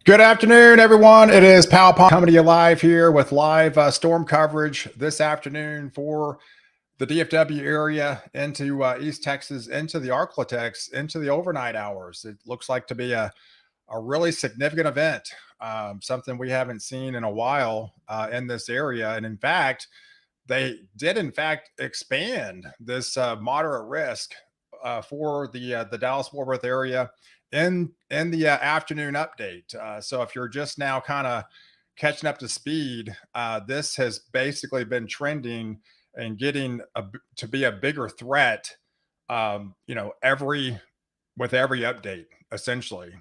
Good afternoon, everyone. It is Pal Pond coming to you live here with live storm coverage this afternoon for the DFW area into East Texas, into the Arklatex, into the overnight hours. It looks like to be a really significant event, something we haven't seen in a while in this area. And in fact, they did in fact expand this moderate risk for the Dallas Fort Worth area in the afternoon update. So if you're just now kind of catching up to speed, this has basically been trending and getting to be a bigger threat. Every with every update essentially.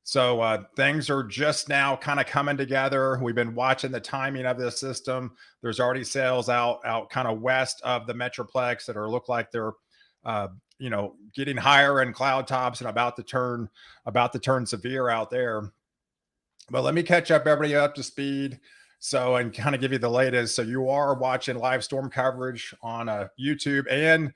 So things are just now kind of coming together. We've been watching the timing of this system. There's already sales out kind of west of the Metroplex that are look like they're uh, getting higher in cloud tops and about to turn severe out there. But let me catch up everybody up to speed. So, and kind of give you the latest. So, you are watching live storm coverage on YouTube and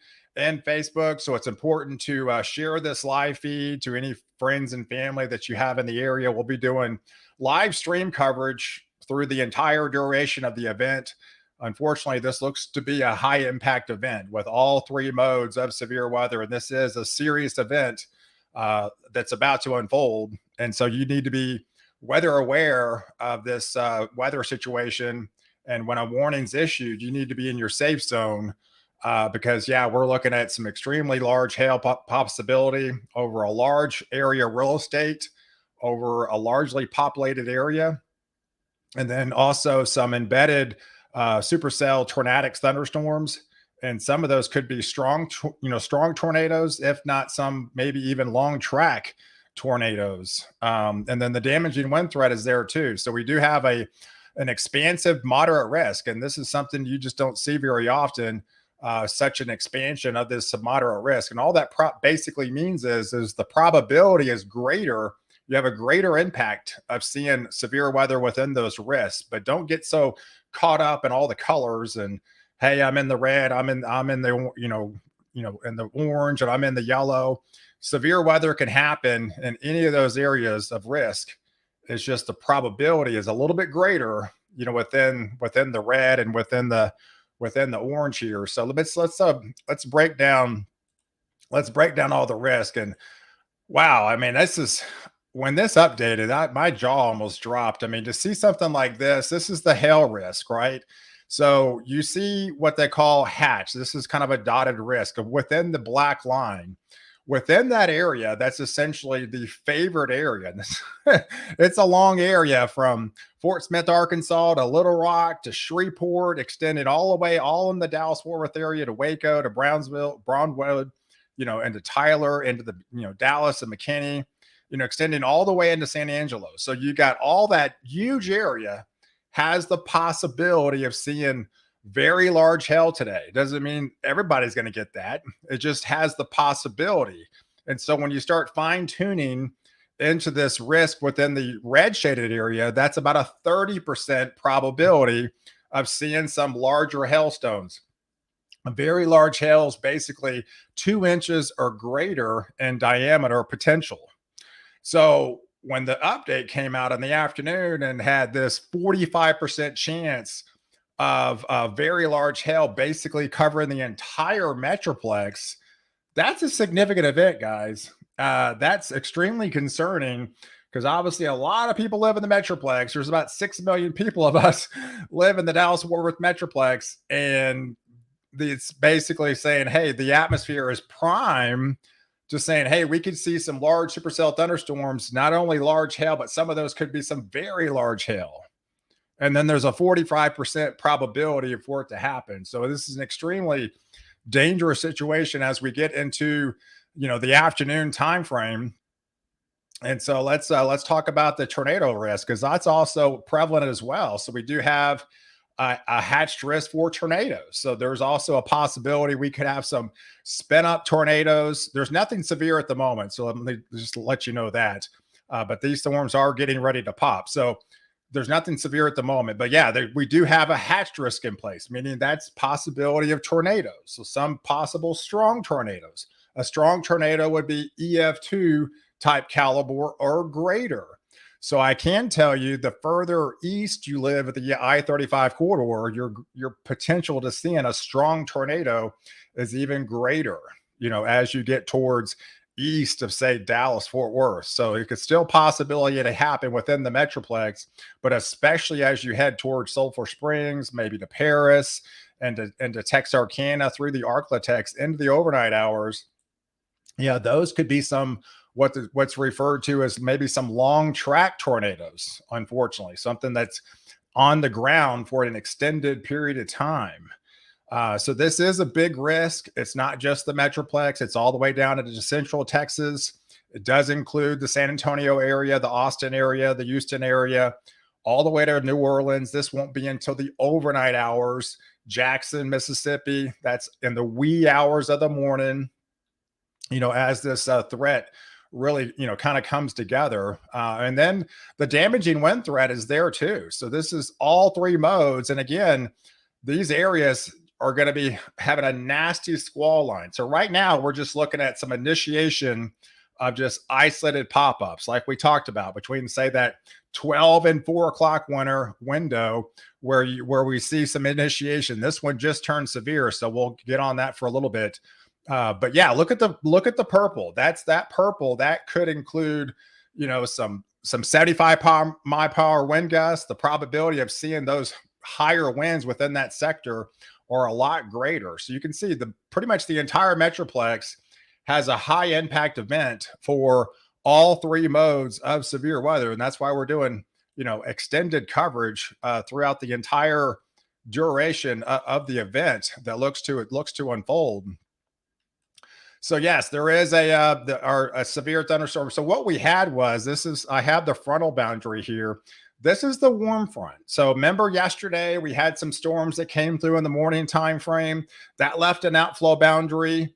Facebook. So, it's important to share this live feed to any friends and family that you have in the area. We'll be doing live stream coverage through the entire duration of the event. Unfortunately, this looks to be a high impact event with all three modes of severe weather. And this is a serious event that's about to unfold. And so you need to be weather aware of this weather situation. And when a warning's issued, you need to be in your safe zone because, yeah, we're looking at some extremely large hail possibility over a large area real estate, over a largely populated area, and then also some embedded supercell tornadic thunderstorms. And some of those could be strong tornadoes, if not some maybe even long track tornadoes. And then the damaging wind threat is there too. So we do have an expansive moderate risk, and this is something you just don't see very often. Such an expansion of this moderate risk, and all that basically means is the probability is greater. You have a greater impact of seeing severe weather within those risks, but don't get so caught up in all the colors and hey, I'm in the red, I'm in the in the orange, and I'm in the yellow. Severe weather can happen in any of those areas of risk. It's just the probability is a little bit greater, within the red and within the orange here. So let's break down all the risk. And wow, I mean, this is when this updated, my jaw almost dropped. I mean, to see something like this is the hail risk, right? So you see what they call hatch. This is kind of a dotted risk of within the black line. Within that area, that's essentially the favored area. It's a long area from Fort Smith, Arkansas to Little Rock to Shreveport, extended all the way, all in the Dallas Fort Worth area to Waco to Brownsville, Brownwood, into Tyler, into the, Dallas and McKinney, extending all the way into San Angelo. So you got all that huge area has the possibility of seeing very large hail today. Doesn't mean everybody's going to get that. It just has the possibility. And so when you start fine tuning into this risk within the red shaded area, that's about a 30% probability of seeing some larger hailstones. A very large hail is basically 2 inches or greater in diameter potential. So when the update came out in the afternoon and had this 45% chance of very large hail basically covering the entire Metroplex, that's a significant event, guys. That's extremely concerning because obviously a lot of people live in the Metroplex. There's about 6 million people of us live in the Dallas-Fort Worth Metroplex. And it's basically saying, hey, the atmosphere is prime, just saying, hey, we could see some large supercell thunderstorms, not only large hail, but some of those could be some very large hail. And then there's a 45% probability for it to happen. So this is an extremely dangerous situation as we get into, the afternoon time frame. And so let's talk about the tornado risk because that's also prevalent as well. So we do have a hatched risk for tornadoes. So there's also a possibility we could have some spin up tornadoes. There's nothing severe at the moment. So let me just let you know that. But these storms are getting ready to pop. So there's nothing severe at the moment. But yeah, we do have a hatched risk in place, meaning that's possibility of tornadoes. So some possible strong tornadoes. A strong tornado would be EF2 type caliber or greater. So I can tell you the further east you live at the I-35 corridor, your potential to seeing a strong tornado is even greater, as you get towards east of, say, Dallas, Fort Worth. So it could still possibility to happen within the Metroplex, but especially as you head towards Sulphur Springs, maybe to Paris and to Texarkana through the Arklatex into the overnight hours. Yeah, those could be some what's referred to as maybe some long track tornadoes, unfortunately, something that's on the ground for an extended period of time. So this is a big risk. It's not just the Metroplex, it's all the way down into central Texas. It does include the San Antonio area, the Austin area, the Houston area, all the way to New Orleans. This won't be until the overnight hours. Jackson, Mississippi, that's in the wee hours of the morning, as this threat really, kind of comes together. And then the damaging wind threat is there too. So this is all three modes. And again, these areas are going to be having a nasty squall line. So right now, we're just looking at some initiation of just isolated pop-ups, like we talked about, between, say, that 12 and 4 o'clock window where we see some initiation. This one just turned severe, so we'll get on that for a little bit. But yeah, look at the purple. That's that purple. That could include, some 75 mile per hour wind gusts. The probability of seeing those higher winds within that sector are a lot greater. So you can see pretty much the entire Metroplex has a high impact event for all three modes of severe weather, and that's why we're doing, extended coverage throughout the entire duration of the event that looks to unfold. So yes, there is a severe thunderstorm. So what we had was I have the frontal boundary here. This is the warm front. So remember yesterday we had some storms that came through in the morning time frame that left an outflow boundary.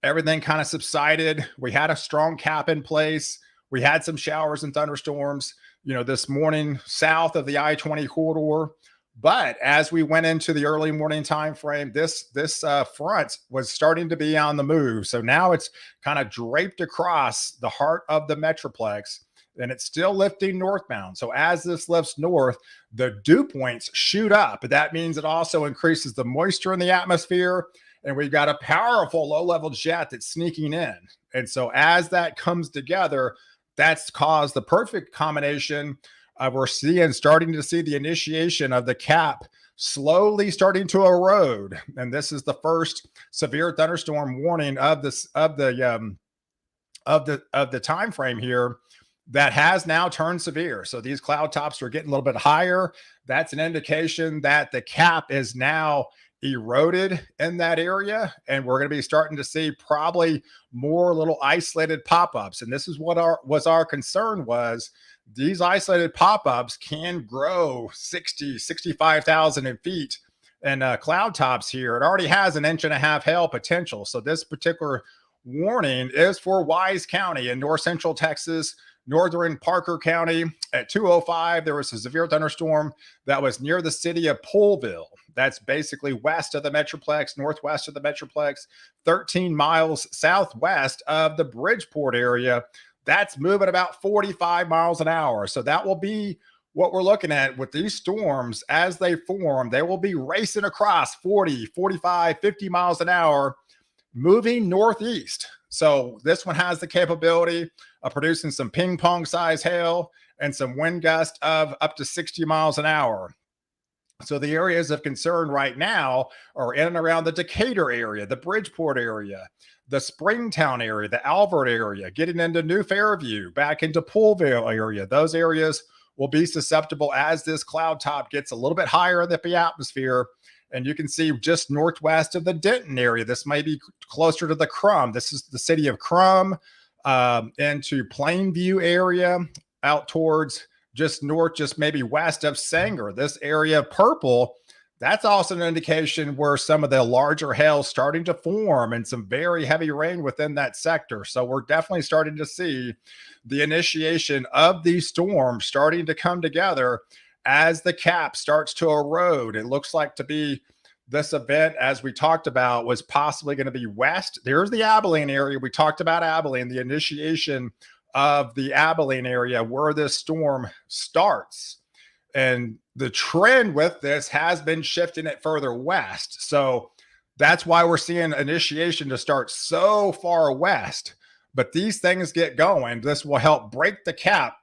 Everything kind of subsided. We had a strong cap in place. We had some showers and thunderstorms, this morning south of the I-20 corridor. But as we went into the early morning time frame, this front was starting to be on the move. So now it's kind of draped across the heart of the Metroplex, and it's still lifting northbound. So as this lifts north, the dew points shoot up. That means it also increases the moisture in the atmosphere, and we've got a powerful low-level jet that's sneaking in. And so as that comes together, that's caused the perfect combination. We're starting to see the initiation of the cap slowly starting to erode, and this is the first severe thunderstorm warning of the time frame here that has now turned severe. So these cloud tops are getting a little bit higher. That's an indication that the cap is now eroded in that area, and we're going to be starting to see probably more little isolated pop-ups. And this is what our concern was. These isolated pop-ups can grow 65,000 feet and cloud tops here. It already has 1.5 inch hail potential. So this particular warning is for Wise County in north central Texas, northern Parker County. At 2:05, there was a severe thunderstorm that was near the city of Poolville. That's basically west of the Metroplex, northwest of the Metroplex, 13 miles southwest of the Bridgeport area. That's moving about 45 miles an hour. So that will be what we're looking at with these storms. As they form, they will be racing across 40, 45, 50 miles an hour, moving northeast. So this one has the capability of producing some ping pong size hail and some wind gusts of up to 60 miles an hour. So the areas of concern right now are in and around the Decatur area, the Bridgeport area, the Springtown area, the Albert area, getting into New Fairview, back into Poolville area. Those areas will be susceptible as this cloud top gets a little bit higher in the atmosphere. And you can see just northwest of the Denton area, this may be closer to the Crum. This is the city of Crum, into Plainview area, out towards just north, just maybe west of Sanger. This area, purple, that's also an indication where some of the larger hail starting to form and some very heavy rain within that sector. So we're definitely starting to see the initiation of these storms starting to come together as the cap starts to erode. It looks like to be this event, as we talked about, was possibly going to be west. There's the Abilene area. We talked about Abilene, the initiation of the Abilene area where this storm starts. And the trend with this has been shifting it further west. So that's why we're seeing initiation to start so far west. But these things get going. This will help break the cap,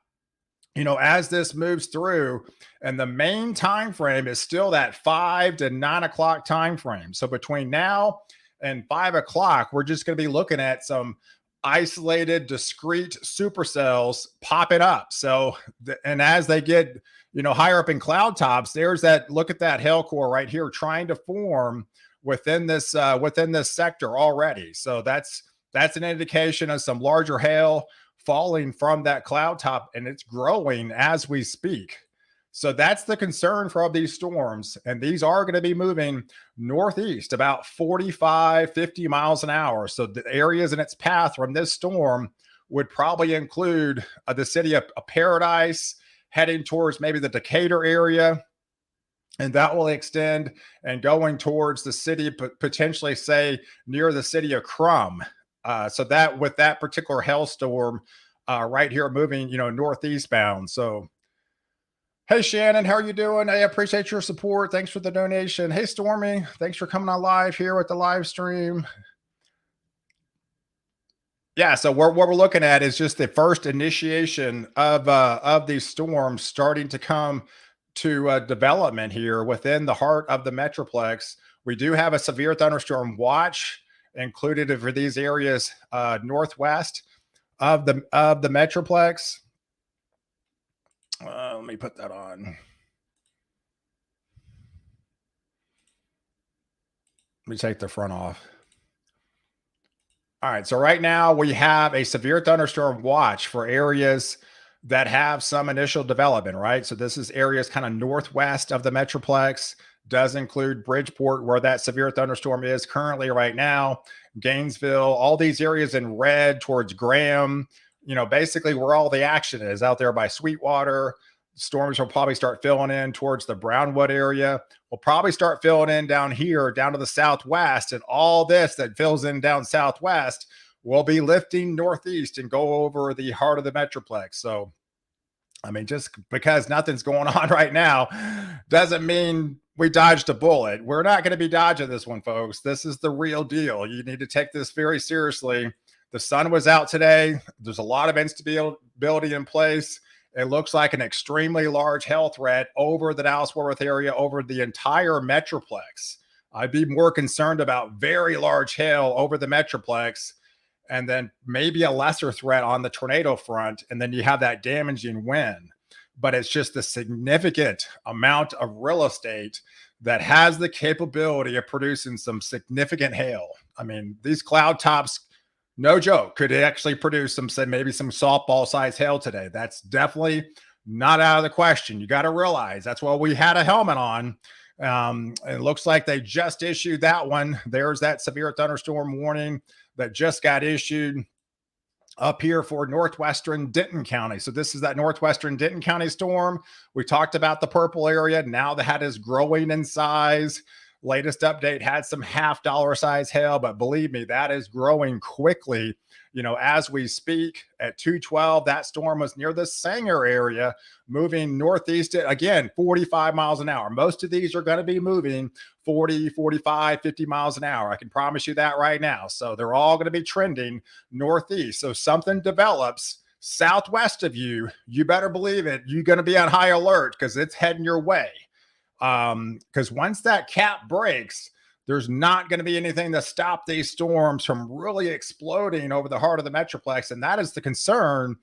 as this moves through. And the main time frame is still that 5 to 9 o'clock time frame. So between now and 5 o'clock, we're just going to be looking at some isolated, discrete supercells popping up. So, and as they get, higher up in cloud tops, there's that, look at that hail core right here trying to form within this sector already. So that's an indication of some larger hail falling from that cloud top, and it's growing as we speak. So that's the concern for all these storms. And these are going to be moving northeast about 45, 50 miles an hour. So the areas in its path from this storm would probably include the city of Paradise, heading towards maybe the Decatur area. And that will extend and going towards the city, potentially say near the city of Crum. So that with that particular hailstorm right here moving, northeast bound. So, hey, Shannon, how are you doing? I appreciate your support. Thanks for the donation. Hey, Stormy, thanks for coming on live here with the live stream. Yeah, so what we're looking at is just the first initiation of these storms starting to come to development here within the heart of the Metroplex. We do have a severe thunderstorm watch included for these areas northwest of the Metroplex. Let me put that on. Let me take the front off. All right, so right now we have a severe thunderstorm watch for areas that have some initial development, right? So this is areas kind of northwest of the Metroplex, does include Bridgeport, where that severe thunderstorm is currently right now, Gainesville, all these areas in red towards Graham, basically where all the action is out there by Sweetwater. Storms will probably start filling in towards the Brownwood area. We'll probably start filling in down here, down to the southwest, and all this that fills in down southwest will be lifting northeast and go over the heart of the Metroplex. So, I mean, just because nothing's going on right now doesn't mean we dodged a bullet. We're not going to be dodging this one, folks. This is the real deal. You need to take this very seriously. The sun was out today. There's a lot of instability in place. It looks like an extremely large hail threat over the Dallas-Fort Worth area, over the entire Metroplex. I'd be more concerned about very large hail over the Metroplex, and then maybe a lesser threat on the tornado front, and then you have that damaging wind. But it's just a significant amount of real estate that has the capability of producing some significant hail. I mean, these cloud tops, no joke, could actually produce maybe some softball size hail today. That's definitely not out of the question. You got to realize that's why we had a helmet on. It looks like they just issued that one. There's that severe thunderstorm warning that just got issued up here for northwestern Denton County. So this is that northwestern Denton County storm. We talked about the purple area. Now the hat is growing in size. Latest update had some $50 size hail, but believe me, that is growing quickly. As we speak at 2:12, that storm was near the Sanger area, moving northeast at, again, 45 miles an hour. Most of these are going to be moving 40, 45, 50 miles an hour. I can promise you that right now. So they're all going to be trending northeast. So something develops southwest of you, you better believe it. You're going to be on high alert because it's heading your way. Because once that cap breaks, there's not going to be anything to stop these storms from really exploding over the heart of the Metroplex. And that is the concern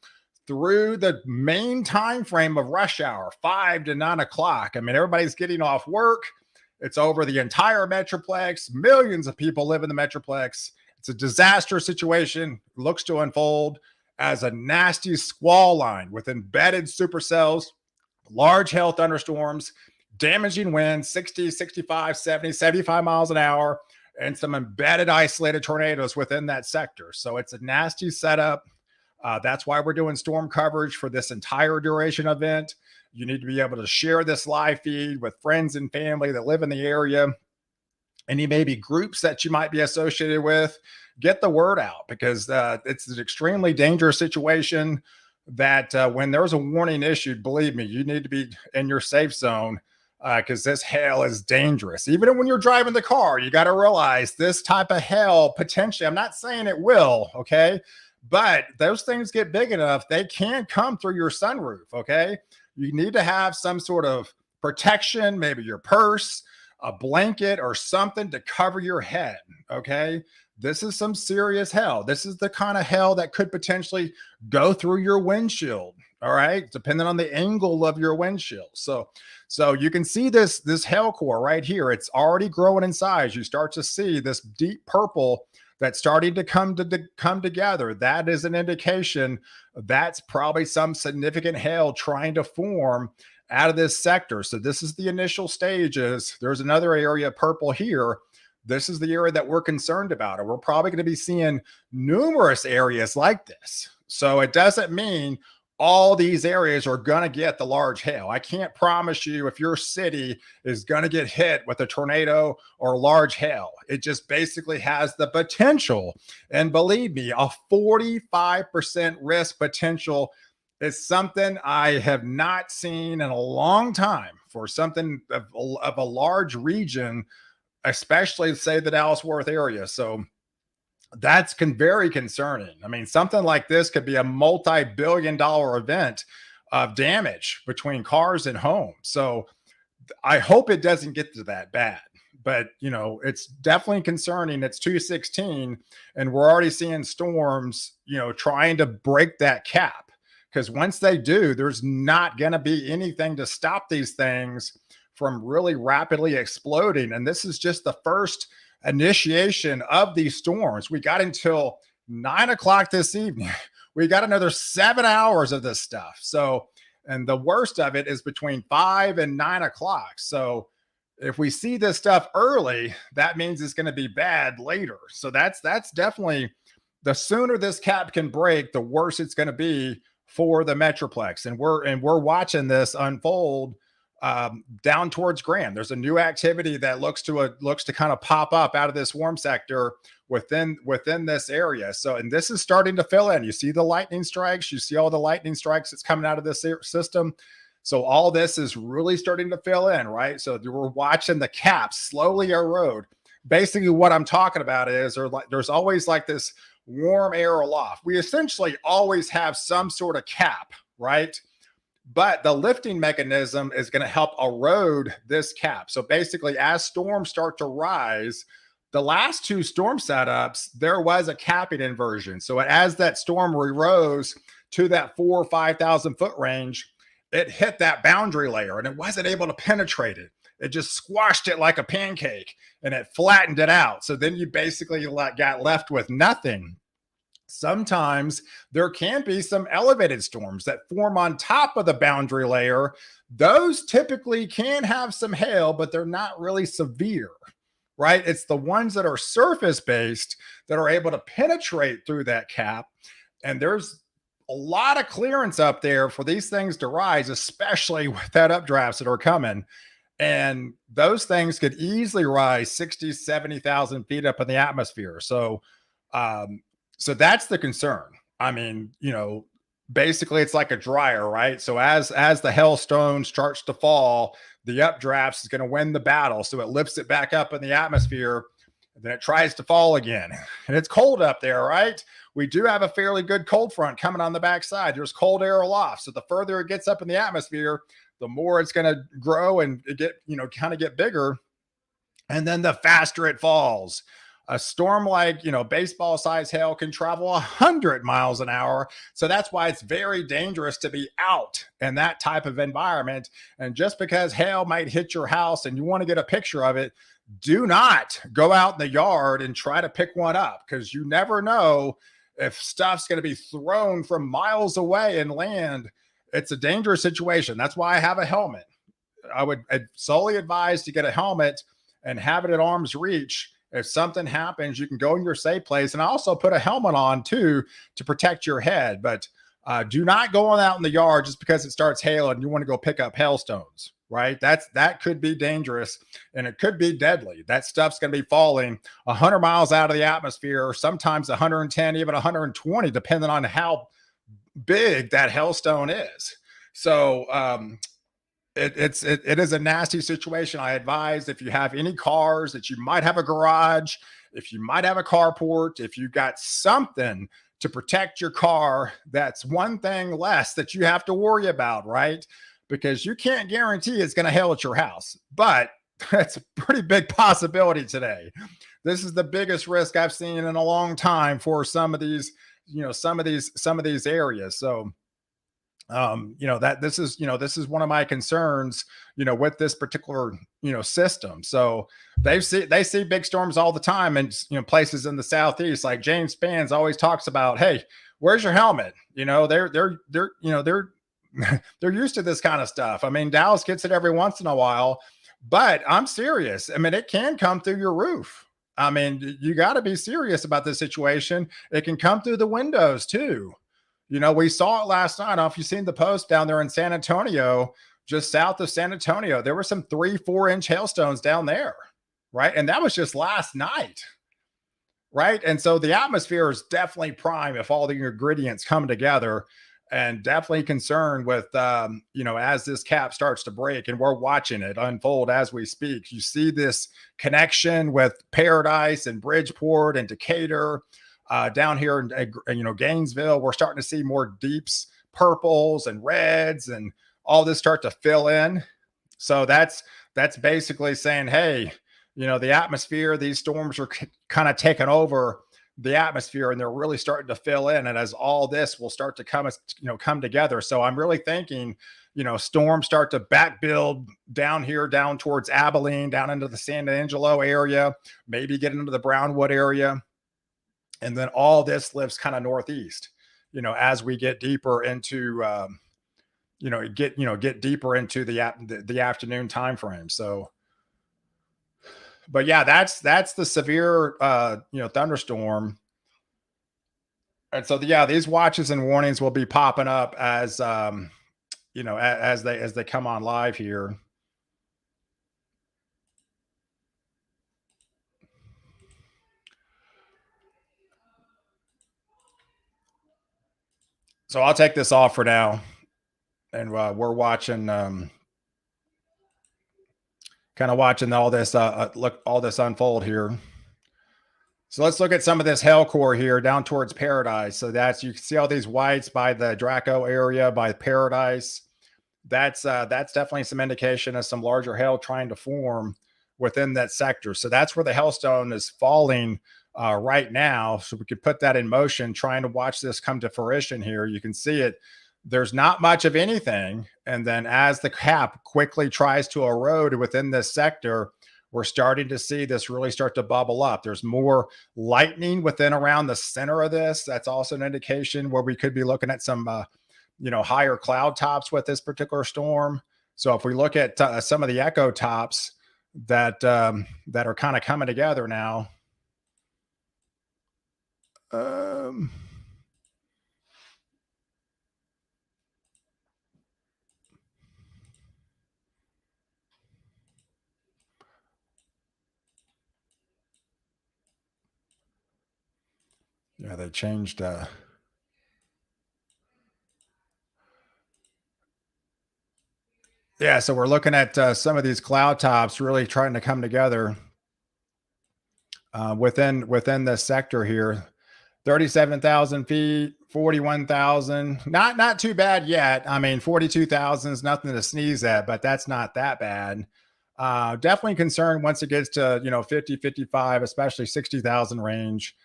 through the main time frame of rush hour, 5 to 9 o'clock. I mean, everybody's getting off work. It's over the entire Metroplex. Millions of people live in the Metroplex. It's a disaster situation. It looks to unfold as a nasty squall line with embedded supercells, large hail thunderstorms, damaging winds, 60, 65, 70, 75 miles an hour, and some embedded isolated tornadoes within that sector. So it's a nasty setup. That's why we're doing storm coverage for this entire duration event. You need to be able to share this live feed with friends and family that live in the area any maybe groups that you might be associated with, get the word out because it's an extremely dangerous situation that when there's a warning issued, believe me, you need to be in your safe zone because this hail is dangerous. Even when you're driving the car, you got to realize this type of hail potentially, I'm not saying it will, okay? But those things get big enough, they can come through your sunroof, okay? You need to have some sort of protection, maybe your purse, a blanket, or something to cover your head, okay? This is some serious hell. This is the kind of hell that could potentially go through your windshield, all right? Depending on the angle of your windshield. So you can see this hail core right here. It's already growing in size. You start to see this deep purple that's starting to come together. That is an indication that's probably some significant hail trying to form out of this sector. So this is the initial stages. There's another area purple here. This is the area that we're concerned about, and we're probably going to be seeing numerous areas like this. So it doesn't mean all these areas are going to get the large hail. I can't promise you if your city is going to get hit with a tornado or large hail. It just basically has the potential. And believe me, a 45% risk potential is something I have not seen in a long time for something of a large region, especially say the Dallas-Worth area. So that's very concerning. I mean, something like this could be a multi-billion-dollar event of damage between cars and homes. So I hope it doesn't get to that bad. But, it's definitely concerning. It's 216, and we're already seeing storms, trying to break that cap. Because once they do, there's not going to be anything to stop these things from really rapidly exploding. And this is just the first initiation of these storms. We got until 9 o'clock this evening. We got another 7 hours of this stuff. So, and the worst of it is between 5 and 9 o'clock. So if we see this stuff early, that means it's going to be bad later. So that's definitely, the sooner this cap can break, the worse it's going to be for the Metroplex. And we're watching this unfold down towards Grand. There's a new activity that looks to kind of pop up out of this warm sector within this area. So, and this is starting to fill in. You see the lightning strikes. You see all the lightning strikes that's coming out of this system. So all this is really starting to fill in, right? So we're watching the cap slowly erode. Basically, what I'm talking about is there's always like this warm air aloft. We essentially always have some sort of cap, right? But the lifting mechanism is going to help erode this cap. So basically, as storms start to rise, the last two storm setups, there was a capping inversion. So as that storm rose to that 4,000 or 5,000 foot range, it hit that boundary layer and it wasn't able to penetrate it. It just squashed it like a pancake and it flattened it out. So then you basically got left with nothing. Sometimes there can be some elevated storms that form on top of the boundary layer. Those typically can have some hail, but they're not really severe, right? It's the ones that are surface based that are able to penetrate through that cap. And there's a lot of clearance up there for these things to rise, especially with that updrafts that are coming. And those things could easily rise 60, 70,000 feet up in the atmosphere. So that's the concern. I mean, basically it's like a dryer, right? So as the hailstone starts to fall, the updrafts is going to win the battle. So it lifts it back up in the atmosphere, and then it tries to fall again. And it's cold up there, right? We do have a fairly good cold front coming on the backside. There's cold air aloft. So the further it gets up in the atmosphere, the more it's going to grow and get, kind of get bigger. And then the faster it falls. A storm like, baseball size hail can travel 100 miles an hour. So that's why it's very dangerous to be out in that type of environment. And just because hail might hit your house and you want to get a picture of it, do not go out in the yard and try to pick one up, because you never know if stuff's going to be thrown from miles away and land. It's a dangerous situation. That's why I have a helmet. I'd solely advise to get a helmet and have it at arm's reach. If something happens, you can go in your safe place. And I also put a helmet on too to protect your head. But Do not go on out in the yard just because it starts hailing and you want to go pick up hailstones, right? That could be dangerous and it could be deadly. That stuff's going to be falling 100 miles out of the atmosphere, sometimes 110, even 120, depending on how big that hailstone is. So it is a nasty situation. I advise if you have any cars, that you might have a garage, if you might have a carport, if you got something to protect your car, that's one thing less that you have to worry about, right? Because you can't guarantee it's going to hail at your house, but that's a pretty big possibility today. This is the biggest risk I've seen in a long time for some of these, some of these areas. So that this is one of my concerns, with this particular, system. So they see big storms all the time, and places in the southeast, like James Spans always talks about, hey, where's your helmet? They're they're used to this kind of stuff. I mean, Dallas gets it every once in a while, but I'm serious. I mean, it can come through your roof. I mean, you got to be serious about this situation. It can come through the windows too. We saw it last night. I don't know if you've seen the post down there in San Antonio, just south of San Antonio. There were some 3-4 inch hailstones down there, right? And that was just last night, right? And so the atmosphere is definitely prime if all the ingredients come together, and definitely concerned with, as this cap starts to break, and we're watching it unfold as we speak. You see this connection with Paradise and Bridgeport and Decatur. Down here in Gainesville, we're starting to see more deeps, purples and reds, and all this start to fill in. So that's basically saying, hey, the atmosphere, these storms are kind of taking over the atmosphere, and they're really starting to fill in. And as all this will start to come together. So I'm really thinking, storms start to back build down here, down towards Abilene, down into the San Angelo area, maybe get into the Brownwood area. And then all this lives kind of northeast, as we get deeper into, get deeper into the afternoon time frame. So, but yeah, that's the severe, thunderstorm. And so, yeah, these watches and warnings will be popping up as, as they come on live here. So I'll take this off for now, and we're watching, kind of watching all this unfold here. So let's look at some of this hail core here down towards Paradise. So you can see all these whites by the Draco area, by Paradise. That's definitely some indication of some larger hail trying to form within that sector. So that's where the hailstone is falling right now. So we could put that in motion, trying to watch this come to fruition here. You can see it. There's not much of anything. And then as the cap quickly tries to erode within this sector, we're starting to see this really start to bubble up. There's more lightning within around the center of this. That's also an indication where we could be looking at some, higher cloud tops with this particular storm. So if we look at some of the echo tops that are kind of coming together now. Yeah, they changed. Yeah, so we're looking at some of these cloud tops really trying to come together within this sector here. 37,000 feet, 41,000. Not too bad yet. I mean, 42,000 is nothing to sneeze at, but that's not that bad. Definitely concerned once it gets to 50, 55, especially 60,000 range.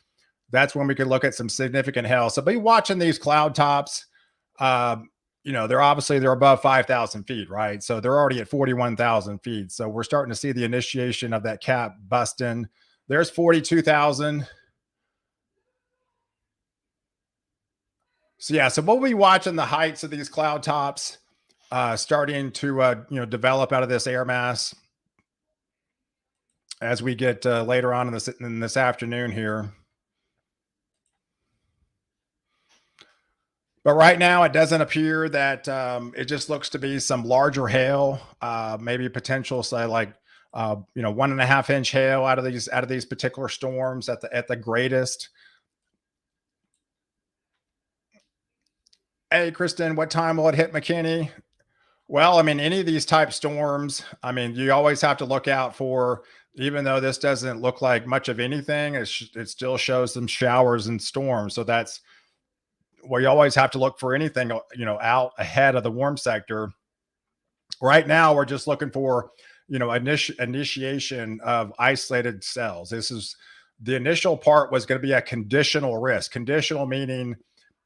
That's when we could look at some significant hail. So be watching these cloud tops. Uh, they're above 5,000 feet, right? So they're already at 41,000 feet. So we're starting to see the initiation of that cap busting. There's 42,000. So yeah, so we'll be watching the heights of these cloud tops starting to develop out of this air mass as we get later on in this afternoon here. But right now, it doesn't appear that it just looks to be some larger hail, maybe potential, say like 1.5 inch hail out of these particular storms at the greatest. Hey, Kristen, what time will it hit McKinney? Well, I mean, any of these type storms, I mean, you always have to look out for, even though this doesn't look like much of anything, it still shows some showers and storms. So that's where you always have to look for anything, out ahead of the warm sector. Right now, we're just looking for, initiation of isolated cells. This is the initial part was going to be a conditional risk. Conditional meaning,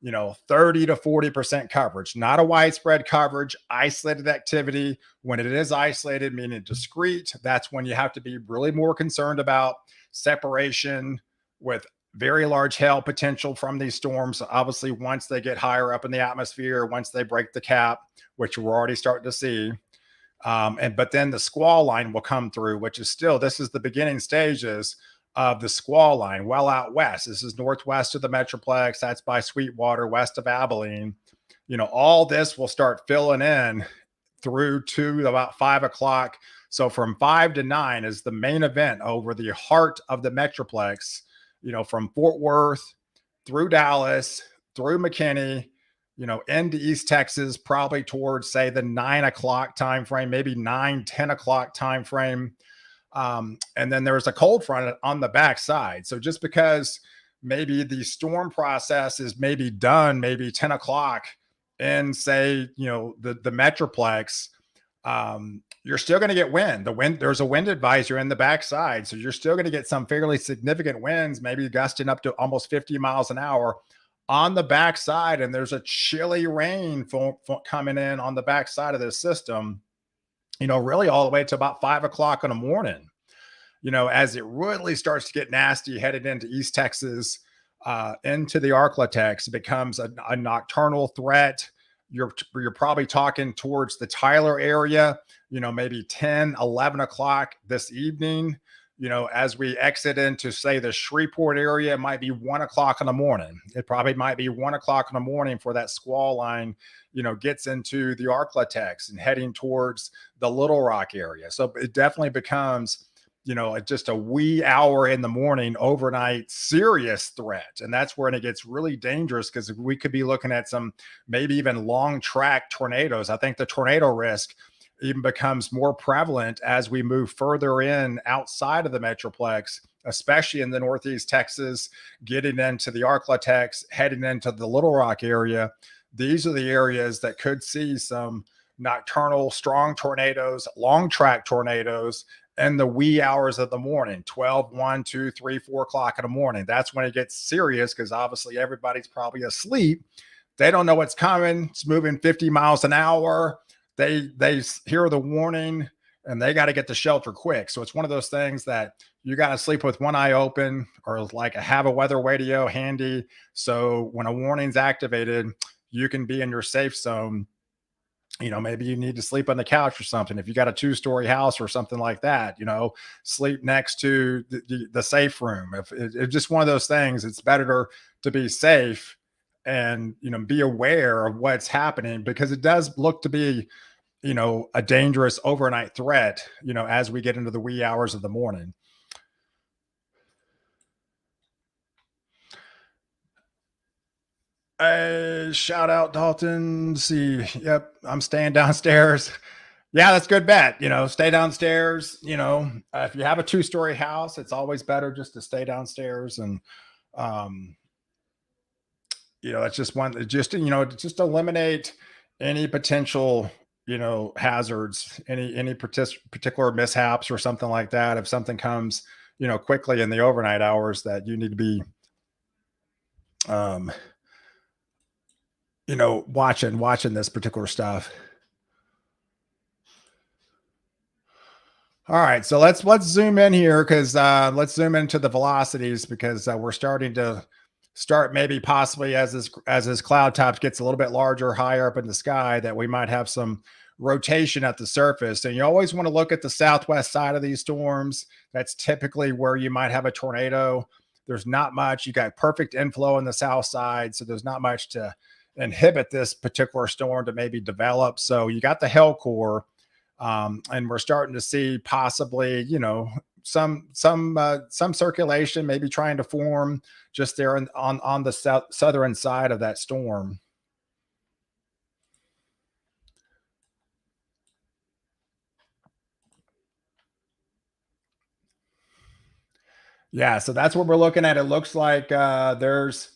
30 to 40% coverage, not a widespread coverage, isolated activity. When it is isolated, meaning discrete, that's when you have to be really more concerned about separation with very large hail potential from these storms. Obviously, once they get higher up in the atmosphere, once they break the cap, which we're already starting to see. But then the squall line will come through, which is still, this is the beginning stages of the squall line, well out west. This is northwest of the Metroplex. That's by Sweetwater, west of Abilene. All this will start filling in through to about 5 o'clock. So from 5 to 9 is the main event over the heart of the Metroplex, from Fort Worth through Dallas, through McKinney, into East Texas, probably towards, say, the 9 o'clock time frame, maybe 9, 10 o'clock time frame. And then there's a cold front on the backside. So just because maybe the storm process is maybe done, maybe 10 o'clock in, say, the Metroplex, you're still going to get wind. There's a wind advisor in the backside. So you're still going to get some fairly significant winds, maybe gusting up to almost 50 miles an hour on the backside. And there's a chilly rain coming in on the backside of this system, really all the way to about 5 o'clock in the morning, as it really starts to get nasty headed into East Texas, into the Arklatex. It becomes a nocturnal threat. You're probably talking towards the Tyler area, maybe 10, 11 o'clock this evening. As we exit into, say, the Shreveport area, it might be 1 o'clock in the morning. It probably might be 1 o'clock in the morning for that squall line, gets into the Arklatex and heading towards the Little Rock area. So it definitely becomes, just a wee hour in the morning, overnight, serious threat. And that's when it gets really dangerous, because we could be looking at some maybe even long track tornadoes. I think the tornado risk even becomes more prevalent as we move further in outside of the Metroplex, especially in the Northeast Texas, getting into the Arklatex, heading into the Little Rock area. These are the areas that could see some nocturnal strong tornadoes, long track tornadoes, in the wee hours of the morning, 12, 1, 2, 3, 4 o'clock in the morning. That's when it gets serious, because obviously everybody's probably asleep. They don't know what's coming. It's moving 50 miles an hour. They hear the warning and they got to get to shelter quick. So it's one of those things that you got to sleep with one eye open, or like have a weather radio handy. So when a warning's activated, you can be in your safe zone. Maybe you need to sleep on the couch or something. If you got a 2-story house or something like that, sleep next to the safe room. If it's just one of those things, it's better to be safe and, be aware of what's happening, because it does look to be, a dangerous overnight threat, as we get into the wee hours of the morning. Shout out Dalton. See, yep, I'm staying downstairs. Yeah, that's a good bet. Stay downstairs. If you have a 2-story house, it's always better just to stay downstairs. And, it's just just eliminate any potential, hazards, any particular mishaps or something like that. If something comes, quickly in the overnight hours, that you need to be, um, watching this particular stuff. All right, so let's zoom in here, because let's zoom into the velocities, because we're starting to maybe possibly, as this cloud top gets a little bit larger, higher up in the sky, that we might have some rotation at the surface. And you always want to look at the southwest side of these storms. That's typically where you might have a tornado. There's not much. You got perfect inflow on the south side, so there's not much to inhibit this particular storm to maybe develop. So you got the hail core, and we're starting to see possibly, some circulation maybe trying to form just there on the southern side of that storm. Yeah, so that's what we're looking at. It looks like there's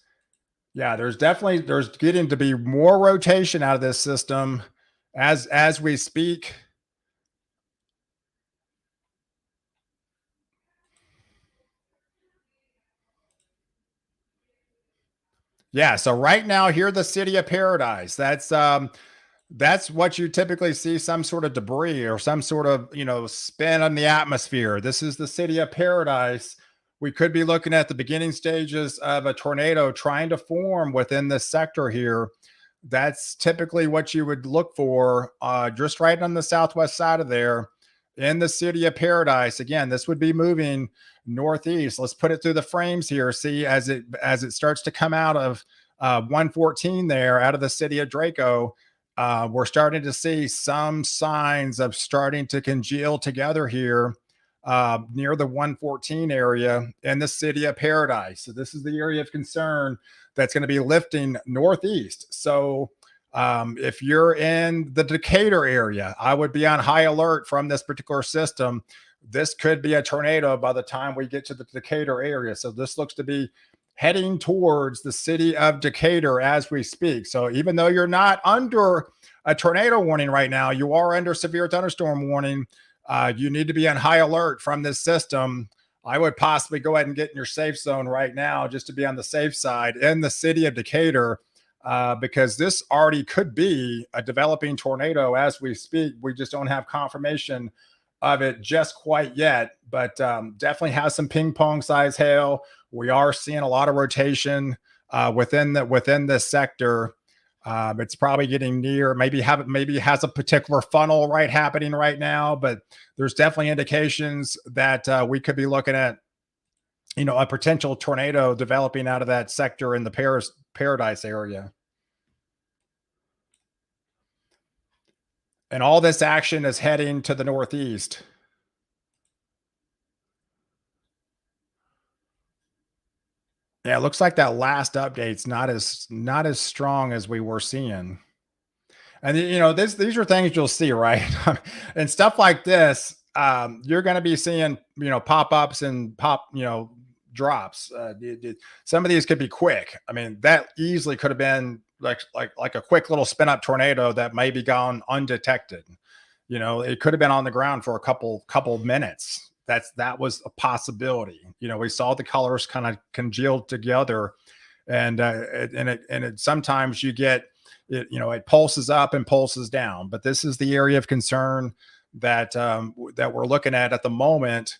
definitely there's getting to be more rotation out of this system as we speak. Yeah, so right now here the city of paradise. That's what you typically see, some sort of debris or some sort of, spin on the atmosphere. This is the city of paradise. We could be looking at the beginning stages of a tornado trying to form within this sector here. That's typically what you would look for, just right on the southwest side of there in the city of paradise. Again, this would be moving northeast. Let's put it through the frames here. See, as it starts to come out of 114 there, out of the city of Draco, we're starting to see some signs of starting to congeal together here, near the 114 area in the city of paradise. So this is the area of concern that's going to be lifting northeast. So if you're in the Decatur area, I would be on high alert from this particular system. This could be a tornado by the time we get to the Decatur area. So this looks to be heading towards the city of Decatur as we speak. So even though you're not under a tornado warning right now, you are under severe thunderstorm warning. You need to be on high alert from this system. I would possibly go ahead and get in your safe zone right now just to be on the safe side in the city of Decatur, because this already could be a developing tornado as we speak. We just don't have confirmation of it just quite yet, but definitely has some ping pong size hail. We are seeing a lot of rotation within this sector. It's probably getting near, maybe has a particular funnel right happening right now, but there's definitely indications that we could be looking at, a potential tornado developing out of that sector in the Paradise area. And all this action is heading to the northeast. Yeah, it looks like that last update's not as strong as we were seeing. And these are things you'll see, right? And stuff like this, you're going to be seeing, pop-ups and drops. Some of these could be quick. I mean, that easily could have been like a quick little spin up tornado that may be gone undetected. It could have been on the ground for a couple minutes. That was a possibility. We saw the colors kind of congealed together, and it sometimes you get it pulses up and pulses down. But this is the area of concern that we're looking at the moment.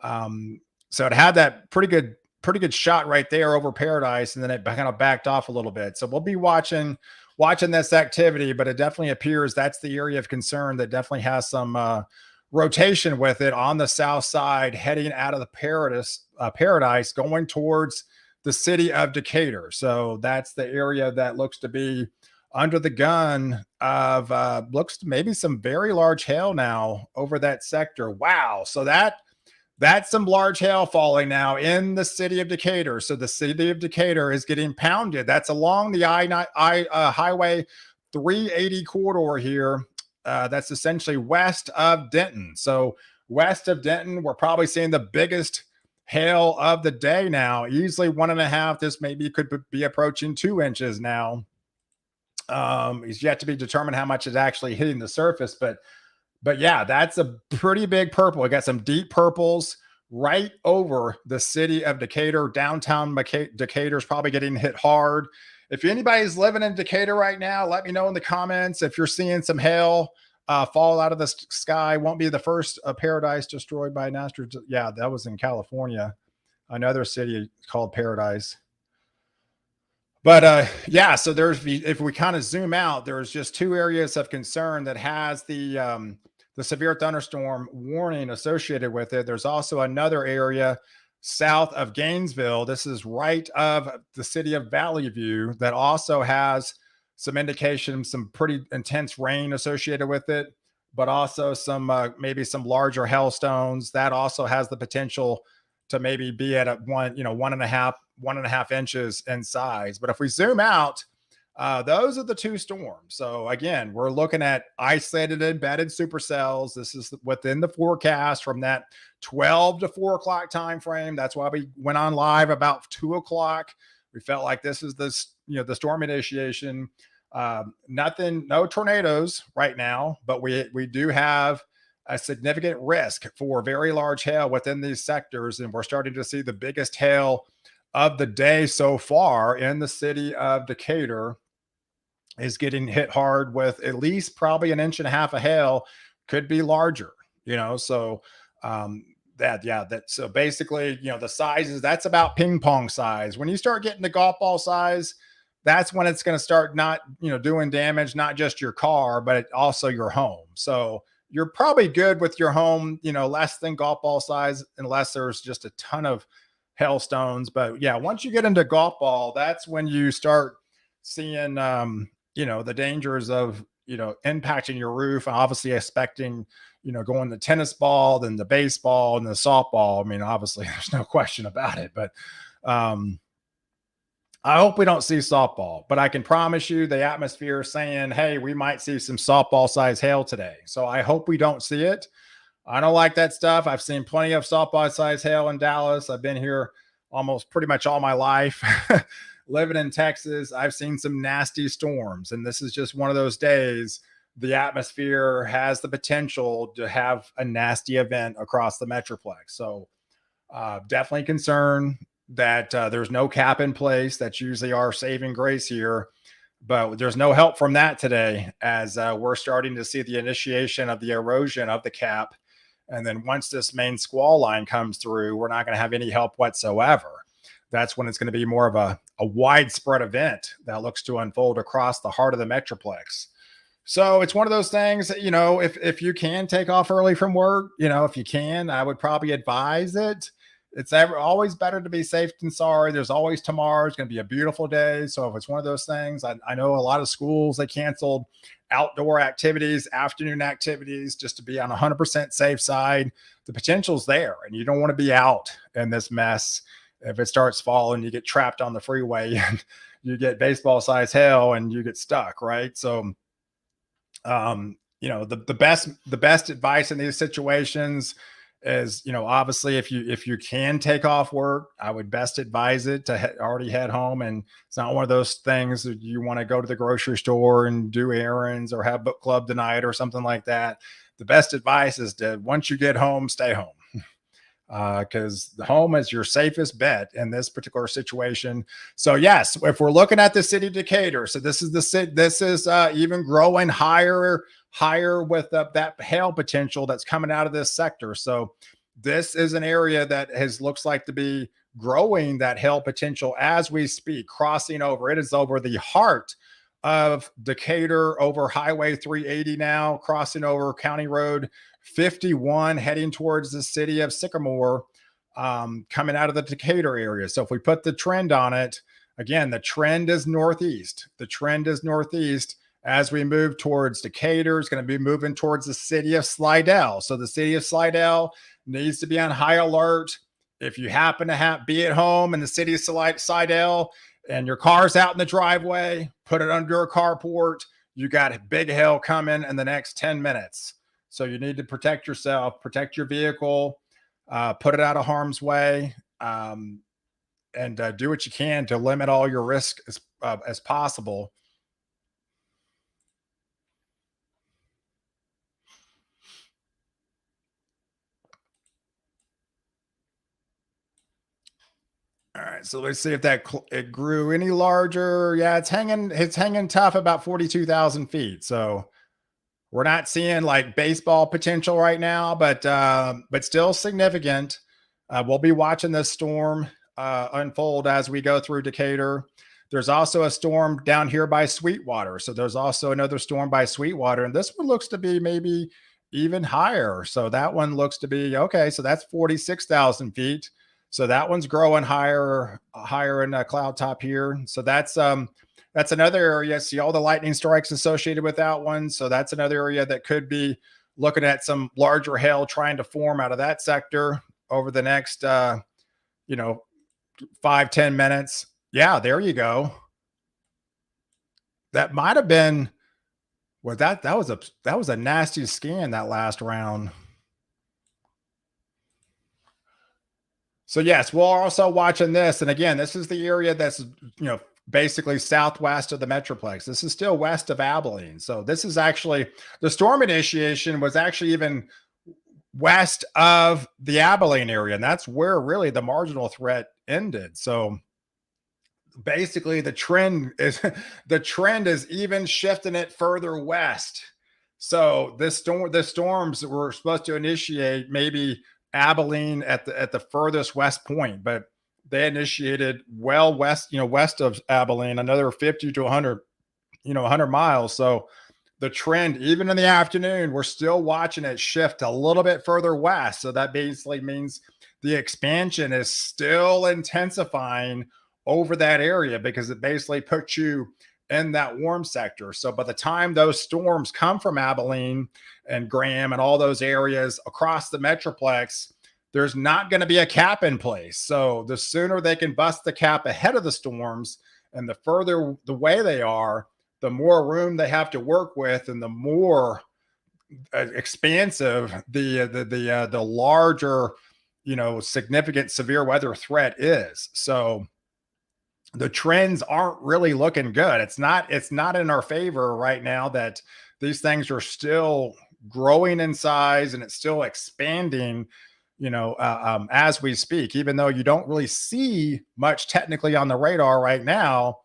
So it had that pretty good shot right there over Paradise, and then it kind of backed off a little bit. So we'll be watching this activity, but it definitely appears that's the area of concern that definitely has some rotation with it on the south side, heading out of the Paradise, going towards the city of Decatur. So that's the area that looks to be under the gun of looks maybe some very large hail now over that sector. Wow. So that's some large hail falling now in the city of Decatur. So the city of Decatur is getting pounded. That's along the Highway 380 corridor here. That's essentially west of Denton. So west of Denton, we're probably seeing the biggest hail of the day now. Easily 1.5. This maybe could be approaching 2 inches now. It's yet to be determined how much is actually hitting the surface, but yeah, that's a pretty big purple. We got some deep purples right over the city of Decatur. Downtown Decatur is probably getting hit hard. If anybody's living in Decatur right now, let me know in the comments if you're seeing some hail fall out of the sky. Won't be the first Paradise destroyed by natural. Yeah, that was in California, another city called Paradise. But yeah, so if we kind of zoom out, there's just 2 areas of concern that has the severe thunderstorm warning associated with it. There's also another area south of Gainesville. This is right of the city of Valley View that also has some indication, some pretty intense rain associated with it, but also some maybe some larger hailstones that also has the potential to maybe be at a one, you know, 1.5 inches in size. But if we zoom out, those are the two storms. So again, we're looking at isolated embedded supercells. This is within the forecast from that 12 to 4 o'clock time frame. That's why we went on live about 2 o'clock. We felt like this is this, you know, the storm initiation. Nothing, no tornadoes right now, but we do have a significant risk for very large hail within these sectors, and we're starting to see the biggest hail of the day so far in the city of Decatur is getting hit hard with at least probably an inch and a half of hail, could be larger, you know. So that yeah, that so basically, you know, the sizes, that's about ping pong size. When you start getting the golf ball size, that's when it's going to start not, you know, doing damage, not just your car, but also your home. So you're probably good with your home, you know, less than golf ball size, unless there's just a ton of hailstones. But yeah, once you get into golf ball, that's when you start seeing you know, the dangers of, you know, impacting your roof, and obviously expecting, you know, going to tennis ball, then the baseball and the softball. I mean, obviously there's no question about it, but um I hope we don't see softball, but I can promise you the atmosphere is saying, hey, we might see some softball size hail today. So I hope we don't see it. I don't like that stuff. I've seen plenty of softball size hail in Dallas. I've been here almost pretty much all my life. Living in Texas, I've seen some nasty storms, and this is just one of those days. The atmosphere has the potential to have a nasty event across the Metroplex. So definitely concerned that there's no cap in place. That's usually our saving grace here, but there's no help from that today, as we're starting to see the initiation of the erosion of the cap. And then once this main squall line comes through, we're not going to have any help whatsoever. That's when it's going to be more of a widespread event that looks to unfold across the heart of the Metroplex. So it's one of those things that, you know, if you can take off early from work, you know, if you can, I would probably advise it. It's always better to be safe than sorry. There's always tomorrow. It's going to be a beautiful day. So if it's one of those things, I know a lot of schools, they canceled outdoor activities, afternoon activities, just to be on 100% safe side. The potential's there, and you don't want to be out in this mess. If it starts falling, you get trapped on the freeway and you get baseball size hail and you get stuck, right? So you know, the best advice in these situations is, you know, obviously if you can take off work, I would best advise it to already head home. And it's not one of those things that you want to go to the grocery store and do errands or have book club tonight or something like that. The best advice is to, once you get home, stay home, because the home is your safest bet in this particular situation. So yes, if we're looking at the city of Decatur, so this is the city, this is even growing higher with that hail potential that's coming out of this sector. So this is an area that looks like to be growing that hail potential as we speak, crossing over. It is over the heart of Decatur, over Highway 380 now, crossing over County Road 51, heading towards the city of Sycamore, coming out of the Decatur area. So if we put the trend on it, again, the trend is northeast. The trend is northeast. As we move towards Decatur, it's going to be moving towards the city of Slidell. So the city of Slidell needs to be on high alert. If you happen to be at home in the city of Slidell and your car's out in the driveway, put it under a carport. You got a big hail coming in the next 10 minutes. So you need to protect yourself, protect your vehicle, put it out of harm's way, and do what you can to limit all your risk as possible. All right, so let's see if it grew any larger. Yeah, it's hanging tough about 42,000 feet. So we're not seeing like baseball potential right now, but still significant. We'll be watching this storm unfold as we go through Decatur. There's also a storm down here by Sweetwater. So there's also another storm by Sweetwater, and this one looks to be maybe even higher. So that one looks to be okay. So that's 46,000 feet. So that one's growing higher in the cloud top here. So that's another area. See all the lightning strikes associated with that one. So that's another area that could be looking at some larger hail trying to form out of that sector over the next you know 5-10 minutes. Yeah, there you go. That might have been well, that was a nasty scan that last round. So yes, we're also watching this, and again, this is the area that's basically southwest of the Metroplex. This is still west of Abilene. So this is actually the storm initiation was actually even west of the Abilene area, and that's where really the marginal threat ended. So basically the trend is even shifting it further west. So the storms were supposed to initiate maybe Abilene at the furthest west point, but they initiated well west, west of Abilene, another 50 to 100, 100 miles. So the trend, even in the afternoon, we're still watching it shift a little bit further west. So that basically means the expansion is still intensifying over that area because it basically puts you in that warm sector. So by the time those storms come from Abilene and Graham and all those areas across the Metroplex, there's not going to be a cap in place. So the sooner they can bust the cap ahead of the storms and the further the way they are, the more room they have to work with and the more expansive the larger, significant severe weather threat is. So the trends aren't really looking good. It's not in our favor right now that these things are still growing in size and it's still expanding, as we speak. Even though you don't really see much technically on the radar right now,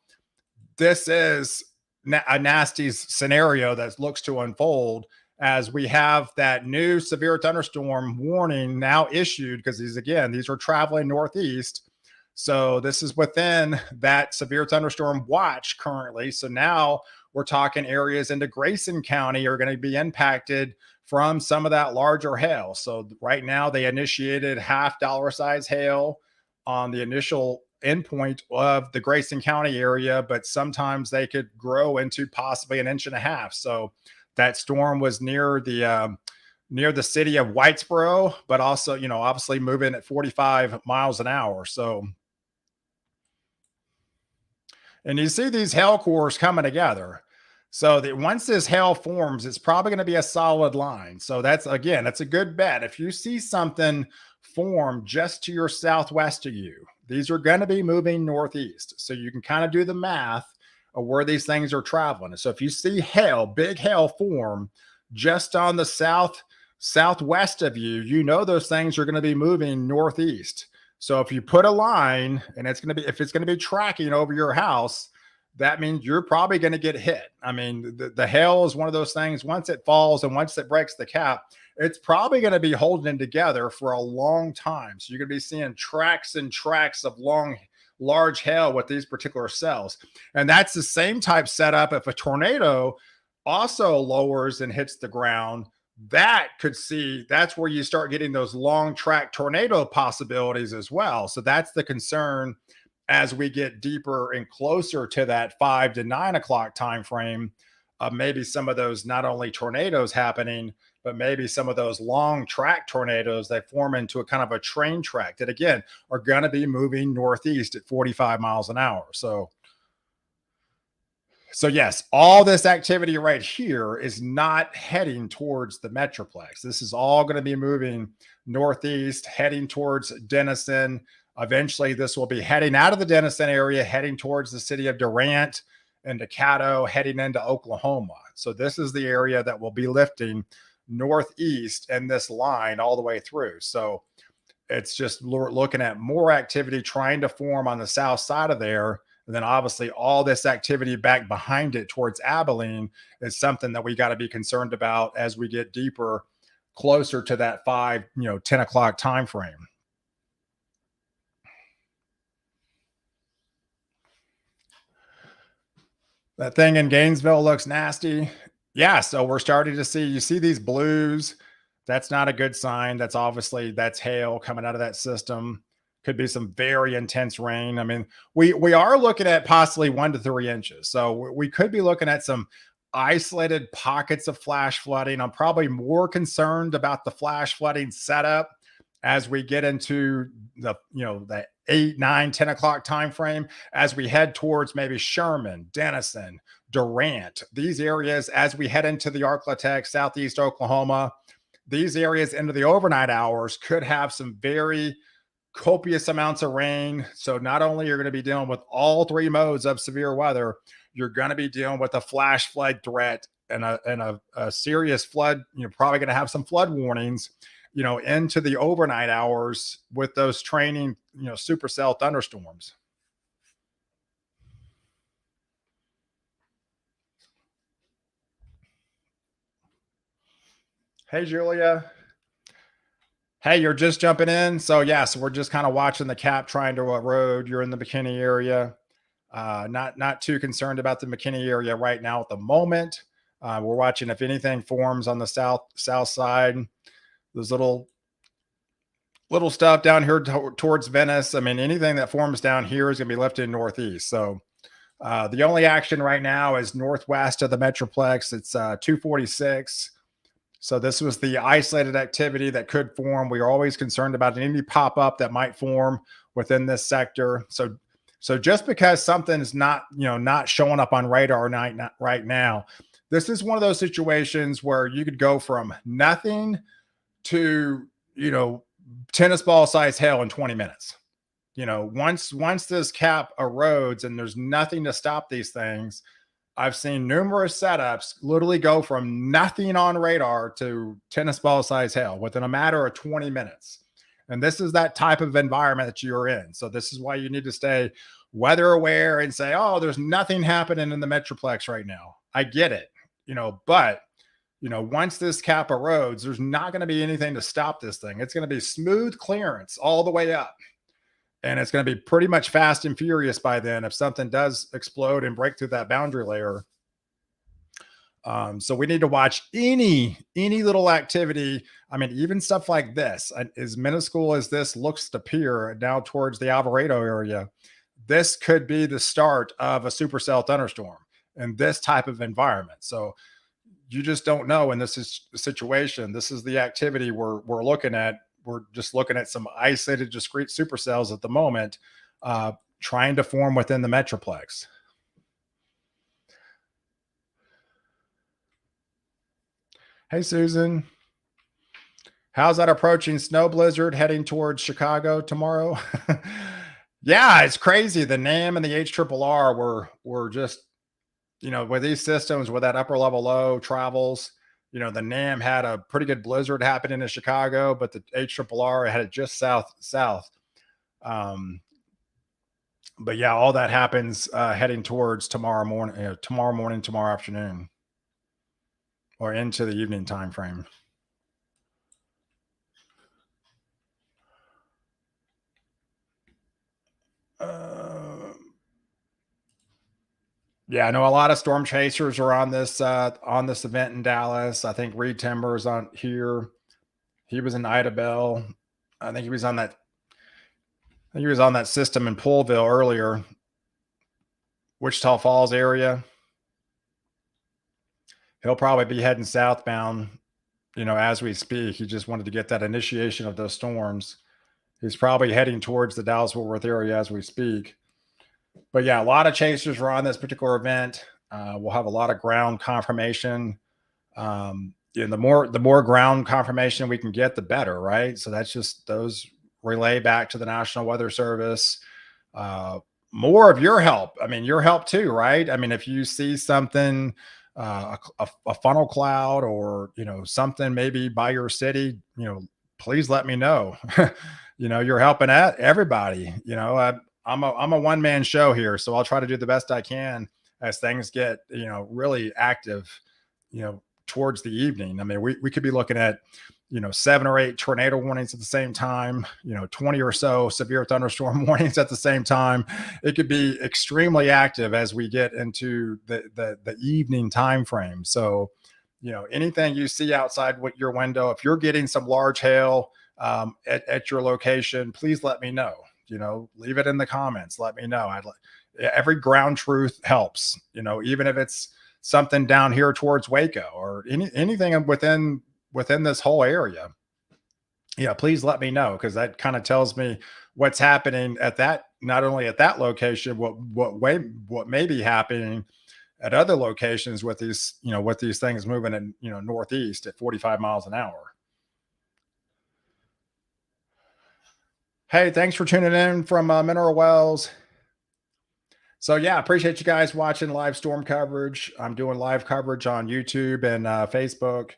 this is a nasty scenario that looks to unfold as we have that new severe thunderstorm warning now issued because these are traveling northeast. So this is within that severe thunderstorm watch currently. So now we're talking areas into Grayson County are going to be impacted from some of that larger hail. So right now they initiated $half size hail on the initial endpoint of the Grayson County area, but sometimes they could grow into possibly 1.5 inches. So that storm was near the city of Whitesboro, but also, obviously moving at 45 miles an hour. So and you see these hail cores coming together. So that once this hail forms, it's probably going to be a solid line. So that's a good bet. If you see something form just to your southwest of you, these are going to be moving northeast. So you can kind of do the math of where these things are traveling. So if you see big hail form just on the southwest of you, those things are going to be moving northeast. So if you put a line and if it's going to be tracking over your house, that means you're probably going to get hit. I mean, the hail is one of those things. Once it falls and once it breaks the cap, it's probably going to be holding together for a long time. So you're going to be seeing tracks and tracks of large hail with these particular cells. And that's the same type setup. If a tornado also lowers and hits the ground, that's where you start getting those long track tornado possibilities as well. So that's the concern as we get deeper and closer to that 5 to 9 o'clock time frame of maybe some of those not only tornadoes happening, but maybe some of those long track tornadoes that form into a kind of a train track that again are going to be moving northeast at 45 miles an hour. So yes, all this activity right here is not heading towards the Metroplex. This is all going to be moving northeast, heading towards Denison. Eventually, this will be heading out of the Denison area, heading towards the city of Durant and Decato, heading into Oklahoma. So this is the area that will be lifting northeast in this line all the way through. So it's just looking at more activity trying to form on the south side of there. And then obviously all this activity back behind it towards Abilene is something that we got to be concerned about as we get deeper, closer to that 10 o'clock time frame. That thing in Gainesville looks nasty. Yeah, so we're starting to see these blues. That's not a good sign. That's hail coming out of that system. could be some very intense rain. I mean, we are looking at possibly 1 to 3 inches. So we could be looking at some isolated pockets of flash flooding. I'm probably more concerned about the flash flooding setup as we get into the 8, 9, 10 o'clock time frame, as we head towards maybe Sherman, Denison, Durant, these areas, as we head into the Arklatex, Southeast Oklahoma, these areas into the overnight hours could have some very copious amounts of rain. So not only you're going to be dealing with all three modes of severe weather, you're going to be dealing with a flash flood threat and a serious flood. You're probably going to have some flood warnings, into the overnight hours with those training, supercell thunderstorms. Hey, Julia. Hey, you're just jumping in. So yeah, so we're just kind of watching the cap trying to erode. You're in the McKinney area. Not too concerned about the McKinney area right now at the moment. We're watching if anything forms on the south side. There's little stuff down here towards Venice. I mean, anything that forms down here is going to be lifted northeast. So the only action right now is northwest of the Metroplex. It's 246. So this was the isolated activity that could form. We are always concerned about any pop-up that might form within this sector. So just because something is not showing up on radar right now, this is one of those situations where you could go from nothing to, tennis ball size hail in 20 minutes. Once this cap erodes and there's nothing to stop these things, I've seen numerous setups literally go from nothing on radar to tennis ball size hail within a matter of 20 minutes. And this is that type of environment that you're in. So this is why you need to stay weather aware and say, oh, there's nothing happening in the Metroplex right now. I get it, but once this cap erodes, there's not going to be anything to stop this thing. It's going to be smooth clearance all the way up. And it's going to be pretty much fast and furious by then if something does explode and break through that boundary layer. So we need to watch any little activity. I mean, even stuff like this, as minuscule as this looks to appear now towards the Alvarado area, this could be the start of a supercell thunderstorm in this type of environment. So you just don't know in this situation. This is the activity we're looking at. We're just looking at some isolated, discrete supercells at the moment, trying to form within the Metroplex. Hey, Susan. How's that approaching snow blizzard heading towards Chicago tomorrow? Yeah, it's crazy. The NAM and the HRRR were just, with these systems, where that upper level low travels, the NAM had a pretty good blizzard happening in Chicago, but the HRRR had it just south. But yeah, all that happens heading towards tomorrow morning, tomorrow afternoon, or into the evening time frame. Yeah, I know a lot of storm chasers are on this event in Dallas. I think Reed Timber is on here. He was in Idabel. I think he was on that. I think he was on that system in Poolville earlier, Wichita Falls area. He'll probably be heading southbound, as we speak. He just wanted to get that initiation of those storms. He's probably heading towards the Dallas-Fort Worth area as we speak. But yeah, a lot of chasers are on this particular event. We'll have a lot of ground confirmation. The more ground confirmation we can get, the better, right? So that's just those relay back to the National Weather Service. More of your help. I mean, your help too, right? I mean, if you see something, a funnel cloud or, something maybe by your city, please let me know. You're helping at everybody. I'm a one-man show here, so I'll try to do the best I can as things get, really active, towards the evening. I mean, we could be looking at, 7 or 8 tornado warnings at the same time, 20 or so severe thunderstorm warnings at the same time. It could be extremely active as we get into the evening time frame. So, anything you see outside your window, if you're getting some large hail at your location, please let me know. leave it in the comments. Let me know. Every ground truth helps, even if it's something down here towards Waco or anything within this whole area. Yeah, please let me know, because that kind of tells me what's happening at that, not only at that location, what may be happening at other locations with these things moving in, northeast at 45 miles an hour. Hey, thanks for tuning in from Mineral Wells. So yeah, appreciate you guys watching live storm coverage. I'm doing live coverage on YouTube and Facebook.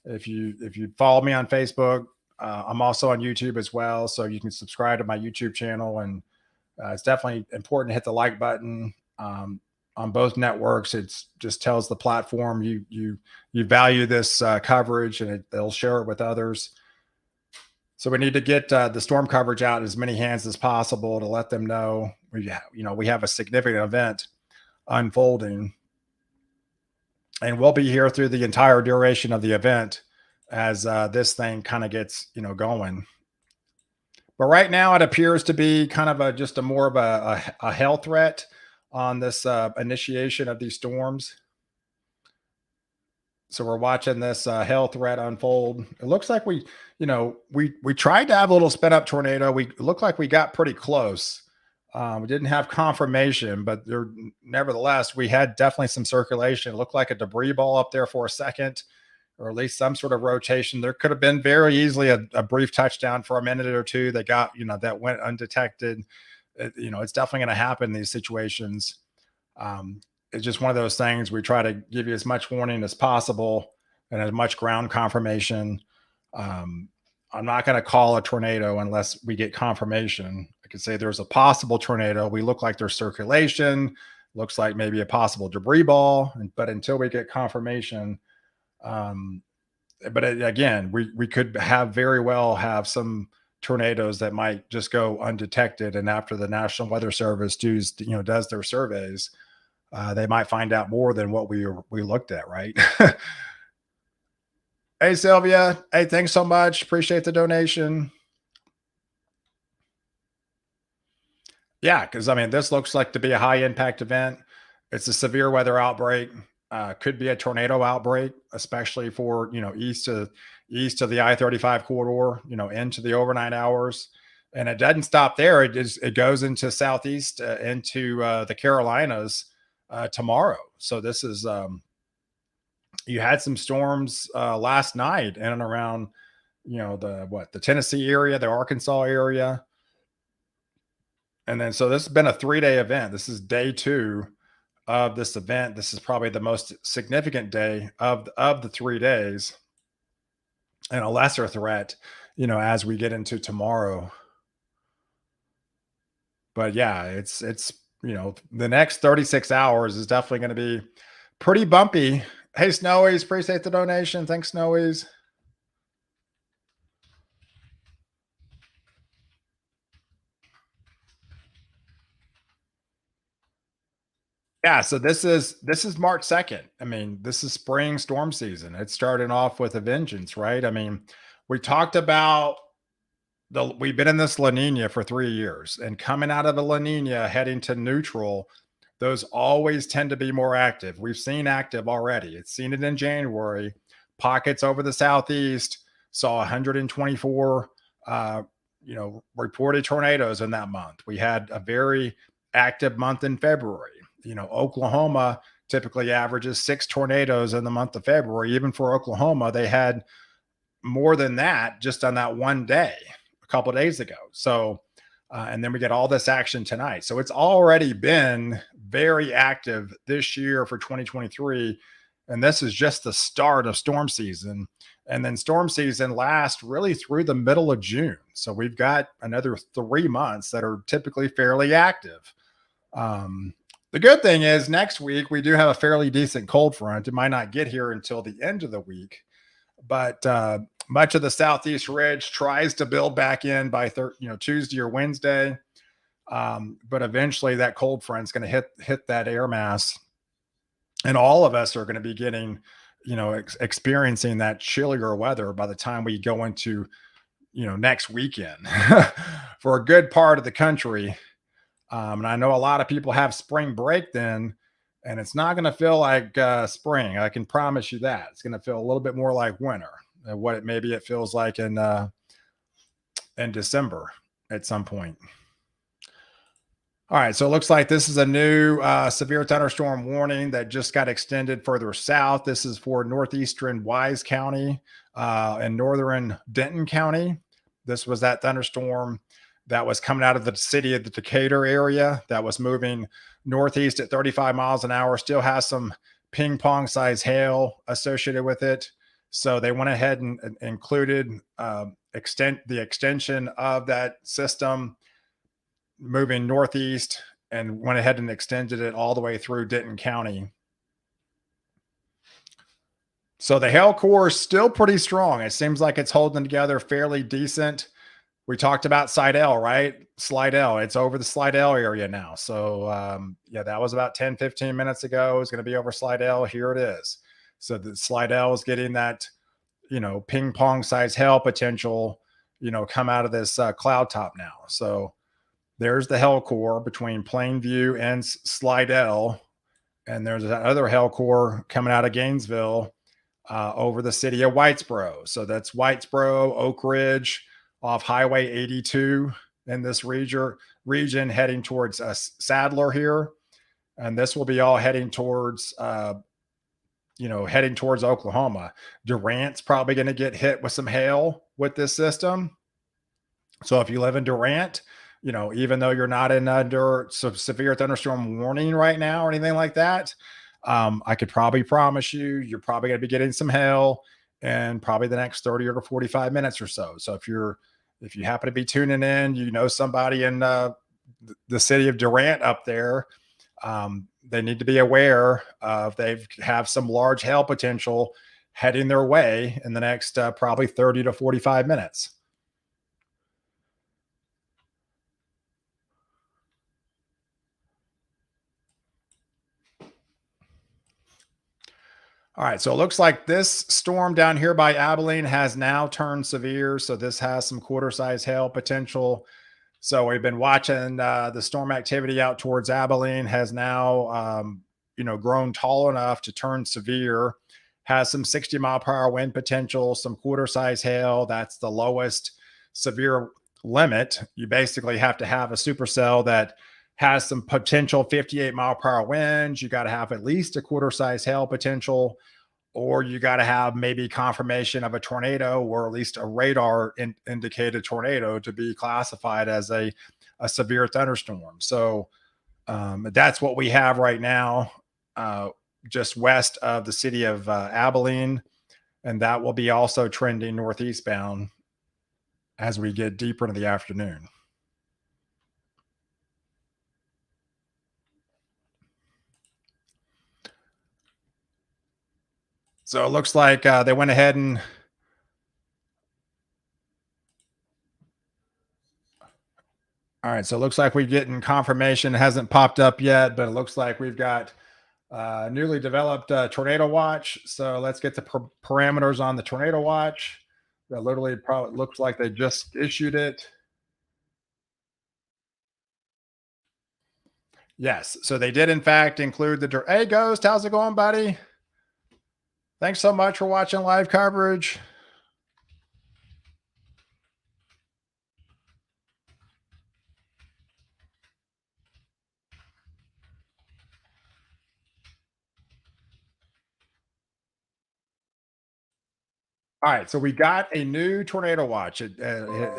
If you follow me on Facebook, I'm also on YouTube as well, so you can subscribe to my YouTube channel. And it's definitely important to hit the like button on both networks. It's just tells the platform you value this coverage, and they'll share it with others. So we need to get the storm coverage out in as many hands as possible to let them know we have a significant event unfolding, and we'll be here through the entire duration of the event as this thing kind of gets going. But right now, it appears to be kind of just a more of a hail threat on this initiation of these storms. So we're watching this hail threat unfold. It looks like we tried to have a little spin up tornado. We looked like we got pretty close. We didn't have confirmation, but nevertheless, we had definitely some circulation. It looked like a debris ball up there for a second, or at least some sort of rotation. There could have been very easily a brief touchdown for a minute or two that that went undetected. It's definitely going to happen in these situations. It's just one of those things. We try to give you as much warning as possible and as much ground confirmation. I'm not going to call a tornado unless we get confirmation. I could say there's a possible tornado. We look like there's circulation, looks like maybe a possible debris ball, but until we get confirmation, again, we could very well have some tornadoes that might just go undetected. And after the National Weather Service does their surveys, they might find out more than what we looked at, right? Hey, Sylvia. Hey, thanks so much. Appreciate the donation. Yeah, because this looks like to be a high impact event. It's a severe weather outbreak. Could be a tornado outbreak, especially for east of the I-35 corridor. Into the overnight hours, and it doesn't stop there. It goes into southeast into the Carolinas tomorrow. So this is you had some storms last night in and around the Tennessee area, the Arkansas area. And then, so this has been a 3-day event. This is day 2 of this event. This is probably the most significant day of the 3 days, and a lesser threat, as we get into tomorrow. But yeah, it's the next 36 hours is definitely going to be pretty bumpy. Hey, Snowies, appreciate the donation. Thanks, Snowies. Yeah, so this is March 2nd. This is spring storm season. It's starting off with a vengeance, right? We talked about we've been in this La Nina for 3 years, and coming out of a La Nina heading to neutral, those always tend to be more active. We've seen active already. It's seen it in January. Pockets over the southeast saw 124 reported tornadoes in that month. We had a very active month in February. Oklahoma typically averages 6 tornadoes in the month of February. Even for Oklahoma, they had more than that just on that one day a couple of days ago. So, and then we get all this action tonight. So it's already been very active this year for 2023. And this is just the start of storm season. And then storm season lasts really through the middle of June. So we've got another 3 months that are typically fairly active. The good thing is next week we do have a fairly decent cold front. It might not get here until the end of the week, but much of the southeast ridge tries to build back in by Tuesday or Wednesday. But eventually that cold front's going to hit that air mass, and all of us are going to be getting, experiencing that chillier weather by the time we go into next weekend for a good part of the country. And I know a lot of people have spring break then, and it's not going to feel like spring. I can promise you that. It's going to feel a little bit more like winter than what maybe it feels like in December at some point. All right, so it looks like this is a new severe thunderstorm warning that just got extended further south. This is for northeastern Wise County and northern Denton County. This was that thunderstorm that was coming out of the city of the Decatur area that was moving northeast at 35 miles an hour. Still has some ping pong size hail associated with it. So they went ahead and included the extension of that system moving northeast and went ahead and extended it all the way through Denton County. So the hail core is still pretty strong. It seems like it's holding together fairly decent. We talked about Slidell, right? Slidell. It's over the Slidell area now. So yeah, that was about 10, 15 minutes ago. It was going to be over Slidell. Here it is. So the Slidell is getting that, ping pong size hail potential, come out of this cloud top now. So there's the hail core between Plainview and Slidell. And there's that other hail core coming out of Gainesville over the city of Whitesboro. So that's Whitesboro, Oak Ridge, off Highway 82 in this region heading towards Sadler here. And this will be all heading towards, heading towards Oklahoma. Durant's probably going to get hit with some hail with this system. So if you live in Durant, even though you're not under severe thunderstorm warning right now or anything like that, I could probably promise you're probably going to be getting some hail in probably the next 30 or 45 minutes or so. So if you happen to be tuning in, somebody in the city of Durant up there, they need to be aware of they have some large hail potential heading their way in the next probably 30 to 45 minutes. All right, so it looks like this storm down here by Abilene has now turned severe. So this has some quarter-size hail potential. So we've been watching the storm activity out towards Abilene has now, grown tall enough to turn severe. Has some 60-mile-per-hour wind potential, some quarter-size hail. That's the lowest severe limit. You basically have to have a supercell that has some potential 58-mile-per-hour winds. You got to have at least a quarter-size hail potential, or you got to have maybe confirmation of a tornado or at least a radar indicated tornado to be classified as a severe thunderstorm. So that's what we have right now, just west of the city of Abilene. And that will be also trending northeastbound as we get deeper into the afternoon. So it looks like they went ahead and all right. So it looks like we're getting confirmation. It hasn't popped up yet, but it looks like we've got newly developed tornado watch. So let's get the parameters on the tornado watch. That literally probably looks like they just issued it. Yes. So they did, in fact, include the. Hey, Ghost, how's it going, buddy? Thanks so much for watching live coverage. All right, so we got a new tornado watch. It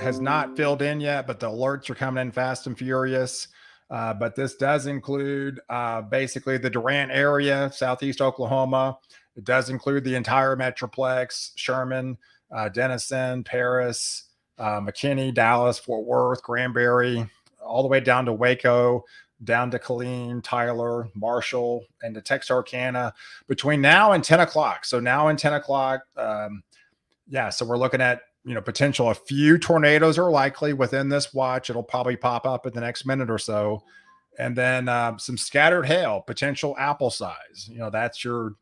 has not filled in yet, but the alerts are coming in fast and furious. But this does include basically the Durant area, southeast Oklahoma. It does include the entire Metroplex, Sherman, Denison, Paris, McKinney, Dallas, Fort Worth, Granbury, all the way down to Waco, down to Killeen, Tyler, Marshall, and to Texarkana between now and 10 o'clock. So now and 10 o'clock, yeah, so we're looking at potential. A few tornadoes are likely within this watch. It'll probably pop up in the next minute or so, and then some scattered hail, potential apple size. That's your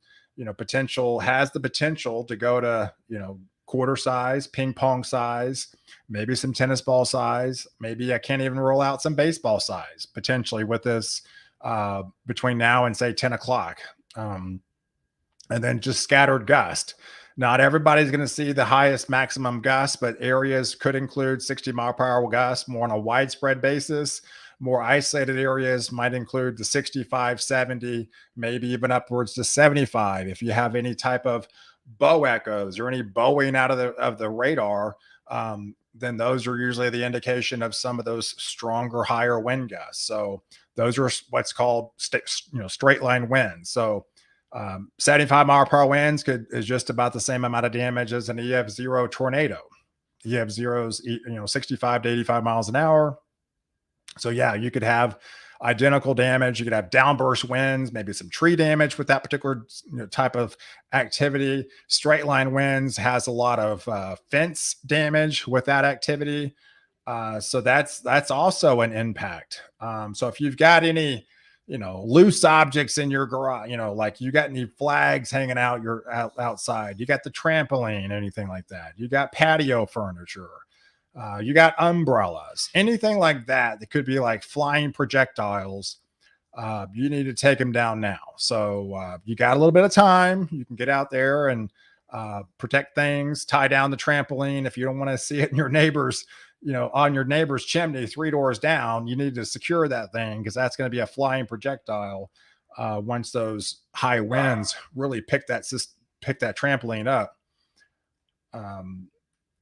potential, has the potential to go to quarter size, ping pong size, maybe some tennis ball size. Maybe I can't even roll out some baseball size potentially with this between now and say 10 o'clock. Um, and then just scattered gust. Not everybody's going to see the highest maximum gust, but areas could include 60-mile-per-hour gusts more on a widespread basis. More isolated areas might include the 65, 70, maybe even upwards to 75. If you have any type of bow echoes or any bowing out of the radar, then those are usually the indication of some of those stronger, higher wind gusts. So those are what's called straight line winds. So 75-mile-per-hour winds is just about the same amount of damage as an EF0 tornado. EF0's 65 to 85 miles an hour. So yeah, you could have identical damage. You could have downburst winds, maybe some tree damage with that particular type of activity. Straight line winds has a lot of fence damage with that activity. So that's also an impact. So if you've got any loose objects in your garage, like you got any flags hanging out outside, you got the trampoline, anything like that, you got patio furniture, you got umbrellas, anything like that that could be like flying projectiles, you need to take them down now. So you got a little bit of time, you can get out there and protect things, tie down the trampoline. If you don't want to see it in your neighbor's on your neighbor's chimney 3 doors down, you need to secure that thing because that's going to be a flying projectile once those high winds really pick that trampoline up.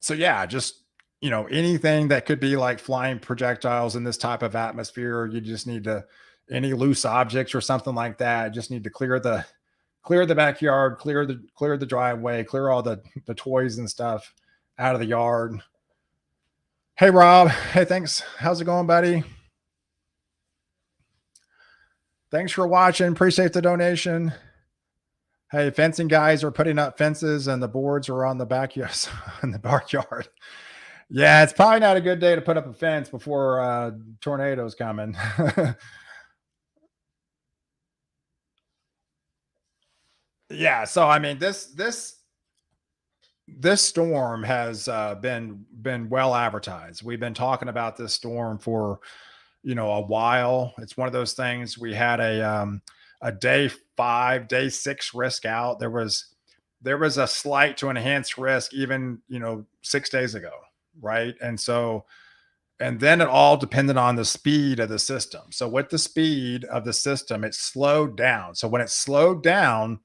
So yeah, just anything that could be like flying projectiles in this type of atmosphere, you just need to, any loose objects or something like that, just need to clear the backyard, clear the driveway, clear all the toys and stuff out of the yard. Hey, Rob. Hey, thanks. How's it going, buddy? Thanks for watching. Appreciate the donation. Hey, fencing guys are putting up fences and the boards are on the backyard, in the backyard. Yeah, it's probably not a good day to put up a fence before tornadoes coming. Yeah, so I mean, this storm has been well advertised. We've been talking about this storm for a while. It's one of those things. We had a day 5, day 6 risk out. There was a slight to enhanced risk even 6 days ago, right? And then it all depended on the speed of the system. So with the speed of the system, it slowed down. So when it slowed down,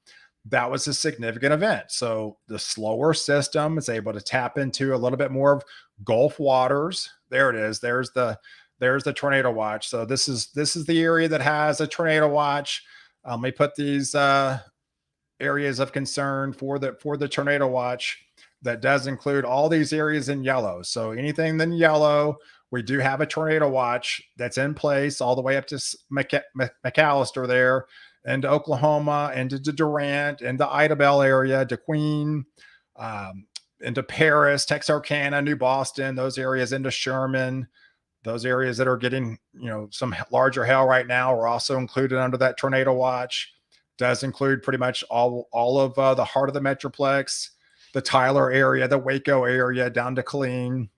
that was a significant event. So the slower system is able to tap into a little bit more of Gulf waters. There it is. There's the tornado watch. So this is the area that has a tornado watch. Let me put these areas of concern for the tornado watch. That does include all these areas in yellow. So anything in yellow, we do have a tornado watch that's in place all the way up to McAllister there, into Oklahoma, into Durant, into Idabel area, DeQueen, into Paris, Texarkana, New Boston, those areas, into Sherman. Those areas that are getting, some larger hail right now are also included under that tornado watch. Does include pretty much all of the heart of the Metroplex, the Tyler area, the Waco area, down to Killeen.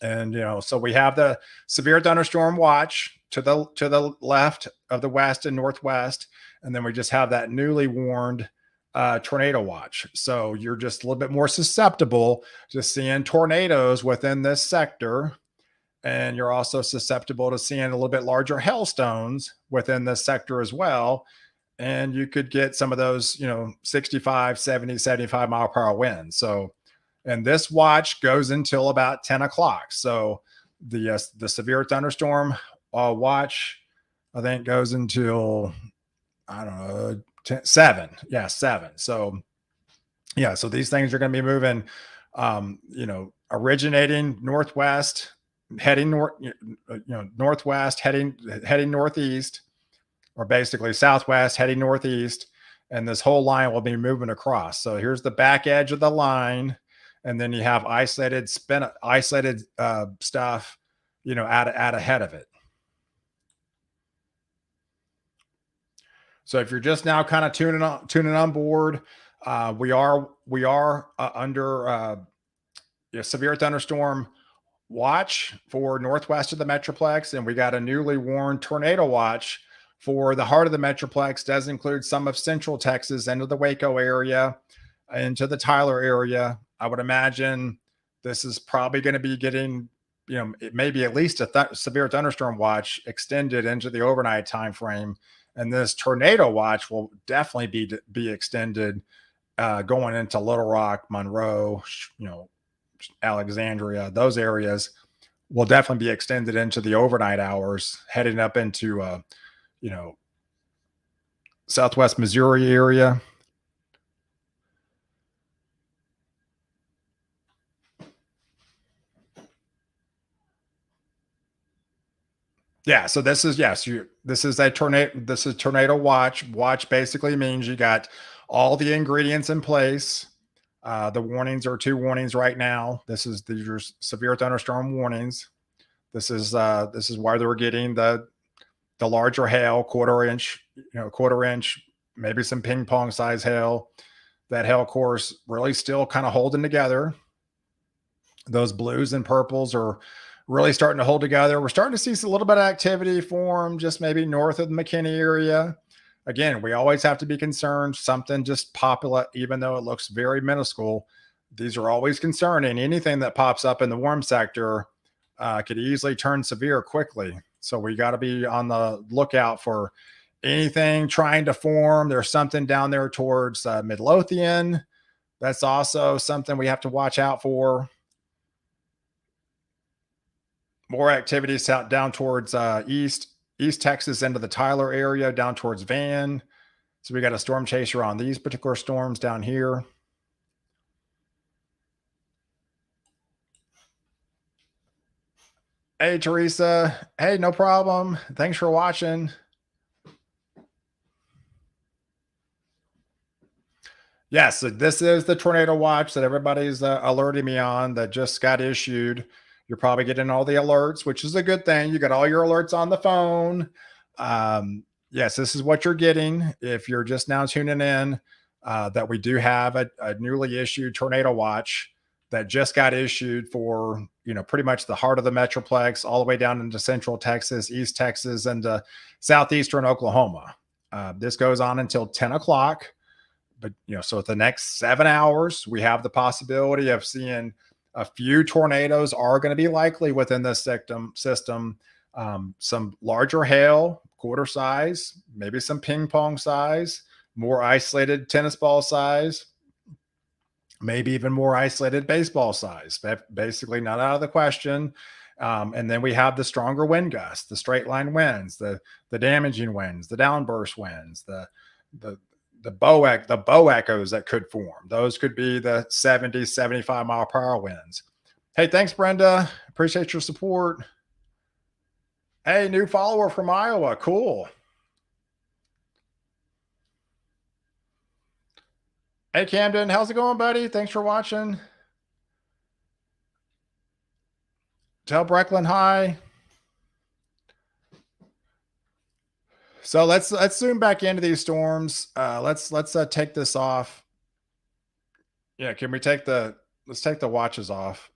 And so we have the severe thunderstorm watch to the left of the west and northwest, and then we just have that newly warned tornado watch. So you're just a little bit more susceptible to seeing tornadoes within this sector, and you're also susceptible to seeing a little bit larger hailstones within this sector as well. And you could get some of those 65, 70, 75 mile per hour winds. So, and this watch goes until about 10 o'clock. So the severe thunderstorm watch, I think, goes until, I don't know, 7. Yeah, 7. So yeah, so these things are going to be moving, originating northwest, heading northwest, heading northeast, or basically southwest, heading northeast, and this whole line will be moving across. So here's the back edge of the line, and then you have isolated stuff, out ahead of it. So if you're just now kind of tuning on board, We are under severe thunderstorm watch for northwest of the Metroplex, and we got a newly warned tornado watch for the heart of the Metroplex. Does include some of central Texas into the Waco area, into the Tyler area. I would imagine this is probably going to be getting, maybe at least a severe thunderstorm watch extended into the overnight time frame, and this tornado watch will definitely be extended going into Little Rock, Monroe, Alexandria. Those areas will definitely be extended into the overnight hours, heading up into you know Southwest Missouri area. Yeah, so this is yes, you this is a tornado this is tornado watch. Watch basically means you got all the ingredients in place. The warnings are two warnings right now. These are severe thunderstorm warnings. This is why they're getting the larger hail, quarter inch, maybe some ping pong size hail. That hail course really still kind of holding together. Those blues and purples are really starting to hold together. We're starting to see a little bit of activity form just maybe north of the McKinney area. Again, we always have to be concerned. Something just popular, even though it looks very minuscule. These are always concerning. Anything that pops up in the warm sector could easily turn severe quickly. So we got to be on the lookout for anything trying to form. There's something down there towards Midlothian. That's also something we have to watch out for. More activities out down towards East Texas into the Tyler area, down towards Van. So we got a storm chaser on these particular storms down here. Hey, Teresa. Hey, no problem. Thanks for watching. Yes, so this is the tornado watch that everybody's alerting me on that just got issued. You're probably getting all the alerts, which is a good thing. You got all your alerts on the phone. Yes, this is what you're getting. If you're just now tuning in, that we do have a newly issued tornado watch that just got issued for pretty much the heart of the Metroplex, all the way down into Central Texas, East Texas, and southeastern Oklahoma. This goes on until 10 o'clock. But so the next 7 hours, we have the possibility of seeing a few tornadoes are going to be likely within this system. Some larger hail, quarter size, maybe some ping pong size, more isolated tennis ball size, maybe even more isolated baseball size. Basically, not out of the question. And then we have the stronger wind gusts, the straight line winds, the damaging winds, the downburst winds, the the bow echoes that could form. Those could be the 70, 75 mile per hour winds. Hey, thanks, Brenda. Appreciate your support. Hey, new follower from Iowa. Cool. Hey, Camden. How's it going, buddy? Thanks for watching. Tell Brecklin hi. So let's zoom back into these storms. Let's take this off. Yeah, can we take the let's take the watches off.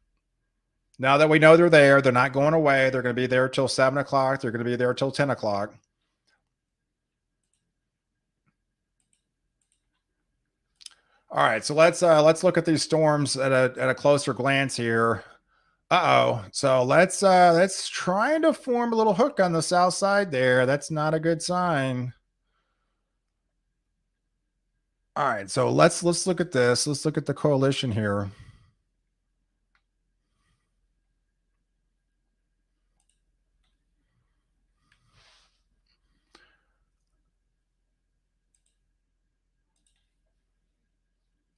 Now that we know they're there, they're not going away. They're going to be there till 7 o'clock. They're going to be there till 10 o'clock. All right, so let's look at these storms at a closer glance here. Uh-oh. So let's trying to form a little hook on the south side there. That's not a good sign. All right, so let's look at this. Let's look at the coalition here.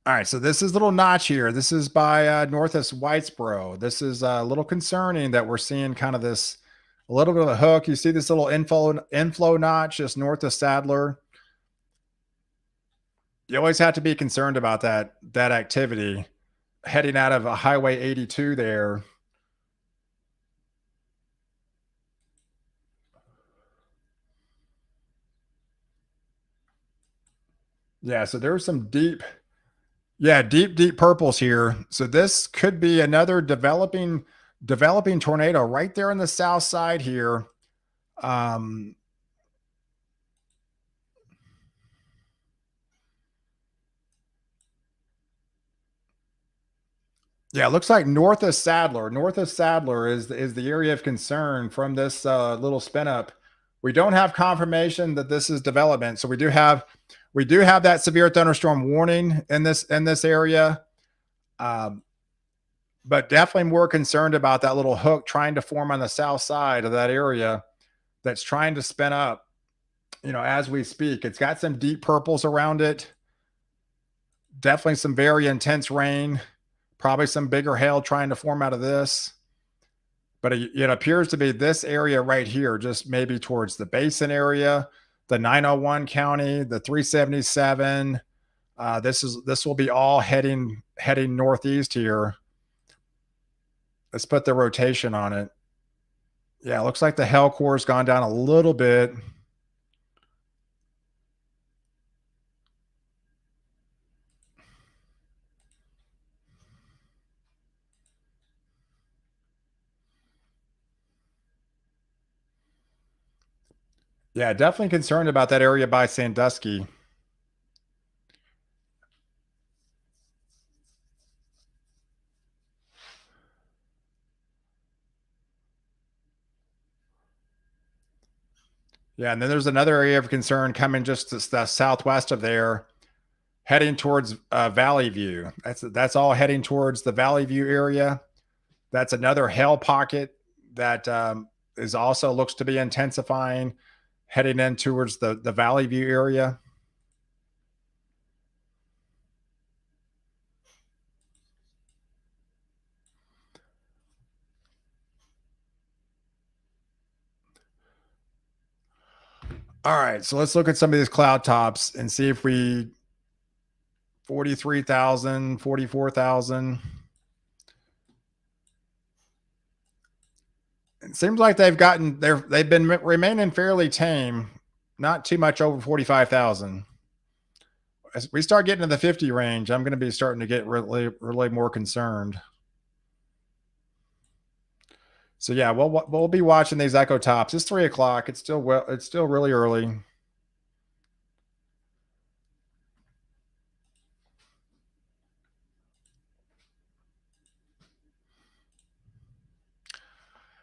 All right, so this is little notch here. This is by Northwest Whitesboro. This is a little concerning that we're seeing kind of this a little bit of a hook. You see this little inflow notch just north of Sadler. You always have to be concerned about that activity heading out of a Highway 82 there. Yeah, so there's some deep Yeah, deep, deep purples here. So this could be another developing tornado right there on the south side here. Um, yeah, it looks like north of Sadler. North of Sadler is the area of concern from this little spin up. We don't have confirmation that this is development, so we do have that severe thunderstorm warning in this area. Um, but definitely more concerned about that little hook trying to form on the south side of that area that's trying to spin up, as we speak. It's got some deep purples around it, definitely some very intense rain, probably some bigger hail trying to form out of this. But it appears to be this area right here, just maybe towards the basin area, the 901 county, the 377. This will be all heading northeast here. Let's put the rotation on it. Yeah, it looks like the hell core's gone down a little bit. Yeah, definitely concerned about that area by Sandusky. Yeah, and then there's another area of concern coming just to the southwest of there, heading towards Valley View. That's all heading towards the Valley View area. That's another hail pocket that is also looks to be intensifying, heading in towards the Valley View area. All right, so let's look at some of these cloud tops and see if we 43,000, 44,000. It seems like they've been remaining fairly tame, not too much over 45,000. As we start getting to the 50 range, I'm going to be starting to get really more concerned. So yeah, we'll be watching these echo tops. It's 3 o'clock. It's still really early.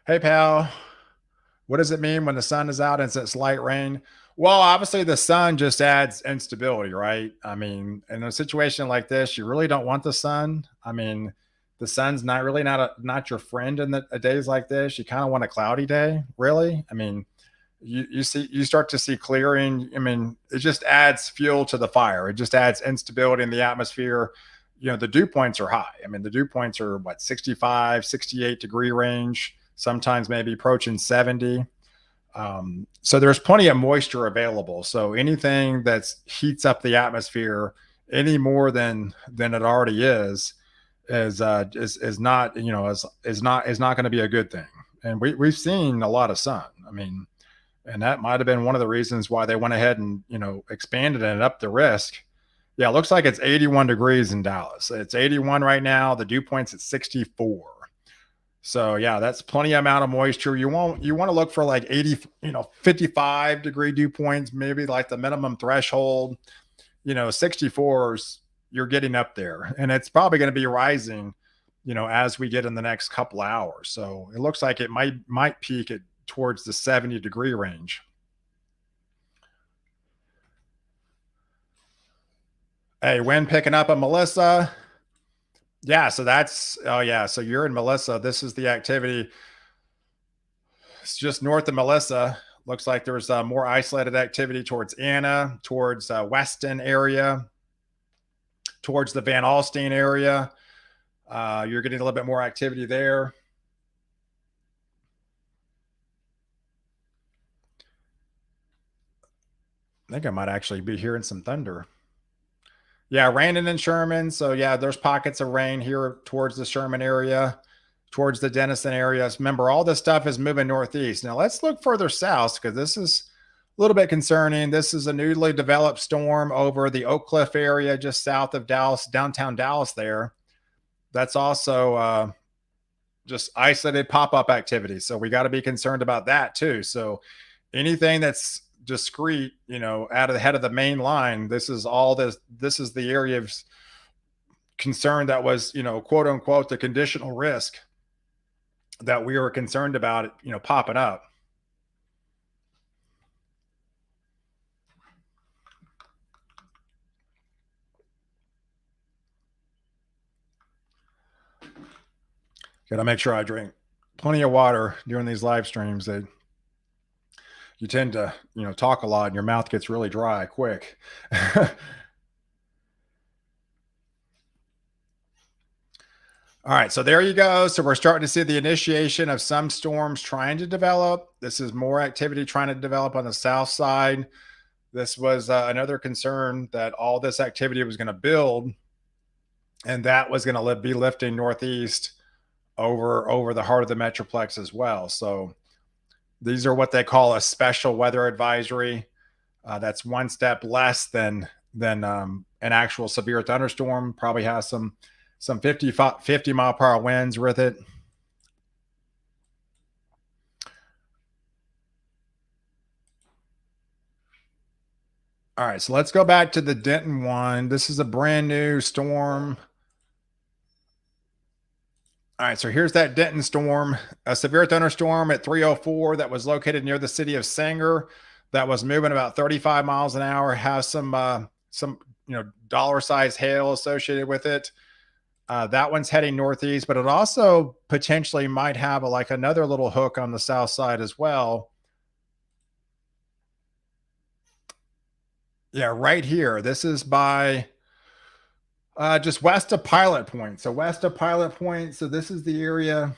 Hey pal, what does it mean when the sun is out and it's light rain? Well, obviously the sun just adds instability, right? I mean, in a situation like this, you really don't want the sun. I mean, the sun's not your friend in days like this. You kind of want a cloudy day, really. I mean, you start to see clearing. I mean, it just adds fuel to the fire. It just adds instability in the atmosphere. The dew points are high. I mean, the dew points are what, 65, 68 degree range, sometimes maybe approaching 70. So there's plenty of moisture available. So anything that heats up the atmosphere any more than it already is not, is not going to be a good thing. And we've seen a lot of sun. I mean, and that might have been one of the reasons why they went ahead and expanded and up the risk. Yeah, it looks like it's 81 degrees in Dallas. It's 81 right now. The dew point's at 64. So yeah, that's plenty amount of moisture. You want to look for like 80, 55 degree dew points, maybe like the minimum threshold. 64s, you're getting up there, and it's probably going to be rising, as we get in the next couple hours. So it looks like it might peak at towards the 70 degree range. Hey, wind picking up on Melissa. Yeah, so oh yeah, so you're in Melissa. This is the activity. It's just north of Melissa. Looks like there's more isolated activity towards Anna, towards Weston area, towards the Van Alstyne area. You're getting a little bit more activity there. I think I might actually be hearing some thunder. Yeah, raining in Sherman. So yeah, there's pockets of rain here towards the Sherman area, towards the Denison area. Remember, all this stuff is moving northeast. Now let's look further south because little bit concerning. This is a newly developed storm over the Oak Cliff area, just south of Dallas, downtown Dallas. There, that's also just isolated pop-up activity. So we got to be concerned about that too. So anything that's discrete, out of the head of the main line, this is all this. This is the area of concern that was, quote unquote, the conditional risk that we were concerned about, popping up. Got to make sure I drink plenty of water during these live streams. You tend to, talk a lot and your mouth gets really dry quick. All right, so there you go. So we're starting to see the initiation of some storms trying to develop. This is more activity trying to develop on the south side. This was another concern that all this activity was going to build, and that was going to be lifting northeast over the heart of the metroplex as well. So these are what they call a special weather advisory. That's one step less than an actual severe thunderstorm. Probably has some 50 mile per hour winds with it. All right, so let's go back to the Denton one. This is a brand new storm. All right, so here's that Denton storm, a severe thunderstorm at 3:04 that was located near the city of Sanger, that was moving about 35 miles an hour. Has some dollar-sized hail associated with it. That one's heading northeast, but it also potentially might have like another little hook on the south side as well. Yeah, right here. This is by just west of Pilot Point. So west of Pilot Point. So this is the area.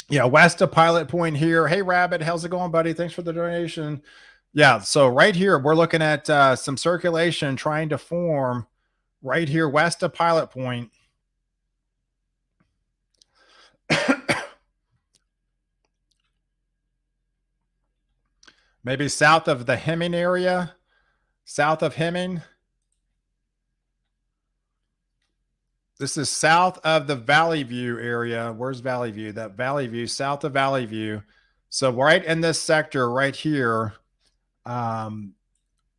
Yeah, west of Pilot Point here. Hey, Rabbit, how's it going, buddy? Thanks for the donation. Yeah, so right here, we're looking at some circulation trying to form right here west of Pilot Point. Maybe south of the Hemming area, south of Hemming. This is south of the Valley View area. Where's Valley View? That Valley View, south of Valley View. So right in this sector right here,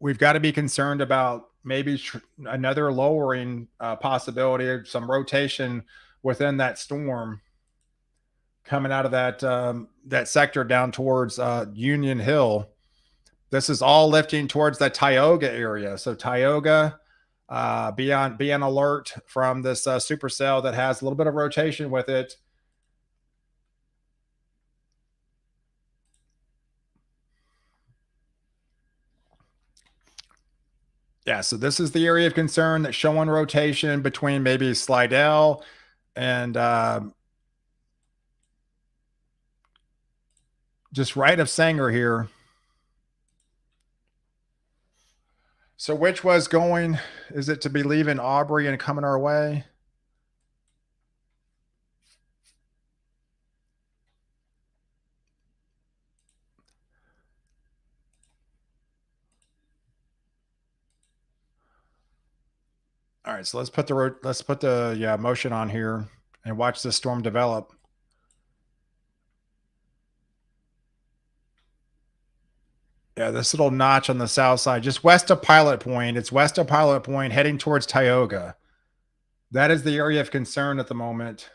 we've got to be concerned about maybe another lowering possibility of some rotation within that storm coming out of that sector down towards Union Hill. This is all lifting towards the Tioga area. So Tioga, be on alert from this supercell that has a little bit of rotation with it. Yeah, so this is the area of concern that's showing rotation between maybe Slidell and just right of Sanger here. So which was going, is it to be leaving Aubrey and coming our way? All right, so let's put the motion on here and watch this storm develop. Yeah, this little notch on the south side, just west of Pilot Point. It's west of Pilot Point, heading towards Tioga. That is the area of concern at the moment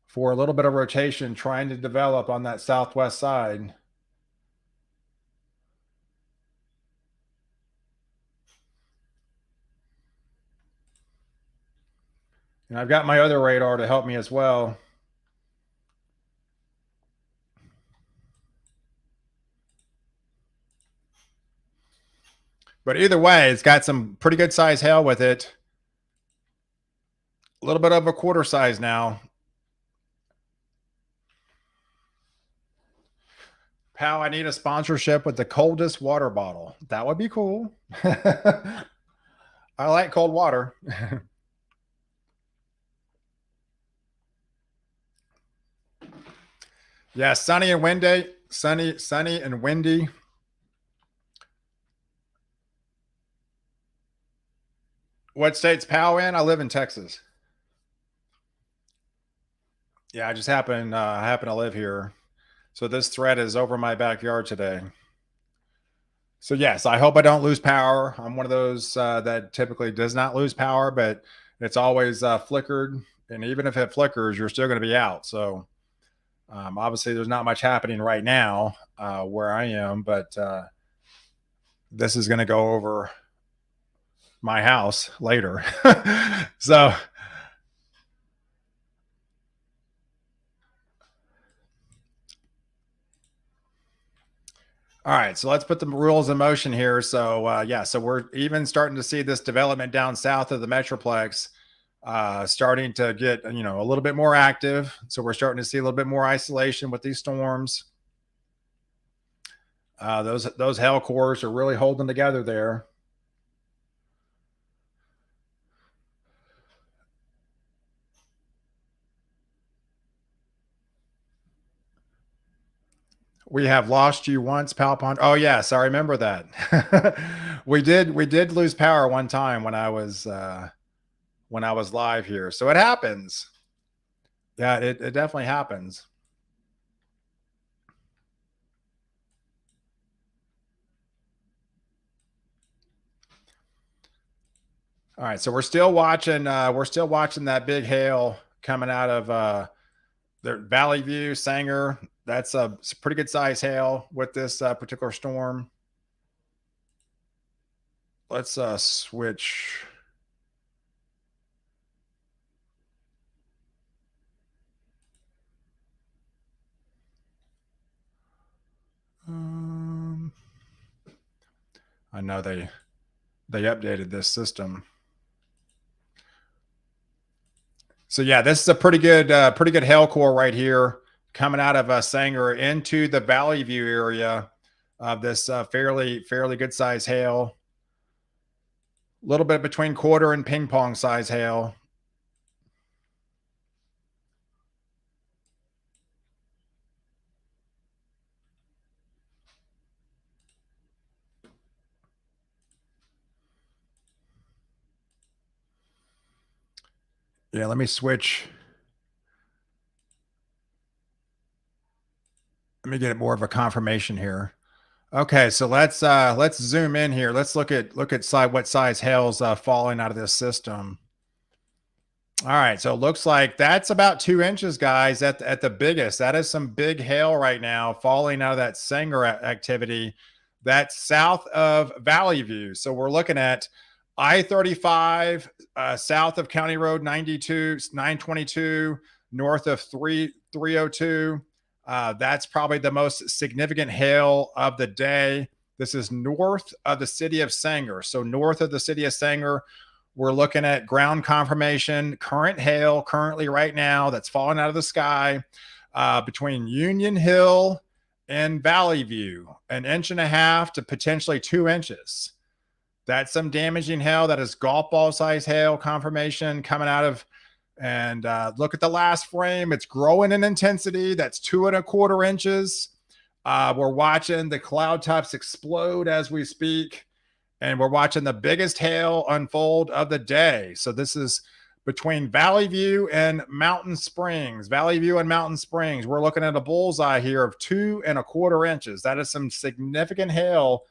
for a little bit of rotation trying to develop on that southwest side. And I've got my other radar to help me as well. But either way, it's got some pretty good size hail with it. A little bit of a quarter size now. Pal, I need a sponsorship with the coldest water bottle. That would be cool. I like cold water. Yeah, sunny and windy. Sunny and windy. What state's POW in? I live in Texas. Yeah, I happen to live here. So this threat is over my backyard today. So yes, I hope I don't lose power. I'm one of those that typically does not lose power, but it's always flickered. And even if it flickers, you're still going to be out. So obviously, there's not much happening right now where I am, but this is going to go over my house later. So, all right, so let's put the rules in motion here. So, yeah, so we're even starting to see this development down south of the Metroplex starting to get, a little bit more active. So, we're starting to see a little bit more isolation with these storms. Those hail cores are really holding together there. We have lost you once, Palpon. Oh yes, I remember that. We did lose power one time when I was live here. So it happens. Yeah, it definitely happens. All right, so we're still watching that big hail coming out of the Valley View, Sanger. That's a pretty good size hail with this particular storm. Let's switch. Um, I know they updated this system. So yeah, this is a pretty good hail core right here coming out of Sanger into the Valley View area of this fairly good size hail. A little bit between quarter and ping pong size hail. Yeah, let me switch. Let me get more of a confirmation here. Okay, so let's zoom in here. Let's look at what size hail's falling out of this system. All right, so it looks like that's about 2 inches, guys, at the biggest. That is some big hail right now falling out of that Sanger activity. That's south of Valley View. So we're looking at I-35 south of County Road 92, 922, north of 302. That's probably the most significant hail of the day. This is north of the city of Sanger. So north of the city of Sanger, we're looking at ground confirmation, current hail currently right now that's falling out of the sky between Union Hill and Valley View, 1.5 to potentially 2 inches. That's some damaging hail. That is golf ball size hail confirmation coming out of. And look at the last frame. It's growing in intensity. That's 2.25 inches. We're watching the cloud tops explode as we speak. And we're watching the biggest hail unfold of the day. So this is between Valley View and Mountain Springs. Valley View and Mountain Springs. We're looking at a bullseye here of 2.25 inches. That is some significant hail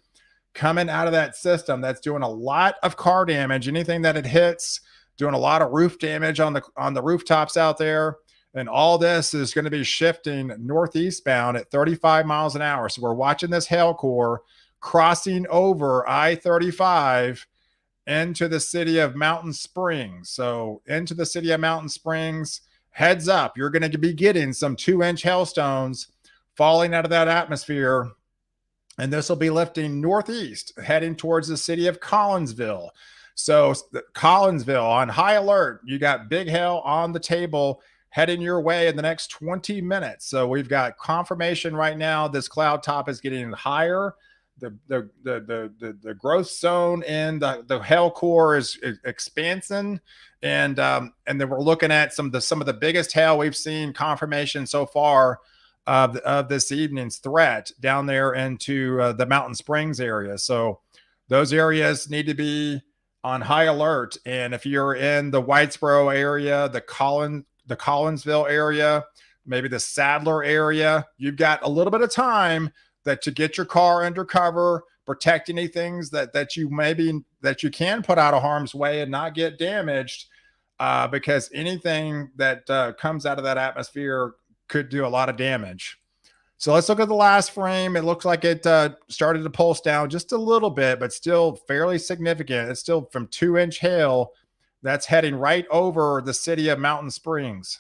coming out of that system. That's doing a lot of car damage. Anything that it hits, doing a lot of roof damage on the rooftops out there. And all this is going to be shifting northeastbound at 35 miles an hour. So we're watching this hail core crossing over I-35 into the city of Mountain Springs. So into the city of Mountain Springs, heads up, you're going to be getting some 2-inch hailstones falling out of that atmosphere. And this will be lifting northeast, heading towards the city of Collinsville. So Collinsville on high alert. You got big hail on the table heading your way in the next 20 minutes. So we've got confirmation right now. This cloud top is getting higher. The growth zone in the hail core is expansing, and then we're looking at some of the biggest hail we've seen confirmation so far of this evening's threat down there into the Mountain Springs area. So those areas need to be on high alert. And if you're in the Whitesboro area, the Collinsville area, maybe the Sadler area, you've got a little bit of time that to get your car under cover, protect any things that you maybe that you can put out of harm's way and not get damaged, because anything that comes out of that atmosphere could do a lot of damage. So let's look at the last frame. It looks like it started to pulse down just a little bit, but still fairly significant. It's still from 2-inch hail that's heading right over the city of Mountain Springs.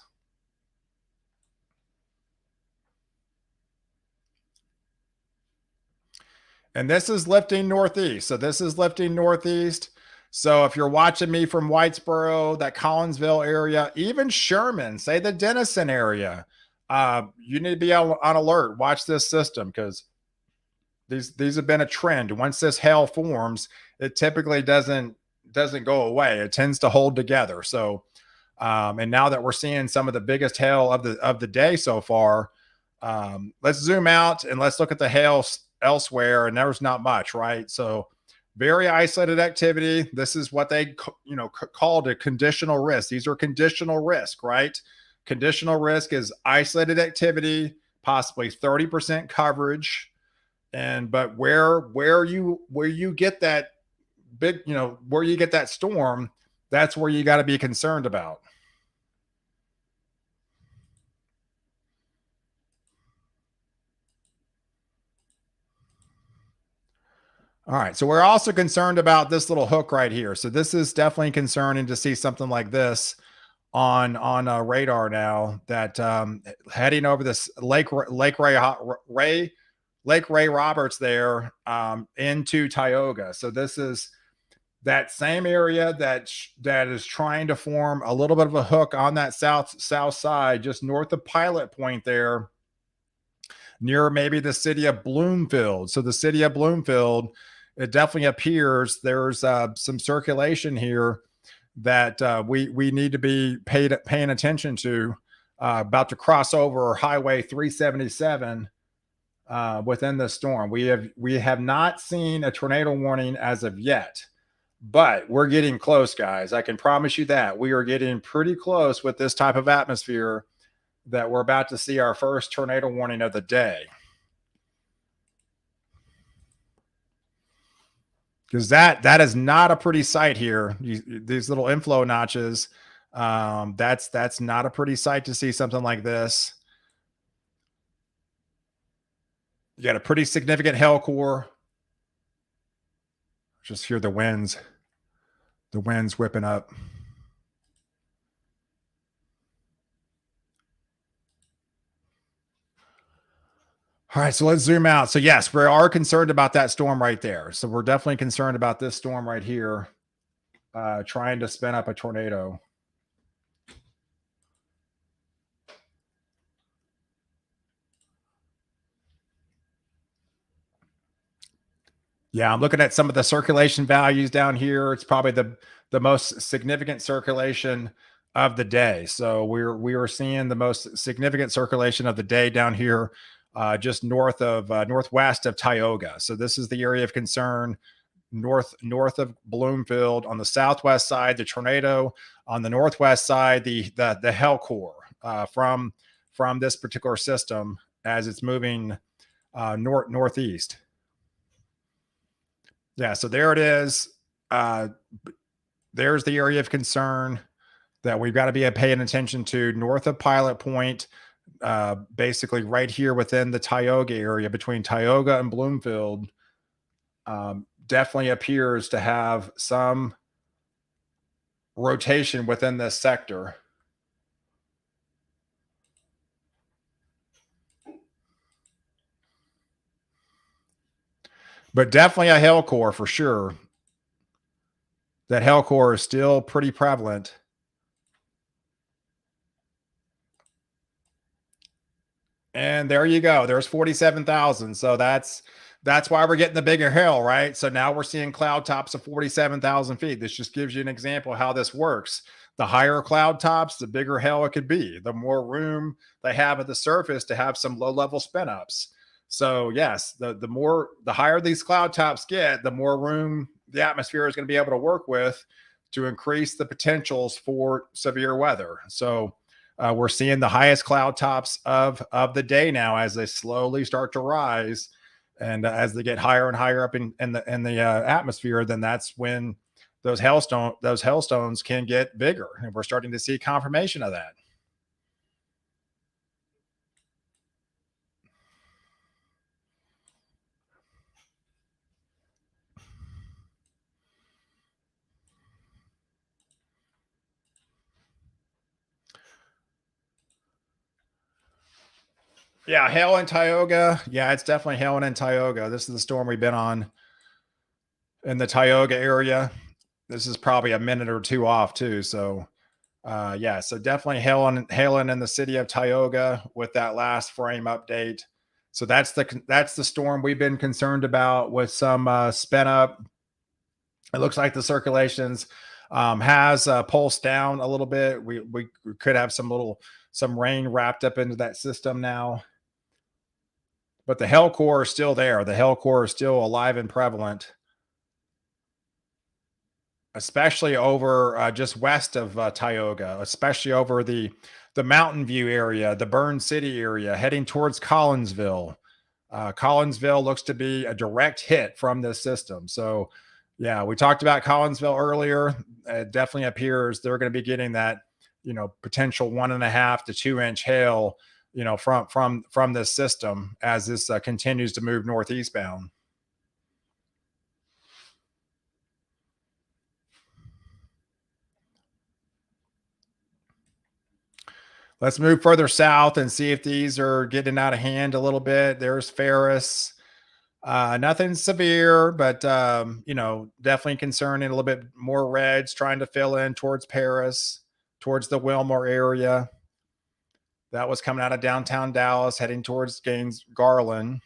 And this is lifting northeast. So this is lifting northeast. So if you're watching me from Whitesboro, that Collinsville area, even Sherman, say the Denison area, you need to be on alert. Watch this system because these have been a trend. Once this hail forms, it typically doesn't go away. It tends to hold together. So, and now that we're seeing some of the biggest hail of the day so far, let's zoom out and let's look at the hail elsewhere. And there's not much, right? So, very isolated activity. This is what they called a conditional risk. These are conditional risk, right? Conditional risk is isolated activity, possibly 30% coverage. And but where you get that big, where you get that storm, that's where you got to be concerned about. All right, so we're also concerned about this little hook right here. So this is definitely concerning to see something like this on radar now. That heading over this Lake Ray Roberts there into Tioga. So this is that same area that is trying to form a little bit of a hook on that south side, just north of Pilot Point there, near maybe the city of Bloomfield. So the city of Bloomfield, it definitely appears there's some circulation here that we need to be paying attention to. About to cross over Highway 377 within the storm. We have not seen a tornado warning as of yet, but we're getting close, guys. I can promise you that we are getting pretty close with this type of atmosphere that we're about to see our first tornado warning of the day. Because that is not a pretty sight here. These little inflow notches, that's not a pretty sight to see something like this. You got a pretty significant hail core. Just hear the winds whipping up. All right, so let's zoom out. So yes, we are concerned about that storm right there. So we're definitely concerned about this storm right here, trying to spin up a tornado. Yeah, I'm looking at some of the circulation values down here. It's probably the most significant circulation of the day. So we are seeing the most significant circulation of the day down here, just north of northwest of Tioga. So this is the area of concern, north of Bloomfield. On the southwest side, the tornado. On the northwest side, the hail core from this particular system as it's moving northeast. Yeah, so there it is. There's the area of concern that we've got to be paying attention to, north of Pilot Point, basically right here within the Tioga area between Tioga and Bloomfield. Definitely appears to have some rotation within this sector. But definitely a hail core for sure. That hail core is still pretty prevalent. And there you go. There's 47,000. So that's why we're getting the bigger hail, right? So now we're seeing cloud tops of 47,000 feet. This just gives you an example of how this works. The higher cloud tops, the bigger hail it could be. The more room they have at the surface to have some low level spin ups. So yes, the higher these cloud tops get, the more room the atmosphere is going to be able to work with to increase the potentials for severe weather. So we're seeing the highest cloud tops of the day now as they slowly start to rise, and as they get higher and higher up in the atmosphere, then that's when those hailstones can get bigger, and we're starting to see confirmation of that. Yeah, hail in Tioga. Yeah, it's definitely hailing in Tioga. This is the storm we've been on in the Tioga area. This is probably a minute or two off too. So yeah, so definitely hailing in the city of Tioga with that last frame update. So that's the storm we've been concerned about with some spin up. It looks like the circulations has pulsed down a little bit. We could have some rain wrapped up into that system now, but the hell core is still there. The hell core is still alive and prevalent, especially over just west of Tioga, especially over the Mountain View area, the Burn City area, heading towards Collinsville. Collinsville looks to be a direct hit from this system. So, yeah, we talked about Collinsville earlier. It definitely appears they're going to be getting that, potential 1.5 to 2 inch hail, from this system as this continues to move northeastbound. Let's move further south and see if these are getting out of hand a little bit. There's Ferris. Nothing severe, but definitely concerning. A little bit more reds trying to fill in towards Paris, towards the Wilmore area. That was coming out of downtown Dallas, heading towards Gaines Garland.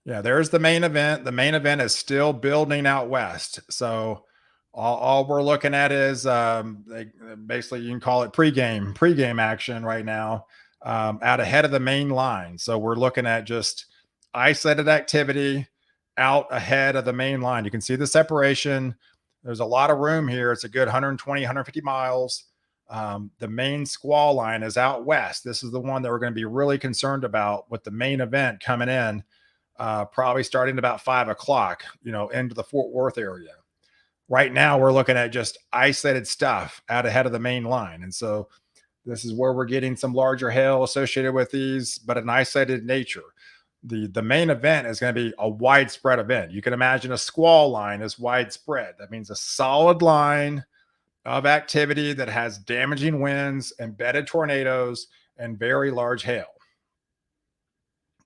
Yeah, there's the main event. The main event is still building out west. So all we're looking at is basically you can call it pregame action right now, out ahead of the main line. So we're looking at just isolated activity out ahead of the main line. You can see the separation. There's a lot of room here. It's a good 120, 150 miles. The main squall line is out west. This is the one that we're going to be really concerned about with the main event coming in, probably starting about 5 o'clock, into the Fort Worth area. Right now, we're looking at just isolated stuff out ahead of the main line. And so this is where we're getting some larger hail associated with these, but an isolated nature. The main event is going to be a widespread event. You can imagine a squall line is widespread. That means a solid line of activity that has damaging winds, embedded tornadoes, and very large hail.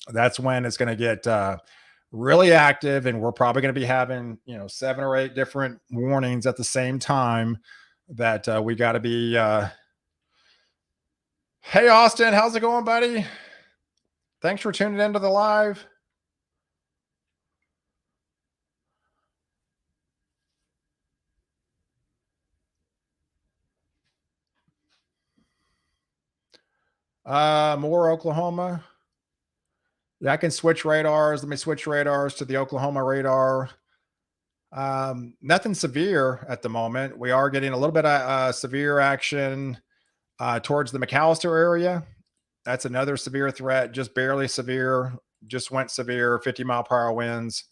That's when it's going to get really active, and we're probably going to be having 7 or 8 different warnings at the same time that we got to be. Hey Austin, how's it going, buddy? Thanks for tuning into the live. More Oklahoma. Yeah, I can switch radars. Let me switch radars to the Oklahoma radar. Nothing severe at the moment. We are getting a little bit of severe action towards the McAllister area. That's another severe threat, just barely severe, just went severe, 50-mile-per-hour winds,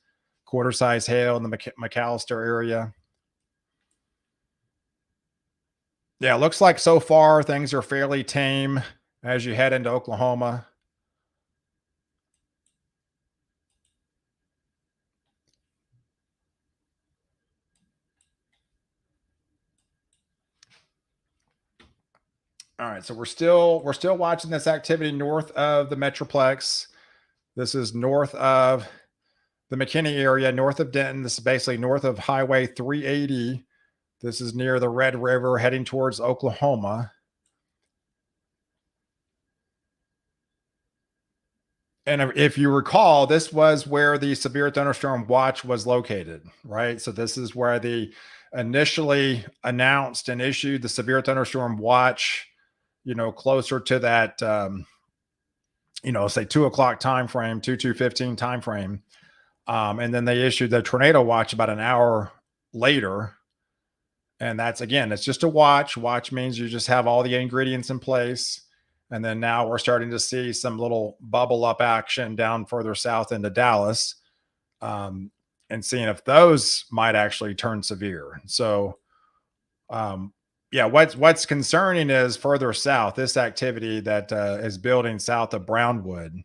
quarter-size hail in the McAllister area. Yeah, it looks like so far things are fairly tame as you head into Oklahoma. All right, so we're still watching this activity north of the Metroplex. This is north of the McKinney area, north of Denton. This is basically north of Highway 380. This is near the Red River, heading towards Oklahoma. And if you recall, this was where the severe thunderstorm watch was located, right? So this is where the initially announced and issued the severe thunderstorm watch, closer to that, say 2 o'clock time frame, 2:15 time frame. And then they issued the tornado watch about an hour later. And that's again, it's just a watch. Watch means you just have all the ingredients in place. And then now we're starting to see some little bubble up action down further south into Dallas, um, and seeing if those might actually turn severe. So, um, yeah, what's concerning is further south, this activity that is building south of Brownwood,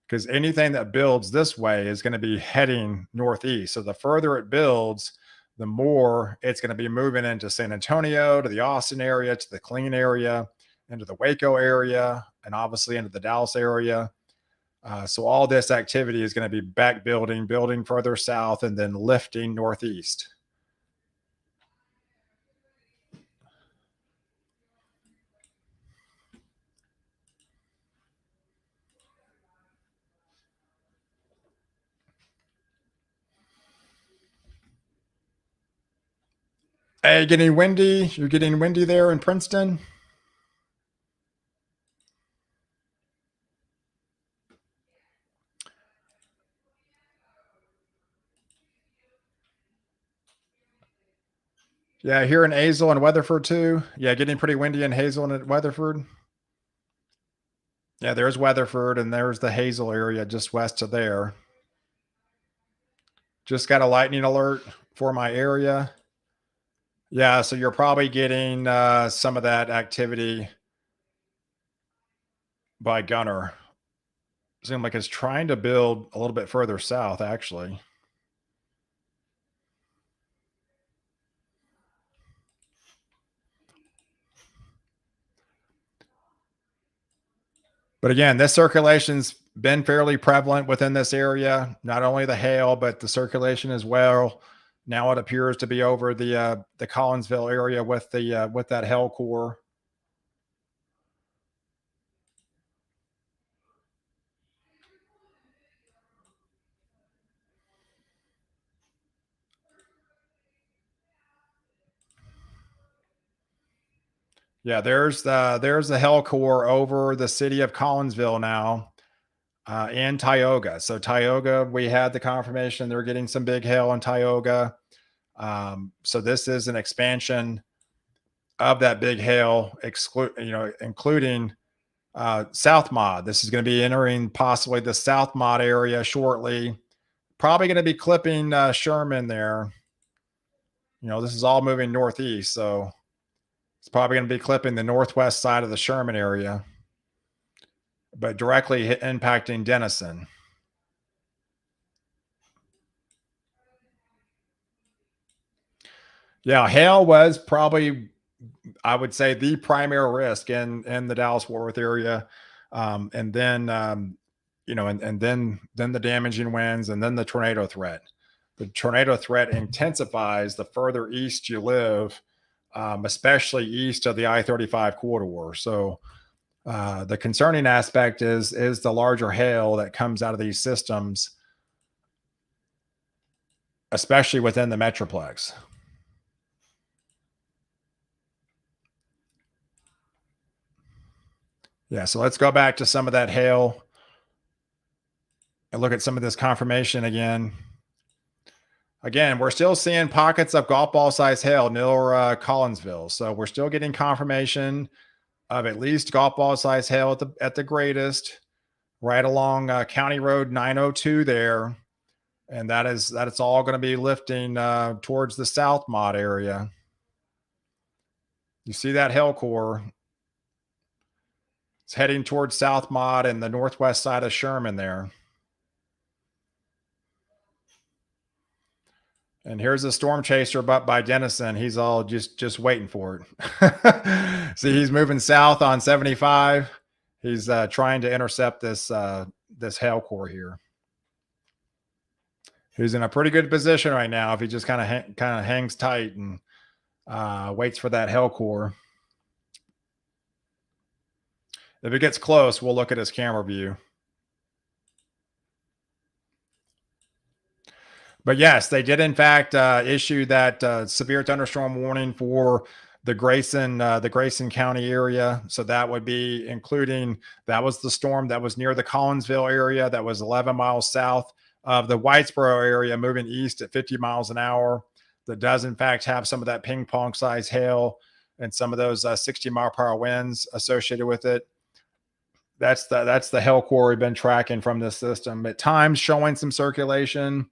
because anything that builds this way is going to be heading northeast. So the further it builds, the more it's going to be moving into San Antonio, to the Austin area, to the Killeen area, into the Waco area, and obviously into the Dallas area. So all this activity is going to be back building further south, and then lifting northeast. Hey, getting windy. You're getting windy there in Princeton. Yeah, here in Hazel and Weatherford too. Yeah, getting pretty windy in Hazel and Weatherford. Yeah, there's Weatherford, and there's the Hazel area just west of there. Just got a lightning alert for my area. Yeah, so you're probably getting some of that activity by Gunner. Seems like it's trying to build a little bit further south, actually. But again, this circulation's been fairly prevalent within this area. Not only the hail, but the circulation as well. Now it appears to be over the Collinsville area with that hail core. Yeah, there's the hail core over the city of Collinsville now, and Tioga. So Tioga, we had the confirmation they're getting some big hail in Tioga. So this is an expansion of that big hail, including South Mod. This is going to be entering possibly the South Mod area shortly. Probably going to be clipping Sherman there. This is all moving northeast, so it's probably going to be clipping the northwest side of the Sherman area, but directly impacting Denison. Yeah, hail was probably, I would say, the primary risk in the Dallas Fort Worth area, and then and then the damaging winds, and then the tornado threat. The tornado threat intensifies the further east you live, especially east of the I-35 corridor. So the concerning aspect is the larger hail that comes out of these systems, especially within the Metroplex. Yeah, so let's go back to some of that hail and look at some of this confirmation again. Again, we're still seeing pockets of golf ball size hail near Collinsville. So we're still getting confirmation of at least golf ball size hail at the greatest, right along County Road 902 there. And it's all going to be lifting towards the South Mod area. You see that hail core? It's heading towards South Mod and the northwest side of Sherman there. And here's a storm chaser but by Denison. He's all just waiting for it. See, he's moving south on 75. He's trying to intercept this hail core here. He's in a pretty good position right now if he just kind of hangs tight and waits for that hail core. If it gets close, we'll look at his camera view. But yes, they did in fact issue that severe thunderstorm warning for the Grayson County area. So that would be including, that was the storm that was near the Collinsville area that was 11 miles south of the Whitesboro area moving east at 50 miles an hour that does, in fact, have some of that ping pong size hail and some of those 60-mile-per-hour winds associated with it. That's the hail core we've been tracking from this system. At times showing some circulation,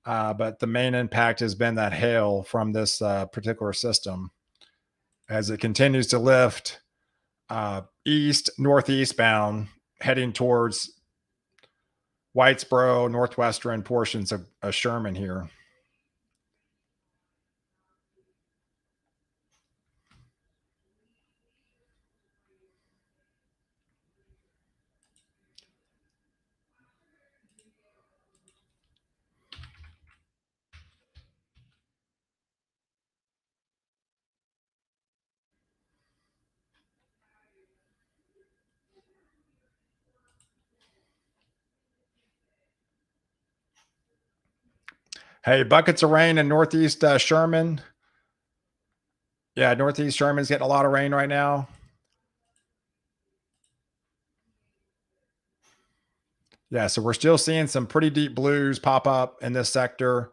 but the main impact has been that hail from this particular system as it continues to lift east, northeast bound, heading towards Whitesboro, northwestern portions of Sherman here. Hey, buckets of rain in northeast Sherman. Yeah, northeast Sherman's getting a lot of rain right now. Yeah, so we're still seeing some pretty deep blues pop up in this sector.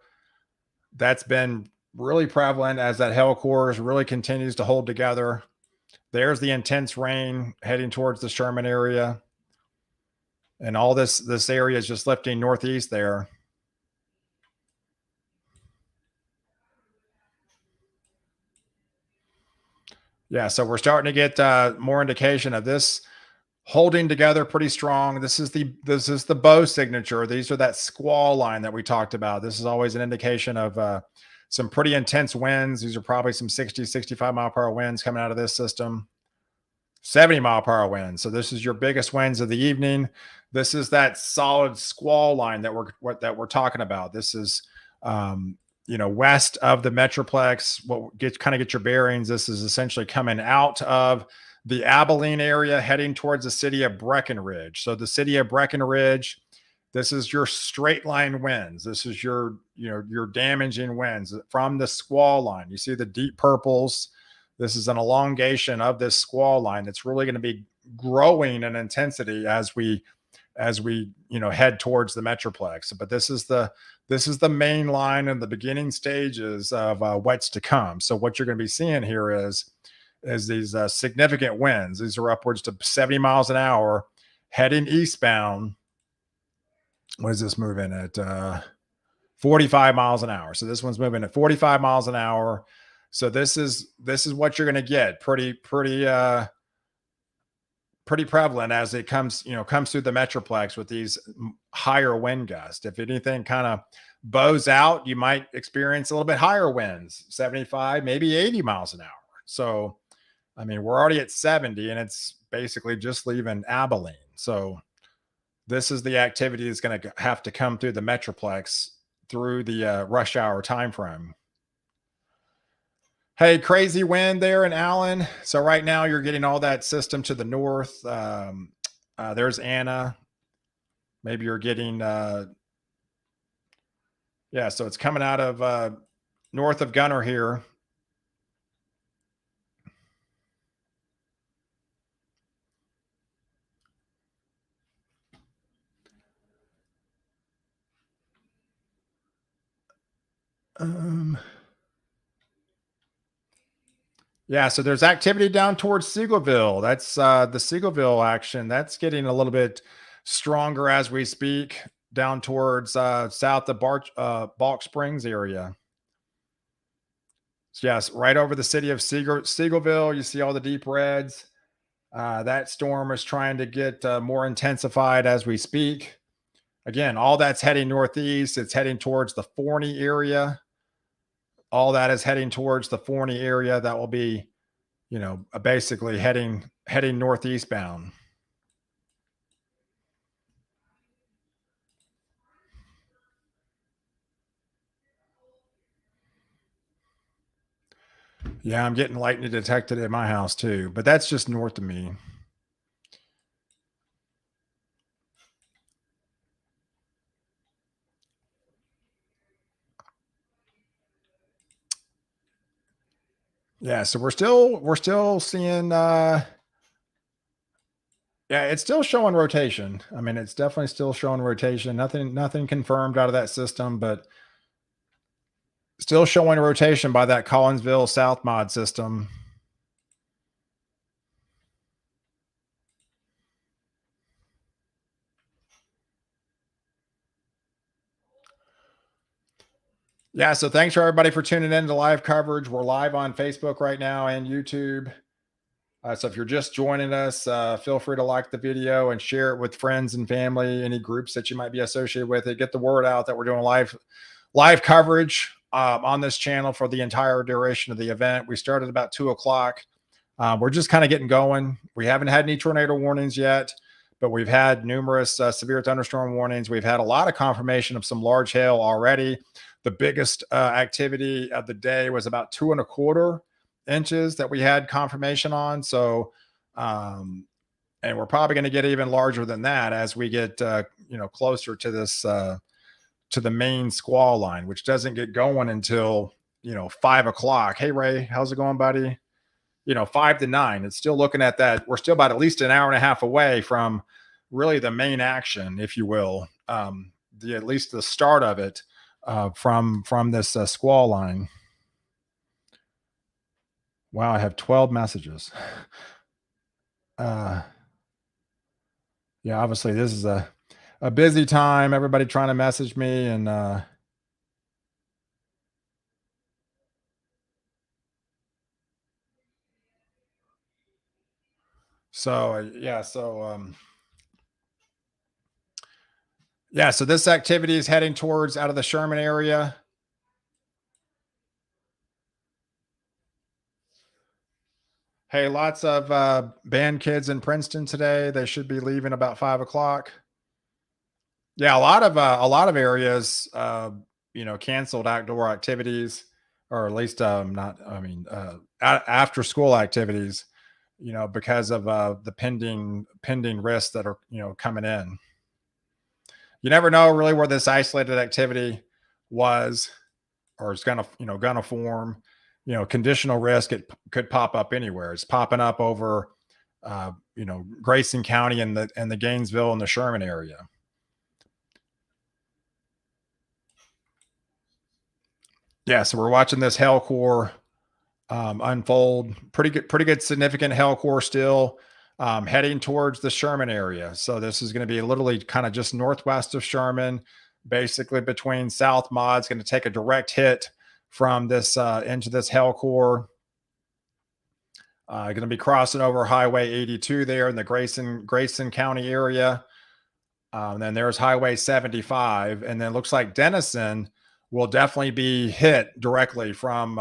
That's been really prevalent as that hail core really continues to hold together. There's the intense rain heading towards the Sherman area. And all this area is just lifting northeast there. Yeah, so we're starting to get more indication of this holding together pretty strong. This is the bow signature. These are that squall line that we talked about. This is always an indication of some pretty intense winds. These are probably some 60, 65-mile-per-hour winds coming out of this system. 70-mile-per-hour winds. So this is your biggest winds of the evening. This is that solid squall line that we're talking about. This is west of the Metroplex. Get your bearings. This is essentially coming out of the Abilene area, heading towards the city of Breckenridge. So the city of Breckenridge, this is your straight line winds. This is your damaging winds from the squall line. You see the deep purples. This is an elongation of this squall line that's really going to be growing in intensity as we head towards the Metroplex. But this is the main line and the beginning stages of what's to come. So what you're going to be seeing here is these significant winds. These are upwards to 70 miles an hour heading eastbound. What is this moving at? 45 miles an hour. So this one's moving at 45 miles an hour. So this is what you're going to get. Pretty prevalent as it comes through the Metroplex with these higher wind gusts. If anything kind of bows out, you might experience a little bit higher winds, 75, maybe 80 miles an hour. So, I mean, we're already at 70 and it's basically just leaving Abilene. So this is the activity that's going to have to come through the Metroplex through the rush hour time frame. Hey, crazy wind there in Allen. So right now you're getting all that system to the north. There's Anna. Maybe you're getting, yeah, so it's coming out of north of Gunner here. Yeah, so there's activity down towards Seagoville. That's the Seagoville action. That's getting a little bit stronger as we speak, down towards south of Balk Springs area. So yes, right over the city of Seagoville. You see all the deep reds. That storm is trying to get more intensified as we speak. Again, all that's heading northeast. It's heading towards the Forney area. All that is heading towards the Forney area. That will be basically heading northeast bound. Yeah, I'm getting lightning detected at my house too, but that's just north of me. Yeah, so we're still seeing Yeah, it's still showing rotation. I mean, it's definitely still showing rotation. Nothing confirmed out of that system, but still showing rotation by that Collinsville South mod system. Yeah, so thanks for everybody for tuning in to live coverage. We're live on Facebook right now and YouTube. So if you're just joining us, feel free to like the video and share it with friends and family, any groups that you might be associated with it. Get the word out that we're doing live coverage on this channel for the entire duration of the event. We started about 2 o'clock. We're just kind of getting going. We haven't had any tornado warnings yet, but we've had numerous severe thunderstorm warnings. We've had a lot of confirmation of some large hail already. The biggest activity of the day was about 2.25 inches that we had confirmation on. So, and we're probably going to get even larger than that as we get closer to this to the main squall line, which doesn't get going until 5 o'clock. Hey Ray, how's it going, buddy? 5 to 9. It's still looking at that. We're still about at least an hour and a half away from really the main action, if you will. The at least the start of it from this squall line. Wow, I have 12 messages. Yeah, obviously this is a busy time. Everybody trying to message me and yeah, so this activity is heading towards out of the Sherman area. Hey, lots of band kids in Princeton today. They should be leaving about 5 o'clock. Yeah, a lot of areas, canceled outdoor activities, or at least not. I mean, after school activities, because of the pending risks that are coming in. You never know really where this isolated activity was, or is gonna form. Conditional risk, it could pop up anywhere. It's popping up over, Grayson County and the Gainesville and the Sherman area. Yeah, so we're watching this hail core unfold. Pretty good, significant hail core still heading towards the Sherman area. So this is going to be literally kind of just northwest of Sherman, basically between South Mod's going to take a direct hit from this into this hail core. Going to be crossing over Highway 82 there in the Grayson County area. Then there's Highway 75, and then looks like Denison will definitely be hit directly from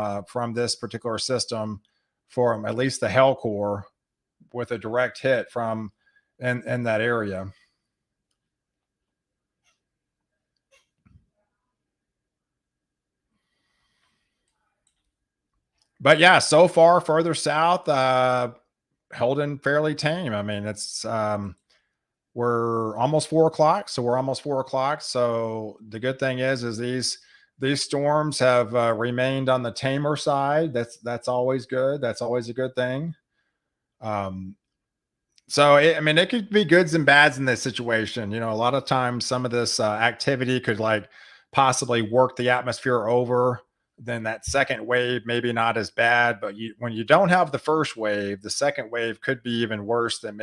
this particular system, from at least the hail core, with a direct hit from in that area. But yeah, so far further south, holding fairly tame. I mean, it's we're almost 4 o'clock, so we're almost 4 o'clock. So the good thing is these storms have remained on the tamer side. That's always good. That's always a good thing. Um, so I mean, it could be goods and bads in this situation. A lot of times, some of this activity could like possibly work the atmosphere over. Then that second wave maybe not as bad, but when you don't have the first wave, the second wave could be even worse than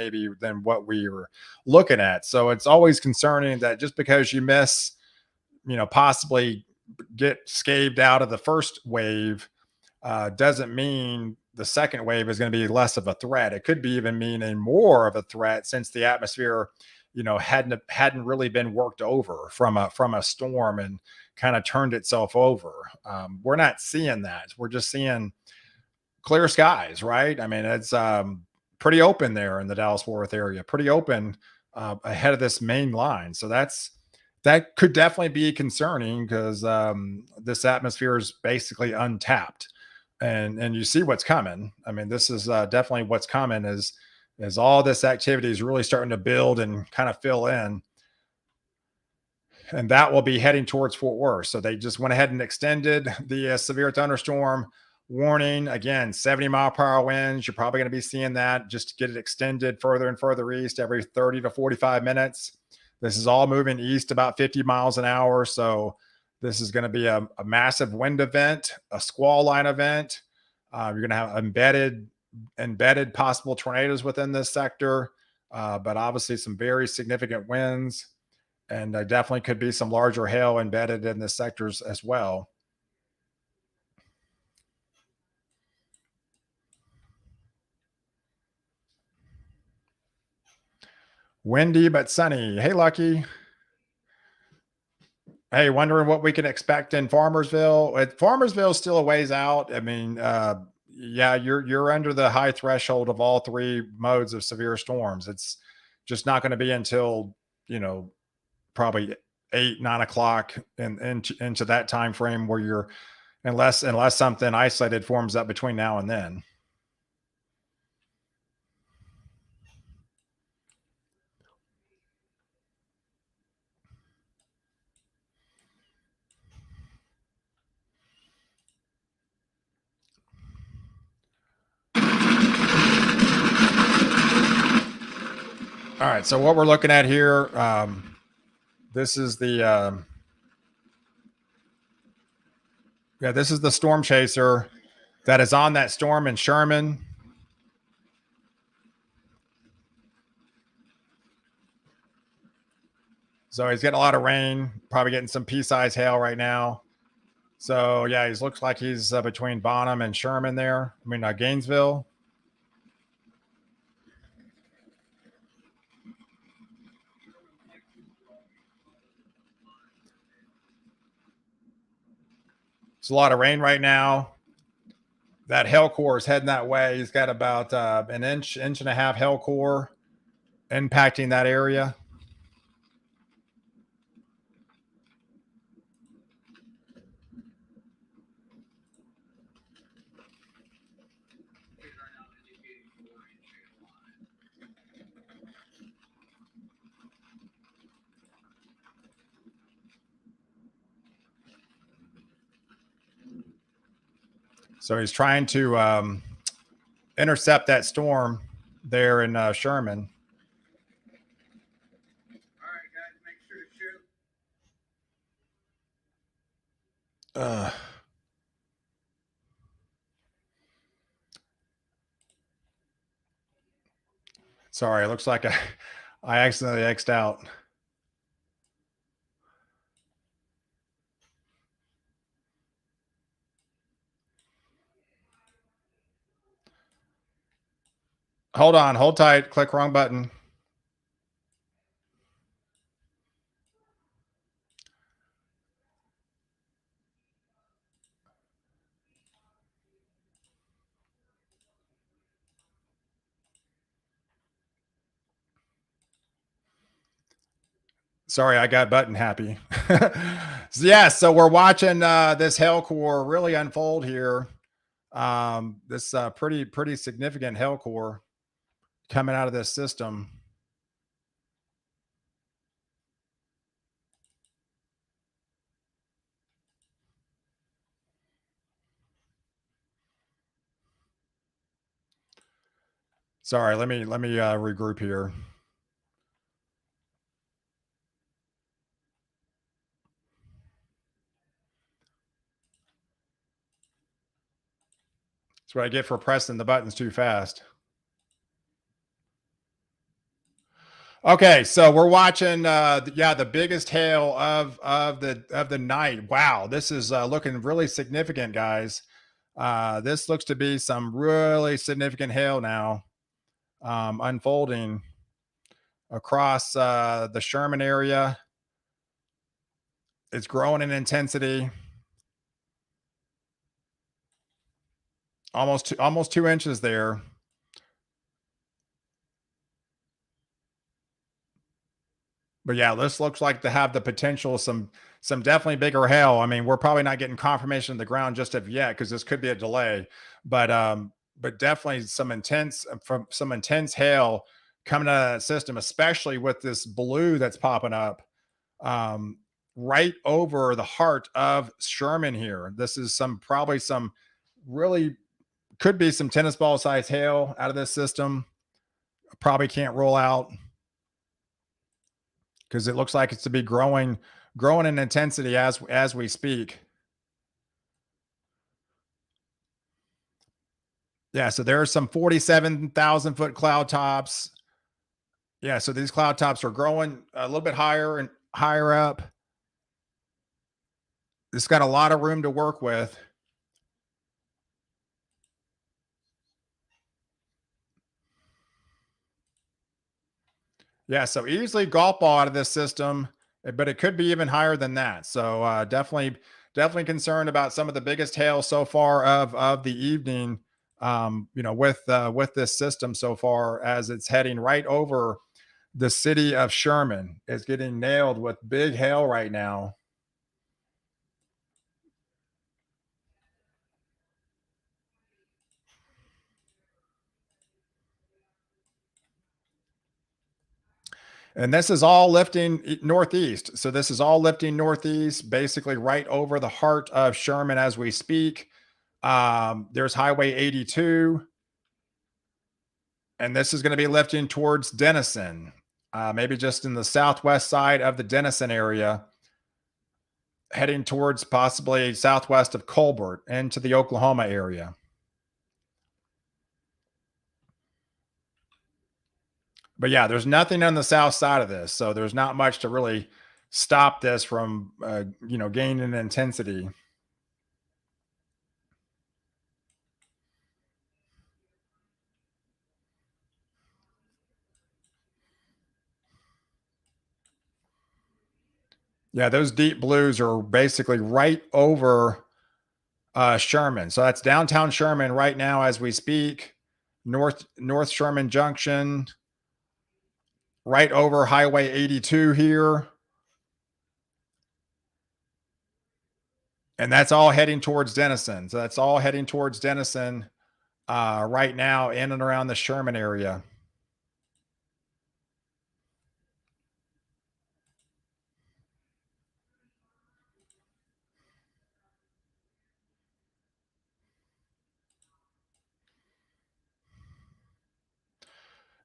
what we were looking at. So it's always concerning that just because you miss, possibly get scathed out of the first wave, doesn't mean the second wave is going to be less of a threat. It could be even meaning more of a threat, since the atmosphere, hadn't really been worked over from a storm and kind of turned itself over. We're not seeing that. We're just seeing clear skies, right? I mean, it's pretty open there in the Dallas Fort Worth area, pretty open ahead of this main line. So that could definitely be concerning, because this atmosphere is basically untapped, and you see what's coming. I mean, this is definitely what's coming, is all this activity is really starting to build and kind of fill in, and that will be heading towards Fort Worth. So they just went ahead and extended the severe thunderstorm warning. Again, 70-mile-per-hour winds. You're probably going to be seeing that just to get it extended further and further east every 30 to 45 minutes. This is all moving east about 50 miles an hour. So this is going to be a massive wind event, a squall line event. You're going to have embedded possible tornadoes within this sector, but obviously some very significant winds. And definitely could be some larger hail embedded in the sectors as well. Windy but sunny. Hey, Lucky. Hey, wondering what we can expect in Farmersville. Farmersville is still a ways out. I mean, yeah, you're under the high threshold of all three modes of severe storms. It's just not going to be until probably 8, 9 o'clock into that time frame where you're unless something isolated forms up between now and then. All right, so what we're looking at here, this is the this is the storm chaser that is on that storm in Sherman. So he's getting a lot of rain, probably getting some pea-sized hail right now. So yeah, he looks like he's between Bonham and Sherman there. I mean, Gainesville. It's a lot of rain right now. That hail core is heading that way. He's got about an inch and a half hail core impacting that area. So he's trying to intercept that storm there in Sherman. All right, guys, make sure to share. Sorry, it looks like I accidentally X'd out. Hold on, hold tight, click wrong button. Sorry, I got button happy. So we're watching this hail core really unfold here. This pretty significant hail core coming out of this system. Sorry, let me regroup here. That's what I get for pressing the buttons too fast. Okay, so we're watching the biggest hail of the night. Wow, this is looking really significant, guys. This looks to be some really significant hail now unfolding across the Sherman area. It's growing in intensity. Almost 2 inches there. But yeah, this looks like to have the potential some definitely bigger hail. I mean, we're probably not getting confirmation of the ground just of yet because this could be a delay. But definitely some intense hail coming out of that system, especially with this blue that's popping up right over the heart of Sherman here. This is probably some really could be some tennis ball size hail out of this system. Probably can't roll out because it looks like it's to be growing in intensity as we speak. Yeah, so there are some 47,000-foot cloud tops. Yeah, so these cloud tops are growing a little bit higher and higher up. It's got a lot of room to work with. Yeah, so easily golf ball out of this system, but it could be even higher than that. So definitely concerned about some of the biggest hail so far of the evening. With this system so far as it's heading right over the city of Sherman. Is getting nailed with big hail right now. And this is all lifting northeast. So this is all lifting northeast, basically right over the heart of Sherman as we speak. There's Highway 82, and this is going to be lifting towards Denison, maybe just in the southwest side of the Denison area, heading towards possibly southwest of Colbert into the Oklahoma area. But yeah, there's nothing on the south side of this, so there's not much to really stop this from, gaining intensity. Yeah, those deep blues are basically right over Sherman. So that's downtown Sherman right now as we speak. North Sherman Junction, right over Highway 82 here. And that's all heading towards Denison. So that's all heading towards Denison right now in and around the Sherman area.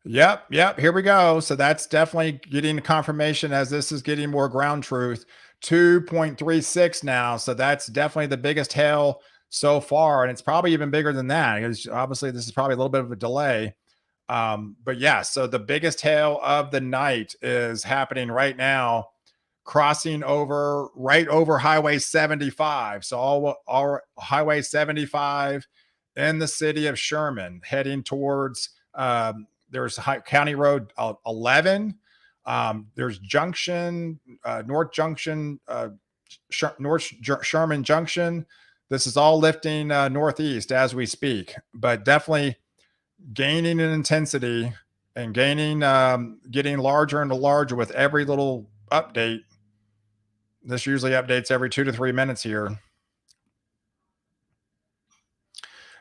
Yep. Here we go. So that's definitely getting confirmation as this is getting more ground truth. 2.36 now. So that's definitely the biggest hail so far. And it's probably even bigger than that because obviously this is probably a little bit of a delay. But yeah, so the biggest hail of the night is happening right now, crossing over right over Highway 75. So all Highway 75 in the city of Sherman, heading towards there's County Road 11. There's Junction, North Junction, Sherman Junction. This is all lifting northeast as we speak, but definitely gaining in intensity and getting larger and larger with every little update. This usually updates every 2 to 3 minutes here.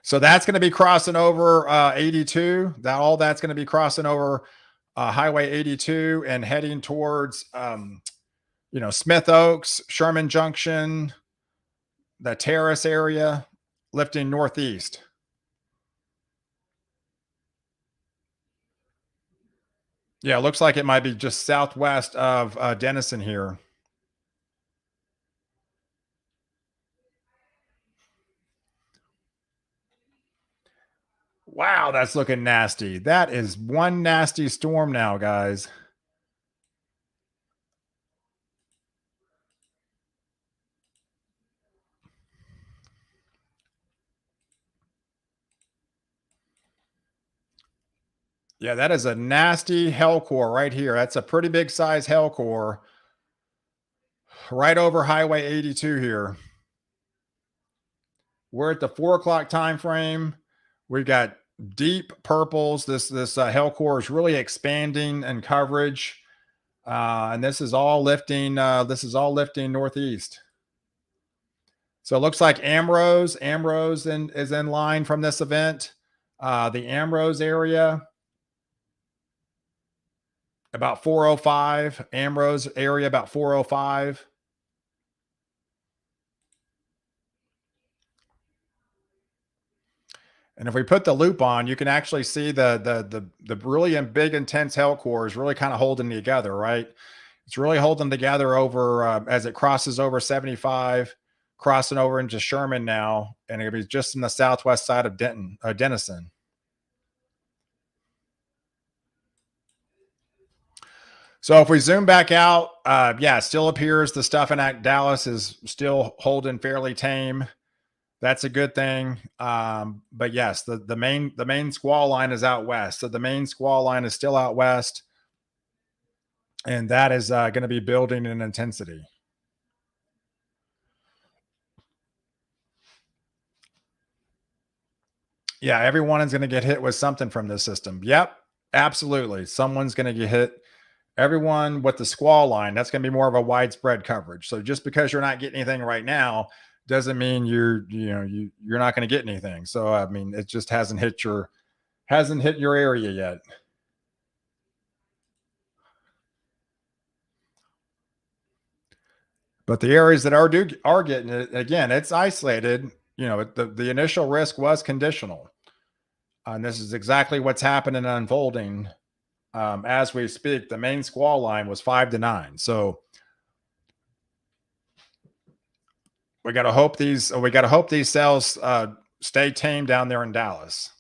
So that's going to be crossing over 82. That's going to be crossing over Highway 82 and heading towards Smith Oaks, Sherman Junction, the Terrace area, lifting northeast. Yeah, it looks like it might be just southwest of Denison here. Wow, that's looking nasty. That is one nasty storm now, guys. Yeah, that is a nasty hell core right here. That's a pretty big size hell core right over Highway 82 here. We're at the 4 o'clock time frame. We've got deep purples. This hell core is really expanding in coverage, and this is all lifting. This is all lifting northeast. So it looks like Ambrose is in line from this event. The Ambrose area about 405. Ambrose area about 405. And if we put the loop on, you can actually see the really big intense hail core is really kind of holding together, right? It's really holding together over as it crosses over 75, crossing over into Sherman now, and it'll be just in the southwest side of Denison. So if we zoom back out, yeah, it still appears the stuff in Dallas is still holding fairly tame. That's a good thing. But yes, the main squall line is out west. So the main squall line is still out west, and that is going to be building in intensity. Yeah, everyone is going to get hit with something from this system. Yep, absolutely. Someone's going to get hit. Everyone with the squall line, that's going to be more of a widespread coverage. So just because you're not getting anything right now doesn't mean you're not going to get anything. So I mean, it just hasn't hit your area yet. But the areas that are getting it, again, it's isolated. The initial risk was conditional, and this is exactly what's happening and unfolding as we speak. The main squall line was 5 to 9, so we got to hope these cells stay tame down there in Dallas.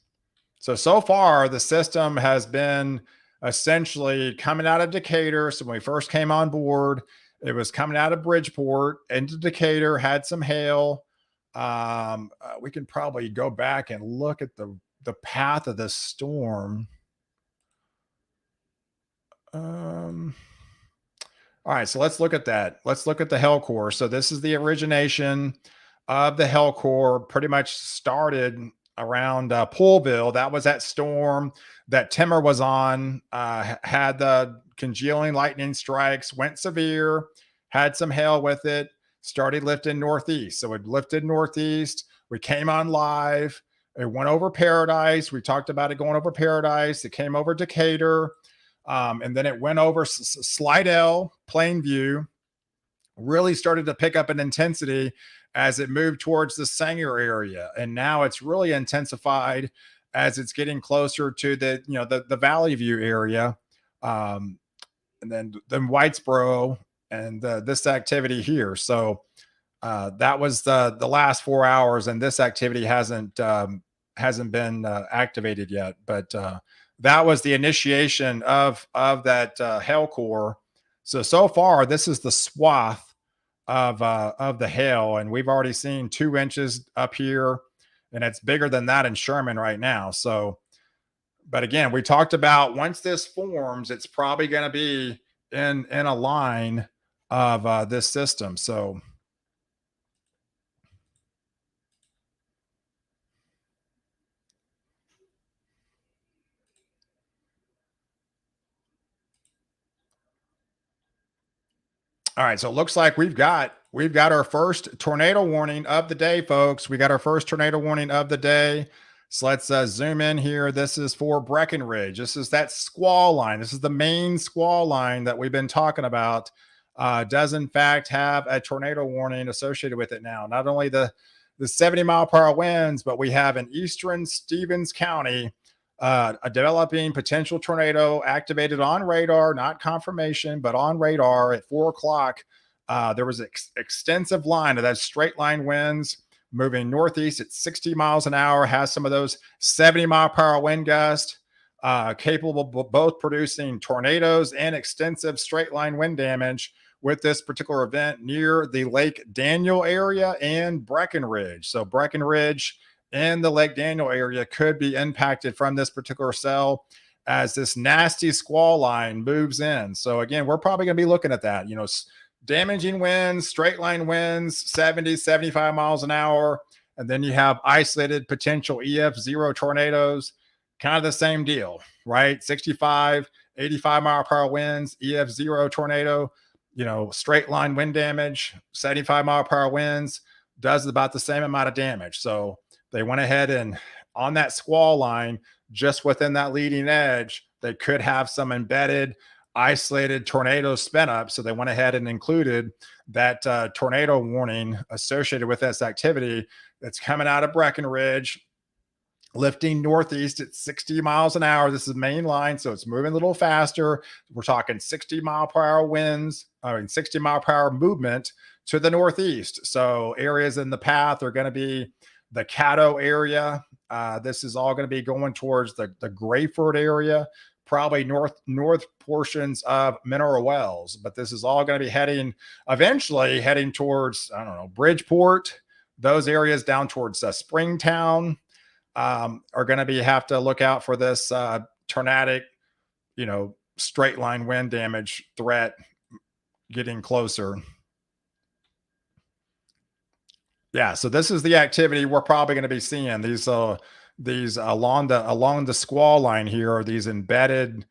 So far the system has been essentially coming out of Decatur. So when we first came on board, it was coming out of Bridgeport into Decatur, had some hail. We can probably go back and look at the path of this storm. All right, so let's look at that. Let's look at the hail core. So this is the origination of the hail core. Pretty much started around Poolville. That was that storm that Timmer was on. Had the congealing lightning strikes, went severe, had some hail with it, started lifting northeast. So it lifted northeast. We came on live. It went over Paradise. We talked about it going over Paradise. It came over Decatur. And then it went over Slidell, Plainview, really started to pick up in intensity as it moved towards the Sanger area. And now it's really intensified as it's getting closer to the Valley View area. And then Whitesboro and this activity here. So that was the last 4 hours, and this activity hasn't been activated yet. But that was the initiation of that hail core. So far, this is the swath of the hail, and we've already seen 2 inches up here, and it's bigger than that in Sherman right now. So, but again, we talked about once this forms, it's probably going to be in a line of this system. So. All right, so it looks like we've got our first tornado warning of the day, folks. We got our first tornado warning of the day. So let's zoom in here. This is for Breckenridge. This is that squall line. This is the main squall line that we've been talking about. Does in fact have a tornado warning associated with it now. Not only the 70-mile-per-hour winds, but we have in eastern Stevens County a developing potential tornado activated on radar, not confirmation, but on radar at 4 o'clock. There was an extensive line of that straight line winds moving northeast at 60 miles an hour, has some of those 70-mile-per-hour wind gusts, capable of both producing tornadoes and extensive straight line wind damage with this particular event near the Lake Daniel area and Breckenridge. So Breckenridge and the Lake Daniel area could be impacted from this particular cell as this nasty squall line moves in. So again, we're probably going to be looking at that, damaging winds, straight line winds, 70, 75 miles an hour. And then you have isolated potential EF0 tornadoes, kind of the same deal, right? 65, 85-mile-per-hour winds, EF0 tornado, straight line wind damage, 75-mile-per-hour winds does about the same amount of damage. So they went ahead and on that squall line, just within that leading edge, they could have some embedded, isolated tornadoes spin up. So they went ahead and included that tornado warning associated with this activity that's coming out of Breckenridge. lifting northeast at 60 miles an hour. This is main line, so it's moving a little faster. We're talking 60-mile-per-hour winds, 60-mile-per-hour movement to the northeast. So areas in the path are going to be the Caddo area. This is all going to be going towards the Grayford area, probably north portions of Mineral Wells. But this is all going to be eventually heading towards, I don't know, Bridgeport, those areas down towards Springtown. Are going to have to look out for this tornadic, straight line wind damage threat getting closer. Yeah, so this is the activity we're probably going to be seeing. These along the squall line here are these embedded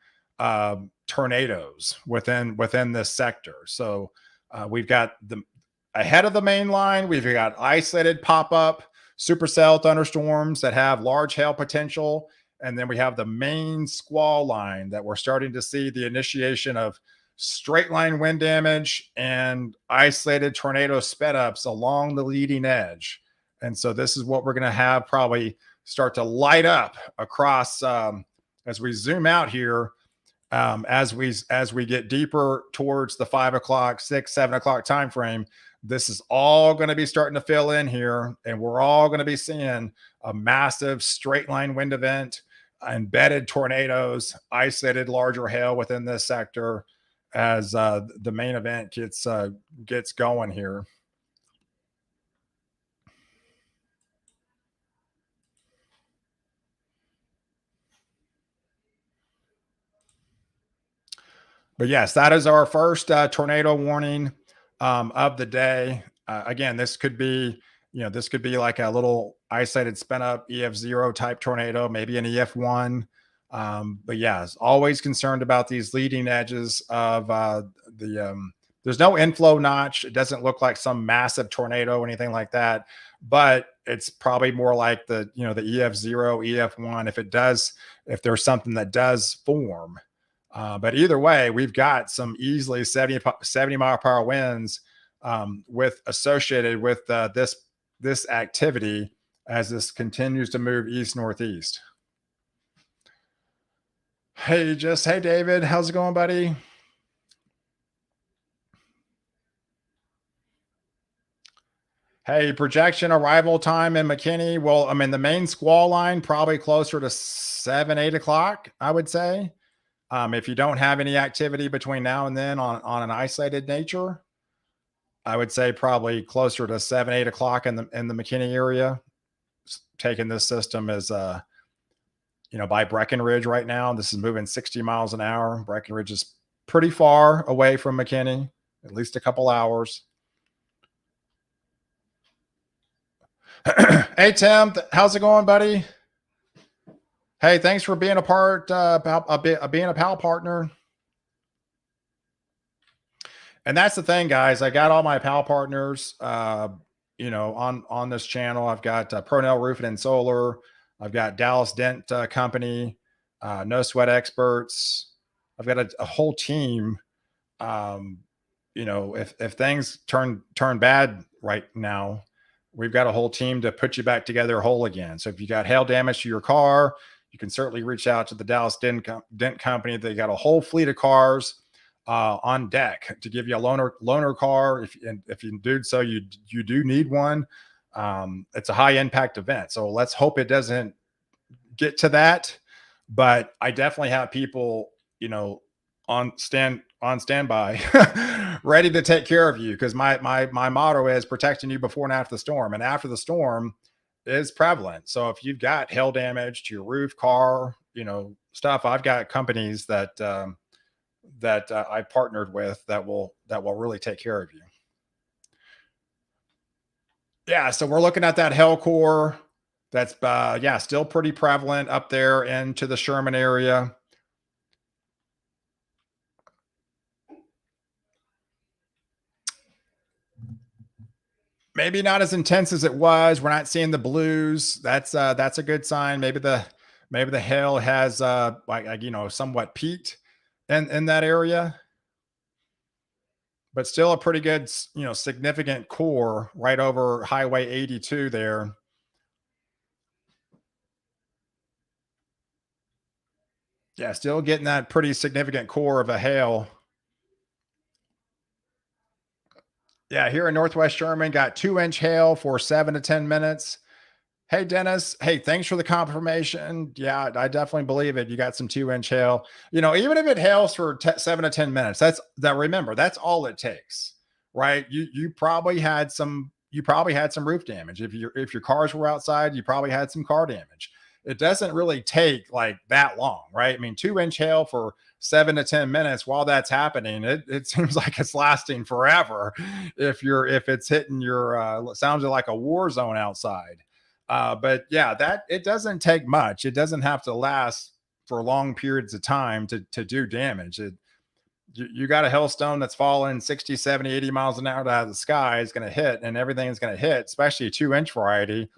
tornadoes within this sector. So we've got ahead of the main line, we've got isolated pop-up supercell thunderstorms that have large hail potential. And then we have the main squall line that we're starting to see the initiation of straight line wind damage and isolated tornado sped ups along the leading edge. And so this is what we're going to have probably start to light up across as we zoom out here, as we get deeper towards the 5 o'clock, 6, 7 o'clock time frame. This is all going to be starting to fill in here, and we're all going to be seeing a massive straight line wind event, embedded tornadoes, isolated larger hail within this sector as the main event gets going here. But yes, that is our first tornado warning of the day. Again, this could be like a little isolated spin up EF0 type tornado, maybe an EF1. But yeah, always concerned about these leading edges of there's no inflow notch. It doesn't look like some massive tornado or anything like that, but it's probably more like the EF0, EF1 if there's something that does form. But either way, we've got some easily 70 mile per hour winds associated with this activity as this continues to move east northeast. Hey, hey David, how's it going, buddy? Hey, projection arrival time in McKinney. Well, I mean, the main squall line probably closer to 7, 8 o'clock, I would say. If you don't have any activity between now and then on an isolated nature, I would say probably closer to 7, 8 o'clock in the McKinney area. Taking this system as by Breckenridge right now. This is moving 60 miles an hour. Breckenridge is pretty far away from McKinney, at least a couple hours. Hey Tim, how's it going, buddy? Hey, thanks for being a part, being a PAL partner. And that's the thing, guys. I got all my PAL partners, on this channel. I've got Pronell Roofing and Solar. I've got Dallas Dent Company, No Sweat Experts. I've got a whole team. If things turn bad right now, we've got a whole team to put you back together whole again. So if you got hail damage to your car, you can certainly reach out to the Dallas Dent Company. They got a whole fleet of cars on deck to give you a loaner car. If you do so, you do need one. It's a high impact event, so let's hope it doesn't get to that. But I definitely have people, on standby, ready to take care of you, because my motto is protecting you before and after the storm. And after the storm is prevalent. So if you've got hail damage to your roof, car, stuff, I've got companies that I partnered with that will really take care of you. Yeah, so we're looking at that hail core that's still pretty prevalent up there into the Sherman area. Maybe not as intense as it was. We're not seeing the blues. That's a good sign. Maybe the hail has somewhat peaked in that area, but still a pretty good, significant core right over Highway 82 there. Yeah, still getting that pretty significant core of a hail. Yeah, here in Northwest Sherman, got 2-inch hail for 7 to 10 minutes. Hey, Dennis. Hey, thanks for the confirmation. Yeah, I definitely believe it. You got some 2-inch hail. Even if it hails for 7 to 10 minutes, remember, that's all it takes, right? You probably had some roof damage. If your cars were outside, you probably had some car damage. It doesn't really take like that long, right? I mean, 2-inch hail for 7 to 10 minutes while that's happening, it seems like it's lasting forever if it's hitting your sounds like a war zone outside. But yeah, that it doesn't take much. It doesn't have to last for long periods of time to do damage. You got a hailstone that's falling 60, 70, 80 miles an hour out of the sky is going to hit, and everything is going to hit, especially a 2-inch variety,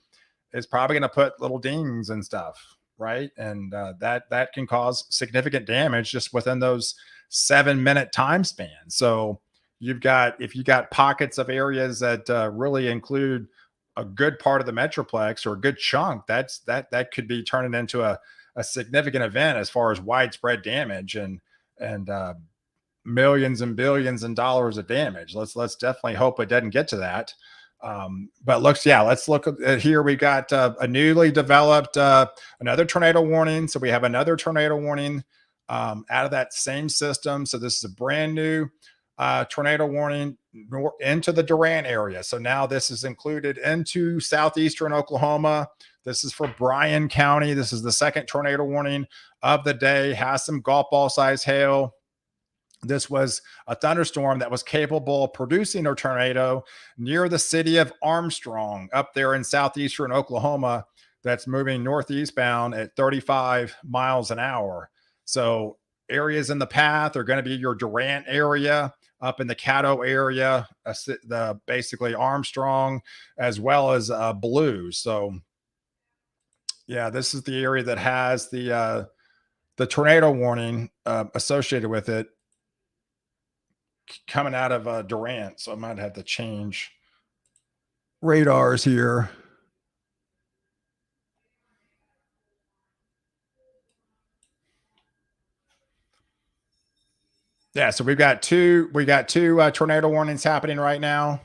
is probably going to put little dings and stuff, right? And that can cause significant damage just within those 7-minute time span. So if you got pockets of areas that really include a good part of the metroplex or a good chunk, that could be turning into a significant event as far as widespread damage and millions and billions and dollars of damage. Let's definitely hope it doesn't get to that. But let's look at here. We got a newly developed another tornado warning. So we have another tornado warning out of that same system. So this is a brand new tornado warning into the Durant area. So now this is included into southeastern Oklahoma. This is for Bryan County. This is the second tornado warning of the day. Has some golf ball size hail. This was a thunderstorm that was capable of producing a tornado near the city of Armstrong up there in southeastern Oklahoma that's moving northeastbound at 35 miles an hour. So areas in the path are going to be your Durant area, up in the Caddo area, basically Armstrong, as well as Blue. So yeah, this is the area that has the tornado warning associated with it coming out of Durant. So I might have to change radars here. Yeah, so we got two tornado warnings happening right now.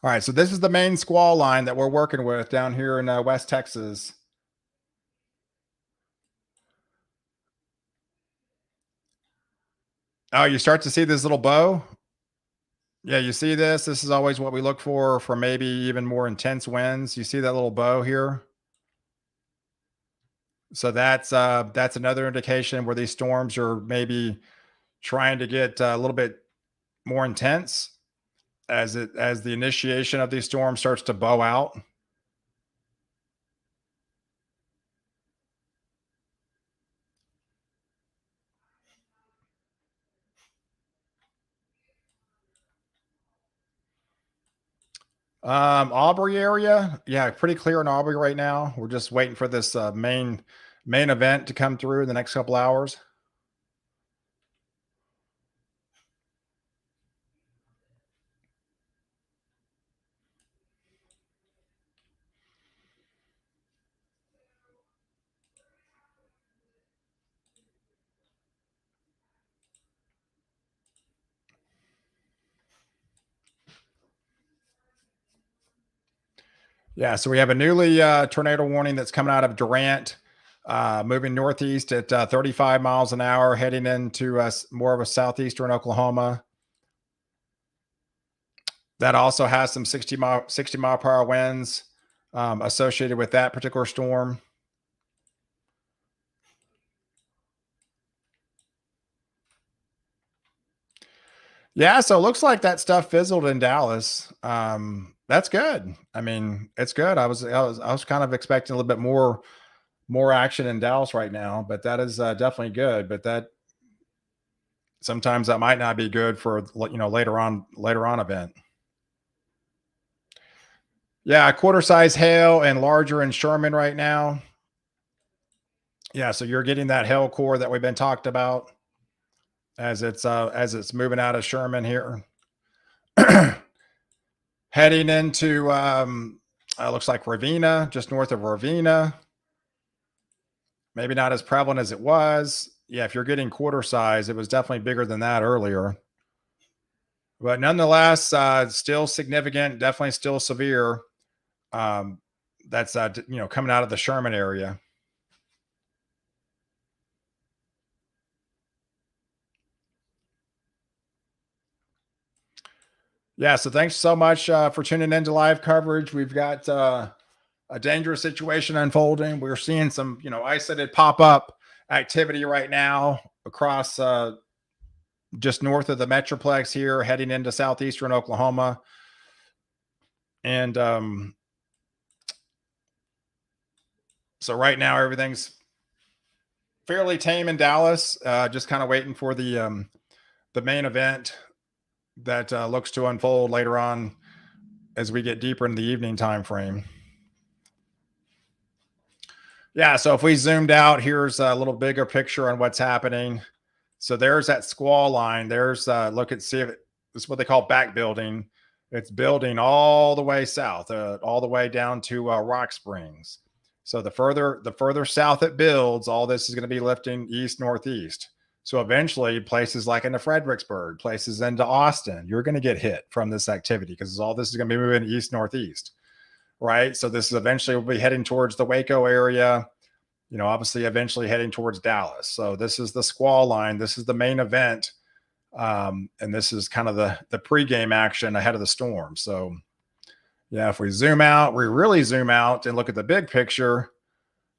All right, so this is the main squall line that we're working with down here in West Texas. Oh, you start to see this little bow? Yeah, you see this? This is always what we look for maybe even more intense winds. You see that little bow here? So that's another indication where these storms are maybe trying to get a little bit more intense as the initiation of these storms starts to bow out. Aubrey area, yeah, pretty clear in Aubrey right now. We're just waiting for this main event to come through in the next couple hours. Yeah, so we have a newly tornado warning that's coming out of Durant, moving northeast at 35 miles an hour, heading into more of a southeastern Oklahoma. That also has some 60 mile per hour winds associated with that particular storm. Yeah, so it looks like that stuff fizzled in Dallas. That's good. I mean, it's good. I was kind of expecting a little bit more action in Dallas right now, but that is definitely good. But that sometimes that might not be good for later on event. Yeah, quarter size hail and larger in Sherman right now. Yeah, so you're getting that hail core that we've been talked about. as it's moving out of Sherman here. Heading into looks like Ravenna, just north of Ravenna. Maybe not as prevalent as it was. Yeah, if you're getting quarter size, it was definitely bigger than that earlier. But nonetheless, still significant, definitely still severe. That's coming out of the Sherman area. Yeah, so thanks so much for tuning into live coverage. We've got a dangerous situation unfolding. We're seeing some, isolated pop-up activity right now across just north of the Metroplex here, heading into southeastern Oklahoma. And so right now everything's fairly tame in Dallas, just kind of waiting for the main event that looks to unfold later on as we get deeper in the evening time frame. Yeah, so if we zoomed out, here's a little bigger picture on what's happening. So there's that squall line. There's see if this is what they call back building. It's building all the way south, all the way down to Rock Springs. So the further south it builds, all this is going to be lifting east northeast. So eventually, places like into Fredericksburg, places into Austin, you're going to get hit from this activity because all this is going to be moving east northeast, right? So this is eventually will be heading towards the Waco area. Obviously, eventually heading towards Dallas. So this is the squall line. This is the main event, and this is kind of the pregame action ahead of the storm. So, yeah, if we really zoom out and look at the big picture,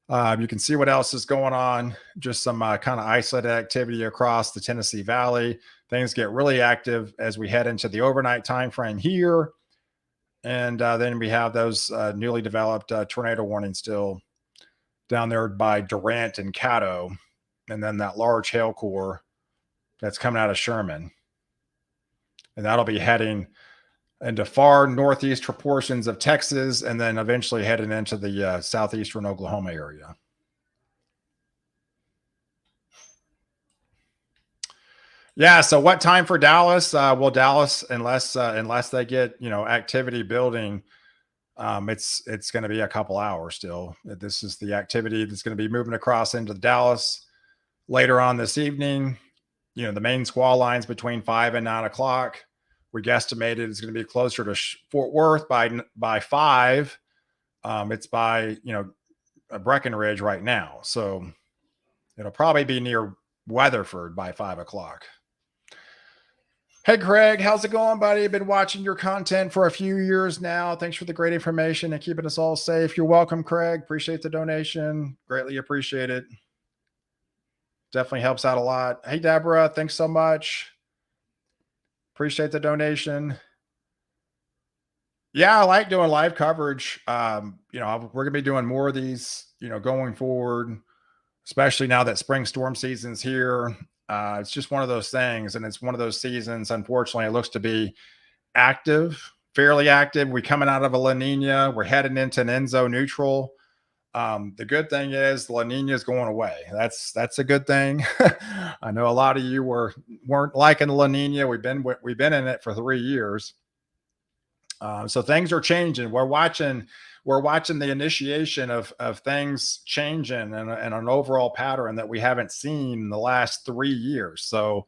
you can see what else is going on. Just some kind of isolated activity across the Tennessee Valley. Things get really active as we head into the overnight time frame here, and then we have those newly developed tornado warnings still down there by Durant and Caddo, and then that large hail core that's coming out of Sherman. And that'll be heading into far northeast portions of Texas and then eventually heading into the southeastern Oklahoma area. Yeah, so what time for Dallas? Well, Dallas, unless they get activity building, it's going to be a couple hours still. This is the activity that's going to be moving across into Dallas later on this evening. The main squall lines between 5 and 9 o'clock. We guesstimated it's going to be closer to Fort Worth by 5. It's by Breckenridge right now, so it'll probably be near Weatherford by 5 o'clock. Hey, Craig, how's it going, buddy? Been watching your content for a few years now. Thanks for the great information and keeping us all safe. You're welcome, Craig. Appreciate the donation. Greatly appreciate it. Definitely helps out a lot. Hey, Deborah, thanks so much. Appreciate the donation. Yeah, I like doing live coverage. We're going to be doing more of these, going forward, especially now that spring storm season's here. It's just one of those things, and it's one of those seasons. Unfortunately, it looks to be fairly active. We're coming out of a La Nina. We're heading into an Enso neutral. The good thing is the La Nina is going away. That's a good thing. I know a lot of you weren't liking the La Nina. We've been in it for 3 years. So things are changing. We're watching the initiation of things changing and an overall pattern that we haven't seen in the last 3 years. So,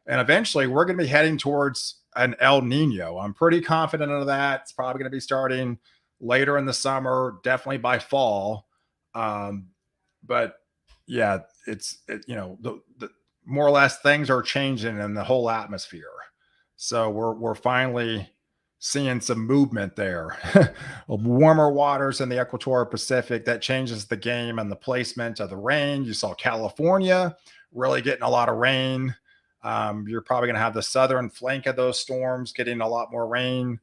and eventually we're going to be heading towards an El Nino. I'm pretty confident of that. It's probably going to be starting later in the summer, definitely by fall. But yeah, the more or less things are changing in the whole atmosphere. So we're finally seeing some movement there. Warmer waters in the equatorial Pacific, that changes the game and the placement of the rain. You saw California really getting a lot of rain. You're probably going to have the southern flank of those storms getting a lot more rain.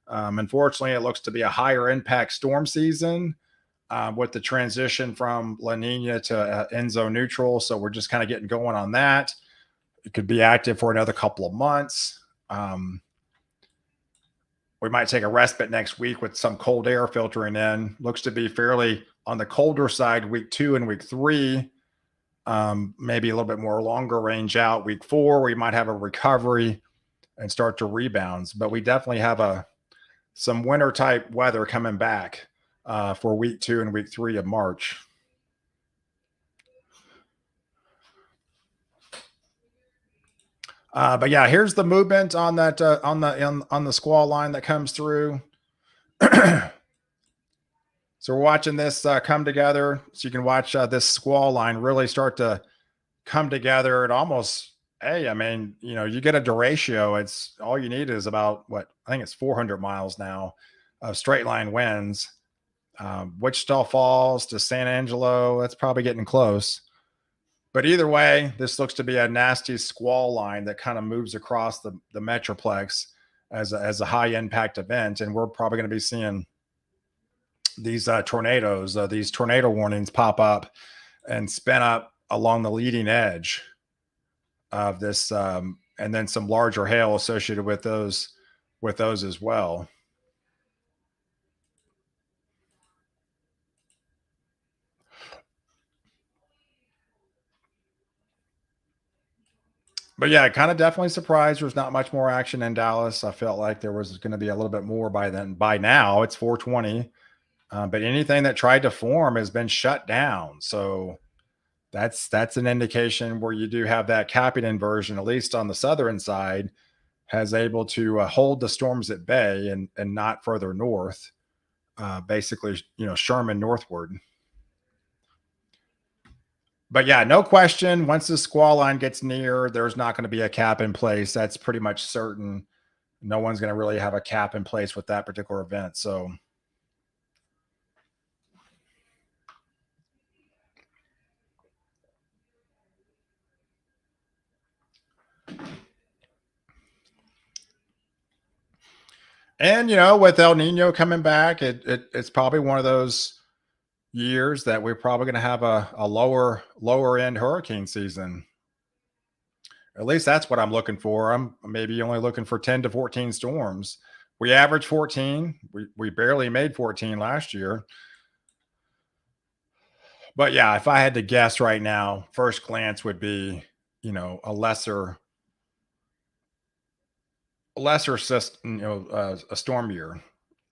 Unfortunately, it looks to be a higher impact storm season with the transition from La Nina to Enso neutral. So we're just kind of getting going on that. It could be active for another couple of months. We might take a respite next week with some cold air filtering in. Looks to be fairly on the colder side week 2 and week 3. maybe a little bit more longer range out. Week 4, we might have a recovery and start to rebounds, but we definitely have some winter type weather coming back for week 2 and week 3 of March. But yeah, here's the movement on that on the squall line that comes through. So we're watching this come together. So you can watch this squall line really start to come together. It almost, hey, I mean, you get a derecho. It's all you need is about what I think it's 400 miles now of straight line winds. Wichita Falls to San Angelo, that's probably getting close. But either way, this looks to be a nasty squall line that kind of moves across the Metroplex as a high impact event. And we're probably going to be seeing these tornadoes, these tornado warnings pop up and spin up along the leading edge of this, and then some larger hail associated with those as well. But yeah, kind of definitely surprised there's not much more action in Dallas. I felt like there was going to be a little bit more by then. By now, it's 4:20, but anything that tried to form has been shut down. So that's an indication where you do have that capping inversion, at least on the southern side, has able to hold the storms at bay and not further north. Basically, Sherman northward. But yeah, no question. Once the squall line gets near, there's not going to be a cap in place. That's pretty much certain. No one's going to really have a cap in place with that particular event. So, and with El Nino coming back, it's probably one of those years that we're probably going to have a lower end hurricane season. At least that's what I'm looking for. I'm maybe only looking for 10 to 14 storms. We averaged 14. We barely made 14 last year. But yeah, if I had to guess right now, first glance would be, a lesser system, a storm year.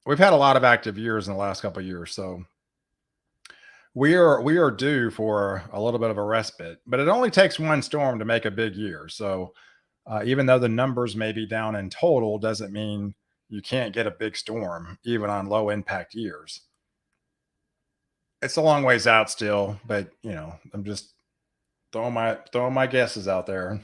We've had a lot of active years in the last couple of years, so we are due for a little bit of a respite. But it only takes one storm to make a big year. So even though the numbers may be down in total, doesn't mean you can't get a big storm even on low impact years. It's a long ways out still, but I'm just throwing my guesses out there.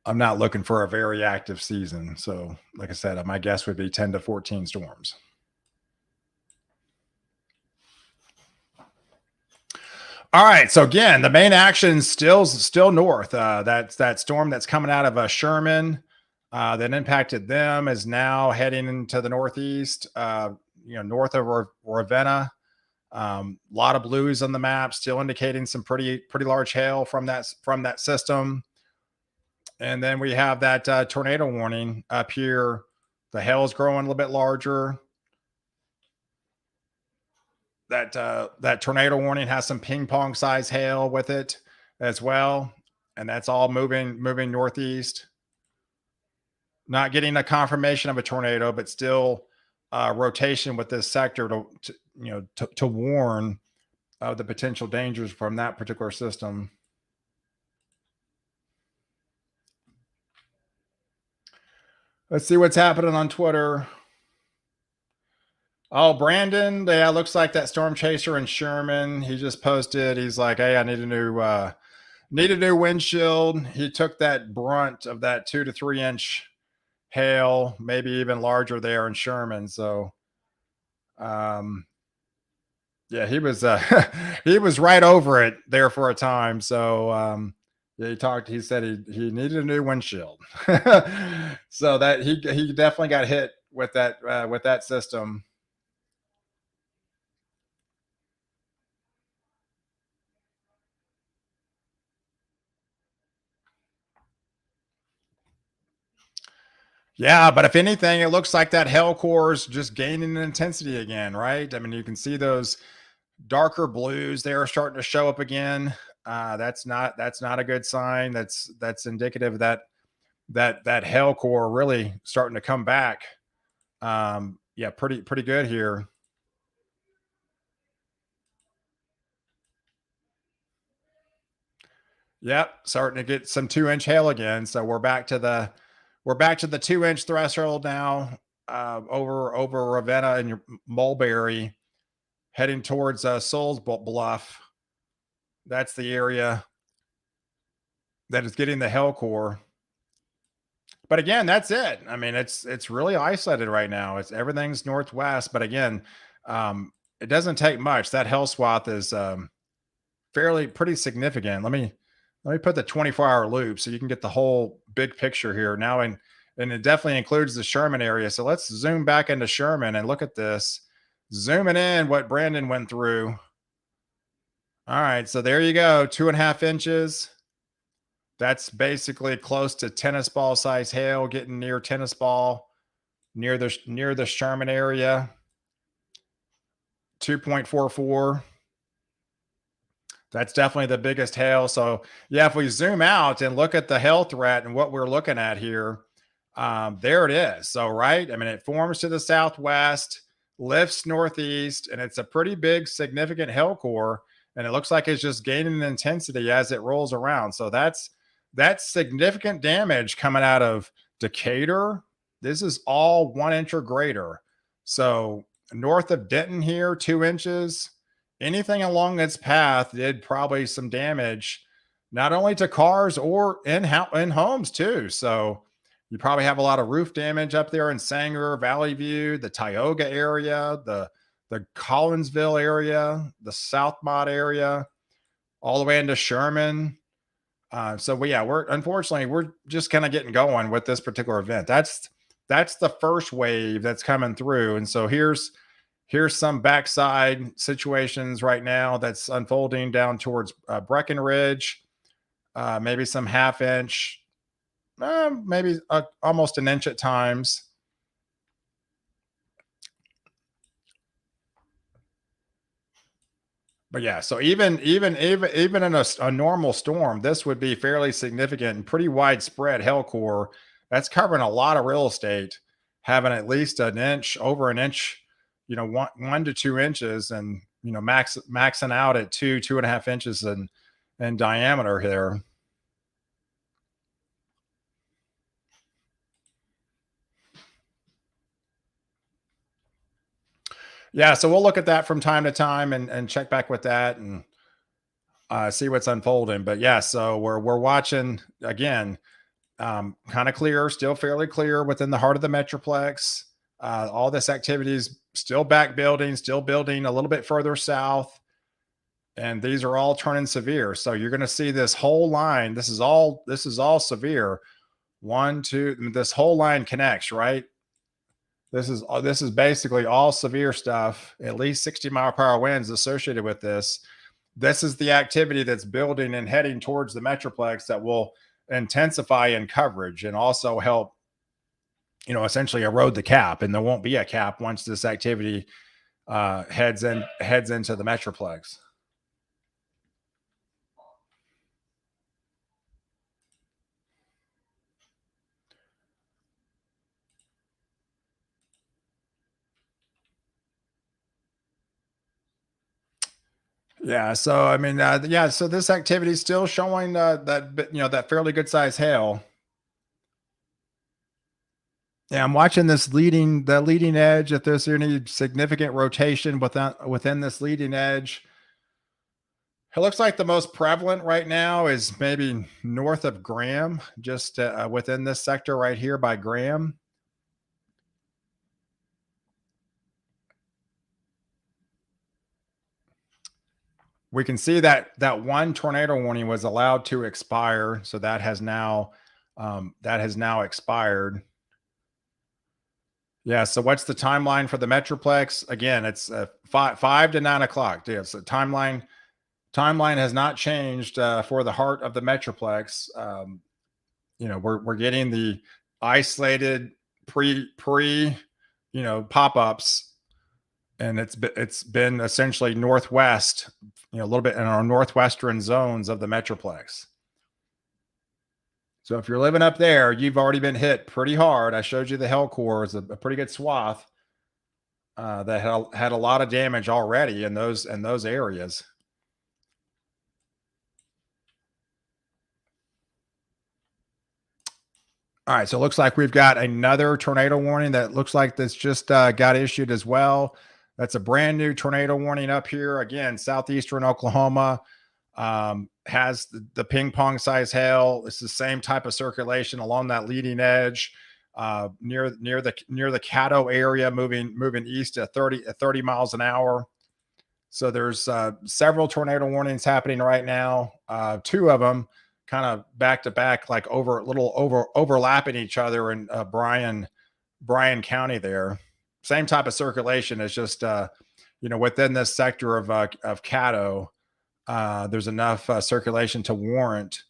I'm not looking for a very active season. So, like I said, my guess would be 10 to 14 storms. All right. So again, the main action still north. That's that storm that's coming out of Sherman that impacted them is now heading into the northeast. North of Ravenna. A lot of blues on the map, still indicating some pretty large hail from that system. And then we have that tornado warning up here. The hail is growing a little bit larger. That tornado warning has some ping pong size hail with it as well, and that's all moving northeast. Not getting a confirmation of a tornado, but still rotation with this sector to warn of the potential dangers from that particular system. Let's see what's happening on Twitter. Oh, Brandon, yeah, looks like that storm chaser in Sherman. He just posted. He's like, "Hey, I need a new windshield." He took that brunt of that 2 to 3 inch hail, maybe even larger there in Sherman. So, yeah, he was he was right over it there for a time. So, yeah, he said he needed a new windshield. So that he definitely got hit with that system. Yeah, but if anything, it looks like that hail core is just gaining in intensity again, right? I mean, you can see those Darker blues, they are starting to show up again. That's not a good sign. That's indicative that that hell core really starting to come back. Yeah, pretty good here. Yep, starting to get some 2-inch hail again. So we're back to the 2-inch threshold now. Over Ravenna and Mulberry, heading towards Souls Bluff. That's the area that is getting the hell core. But again, that's it. I mean, it's really isolated right now. It's everything's northwest. But again, it doesn't take much. That hell swath is fairly pretty significant. Let me put the 24-hour loop so you can get the whole big picture here now, and it definitely includes the Sherman area. So let's zoom back into Sherman and look at this. Zooming in what Brandon went through. All right, so there you go, 2.5 inches. That's basically close to tennis ball size hail, getting near tennis ball, near the Sherman area. 2.44. That's definitely the biggest hail. So yeah, if we zoom out and look at the hail threat and what we're looking at here, there it is. So right, I mean, it forms to the southwest, lifts northeast, and it's a pretty big, significant hail core. And it looks like it's just gaining in intensity as it rolls around. So that's significant damage coming out of Decatur. This is all 1 inch or greater. So north of Denton here, 2 inches. Anything along its path did probably some damage, not only to cars or in homes too. So you probably have a lot of roof damage up there in Sanger, Valley View, the Tioga area, the Collinsville area, the Southmont area, all the way into Sherman. We're just kind of getting going with this particular event. That's the first wave that's coming through, and so here's some backside situations right now that's unfolding down towards Breckenridge, maybe some 1/2 inch, maybe almost an inch at times. But yeah, so even in a normal storm, this would be fairly significant and pretty widespread hell core. That's covering a lot of real estate, having at least an inch, over an inch, 1 to 2 inches, and maxing out at 2.5 inches in diameter here. Yeah, so we'll look at that from time to time and check back with that and see what's unfolding. But yeah, so we're watching again, kind of clear, still fairly clear within the heart of the Metroplex. All this activity is still back building, still building a little bit further south, and these are all turning severe. So you're going to see this whole line. This is all severe. One, two, this whole line connects, right? This is basically all severe stuff. At least 60-mile-per-hour winds associated with this. This is the activity that's building and heading towards the Metroplex that will intensify in coverage and also help, essentially erode the cap. And there won't be a cap once this activity heads into the Metroplex. Yeah. So I mean, yeah. So this activity is still showing that fairly good size hail. Yeah, I'm watching the leading edge. If there's any significant rotation within this leading edge, it looks like the most prevalent right now is maybe north of Graham, just within this sector right here by Graham. We can see that one tornado warning was allowed to expire, so that has now expired. Yeah. So what's the timeline for the Metroplex? Again, it's 5 to 9 o'clock. Yeah. So timeline has not changed for the heart of the Metroplex. We're getting the isolated pre pop ups and it's been essentially northwest, a little bit in our northwestern zones of the metroplex. So if you're living up there, you've already been hit pretty hard. I showed you the hell core is a pretty good swath that had a lot of damage already in those areas. All right, so it looks like we've got another tornado warning that looks like this just got issued as well. That's a brand new tornado warning up here. Again, southeastern Oklahoma has the ping pong size hail. It's the same type of circulation along that leading edge near the Caddo area, moving east at 30 miles an hour. So there's several tornado warnings happening right now. Two of them kind of back to back, like overlapping each other in Bryan County there. Same type of circulation. It's just within this sector of Caddo, there's enough circulation to warrant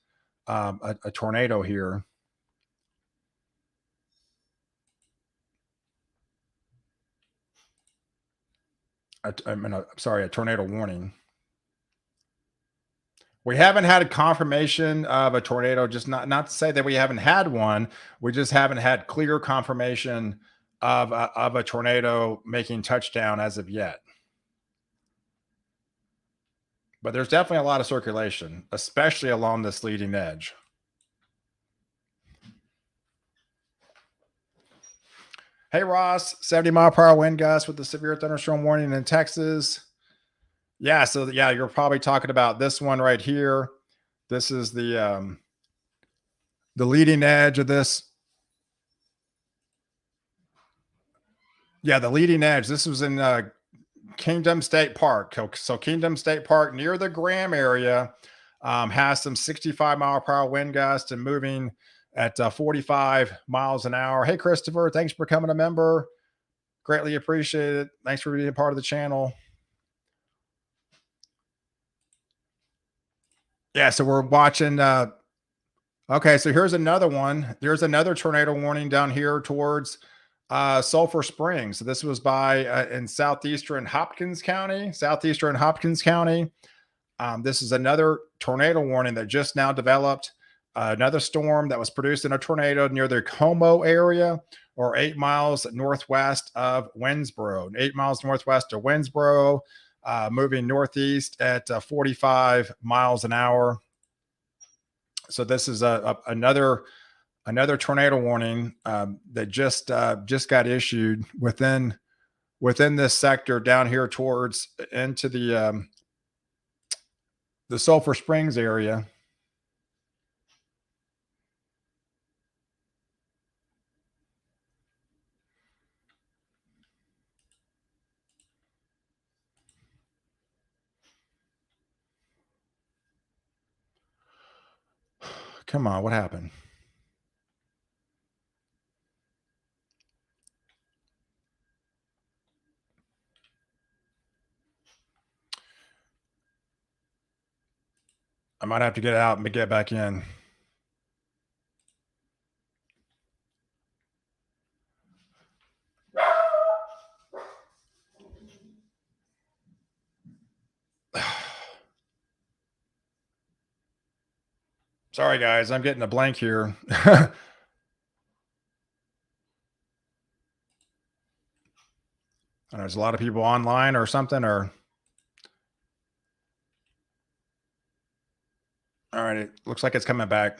a tornado here. A tornado warning. We haven't had a confirmation of a tornado, just not to say that we haven't had one. We just haven't had clear confirmation of a tornado making touchdown as of yet. But there's definitely a lot of circulation, especially along this leading edge. Hey, Ross, 70-mile-per-hour wind gusts with the severe thunderstorm warning in Texas. Yeah, so yeah, you're probably talking about this one right here. This is the leading edge of this. Yeah, the leading edge. This was in Kingdom State Park. So Kingdom State Park near the Graham area has some 65-mile-per-hour wind gusts and moving at 45 miles an hour. Hey, Christopher, thanks for becoming a member. Greatly appreciate it. Thanks for being a part of the channel. Yeah, so we're watching. Okay, so here's another one. There's another tornado warning down here towards Sulphur Springs. So this was by in southeastern Hopkins County. This is another tornado warning that just now developed. Another storm that was produced in a tornado near the Como area, or 8 miles northwest of Winsboro. 8 miles northwest of Winsboro. Moving northeast at 45 miles an hour. So this is another tornado warning that just got issued within this sector down here towards into the Sulphur Springs area. Come on, what happened? I might have to get out and get back in. Sorry, guys, I'm getting a blank here. There's a lot of people online or something, or all right, it looks like it's coming back.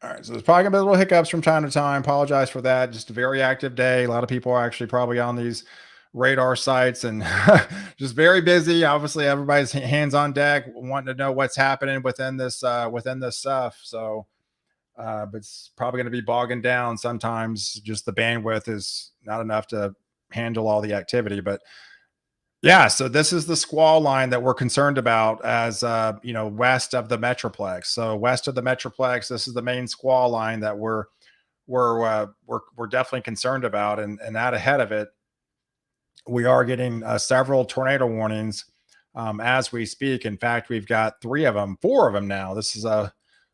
All right, so there's probably gonna be little hiccups from time to time. Apologize for that. Just a very active day. A lot of people are actually probably on these radar sites and just very busy. Obviously, everybody's hands on deck, wanting to know what's happening within this stuff. So, but it's probably going to be bogging down sometimes. Just the bandwidth is not enough to handle all the activity. But yeah, so this is the squall line that we're concerned about as west of the Metroplex. So west of the Metroplex, this is the main squall line that we're definitely concerned about, and out ahead of it, we are getting several tornado warnings as we speak. In fact, we've got 4 of them now. This is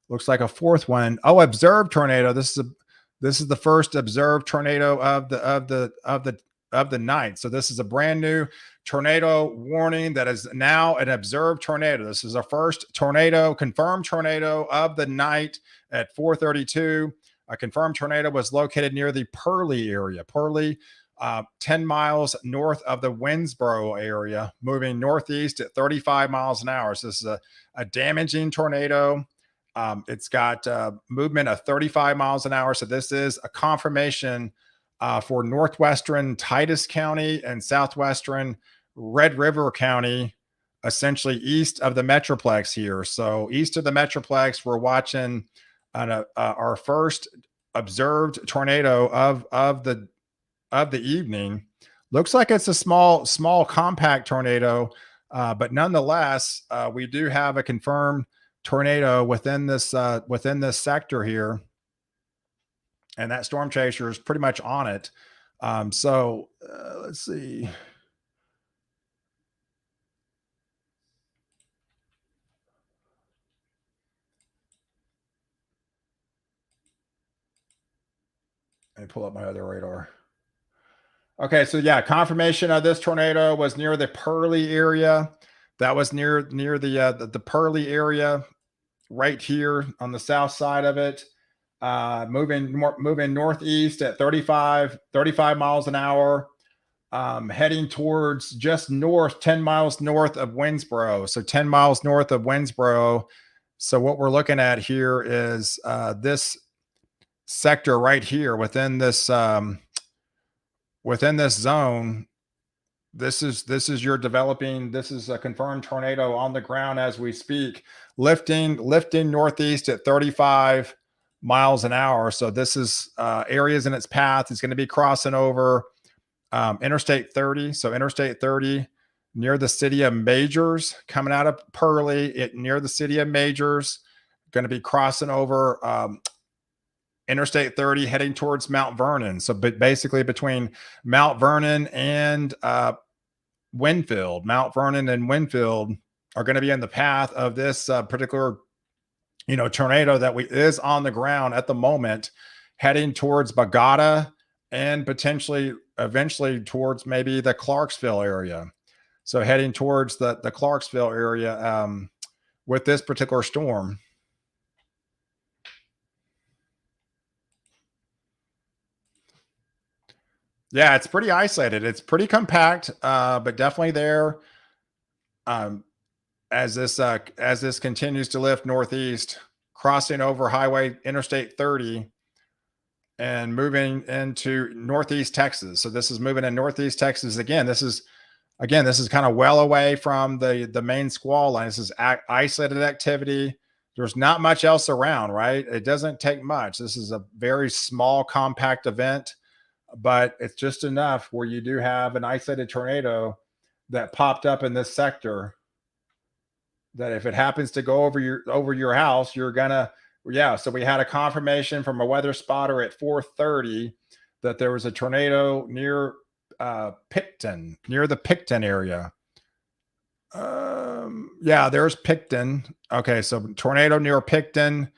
Looks like a fourth one. Oh, observed tornado. This is the first observed tornado of the night. So this is a brand new tornado warning that is now an observed tornado. This is our first tornado, confirmed tornado of the night at 4:32. A confirmed tornado was located near the Purley area. Purley, 10 miles north of the Winnsboro area, moving northeast at 35 miles an hour. So this is a damaging tornado. It's got movement of 35 miles an hour. So this is a confirmation for northwestern Titus County and southwestern Red River County, essentially east of the Metroplex here. So east of the Metroplex, we're watching our first observed tornado of the evening. Looks like it's a small compact tornado, but nonetheless, we do have a confirmed tornado within this sector here, and that storm chaser is pretty much on it. So let's see. Let me pull up my other radar. Okay, so yeah, confirmation of this tornado was near the Purley area. That was near the Purley area, right here on the south side of it. Moving northeast at 35 miles an hour, heading towards just north, 10 miles north of Winnsboro. So 10 miles north of Winnsboro. So what we're looking at here is this sector right here within this zone. This is your developing. This is a confirmed tornado on the ground as we speak, lifting northeast at 35 miles an hour. So this is areas in its path. It's going to be crossing over Interstate 30. So Interstate 30 near the city of Majors, coming out of Purley, near the city of Majors, going to be crossing over Interstate 30, heading towards Mount Vernon. So basically between Mount Vernon and Winfield. Mount Vernon and Winfield are going to be in the path of this particular tornado that is on the ground at the moment, heading towards Bogota and potentially eventually towards maybe the Clarksville area. So heading towards the Clarksville area with this particular storm. Yeah, it's pretty isolated. It's pretty compact, but definitely there. As this continues to lift northeast, crossing over Interstate 30, and moving into northeast Texas. So this is moving in northeast Texas again. This is kind of well away from the main squall line. This is isolated activity. There's not much else around, right? It doesn't take much. This is a very small, compact event, but it's just enough where you do have an isolated tornado that popped up in this sector that if it happens to go over your house, you're gonna, yeah. So we had a confirmation from a weather spotter at 4:30 that there was a tornado near Picton, near the Picton area. Yeah, there's Picton. Okay, so tornado near Picton.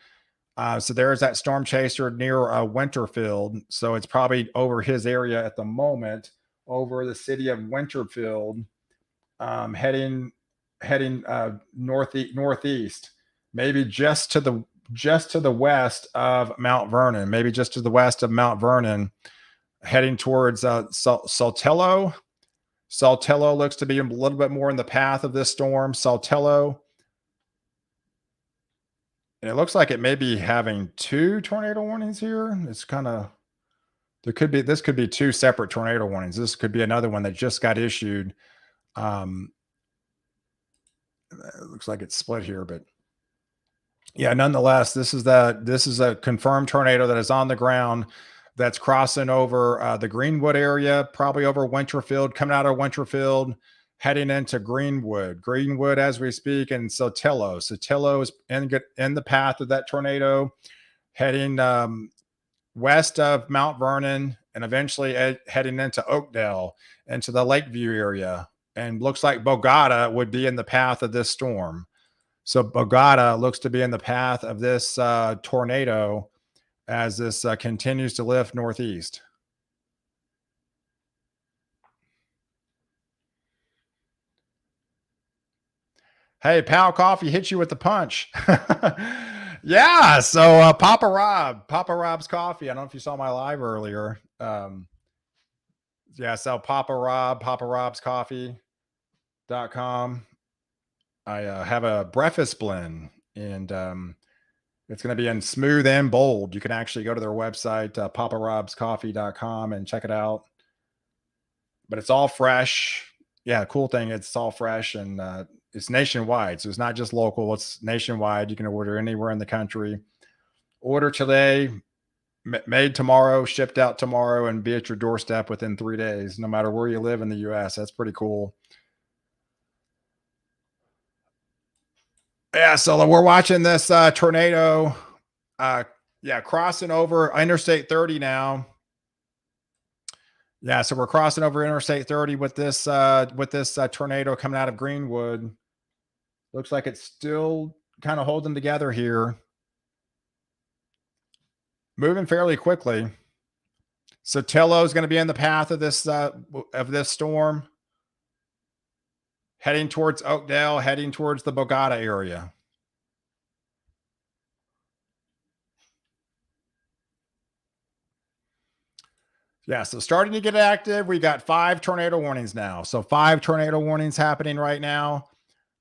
So there's that storm chaser near Winterfield. So it's probably over his area at the moment, over the city of Winterfield, heading northeast, maybe just to the west of Mount Vernon, maybe just to the west of Mount Vernon, heading towards Saltillo. Saltillo looks to be a little bit more in the path of this storm. Saltillo. And it looks like it may be having two tornado warnings here. It's kind of, this could be two separate tornado warnings. This could be another one that just got issued. It looks like it's split here, but yeah, nonetheless, this is a confirmed tornado that is on the ground that's crossing over the Greenwood area, probably over Winterfield, coming out of Winterfield, heading into Greenwood as we speak, and Saltillo. Saltillo is in the path of that tornado, heading west of Mount Vernon, and eventually heading into Oakdale, into the Lakeview area. And looks like Bogota would be in the path of this storm. So Bogota looks to be in the path of this tornado as this continues to lift northeast. Hey, Pal Coffee hit you with the punch. Yeah. So Papa Rob's Coffee. I don't know if you saw my live earlier. Yeah, so Papa Rob's Coffee.com. I have a breakfast blend, and it's going to be in smooth and bold. You can actually go to their website, paparobscoffee.com, and check it out. But it's all fresh. Yeah, cool thing, it's all fresh, and it's nationwide. So it's not just local, it's nationwide. You can order anywhere in the country. Order today, made tomorrow, shipped out tomorrow, and be at your doorstep within 3 days, no matter where you live in the US. That's pretty cool. Yeah, so we're watching this tornado crossing over Interstate 30 now. Yeah, so we're crossing over Interstate 30 with this tornado coming out of Greenwood. Looks like it's still kind of holding together here. Moving fairly quickly. Sotillo is going to be in the path of this storm. Heading towards Oakdale, heading towards the Bogota area. Yeah, so starting to get active. We got 5 tornado warnings now. So 5 tornado warnings happening right now.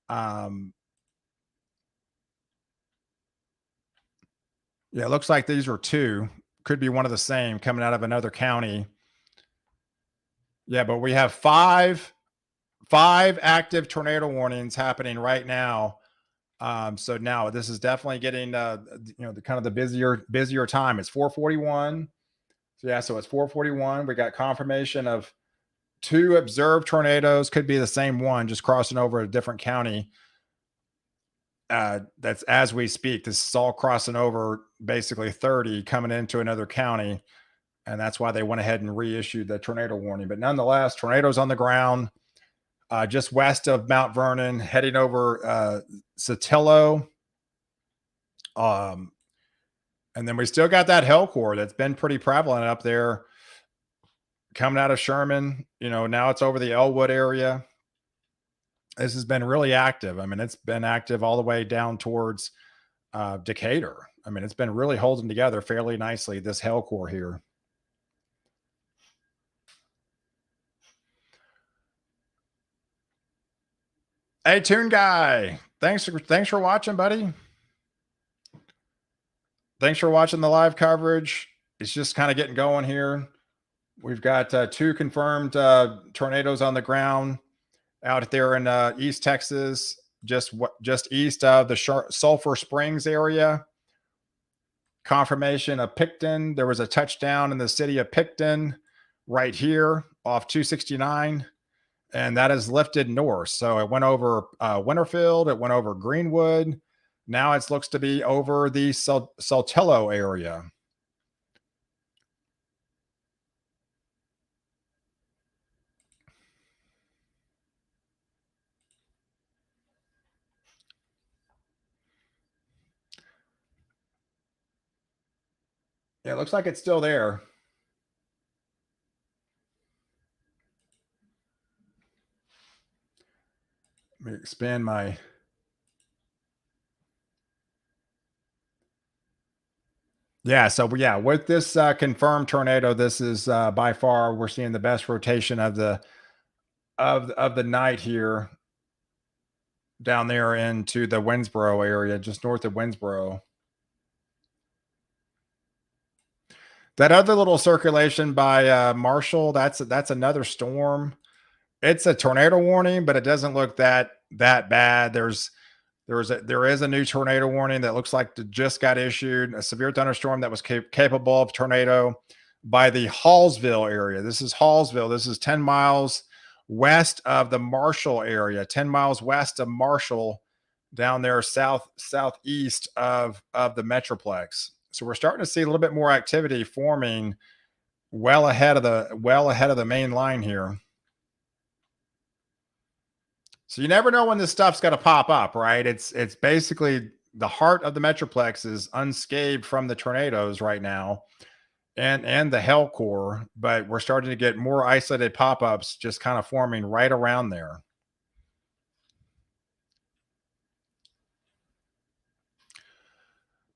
Yeah, it looks like these were 2. Could be one of the same coming out of another county. Yeah, but we have 5 active tornado warnings happening right now. So now this is definitely getting the kind of the busier time. It's 4:41. So yeah, so it's 4:41. We got confirmation of 2 observed tornadoes. Could be the same one, just crossing over a different county. That's as we speak. This is all crossing over basically 30, coming into another county, and that's why they went ahead and reissued the tornado warning. But nonetheless, tornadoes on the ground, just west of Mount Vernon, heading over Sotillo. And then we still got that hell core that's been pretty prevalent up there coming out of Sherman. Now it's over the Elwood area. This has been really active. I mean, it's been active all the way down towards Decatur. I mean, it's been really holding together fairly nicely, this hell core here. Hey, Tune Guy. Thanks for watching, buddy. Thanks for watching the live coverage. It's just kind of getting going here. We've got 2 confirmed tornadoes on the ground out there in East Texas, just east of the Sulphur Springs area. Confirmation of Picton. There was a touchdown in the city of Picton right here off 269, and that is lifted north. So it went over Winterfield. It went over Greenwood. Now it looks to be over the Saltillo area. Yeah, it looks like it's still there. Let me expand my... Yeah, so yeah, with this confirmed tornado, this is by far we're seeing the best rotation of the night here down there into the Winsboro area, just north of Winsboro. That other little circulation by Marshall, that's another storm. It's a tornado warning, but it doesn't look that bad. There is a new tornado warning that looks like it just got issued. A severe thunderstorm that was capable of tornado by the Hallsville area. This is Hallsville. This is 10 miles west of the Marshall area. 10 miles west of Marshall, down there southeast of the Metroplex. So we're starting to see a little bit more activity forming well ahead of the main line here. So you never know when this stuff's going to pop up, right? It's basically the heart of the Metroplex is unscathed from the tornadoes right now and the hell core, but we're starting to get more isolated pop-ups just kind of forming right around there.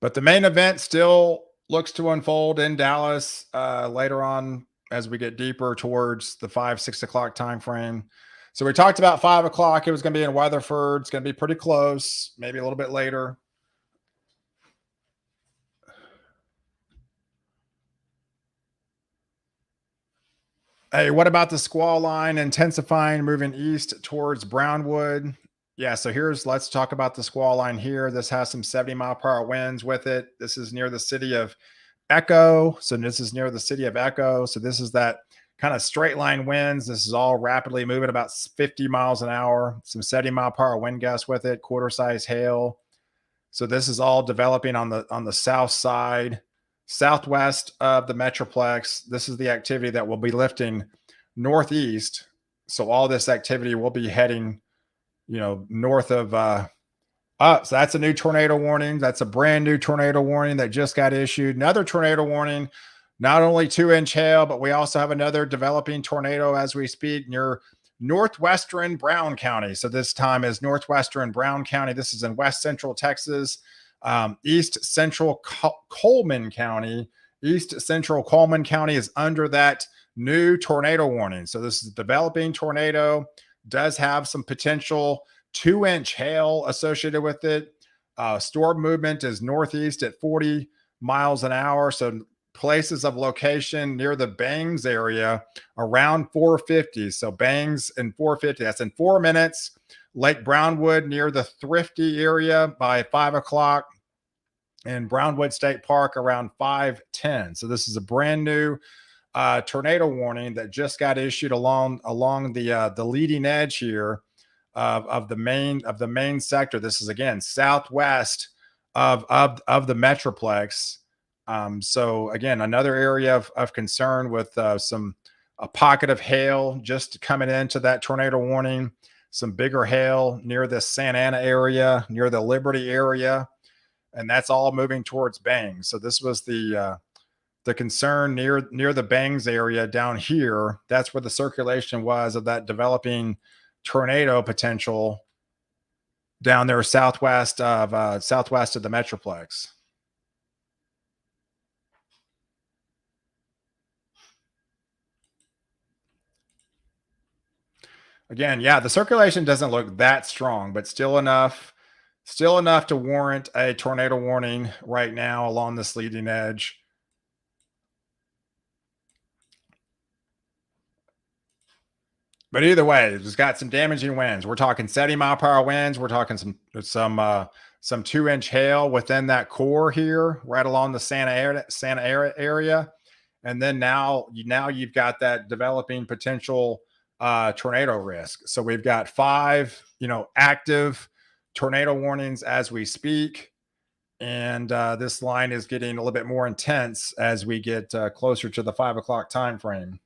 But the main event still looks to unfold in Dallas later on as we get deeper towards the 5-6 o'clock time frame. So we talked about 5 o'clock. It was going to be in Weatherford. It's going to be pretty close, maybe a little bit later. Hey, what about the squall line intensifying, moving east towards Brownwood? Yeah, so let's talk about the squall line here. This has some 70-mile-per-hour winds with it. This is near the city of Echo. So this is near the city of Echo. So this is that kind of straight line winds. This is all rapidly moving about 50 miles an hour, some 70-mile-per-hour wind gusts with it, quarter size hail. So this is all developing on the south side, southwest of the Metroplex. This is the activity that will be lifting northeast. So all this activity will be heading, north of up. So that's a new tornado warning. That's a brand new tornado warning that just got issued. Another tornado warning, not only 2-inch hail, but we also have another developing tornado as we speak near northwestern Brown County. So this time is northwestern Brown County. This is in west central Texas, east central Coleman County. East central Coleman County is under that new tornado warning. So this is a developing tornado, does have some potential 2-inch hail associated with it. Storm movement is northeast at 40 miles an hour. So places of location near the Bangs area around 450. So Bangs and 450, that's in 4 minutes. Lake Brownwood near the Thrifty area by 5 o'clock, and Brownwood State Park around 5:10. So this is a brand new tornado warning that just got issued along the leading edge here of the main sector. This is again southwest of the Metroplex. So again, another area of concern with a pocket of hail just coming into that tornado warning. Some bigger hail near the Santa Ana area, near the Liberty area, and that's all moving towards Bangs. So this was the concern near the Bangs area down here. That's where the circulation was of that developing tornado potential down there southwest of the Metroplex. Again, yeah, the circulation doesn't look that strong, but still enough to warrant a tornado warning right now along this leading edge. But either way, it's got some damaging winds. We're talking 70-mile-per-hour winds. We're talking some 2-inch hail within that core here, right along the Santa Ana area. And then now you've got that developing potential tornado risk. So we've got 5, active tornado warnings as we speak. And this line is getting a little bit more intense as we get closer to the 5 o'clock time frame.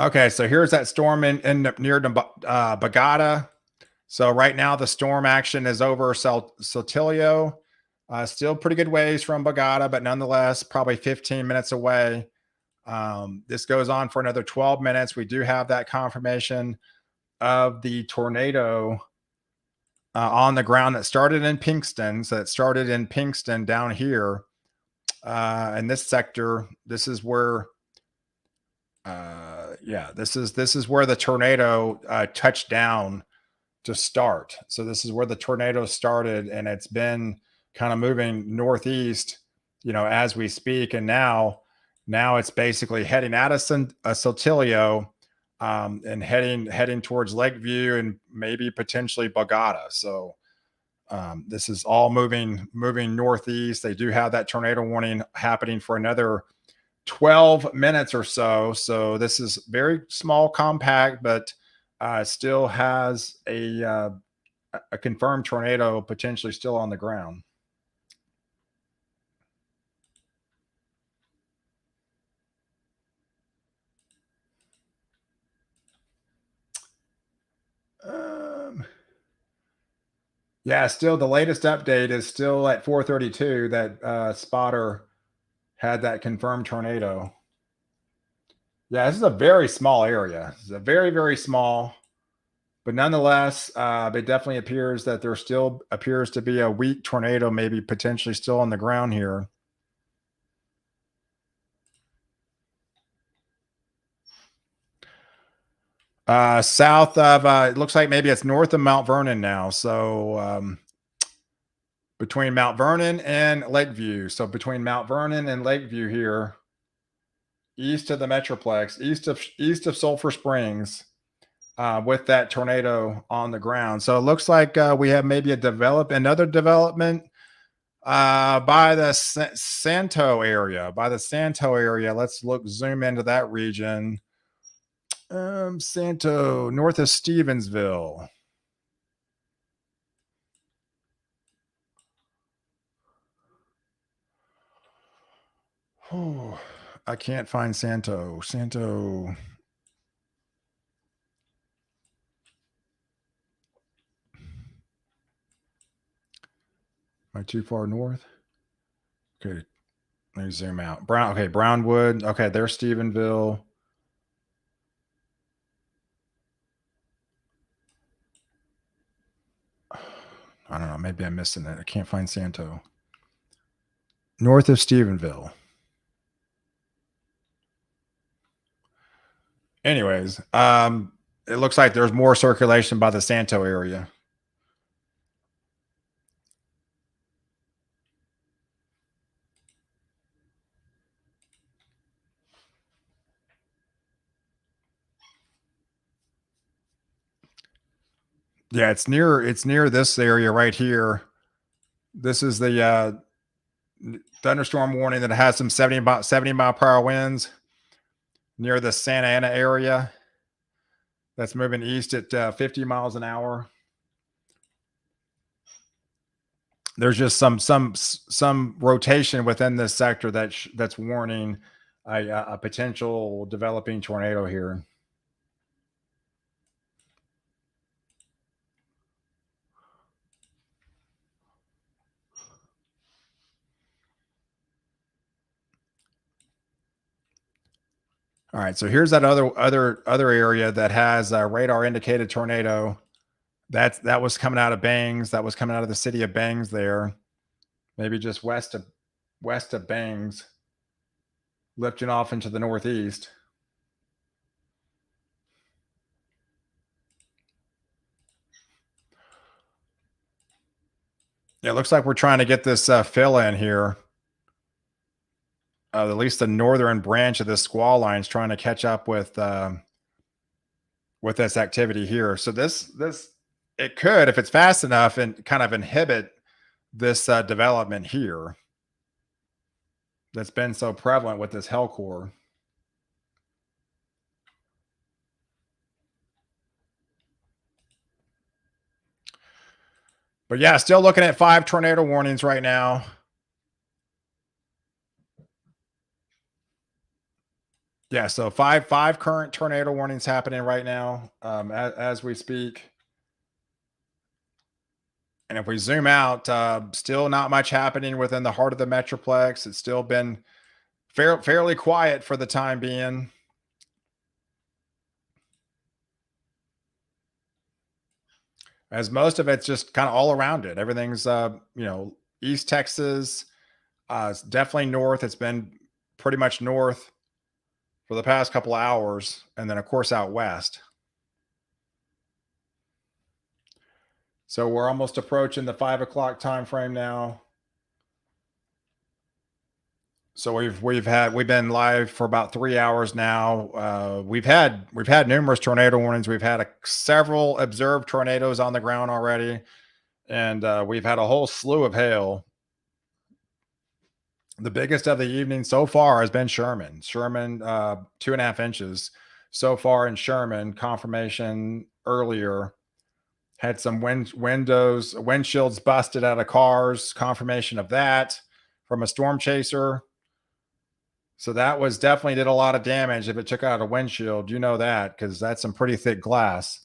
Okay, so here's that storm in near Bogota. So right now the storm action is over Saltillo. Still pretty good ways from Bogota, but nonetheless probably 15 minutes away. This goes on for another 12 minutes. We do have that confirmation of the tornado on the ground that started in Pinkston. So it started in Pinkston down here in this sector. This is where this is where the tornado touched down to start. So this is where the tornado started, and it's been kind of moving northeast, as we speak. And now it's basically heading out of Saltillo and heading towards Lakeview and maybe potentially Bogota. So this is all moving northeast. They do have that tornado warning happening for another 12 minutes or so. So this is very small, compact, but still has a confirmed tornado potentially still on the ground. Yeah, still the latest update is still at 4:32 that spotter had that confirmed tornado. Yeah, this is a very small area. It's a very, very small, but nonetheless, it definitely appears that there still appears to be a weak tornado, maybe potentially still on the ground here. South of it looks like maybe it's north of Mount Vernon now. So between Mount Vernon and Lakeview. So between Mount Vernon and Lakeview here, east of the Metroplex, east of Sulphur Springs, with that tornado on the ground. So it looks like we have maybe another development by the Santo area. By the Santo area, let's zoom into that region. Santo, north of Stevensville. Oh, I can't find Santo. Santo. Am I too far north? Okay, let me zoom out. Okay, Brownwood. Okay, there's Stephenville. I don't know. Maybe I'm missing it. I can't find Santo. North of Stephenville. Anyways, it looks like there's more circulation by the Santo area. Yeah, it's near this area right here. This is the thunderstorm warning that has some 70 mile per hour winds near the Santa Ana area. That's moving east at 50 miles an hour. There's just some rotation within this sector that's warning a potential developing tornado here. All right, so here's that other area that has a radar indicated tornado. That was coming out of Bangs. That was coming out of the city of Bangs there, maybe just west of Bangs, lifting off into the northeast. Yeah, it looks like we're trying to get this fill in here. At least the northern branch of this squall line is trying to catch up with this activity here. So this it could, if it's fast enough, and kind of inhibit this development here that's been so prevalent with this hell core. But yeah, still looking at 5 tornado warnings right now. Yeah, so five current tornado warnings happening right now as we speak. And if we zoom out, still not much happening within the heart of the Metroplex. It's still been fairly quiet for the time being. As most of it's just kind of all around it. Everything's, East Texas, it's definitely north. It's been pretty much north for the past couple of hours. And then, of course, out west. So we're almost approaching the 5 o'clock time frame now. So we've been live for about 3 hours now. We've had numerous tornado warnings. We've had several observed tornadoes on the ground already, and we've had a whole slew of hail. The biggest of the evening so far has been Sherman. Sherman, 2.5 inches so far in Sherman. Confirmation earlier had some windshields busted out of cars. Confirmation of that from a storm chaser. So that was definitely did a lot of damage if it took out a windshield. You know that because that's some pretty thick glass.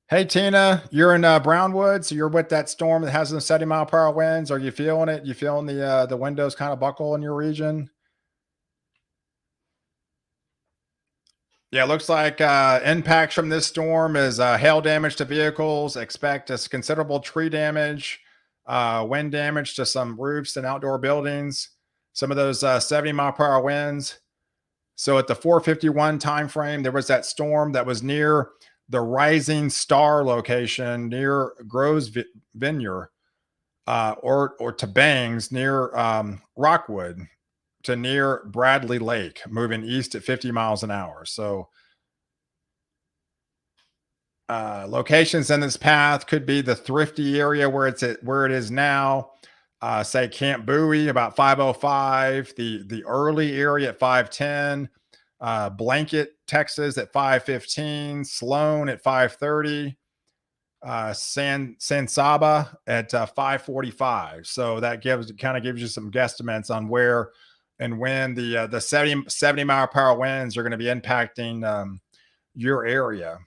Hey Tina, you're in Brownwood, so you're with that storm that has the 70-mile-per-hour winds. Are you feeling it? You feeling the windows kind of buckle in your region? Yeah, it looks like impacts from this storm is hail damage to vehicles. Expect a considerable tree damage, wind damage to some roofs and outdoor buildings. Some of those 70-mile-per-hour winds. So at the 4:51 time frame, there was that storm that was near the Rising Star location near Groves Vineyard, or to Bangs near Rockwood to near Bradley Lake, moving east at 50 miles an hour. So locations in this path could be the Thrifty area where where it is now. Say Camp Bowie about 5:05, the early area at 5:10, Blanket, Texas at 5:15, Sloan at 5:30, San Saba at 5:45. So that kind of gives you some guesstimates on where and when the 70 mile per hour winds are going to be impacting your area.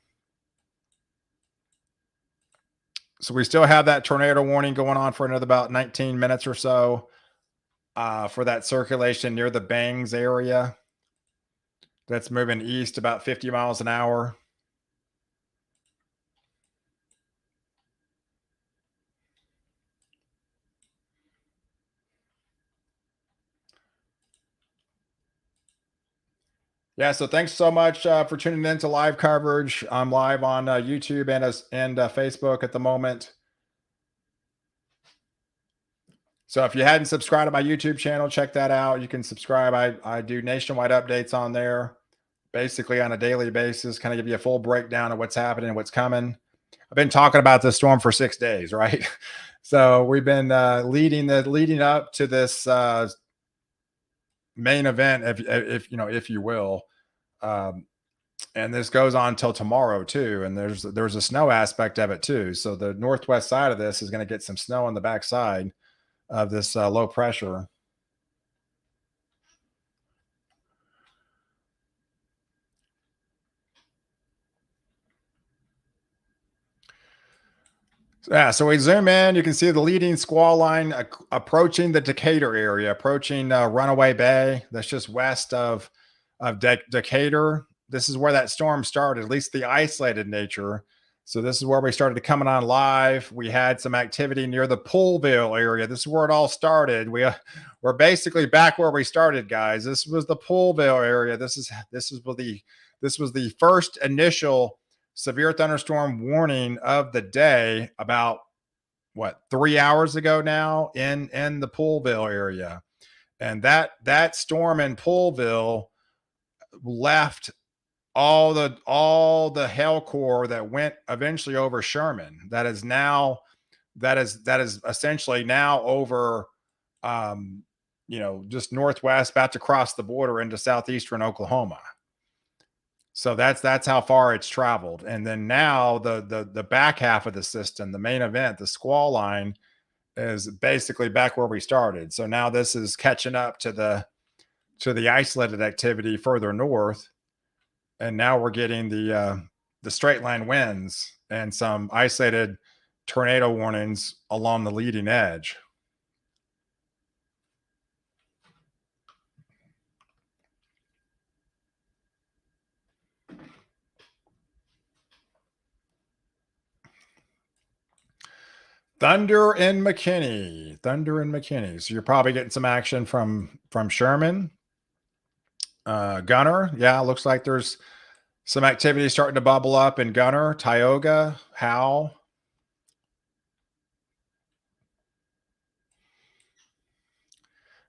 So we still have that tornado warning going on for another about 19 minutes or so for that circulation near the Bangs area. That's moving east about 50 miles an hour. Yeah, so thanks so much for tuning in to live coverage. I'm live on YouTube and Facebook at the moment. So if you hadn't subscribed to my YouTube channel, check that out. You can subscribe. I do nationwide updates on there, basically on a daily basis, kind of give you a full breakdown of what's happening, what's coming. I've been talking about this storm for 6 days, right? So we've been leading up to this main event, if you will. Um, and this goes on till tomorrow too. And there's a snow aspect of it too. So the northwest side of this is going to get some snow on the backside of this low pressure. Yeah, so we zoom in. You can see the leading squall line approaching the Decatur area, approaching Runaway Bay. That's just west of Decatur. This is where that storm started, at least the isolated nature. So this is where we started coming on live. We had some activity near the Poolville area. This is where it all started. We're basically back where we started, guys. This was the Poolville area. This was the first initial severe thunderstorm warning of the day about 3 hours ago now in the Poolville area. And that storm in Poolville left all the hail core that went eventually over Sherman. That is essentially now over just northwest, about to cross the border into southeastern Oklahoma. So that's how far it's traveled. And then now the back half of the system, the main event, the squall line, is basically back where we started. So now this is catching up to the isolated activity further north. And now we're getting the straight line winds and some isolated tornado warnings along the leading edge. Thunder in McKinney. So you're probably getting some action from Sherman. Gunner. Yeah, looks like there's some activity starting to bubble up in Gunner, Tioga, Howell.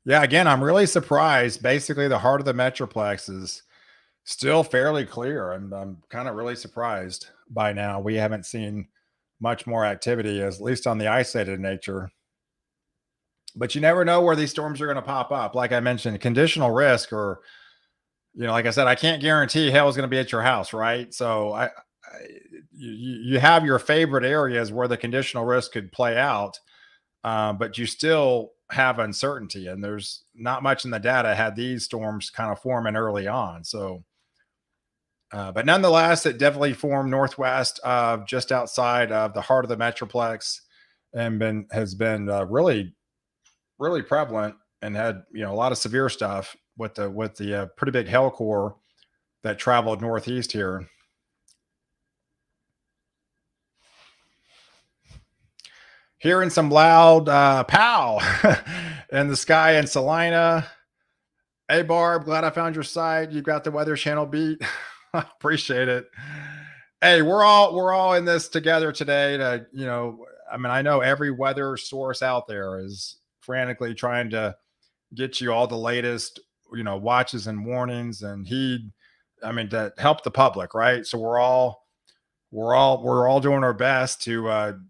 Yeah, again, I'm really surprised. Basically, the heart of the Metroplex is still fairly clear, and I'm kind of really surprised by now. We haven't seen much more activity, at least on the isolated nature. But you never know where these storms are going to pop up. Like I mentioned, conditional risk, or like I said, I can't guarantee hail is going to be at your house, right? So you have your favorite areas where the conditional risk could play out, but you still have uncertainty, and there's not much in the data had these storms kind of forming early on. So, but nonetheless, it definitely formed northwest of just outside of the heart of the metroplex, and been has been really prevalent, and had a lot of severe stuff with the pretty big hail core that traveled northeast here. Hearing some loud pow in the sky in Salina. Hey Barb, glad I found your site. You got the Weather Channel beat. Appreciate it. Hey, we're all in this together today. I mean, I know every weather source out there is frantically trying to get you all the latest, watches and warnings and heed. I mean, to help the public, right? So we're all doing our best to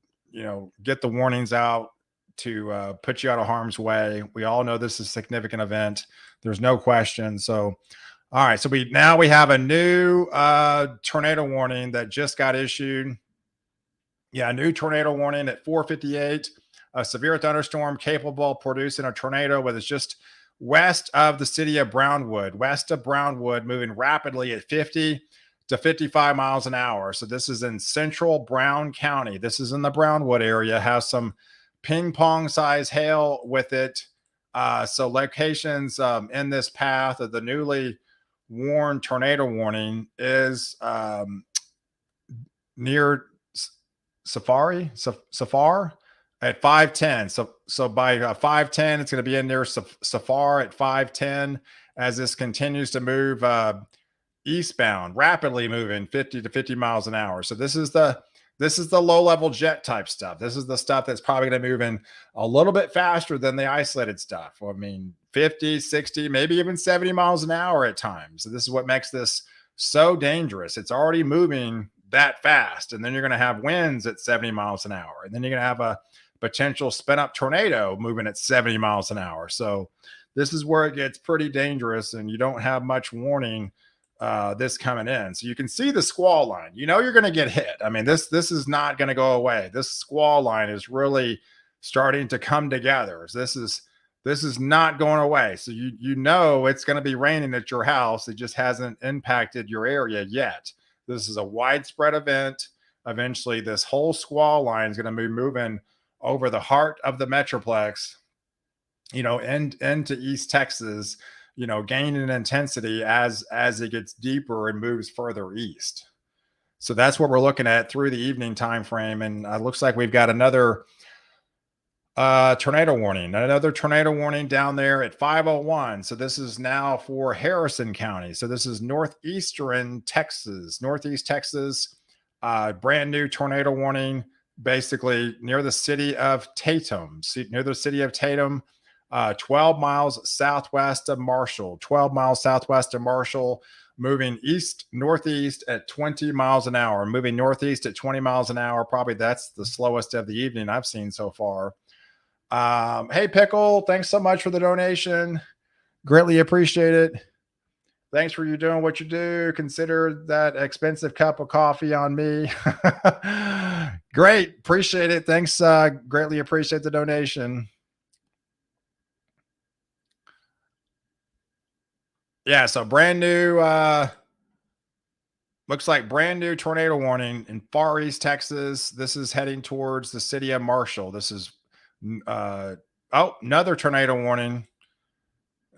get the warnings out, to put you out of harm's way. We all know this is a significant event. There's no question. So all right, so we have a new tornado warning that just got issued. Yeah, a new tornado warning at 4:58. A severe thunderstorm capable of producing a tornado with it's just west of the city of Brownwood, moving rapidly at 50 to 55 miles an hour. So this is in central Brown County. This is in the Brownwood area. Has some ping pong size hail with it. So locations in this path of the newly warned tornado warning is near Safar at 510. So by 510, it's going to be in near Safar at 510 as this continues to move eastbound, rapidly moving 50 to 50 miles an hour. So this is the low level jet type stuff. This is the stuff that's probably going to move in a little bit faster than the isolated stuff. I mean, 50, 60, maybe even 70 miles an hour at times. So this is what makes this so dangerous. It's already moving that fast. And then you're going to have winds at 70 miles an hour. And then you're going to have a potential spin up tornado moving at 70 miles an hour. So this is where it gets pretty dangerous, and you don't have much warning this coming in. So you can see the squall line. You're going to get hit. I mean, this is not going to go away. This squall line is really starting to come together. This is not going away. So it's going to be raining at your house. It just hasn't impacted your area yet. This is a widespread event. Eventually, this whole squall line is going to be moving over the heart of the metroplex, into East Texas, gaining in intensity as it gets deeper and moves further east. So that's what we're looking at through the evening time frame. And it looks like we've got another tornado warning down there at 5:01. So this is now for Harrison County. So this is northeast Texas, brand new tornado warning, basically near the city of Tatum, 12 miles southwest of Marshall, moving east northeast at 20 miles an hour, Probably that's the slowest of the evening I've seen so far. Hey Pickle, thanks so much for the donation. Greatly appreciate it. Thanks for you doing what you do. Consider that expensive cup of coffee on me. Great. Appreciate it. Thanks. Greatly appreciate the donation. Yeah, so brand new looks like brand new tornado warning in Far East Texas. This is heading towards the city of Marshall. This is another tornado warning.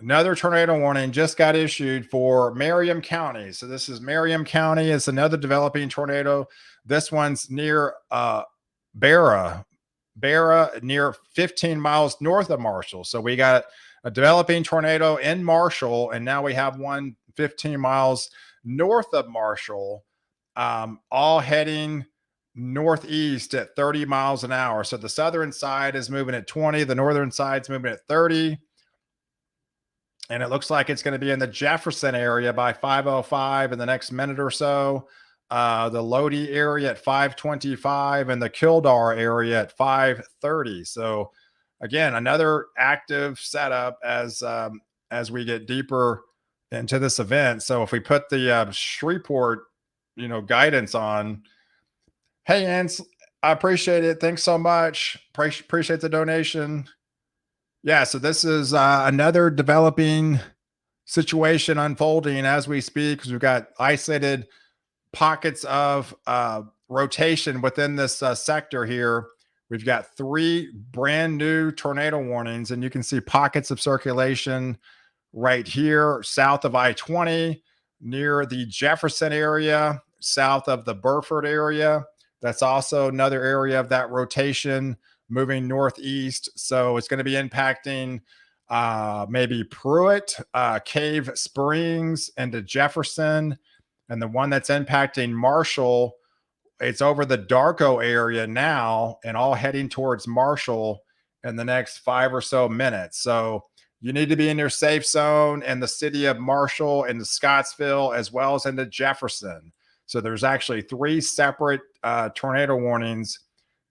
Another tornado warning just got issued for Merriam County. So this is Merriam County. It's another developing tornado. This one's near Barra, near 15 miles north of Marshall. So we got a developing tornado in Marshall, and now we have one 15 miles north of Marshall, all heading northeast at 30 miles an hour. So the southern side is moving at 20, the northern side is moving at 30. And it looks like it's going to be in the Jefferson area by 5:05 in the next minute or so. The Lodi area at 5:25 and the Kildare area at 5:30. So again, another active setup as we get deeper into this event. So if we put the Shreveport, guidance on, hey, Ans, I appreciate it. Thanks so much. Appreciate the donation. Yeah, so this is another developing situation unfolding as we speak because we've got isolated pockets of rotation within this sector here. We've got 3 brand new tornado warnings, and you can see pockets of circulation right here south of I-20 near the Jefferson area, south of the Burford area. That's also another area of that rotation moving northeast. So it's going to be impacting maybe Pruitt, Cave Springs, into Jefferson. And the one that's impacting Marshall, it's over the Darko area now and all heading towards Marshall in the next 5 or so minutes. So you need to be in your safe zone in the city of Marshall and Scottsville, as well as into Jefferson. So there's actually 3 separate tornado warnings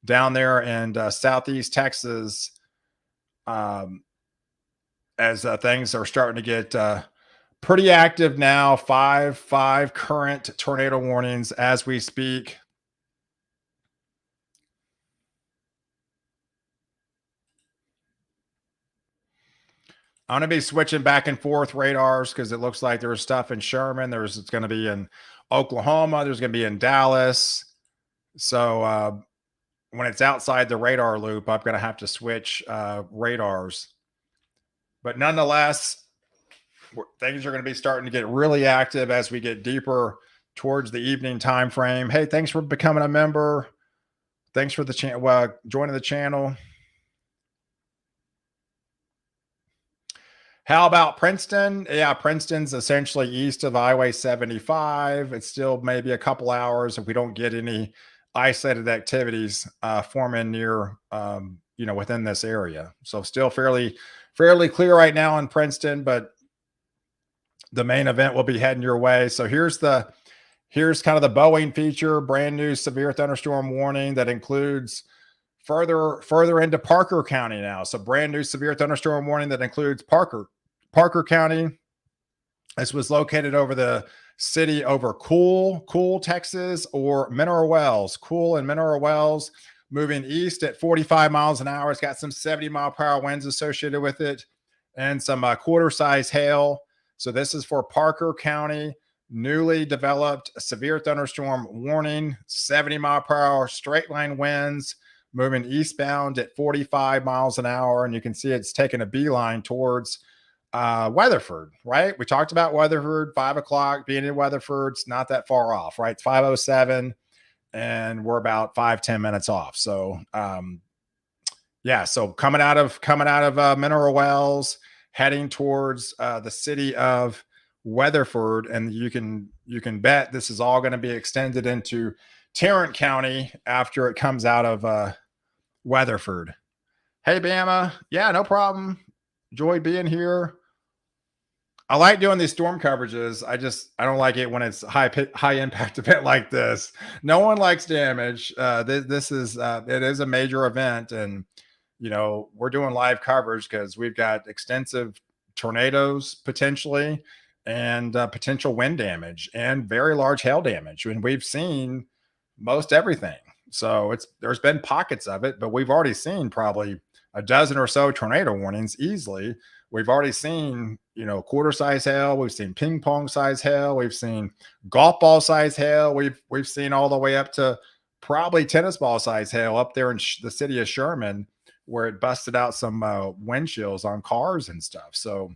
down there in southeast Texas as things are starting to get pretty active now. 5 current tornado warnings as we speak. I'm going to be switching back and forth radars because it looks like there's stuff in Sherman. It's going to be in Oklahoma. There's going to be in Dallas. So when it's outside the radar loop, I'm going to have to switch radars. But nonetheless, things are going to be starting to get really active as we get deeper towards the evening time frame. Hey, thanks for becoming a member. Thanks for the joining the channel. How about Princeton? Yeah, Princeton's essentially east of Highway 75. It's still maybe a couple hours if we don't get any isolated activities forming near, within this area. So still fairly clear right now in Princeton, but the main event will be heading your way. So here's kind of the Boeing feature, brand new severe thunderstorm warning that includes further into Parker County now. So brand new severe thunderstorm warning that includes Parker County. This was located over the city over Cool, Texas, or Mineral Wells. Cool and Mineral Wells moving east at 45 miles an hour. It's got some 70-mile-per-hour winds associated with it and some quarter-size hail. So this is for Parker County, newly developed severe thunderstorm warning, 70-mile-per-hour straight line winds, moving eastbound at 45 miles an hour. And you can see it's taking a beeline towards Weatherford, right? We talked about Weatherford, 5 o'clock being in Weatherford. It's not that far off, right? It's 5:07 and we're about 5-10 minutes off. So, so coming out of Mineral Wells, heading towards the city of Weatherford. And you can bet this is all going to be extended into Tarrant County after it comes out of Weatherford. Hey, Bama. Yeah, no problem. Enjoy being here. I like doing these storm coverages. I don't like it when it's high impact event like this. No one likes damage. This is it is a major event, and we're doing live coverage because we've got extensive tornadoes potentially, and potential wind damage and very large hail damage. And we've seen most everything. So there's been pockets of it, but we've already seen probably a dozen or so tornado warnings easily. We've already seen, quarter size hail. We've seen ping pong size hail. We've seen golf ball size hail. We've seen all the way up to probably tennis ball size hail up there in the city of Sherman, where it busted out some windshields on cars and stuff. So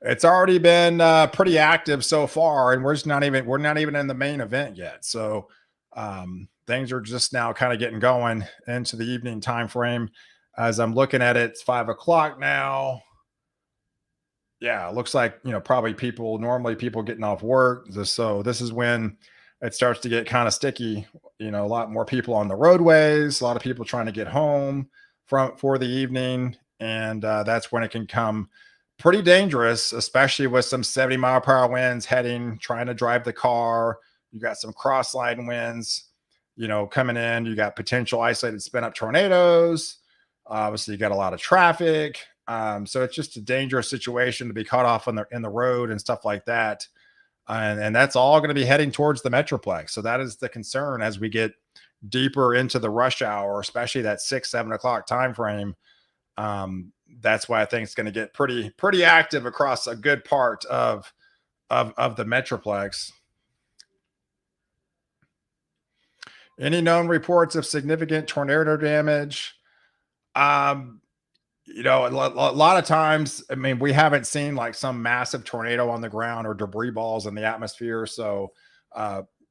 it's already been pretty active so far, and we're not even in the main event yet. So things are just now kind of getting going into the evening time frame. As I'm looking at it, it's 5 o'clock now. Yeah, it looks like probably normally people getting off work. So this is when it starts to get kind of sticky. A lot more people on the roadways, a lot of people trying to get home for the evening, and that's when it can come pretty dangerous, especially with some 70-mile-per-hour winds trying to drive the car. You got some cross line winds, coming in. You got potential isolated spin up tornadoes. Obviously, you got a lot of traffic. So it's just a dangerous situation to be caught off in the road and stuff like that. And that's all going to be heading towards the Metroplex. So that is the concern as we get deeper into the rush hour, especially that 6-7 o'clock time frame. That's why I think it's going to get pretty active across a good part of the Metroplex. Any known reports of significant tornado damage? Um, a lot of times, I mean, we haven't seen like some massive tornado on the ground or debris balls in the atmosphere. So,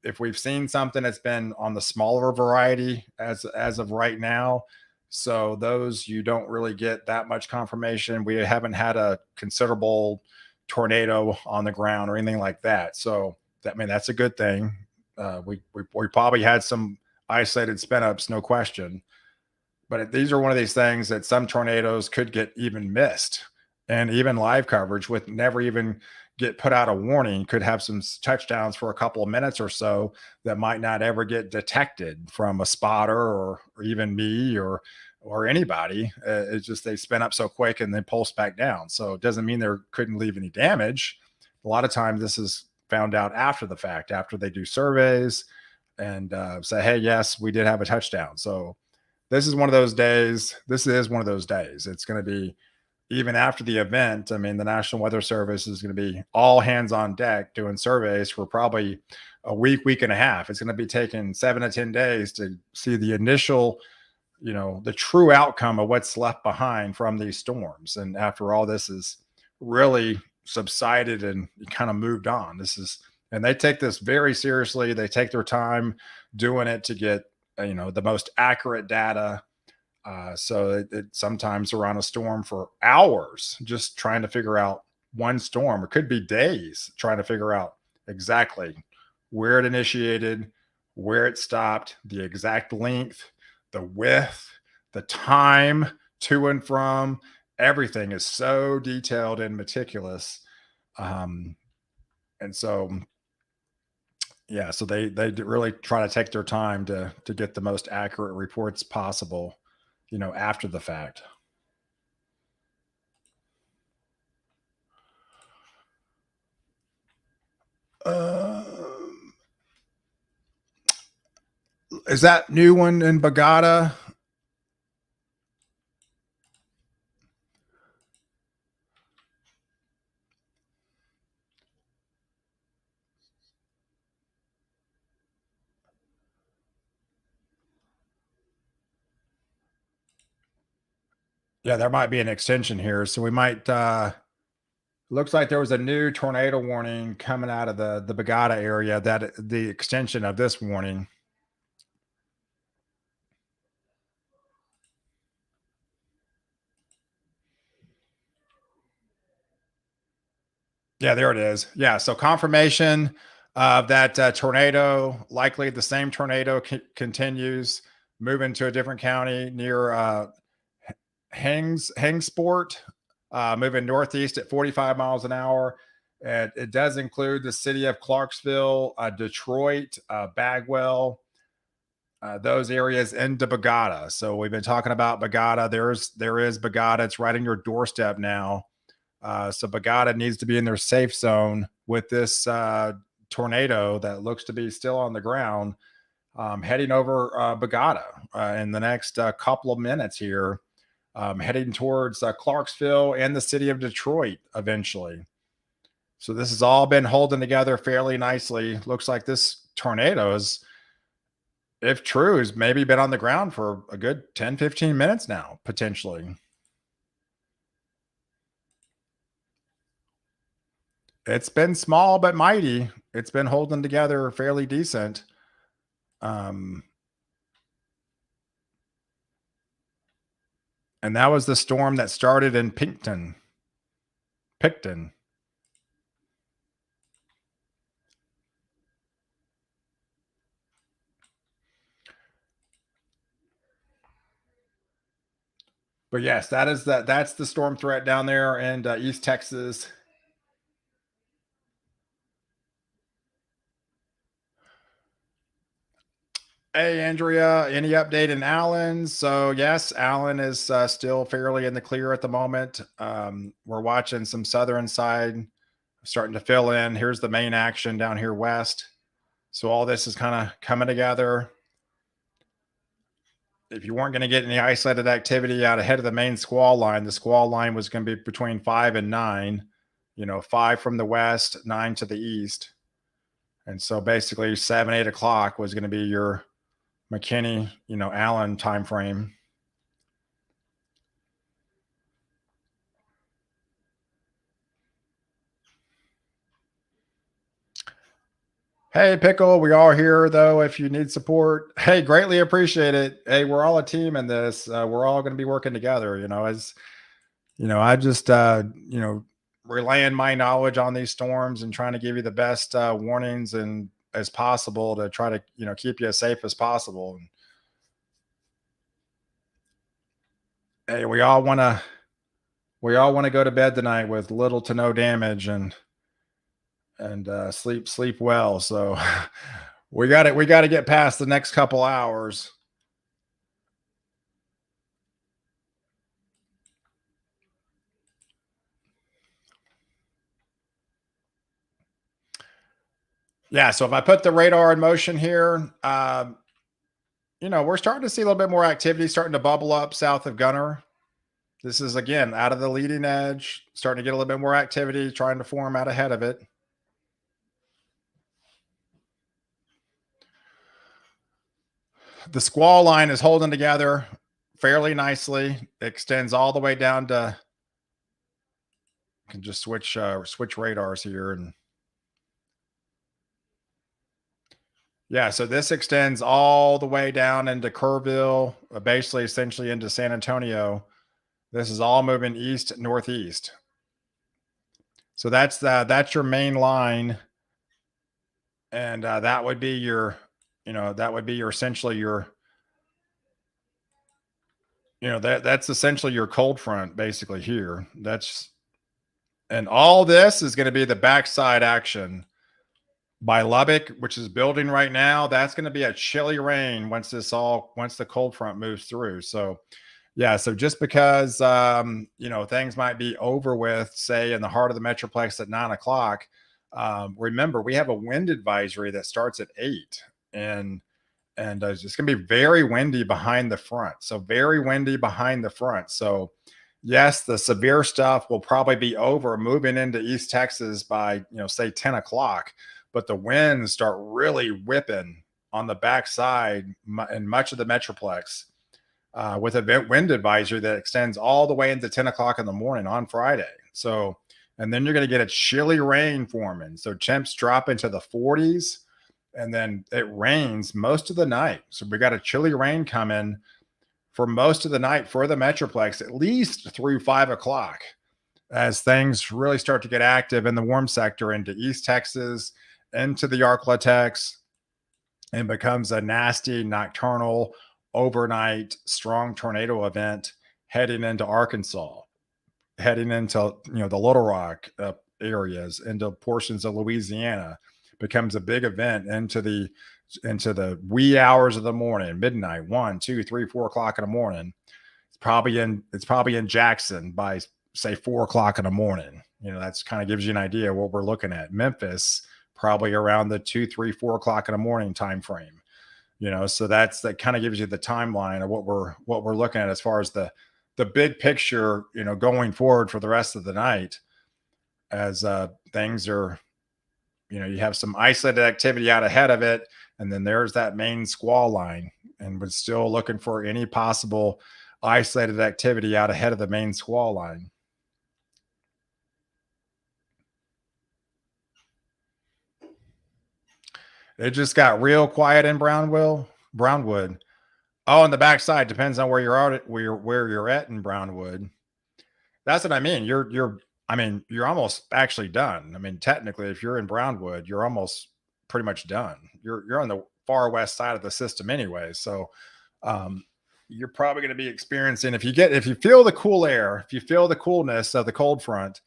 if we've seen something, it's been on the smaller variety as of right now. So those you don't really get that much confirmation. We haven't had a considerable tornado on the ground or anything like that. So that, I mean, that's a good thing. We probably had some isolated spin ups, no question. But these are one of these things that some tornadoes could get even missed, and even live coverage with never even get put out a warning could have some touchdowns for a couple of minutes or so that might not ever get detected from a spotter or even me or anybody. It's just they spin up so quick and then pulse back down. So it doesn't mean there couldn't leave any damage. A lot of times this is found out after the fact, after they do surveys and say, hey, yes, we did have a touchdown. So this is one of those days. This is one of those days. It's going to be even after the event. I mean, the National Weather Service is going to be all hands on deck doing surveys for probably a week and a half. It's going to be taking 7 to 10 days to see the initial, the true outcome of what's left behind from these storms. And after all this is really subsided and kind of moved on, and they take this very seriously. They take their time doing it to get the most accurate data. So it sometimes around a storm for hours, just trying to figure out one storm. It could be days trying to figure out exactly where it initiated, where it stopped, the exact length, the width, the time to and from. Everything is so detailed and meticulous. And so yeah, so they really try to take their time to get the most accurate reports possible, after the fact. Um, is that new one in Bagada? Yeah, there might be an extension here, so we might. Looks like there was a new tornado warning coming out of the Bagada area. That the extension of this warning. Yeah, there it is. Yeah, so confirmation of that tornado. Likely the same tornado continues moving to a different county near Hangsport, moving northeast at 45 miles an hour. And it does include the city of Clarksville, Detroit, Bagwell, those areas into Bagada. So we've been talking about Bagada. There is Bagada. It's right on your doorstep now. So Bagada needs to be in their safe zone with this tornado that looks to be still on the ground, heading over Bagada in the next couple of minutes here, heading towards Clarksville and the city of Detroit eventually. So this has all been holding together fairly nicely. Looks like this tornado is, if true, has maybe been on the ground for a good 10-15 minutes now, potentially. It's been small but mighty. It's been holding together fairly decent. Um, and that was the storm that started in Picton. But yes, that's the storm threat down there in East Texas. Hey, Andrea, any update in Allen? So, yes, Allen is still fairly in the clear at the moment. We're watching some southern side starting to fill in. Here's the main action down here west. So, all this is kind of coming together. If you weren't going to get any isolated activity out ahead of the main squall line, the squall line was going to be between 5 and 9, 5 from the west, 9 to the east. And so basically 7, 8 o'clock was going to be your McKinney, Allen time frame. Hey, Pickle, we are here though. If you need support, hey, greatly appreciate it. Hey, we're all a team in this. We're all going to be working together. As I just relaying my knowledge on these storms and trying to give you the best warnings and as possible to try to keep you as safe as possible. And hey, we all want to go to bed tonight with little to no damage and sleep well. So we got to get past the next couple hours. Yeah, so if I put the radar in motion here, we're starting to see a little bit more activity starting to bubble up south of Gunner. This is again out of the leading edge, starting to get a little bit more activity, trying to form out ahead of it. The squall line is holding together fairly nicely. It extends all the way down to. Can just switch radars here and. Yeah, so this extends all the way down into Kerrville, basically essentially into San Antonio. This is all moving east northeast. So that's your main line, and that would be your, essentially your, that's essentially your cold front basically here. And all this is going to be the backside action by Lubbock, which is building right now. That's going to be a chilly rain once the cold front moves through. So yeah, so just because things might be over with, say in the heart of the Metroplex at 9 o'clock, remember we have a wind advisory that starts at 8, and it's just going to be very windy behind the front. So very windy behind the front. So yes, the severe stuff will probably be over moving into East Texas by say 10 o'clock, but the winds start really whipping on the backside in much of the Metroplex. With a wind advisory that extends all the way into 10 o'clock in the morning on Friday. So, and then you're going to get a chilly rain forming. So temps drop into the 40s, and then it rains most of the night. So we got a chilly rain coming for most of the night for the Metroplex, at least through 5 o'clock, as things really start to get active in the warm sector into East Texas, into the Arklatex, and becomes a nasty nocturnal overnight strong tornado event heading into Arkansas, heading into the Little Rock areas, into portions of Louisiana. Becomes a big event into the wee hours of the morning, midnight, 1, 2, 3, 4 o'clock in the morning. It's probably in Jackson by say 4 o'clock in the morning. That's kind of gives you an idea of what we're looking at. Memphis probably around the 2, 3, 4 o'clock in the morning time frame. So that kind of gives you the timeline of what we're looking at as far as the big picture, going forward for the rest of the night, as things are, you have some isolated activity out ahead of it, and then there's that main squall line, and we're still looking for any possible isolated activity out ahead of the main squall line. It just got real quiet in Brownwood. Oh, on the backside depends on where you're at, where you're at in Brownwood. That's what I mean. You're almost actually done. I mean, technically, if you're in Brownwood, you're almost pretty much done. You're on the far west side of the system anyway. So, you're probably going to be experiencing, if you feel the cool air, if you feel the coolness of the cold front,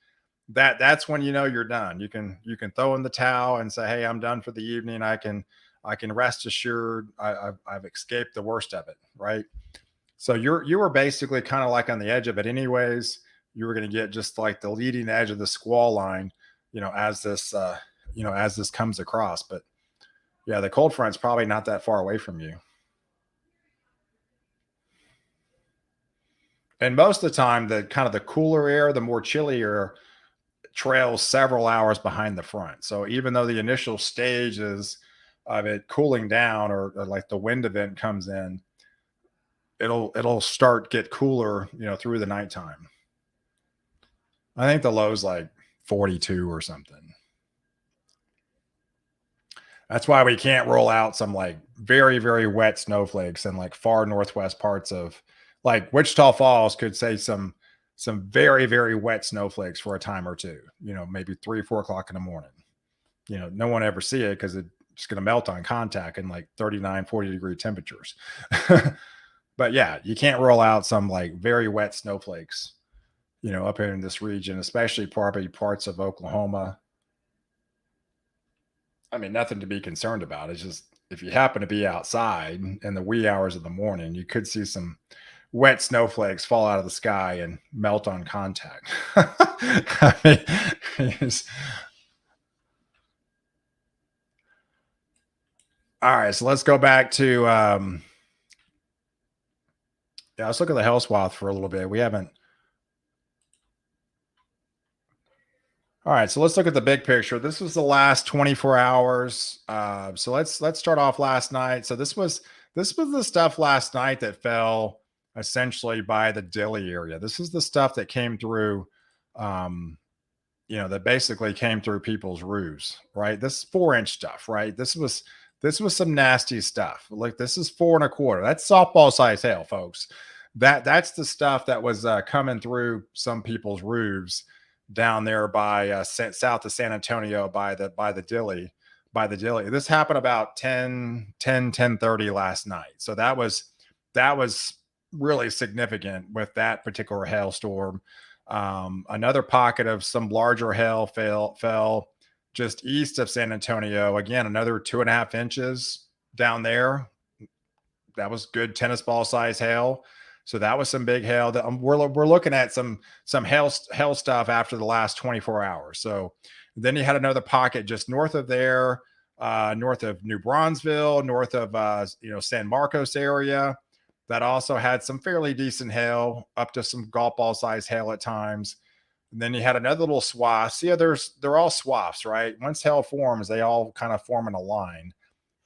that's when you know you're done. You can throw in the towel and say, "Hey, I'm done for the evening. I can rest assured I've escaped the worst of it." Right. So you were basically kind of like on the edge of it, anyways. You were going to get just like the leading edge of the squall line, as this comes across. But yeah, the cold front's probably not that far away from you. And most of the time, the kind of the cooler air, the more chilly air trails several hours behind the front. So even though the initial stages of it cooling down, or like the wind event comes in, it'll start get cooler, through the nighttime. I think the low's like 42 or something. That's why we can't roll out some like very, very wet snowflakes in like far northwest parts of, like, Wichita Falls could say some very, very wet snowflakes for a time or two, maybe 3, 4 o'clock in the morning. No one ever see it because it's just going to melt on contact in like 39, 40-degree temperatures. But yeah, you can't roll out some like very wet snowflakes, up here in this region, especially probably parts of Oklahoma. I mean, nothing to be concerned about. It's just if you happen to be outside in the wee hours of the morning, you could see some wet snowflakes fall out of the sky and melt on contact. I mean, all right, so let's go back to yeah, let's look at the hell swath for a little bit. We haven't. All right, so let's look at the big picture. This was the last 24 hours. So let's start off last night. So this was the stuff last night that fell essentially by the Dilley area. This is the stuff that came through, um, that basically came through people's roofs, right? This 4-inch stuff, right? This was some nasty stuff. Like, this is 4 1/4. That's softball size hail, folks. That's the stuff that was coming through some people's roofs down there by south of San Antonio by the Dilley. This happened about 10:30 last night. So that was really significant with that particular hailstorm. Another pocket of some larger hail fell just east of San Antonio. Again, another 2.5 inches down there. That was good tennis ball size hail. So that was some big hail. That we're looking at some hail stuff after the last 24 hours. So then you had another pocket just north of there, north of New Braunfels, north of San Marcos area, that also had some fairly decent hail, up to some golf ball size hail at times. And then you had another little swath. See, they're all swaths, right? Once hail forms, they all kind of form in a line.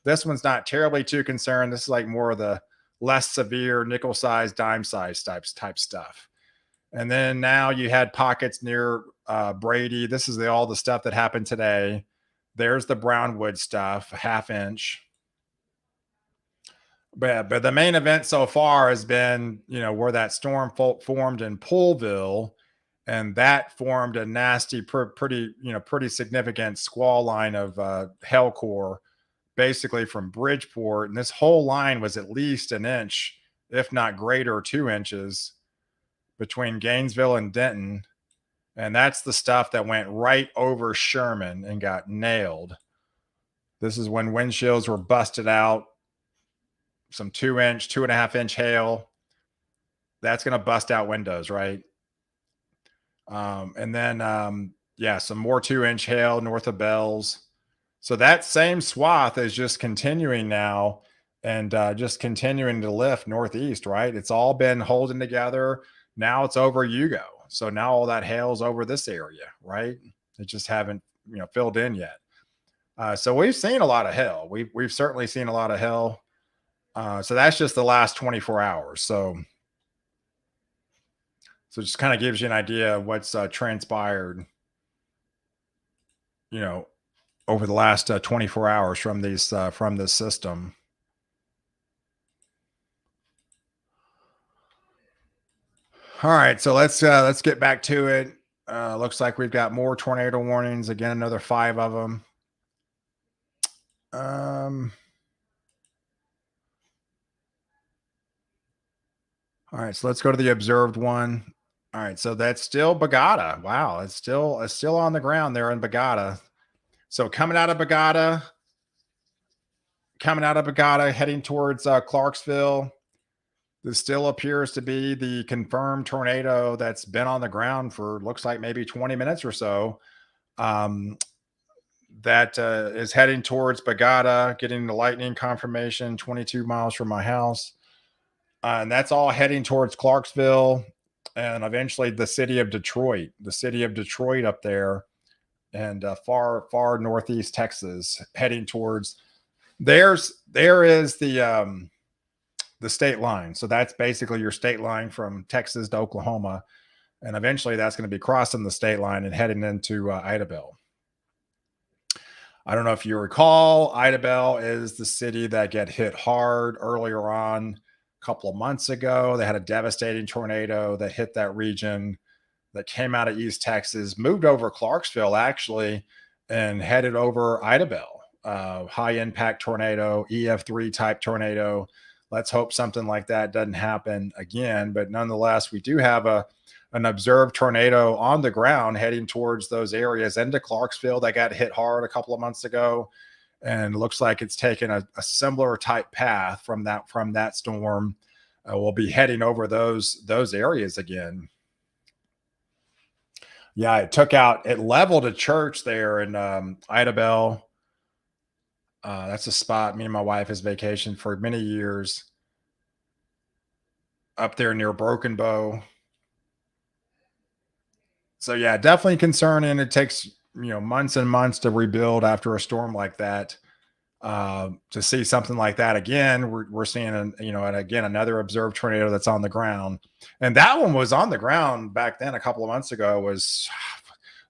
This one's not terribly too concerned. This is like more of the less severe nickel size, dime size type stuff. And then now you had pockets near Brady. This is all the stuff that happened today. There's the Brownwood stuff, 1/2 inch. But the main event so far has been, where that storm formed in Poolville, and that formed a nasty, pretty significant squall line of hail core, basically from Bridgeport. And this whole line was at least an inch, if not greater, 2 inches between Gainesville and Denton. And that's the stuff that went right over Sherman and got nailed. This is when windshields were busted out. Some 2-inch, 2.5 inch hail. That's going to bust out windows, right? And then, some more 2-inch hail north of Bells. So that same swath is just continuing now, and just continuing to lift northeast, right? It's all been holding together. Now it's over Hugo. So now all that hail's over this area, right? It just haven't, filled in yet. So we've seen a lot of hail. We've certainly seen a lot of hail. So that's just the last 24 hours. So it just kind of gives you an idea of what's transpired, over the last 24 hours from this system. All right, so let's get back to it. Looks like we've got more tornado warnings. Again, another 5 of them. Um, All right, so let's go to the observed one. All right, so that's still Bagada. Wow, it's still on the ground there in Bagada. So coming out of Bagada, heading towards Clarksville. This still appears to be the confirmed tornado that's been on the ground for looks like maybe 20 minutes or so. Um, that is heading towards Bagada, getting the lightning confirmation 22 miles from my house. And that's all heading towards Clarksville and eventually the city of Detroit up there, and far northeast Texas, heading towards there is the state line. So that's basically your state line from Texas to Oklahoma, and eventually that's going to be crossing the state line and heading into Idabel. I don't know if you recall, Idabel is the city that get hit hard earlier on a couple of months ago. They had a devastating tornado that hit that region that came out of East Texas, moved over Clarksville actually, and headed over Idabel. High impact tornado, EF3 type tornado. Let's hope something like that doesn't happen again. But nonetheless, we do have an observed tornado on the ground heading towards those areas into Clarksville that got hit hard a couple of months ago, and looks like it's taken a similar type path from that storm. We'll be heading over those areas again. Yeah, it leveled a church there in Idabel. That's a spot me and my wife has vacationed for many years up there near Broken Bow. So yeah, definitely concerning. It takes months and months to rebuild after a storm like that. To see something like that again, we're seeing and again another observed tornado that's on the ground, and that one was on the ground back then a couple of months ago. Was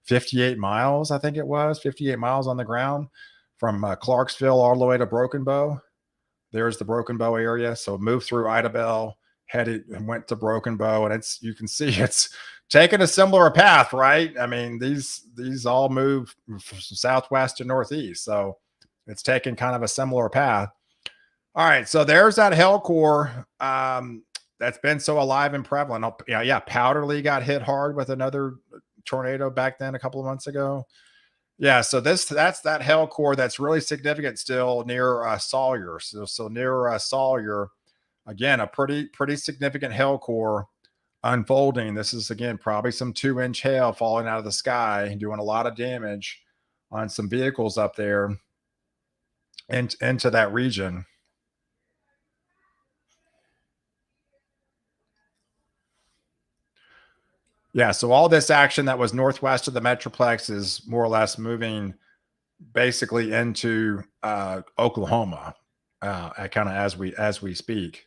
58 miles, I think it was 58 miles on the ground from Clarksville all the way to Broken Bow. There's the Broken Bow area. So moved through Idabel, headed and went to Broken Bow, and it's you can see it's taking a similar path, right? I mean, these all move from southwest to northeast, so it's taking kind of a similar path. All right, so there's that hell core that's been so alive and prevalent. Yeah, Powderly got hit hard with another tornado back then a couple of months ago. Yeah, so that's that hell core that's really significant still near Sawyer. So near Sawyer, again, a pretty significant hail core unfolding. This is again probably some 2-inch hail falling out of the sky, doing a lot of damage on some vehicles up there and into that region. Yeah, so all this action that was northwest of the Metroplex is more or less moving basically into Oklahoma, kind of as we speak.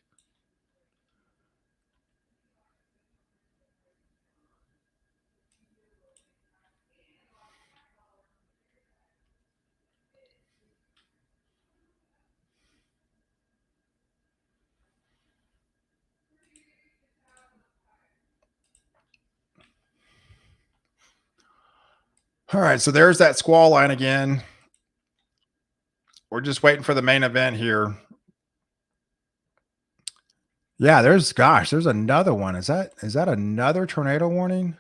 All right, so there's that squall line again. We're just waiting for the main event here. Yeah, there's another one. Is that another tornado warning?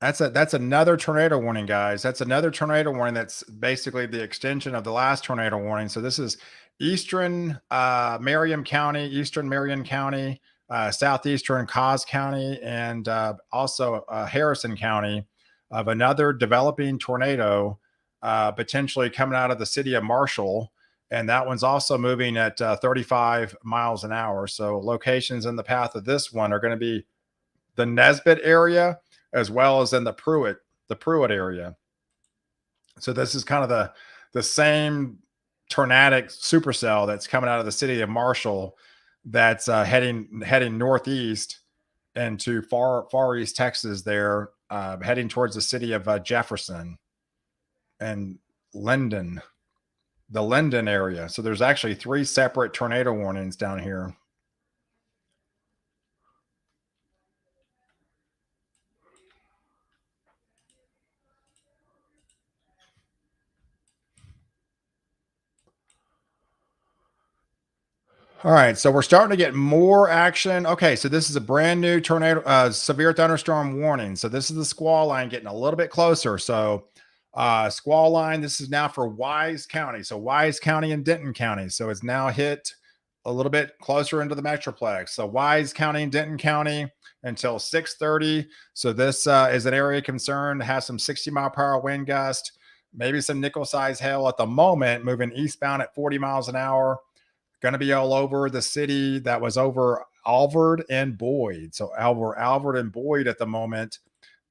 That's another tornado warning, guys. That's another tornado warning. That's basically the extension of the last tornado warning. So this is eastern eastern Marion County, southeastern Coss County, and also Harrison County of another developing tornado potentially coming out of the city of Marshall. And that one's also moving at 35 miles an hour. So locations in the path of this one are going to be the Nesbitt area as well as in the Pruitt area. So this is kind of the same tornadic supercell that's coming out of the city of Marshall that's heading northeast into far east Texas there, heading towards the city of Jefferson and Linden, the Linden area. So there's actually 3 separate tornado warnings down here. All right, so we're starting to get more action. Okay, so this is a brand new tornado, severe thunderstorm warning. So this is the squall line getting a little bit closer. So squall line, this is now for Wise County. So Wise County and Denton County. So it's now hit a little bit closer into the metroplex. So Wise County and Denton County until 6:30. So this is an area of concern. Has some 60-mile-per-hour wind gust, maybe some nickel-sized hail at the moment, moving eastbound at 40 miles an hour. Going to be all over the city. That was over Alvord and Boyd. So Alvord and Boyd at the moment.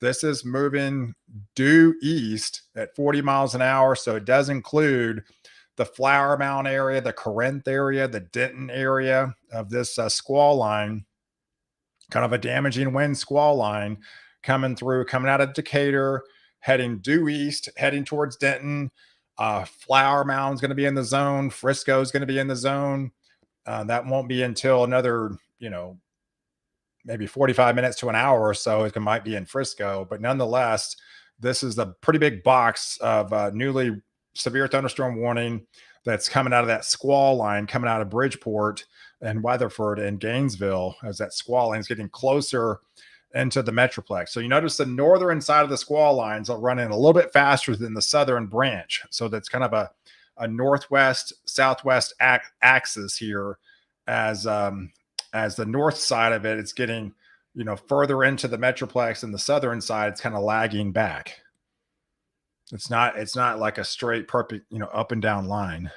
This is moving due east at 40 miles an hour. So it does include the Flower Mound area, the Corinth area, the Denton area of this squall line, kind of a damaging wind squall line coming through, coming out of Decatur, heading due east, heading towards Denton. Flower Mound's going to be in the zone. Frisco's going to be in the zone. That won't be until another, maybe 45 minutes to an hour or so. It might be in Frisco, but nonetheless, this is a pretty big box of newly severe thunderstorm warning that's coming out of that squall line, coming out of Bridgeport and Weatherford and Gainesville, as that squall line is getting closer into the metroplex. So you notice the northern side of the squall lines are running a little bit faster than the southern branch. So that's kind of a northwest southwest axis here, as the north side of it's getting further into the metroplex, and the southern side it's kind of lagging back. It's not like a straight perfect up and down line.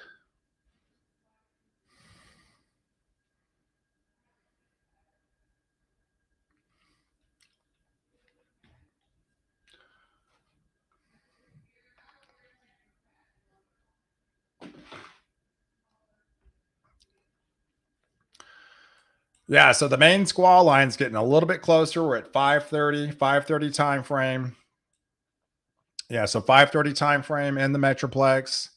Yeah, so the main squall line's getting a little bit closer. We're at 5:30 time frame. Yeah, so 5:30 time frame in the metroplex.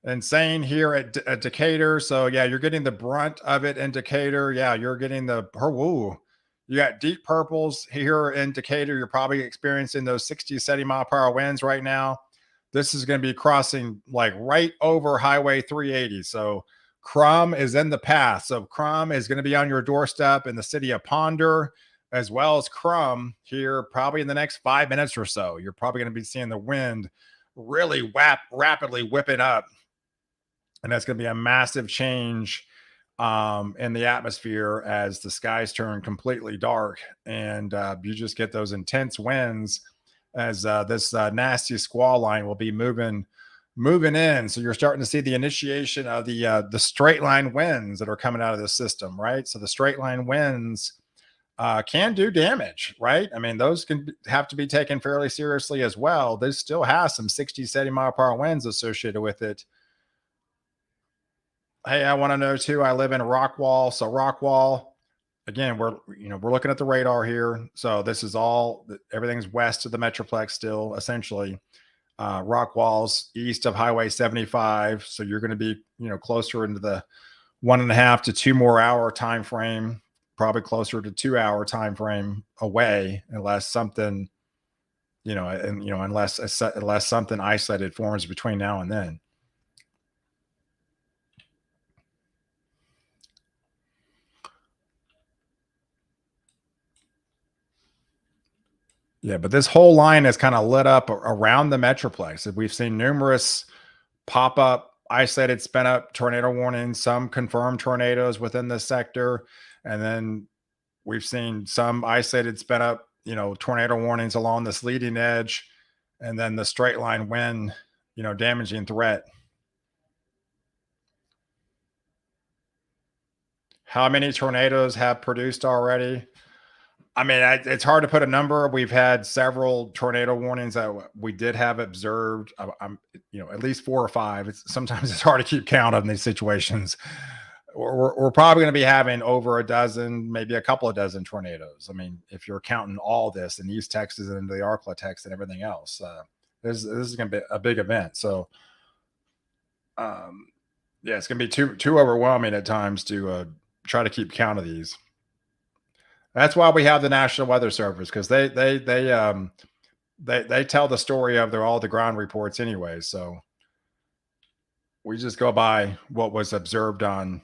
And same here at Decatur. So yeah, you're getting the brunt of it in Decatur. Yeah, you're getting woo. You got deep purples here in Decatur. You're probably experiencing those 60, 70-mile-per-hour winds right now. This is going to be crossing like right over Highway 380. So Crum is in the path. So Crum is going to be on your doorstep in the city of Ponder, as well as Crum here probably in the next 5 minutes or so. You're probably going to be seeing the wind really rapidly whipping up. And that's going to be a massive change in the atmosphere as the skies turn completely dark, and you just get those intense winds as this nasty squall line will be moving in. So you're starting to see the initiation of the straight line winds that are coming out of the system, right? So the straight line winds can do damage, right? I mean, those can have to be taken fairly seriously as well. This still has some 60, 70-mile-per-hour winds associated with it. Hey, I want to know too. I live in Rockwall. So Rockwall, again, we're looking at the radar here. So this is everything's west of the metroplex still, essentially. Rockwall's east of Highway 75. So you're going to be, closer into the 1.5 to 2 more hour time frame, probably closer to 2 hour time frame away, unless something, unless something isolated forms between now and then. Yeah, but this whole line is kind of lit up around the metroplex. We've seen numerous pop up, isolated, spin up tornado warnings, some confirmed tornadoes within the sector. And then we've seen some isolated, spin up, tornado warnings along this leading edge. And then the straight line wind, damaging threat. How many tornadoes have produced already? I mean, it's hard to put a number. We've had several tornado warnings that we did have observed. I'm, at least 4 or 5. Sometimes it's hard to keep count on these situations. We're probably going to be having over a dozen, maybe a couple of dozen tornadoes. I mean, if you're counting all this in East Texas and into the Arklatex and everything else, this is going to be a big event. So, yeah, it's going to be too overwhelming at times to try to keep count of these. That's why we have the National Weather Service, because they tell the story of all the ground reports anyway. So we just go by what was observed on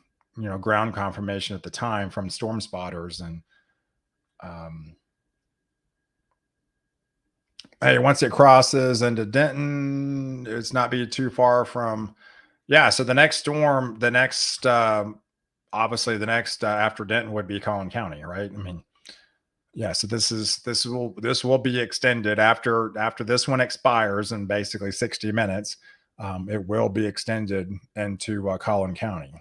ground confirmation at the time from storm spotters. And hey, once it crosses into Denton, it's not be too far from. Yeah, so the next storm, obviously the next after Denton would be Collin County, right? I mean, yeah, so this will be extended after this one expires in basically 60 minutes. It will be extended into Collin County.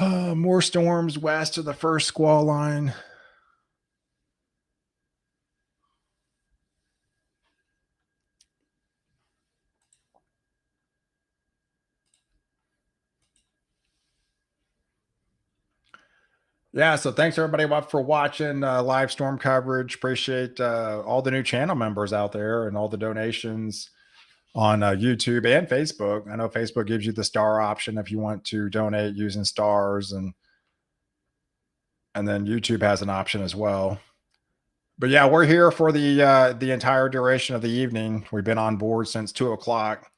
More storms west of the first squall line. Yeah, so thanks everybody for watching live storm coverage. Appreciate all the new channel members out there and all the donations on YouTube and Facebook. I know Facebook gives you the star option if you want to donate using stars, and then YouTube has an option as well. But yeah, we're here for the entire duration of the evening. We've been on board since 2 o'clock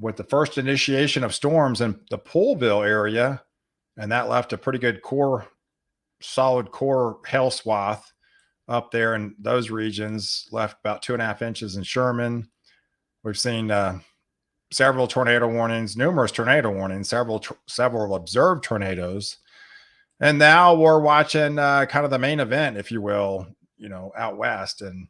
with the first initiation of storms in the Poolville area. And that left a pretty good solid core hail swath up there in those regions, left about 2.5 inches in Sherman. We've seen several tornado warnings, numerous tornado warnings, several observed tornadoes. And now we're watching kind of the main event, if you will, out west. And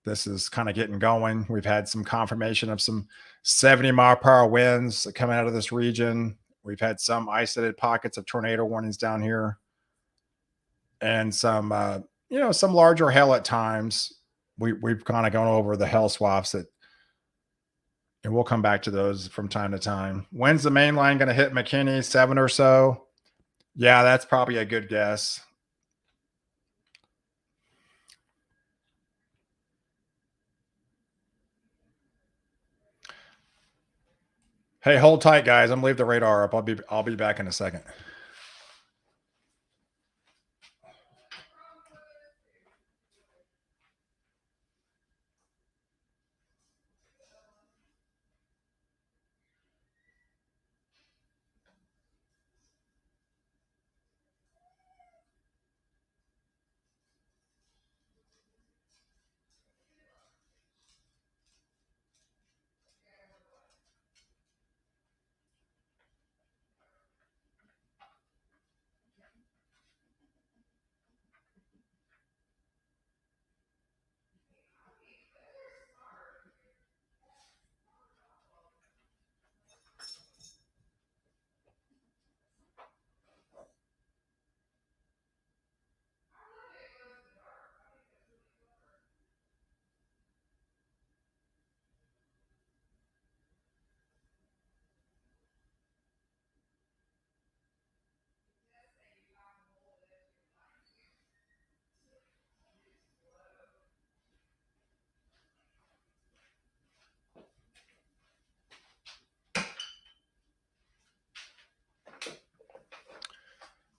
this is kind of getting going. We've had some confirmation of some 70-mile-per-hour winds coming out of this region. We've had some isolated pockets of tornado warnings down here, and some larger hail at times. We've kind of gone over the hail swaths and we'll come back to those from time to time. When's the main line going to hit McKinney? 7 or so? Yeah, that's probably a good guess. Hey, hold tight, guys. I'm gonna leave the radar up. I'll be back in a second.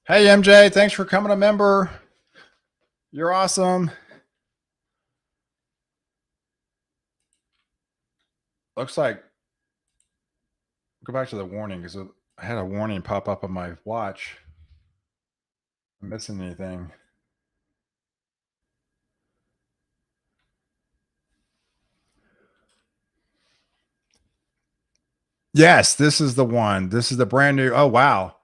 Hey, MJ, thanks for coming a member. You're awesome. Looks like, go back to the warning because I had a warning pop up on my watch. I'm missing anything. Yes, this is the one. This is the brand new. Oh, wow.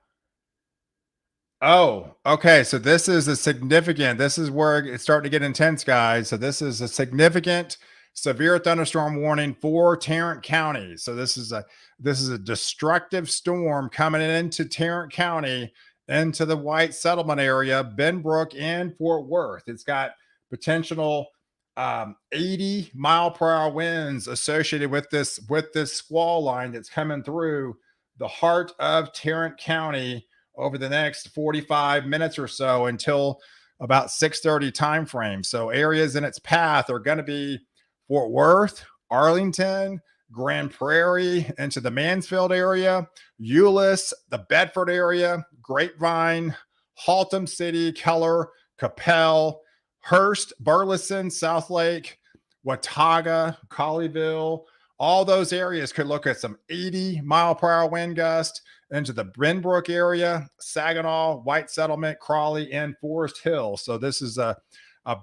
Oh, okay. So this is this is where it's starting to get intense, guys. So this is a significant severe thunderstorm warning for Tarrant County. So this is a destructive storm coming into Tarrant County, into the White Settlement area, Benbrook, and Fort Worth. It's got potential 80-mile-per-hour winds associated with this squall line that's coming through the heart of Tarrant County over the next 45 minutes or so until about 6:30 time frame. So areas in its path are going to be Fort Worth, Arlington, Grand Prairie, into the Mansfield area, Euless, the Bedford area, Grapevine, Haltom City, Keller, Capel, Hearst, Burleson, Southlake, Watauga, Colleyville, All those areas could look at some 80-mile-per-hour wind gust into the Benbrook area, Saginaw, White Settlement, Crawley, and Forest Hill. So this is a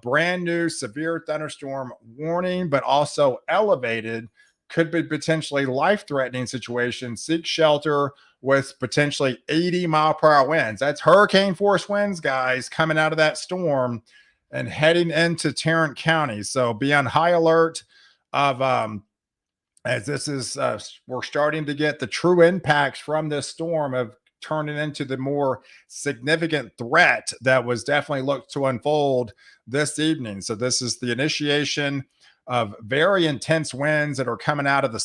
brand new severe thunderstorm warning, but also elevated, could be potentially life-threatening situation. Seek shelter with potentially 80-mile-per-hour winds. That's hurricane force winds, guys, coming out of that storm and heading into Tarrant County. So be on high alert of as this is we're starting to get the true impacts from this storm of turning into the more significant threat that was definitely looked to unfold this evening. So this is the initiation of very intense winds that are coming out of the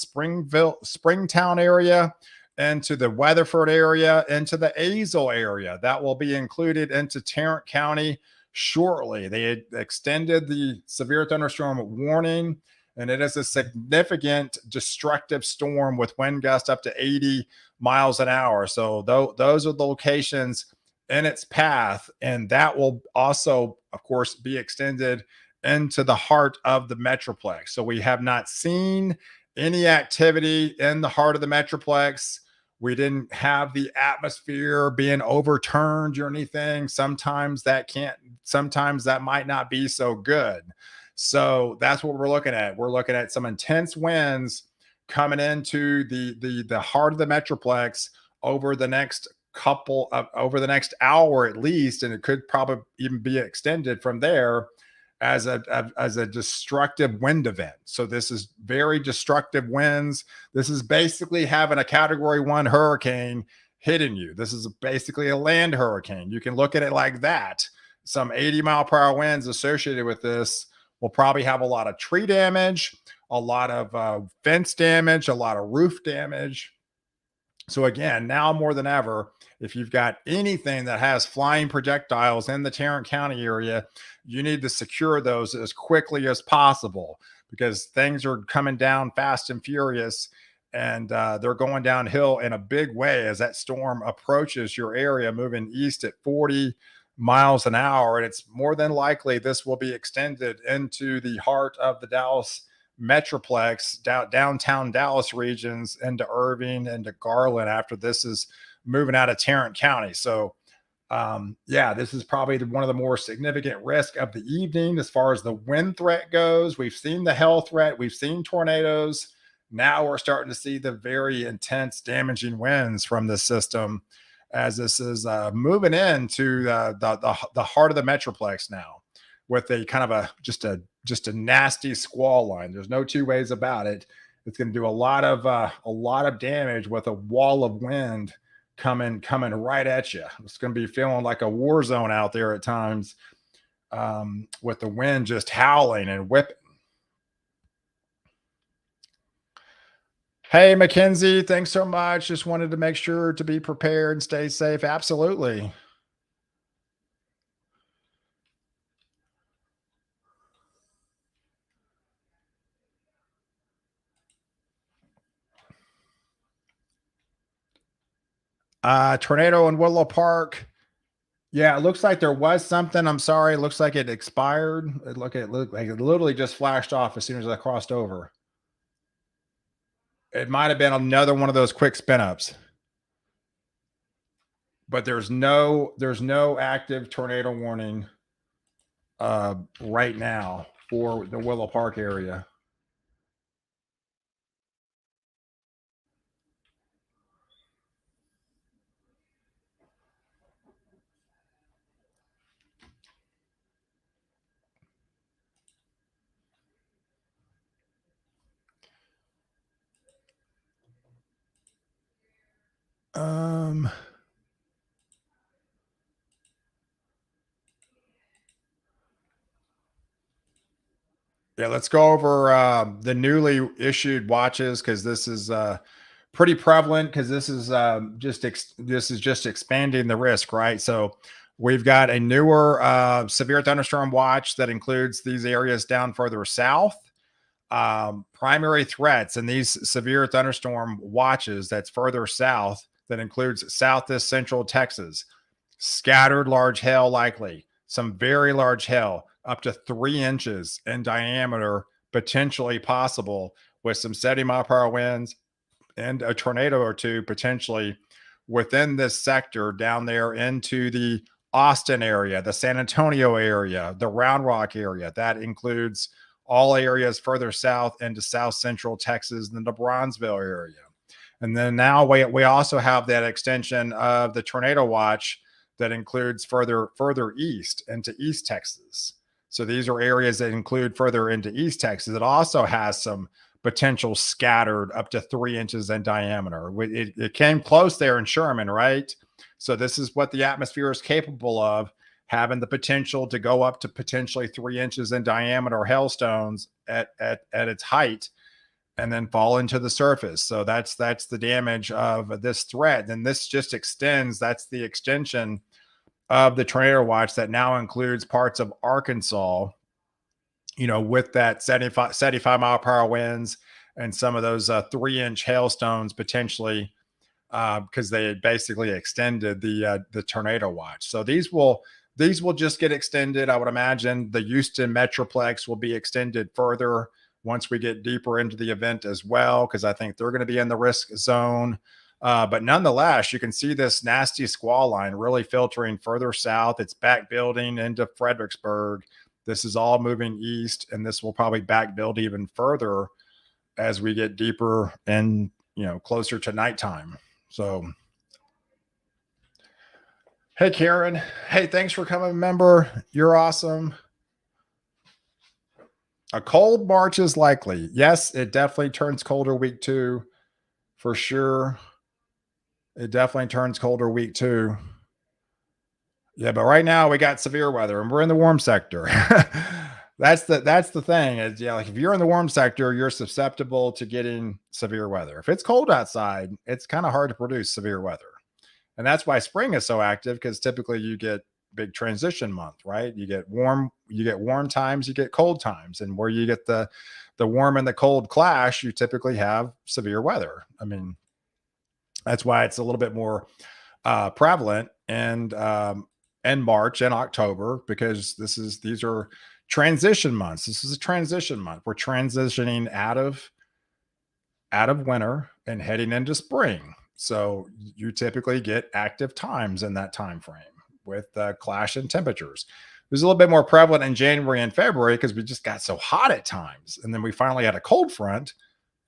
Springtown area into the Weatherford area, into the Azle area. That will be included into Tarrant County shortly. They had extended the severe thunderstorm warning, and it is a significant destructive storm with wind gusts up to 80 miles an hour. So those are the locations in its path, and that will also, of course, be extended into the heart of the Metroplex. So we have not seen any activity in the heart of the Metroplex. We didn't have the atmosphere being overturned or anything. Sometimes that might not be so good. So that's what we're looking at. We're looking at some intense winds coming into the heart of the Metroplex over the next over the next hour at least, and it could probably even be extended from there as a destructive wind event. So this is very destructive winds. This is basically having a category 1 hurricane hitting you. This is basically a land hurricane. You can look at it like that. Some 80-mile-per-hour winds associated with this will probably have a lot of tree damage, a lot of fence damage, a lot of roof damage. So again, now more than ever, if you've got anything that has flying projectiles in the Tarrant County area, you need to secure those as quickly as possible, because things are coming down fast and furious, and they're going downhill in a big way as that storm approaches your area, moving east at 40 miles an hour. And it's more than likely this will be extended into the heart of the Dallas Metroplex, downtown Dallas regions, into Irving, into Garland after this is moving out of Tarrant County. So yeah, this is probably one of the more significant risk of the evening as far as the wind threat goes. We've seen the hail threat, we've seen tornadoes. Now we're starting to see the very intense damaging winds from this system as this is moving into the heart of the Metroplex now, with a kind of just a nasty squall line. There's no two ways about it. It's going to do a lot of damage with a wall of wind coming right at you. It's going to be feeling like a war zone out there at times, with the wind just howling and whipping. Hey, Mackenzie, thanks so much. Just wanted to make sure to be prepared and stay safe. Absolutely. Tornado in Willow Park. Yeah, it looks like there was something. I'm sorry. It looks like it expired. It looked like it literally just flashed off as soon as I crossed over. It might have been another one of those quick spin ups. But there's no active tornado warning right now for the Willow Park area. Yeah, let's go over the newly issued watches, because this is pretty prevalent, because this is just expanding the risk, right? So we've got a newer severe thunderstorm watch that includes these areas down further south. Primary threats in these severe thunderstorm watches that's further south, that includes southeast central Texas. Scattered large hail likely, some very large hail up to 3 inches in diameter, potentially possible, with some 70-mile-per-hour winds and a tornado or two potentially within this sector down there into the Austin area, the San Antonio area, the Round Rock area. That includes all areas further south into South Central Texas and the Bronzeville area. And then now we also have that extension of the tornado watch that includes further east into East Texas. So these are areas that include further into East Texas. It also has some potential scattered up to 3 inches in diameter. It came close there in Sherman, right? So this is what the atmosphere is capable of, having the potential to go up to potentially 3 inches in diameter hailstones at its height and then fall into the surface. So that's the damage of this threat. And this just extends, that's the extension of the tornado watch that now includes parts of Arkansas, with that 75 mile per hour winds and some of those 3-inch hailstones potentially, because they had basically extended the tornado watch. So these will just get extended. I would imagine the Houston Metroplex will be extended further once we get deeper into the event as well, because I think they're going to be in the risk zone. But nonetheless, you can see this nasty squall line really filtering further south. It's back building into Fredericksburg. This is all moving east, and this will probably back build even further as we get deeper and closer to nighttime. So, hey, Karen. Hey, thanks for coming, member. You're awesome. A cold March is likely. Yes, it definitely turns colder week 2 for sure. It definitely turns colder week 2. Yeah, but right now we got severe weather and we're in the warm sector. That's the thing is, like if you're in the warm sector, you're susceptible to getting severe weather. If it's cold outside, it's kind of hard to produce severe weather. And that's why spring is so active, because typically you get big transition month, right? You get warm times, you get cold times. And where you get the warm and the cold clash, you typically have severe weather. I mean, that's why it's a little bit more prevalent and March and October, because these are transition months. This is a transition month. We're transitioning out of winter and heading into spring. So you typically get active times in that time frame with clash in temperatures. It was a little bit more prevalent in January and February because we just got so hot at times. And then we finally had a cold front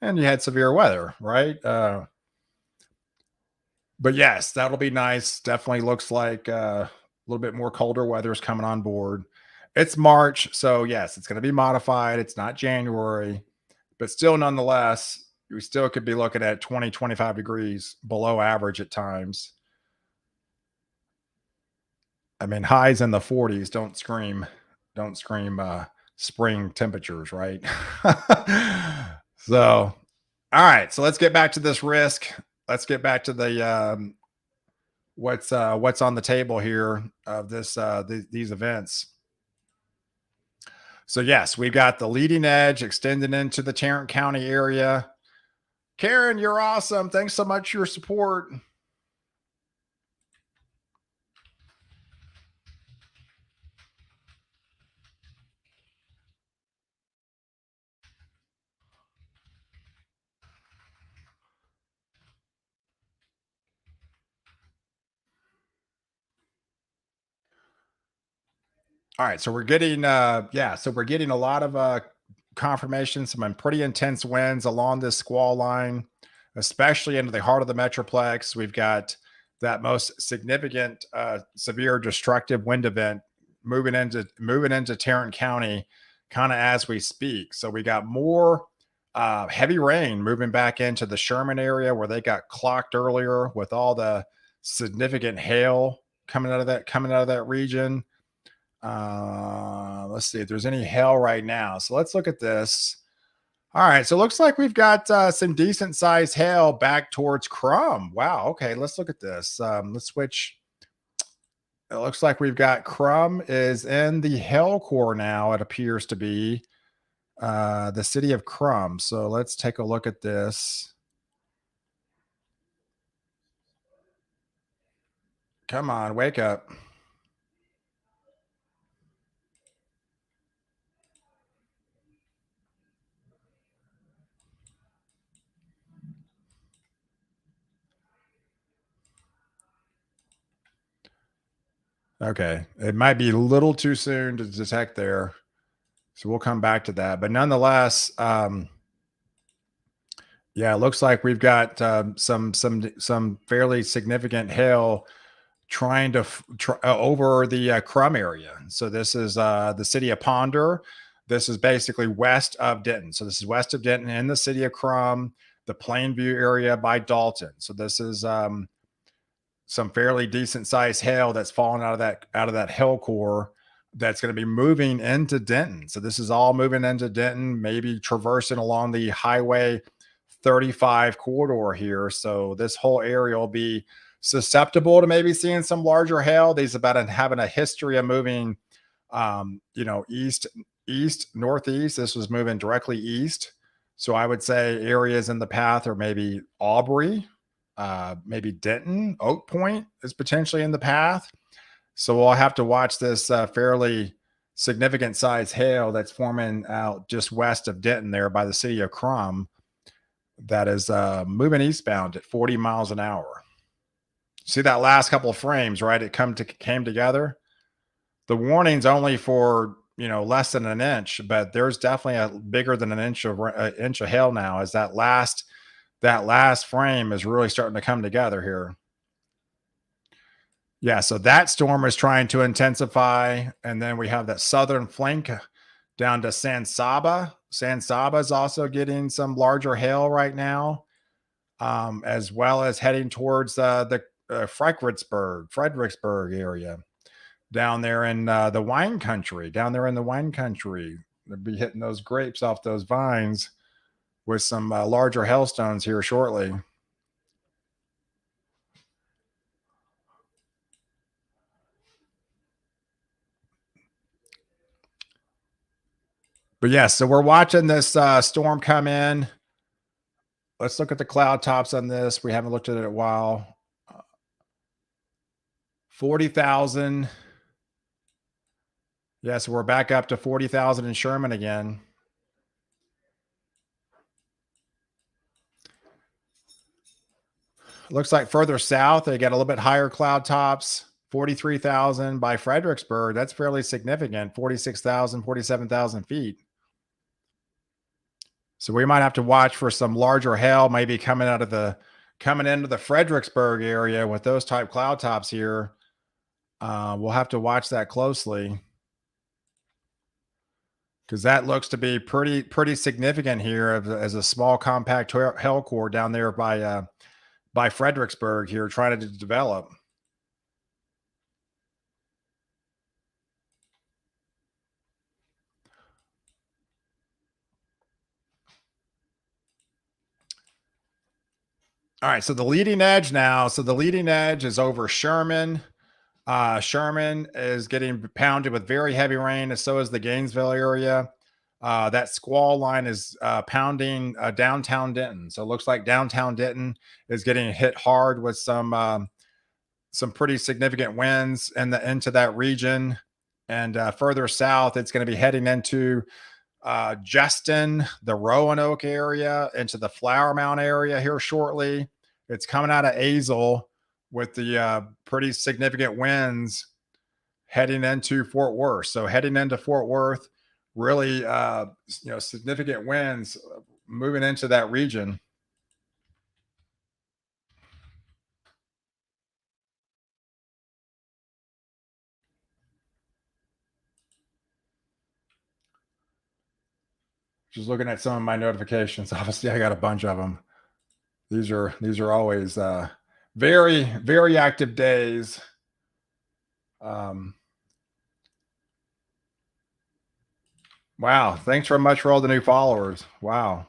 and you had severe weather, right? But yes, that'll be nice. Definitely looks like a little bit more colder weather is coming on board. It's March, so yes, it's going to be modified. It's not January, but still, nonetheless, we still could be looking at 20, 25 degrees below average at times. I mean, highs in the 40s don't scream spring temperatures, right? So, all right, so let's get back to this risk. Let's get back to the what's on the table here of these events. So yes, we've got the leading edge extending into the Tarrant County area. Karen, you're awesome. Thanks so much for your support. All right, so we're getting we're getting a lot of confirmation, some pretty intense winds along this squall line, especially into the heart of the Metroplex. We've got that most significant severe destructive wind event moving into Tarrant County kind of as we speak. So we got more heavy rain moving back into the Sherman area where they got clocked earlier with all the significant hail coming out of that region. Let's see if there's any hail right now. So let's look at this. All right, so it looks like we've got some decent sized hail back towards Crum. Wow. Okay, let's look at this. Let's switch. It looks like we've got Crum is in the hail core now. It appears to be the city of Crum. So let's take a look at this. Come on, wake up. Okay. It might be a little too soon to detect there. So we'll come back to that. But nonetheless, yeah, it looks like we've got some fairly significant hail trying to over the Crum area. So this is the city of Ponder. This is basically west of Denton. So this is west of Denton in the city of Crum, the Plainview area by Dalton. So this is some fairly decent sized hail that's fallen out of that hail core that's going to be moving into Denton. So this is all moving into Denton, maybe traversing along the highway 35 corridor here. So this whole area will be susceptible to maybe seeing some larger hail. These about having a history of moving east, northeast. This was moving directly east. So I would say areas in the path are maybe Aubrey, maybe Denton, Oak Point is potentially in the path. So we'll have to watch this fairly significant size hail that's forming out just west of Denton there by the city of Crum that is moving eastbound at 40 miles an hour. See that last couple of frames, right? It came together. The warning's only for less than an inch, but there's definitely a bigger than an inch of hail now as that last frame is really starting to come together here. Yeah, so that storm is trying to intensify, and then we have that southern flank down to San Saba. San Saba is also getting some larger hail right now, as well as heading towards the Fredericksburg area down there in the wine country. Down there in the wine country, they'll be hitting those grapes off those vines with some larger hailstones here shortly. But yeah, so we're watching this storm come in. Let's look at the cloud tops on this. We haven't looked at it in a while. 40,000. Yes, we're back up to 40,000 in Sherman again. Looks like further south, they get a little bit higher cloud tops. 43,000 by Fredericksburg. That's fairly significant. 46,000, 47,000 feet. So we might have to watch for some larger hail, maybe coming into the Fredericksburg area with those type cloud tops here. We'll have to watch that closely because that looks to be pretty significant here as a small compact hail core down there by Fredericksburg here trying to develop. All right, so the leading edge now. So the leading edge is over Sherman. Sherman is getting pounded with very heavy rain, and so is the Gainesville area. That squall line is pounding downtown Denton. So it looks like downtown Denton is getting hit hard with some pretty significant winds into that region. And further south, it's going to be heading into Justin, the Roanoke area, into the Flower Mound area here shortly. It's coming out of Azle with the pretty significant winds heading into Fort Worth. So heading into Fort Worth, really, significant winds moving into that region. Just looking at some of my notifications. Obviously, I got a bunch of them. These are always very, very active days. Wow. Thanks very much for all the new followers. Wow.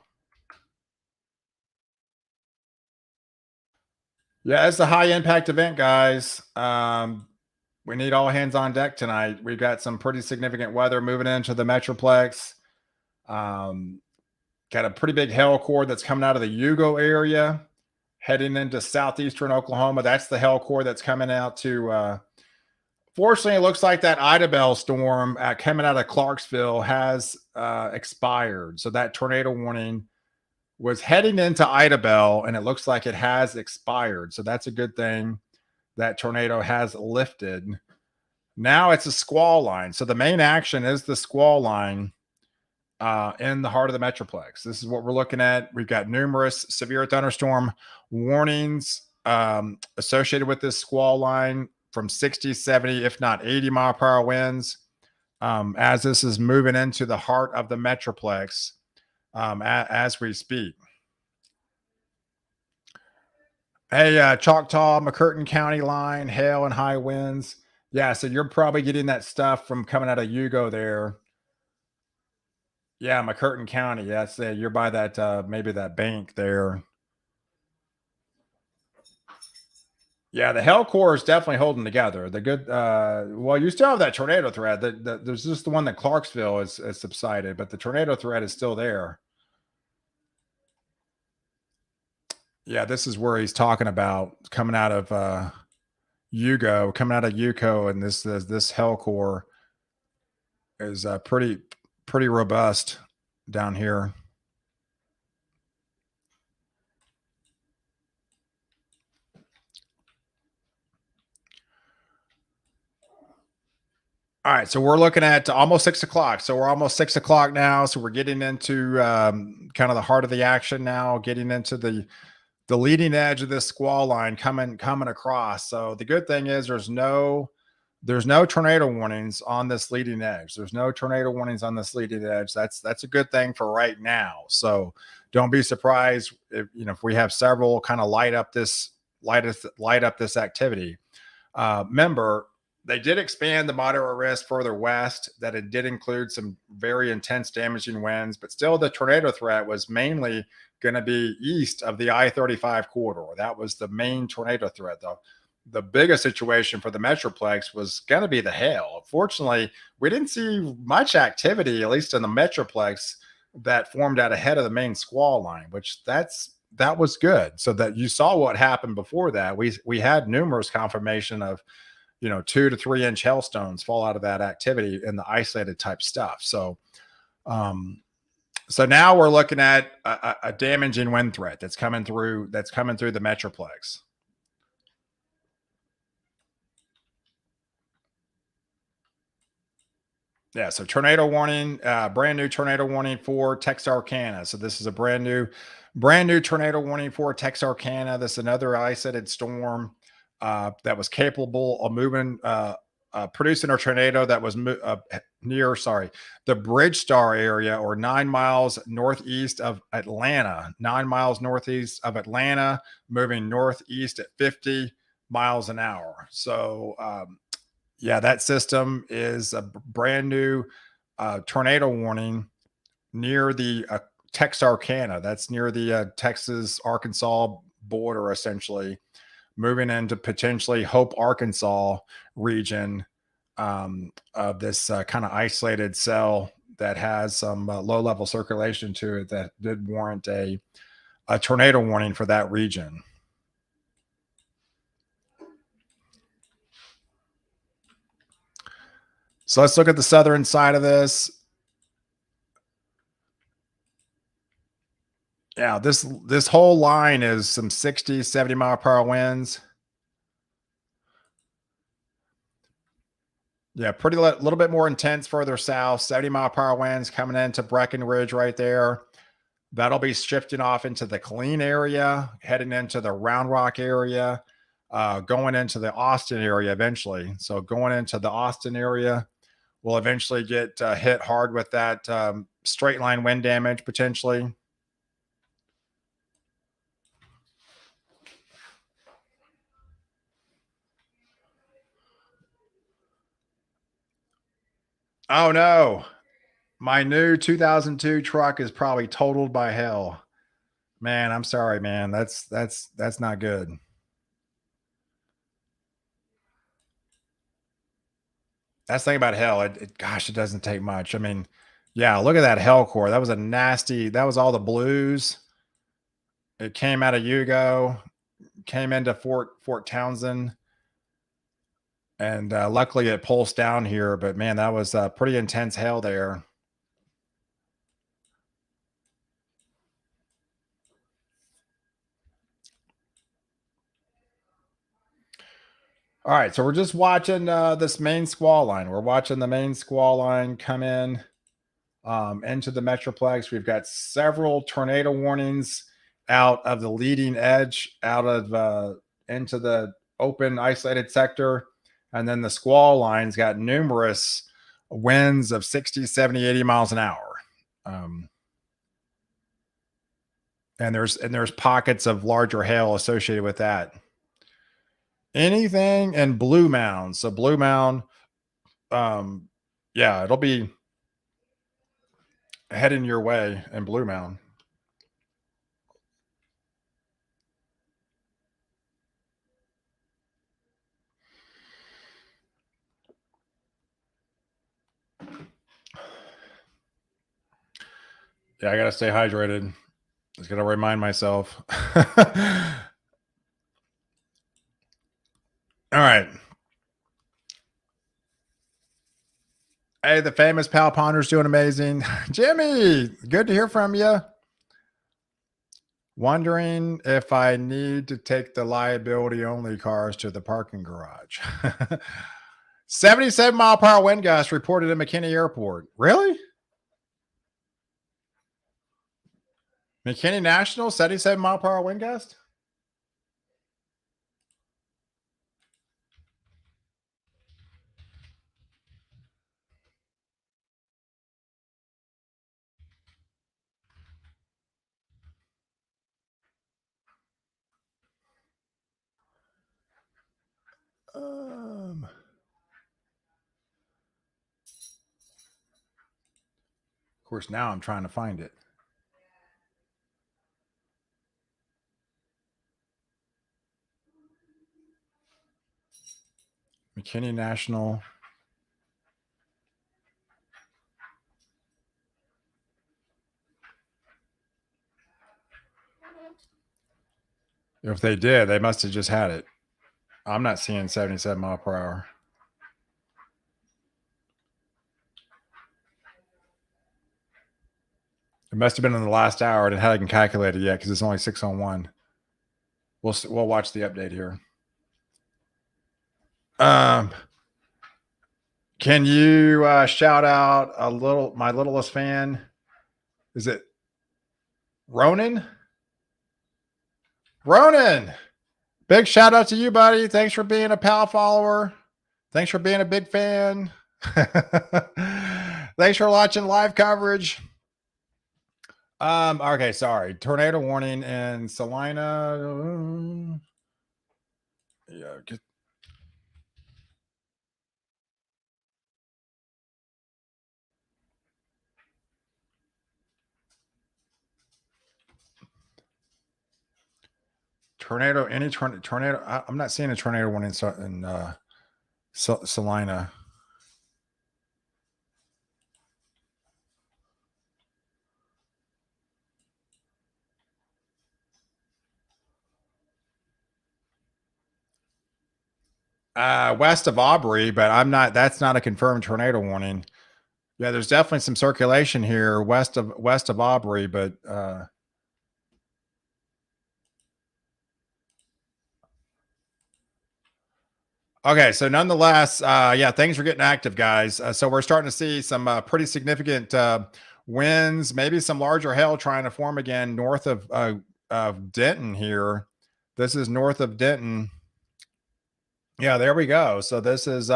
Yeah, it's a high impact event, guys. We need all hands on deck tonight. We've got some pretty significant weather moving into the Metroplex. Got a pretty big hail core that's coming out of the Yugo area, heading into southeastern Oklahoma. That's the hail core that's coming out to. Fortunately, it looks like that Idabel storm coming out of Clarksville has expired. So that tornado warning was heading into Idabel, and it looks like it has expired. So that's a good thing. That tornado has lifted. Now it's a squall line. So the main action is the squall line in the heart of the Metroplex. This is what we're looking at. We've got numerous severe thunderstorm warnings associated with this squall line from 60, 70, if not 80-mile-per-hour winds as this is moving into the heart of the Metroplex as we speak. Hey, Choctaw, McCurtain County line, hail and high winds. Yeah, so you're probably getting that stuff from coming out of Hugo there. Yeah, McCurtain County. That's you're by that maybe that bank there. Yeah, the hell core is definitely holding together. The good well, you still have that tornado threat. There's just the one that Clarksville has subsided, but the tornado threat is still there. Yeah, this is where he's talking about coming out of Hugo, coming out of Yuko, and this hell core is pretty robust down here. All right, so we're looking at almost 6 o'clock. So we're almost 6 o'clock now. So we're getting into kind of the heart of the action now, getting into the leading edge of this squall line coming across. So the good thing is there's no tornado warnings on this leading edge. There's no tornado warnings on this leading edge. That's a good thing for right now. So don't be surprised if we have several kind of light up this activity. Remember, they did expand the moderate risk further west. That it did include some very intense damaging winds, but still the tornado threat was mainly going to be east of the I-35 corridor. That was the main tornado threat, though. The biggest situation for the Metroplex was going to be the hail. Fortunately, we didn't see much activity, at least in the Metroplex, that formed out ahead of the main squall line, which that was good. So that you saw what happened before that. We had numerous confirmation of 2 to 3 inch hailstones fall out of that activity in the isolated type stuff. So, so now we're looking at a damaging wind threat that's coming through the Metroplex. Yeah, so tornado warning, brand new tornado warning for Texarkana. So this is a brand new tornado warning for Texarkana. This is another isolated storm that was capable of moving, producing a tornado that was near, the Bridgestar area, or 9 miles northeast of Atlanta. 9 miles northeast of Atlanta, moving northeast at 50 miles an hour. So, yeah, that system is a brand new tornado warning near the Texarkana. That's near the Texas Arkansas border, essentially, moving into potentially Hope, Arkansas region of this kind of isolated cell that has some low level circulation to it that did warrant a tornado warning for that region. So let's look at the southern side of this. Yeah, this whole line is some 60, 70 mile per hour winds. Yeah, little bit more intense further south. 70 mile per hour winds coming into Breckenridge right there. That'll be shifting off into the Killeen area, heading into the Round Rock area, going into the Austin area eventually. So going into the Austin area, we'll eventually get hit hard with that straight line wind damage potentially. Oh no, my new 2002 truck is probably totaled by hell. Man, I'm sorry, man. That's not good. That's the thing about hell. Gosh, it doesn't take much. I mean, yeah, look at that hell core. That was that was all the blues. It came out of Hugo, came into Fort Townsend, and luckily it pulsed down here. But man, that was pretty intense hail there. All right, so we're just watching this main squall line. We're watching the main squall line come in into the Metroplex. We've got several tornado warnings out of the leading edge, out of into the open, isolated sector. And then the squall line's got numerous winds of 60, 70, 80 miles an hour. And there's pockets of larger hail associated with that. Anything in Blue Mound. So Blue Mound, yeah, it'll be heading your way in Blue Mound. Yeah, I gotta stay hydrated. Just gotta remind myself. All right. Hey, the famous Pal Ponder's doing amazing. Jimmy, good to hear from you. Wondering if I need to take the liability only cars to the parking garage. 77-mile-per-hour wind gust reported in McKinney Airport. Really? McKinney National, 77-mile-per-hour wind gust? Of course, now I'm trying to find it. McKinney National. If they did, they must have just had it. I'm not seeing 77 mile per hour. It must have been in the last hour, and it hadn't calculated yet because it's only 6:01. We'll watch the update here. Can you shout out my littlest fan? Is it Ronan? Ronan, big shout out to you, buddy. Thanks for being a pal follower. Thanks for being a big fan. Thanks for watching live coverage. Okay, sorry. Tornado warning in Salina. Yeah, tornado. Any tornado? I'm not seeing a tornado warning in Salina. West of Aubrey, but that's not a confirmed tornado warning. Yeah, there's definitely some circulation here west of Aubrey, but okay, so nonetheless, yeah, things are getting active, guys. So we're starting to see some pretty significant winds, maybe some larger hail trying to form again north of Denton here. This is north of Denton. Yeah, there we go. So this is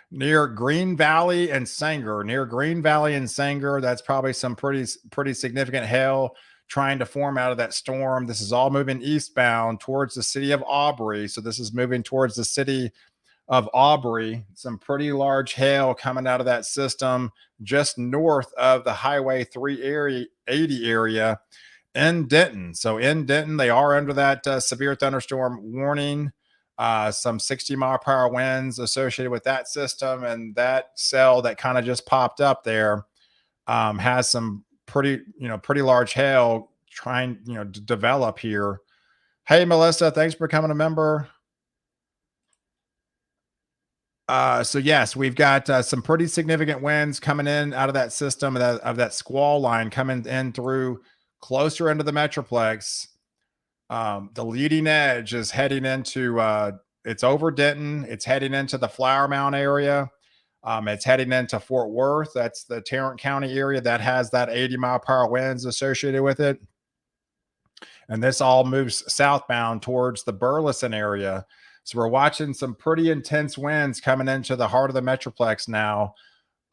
near Green Valley and Sanger. Near Green Valley and Sanger, that's probably some pretty significant hail trying to form out of that storm. This is all moving eastbound towards the city of Aubrey. So this is moving towards the city of Aubrey. Some pretty large hail coming out of that system just north of the Highway 380 area in Denton. So in Denton, they are under that severe thunderstorm warning. Some 60-mile-per-hour winds associated with that system, and that cell that kind of just popped up there has some pretty large hail trying to develop here. Hey, Melissa, thanks for becoming a member. So yes, we've got some pretty significant winds coming in out of that system of that squall line coming in through closer into the Metroplex. The leading edge is heading into it's over Denton. It's heading into the Flower Mound area. It's heading into Fort Worth. That's the Tarrant County area that has that 80-mile-per-hour winds associated with it. And this all moves southbound towards the Burleson area. So we're watching some pretty intense winds coming into the heart of the Metroplex now,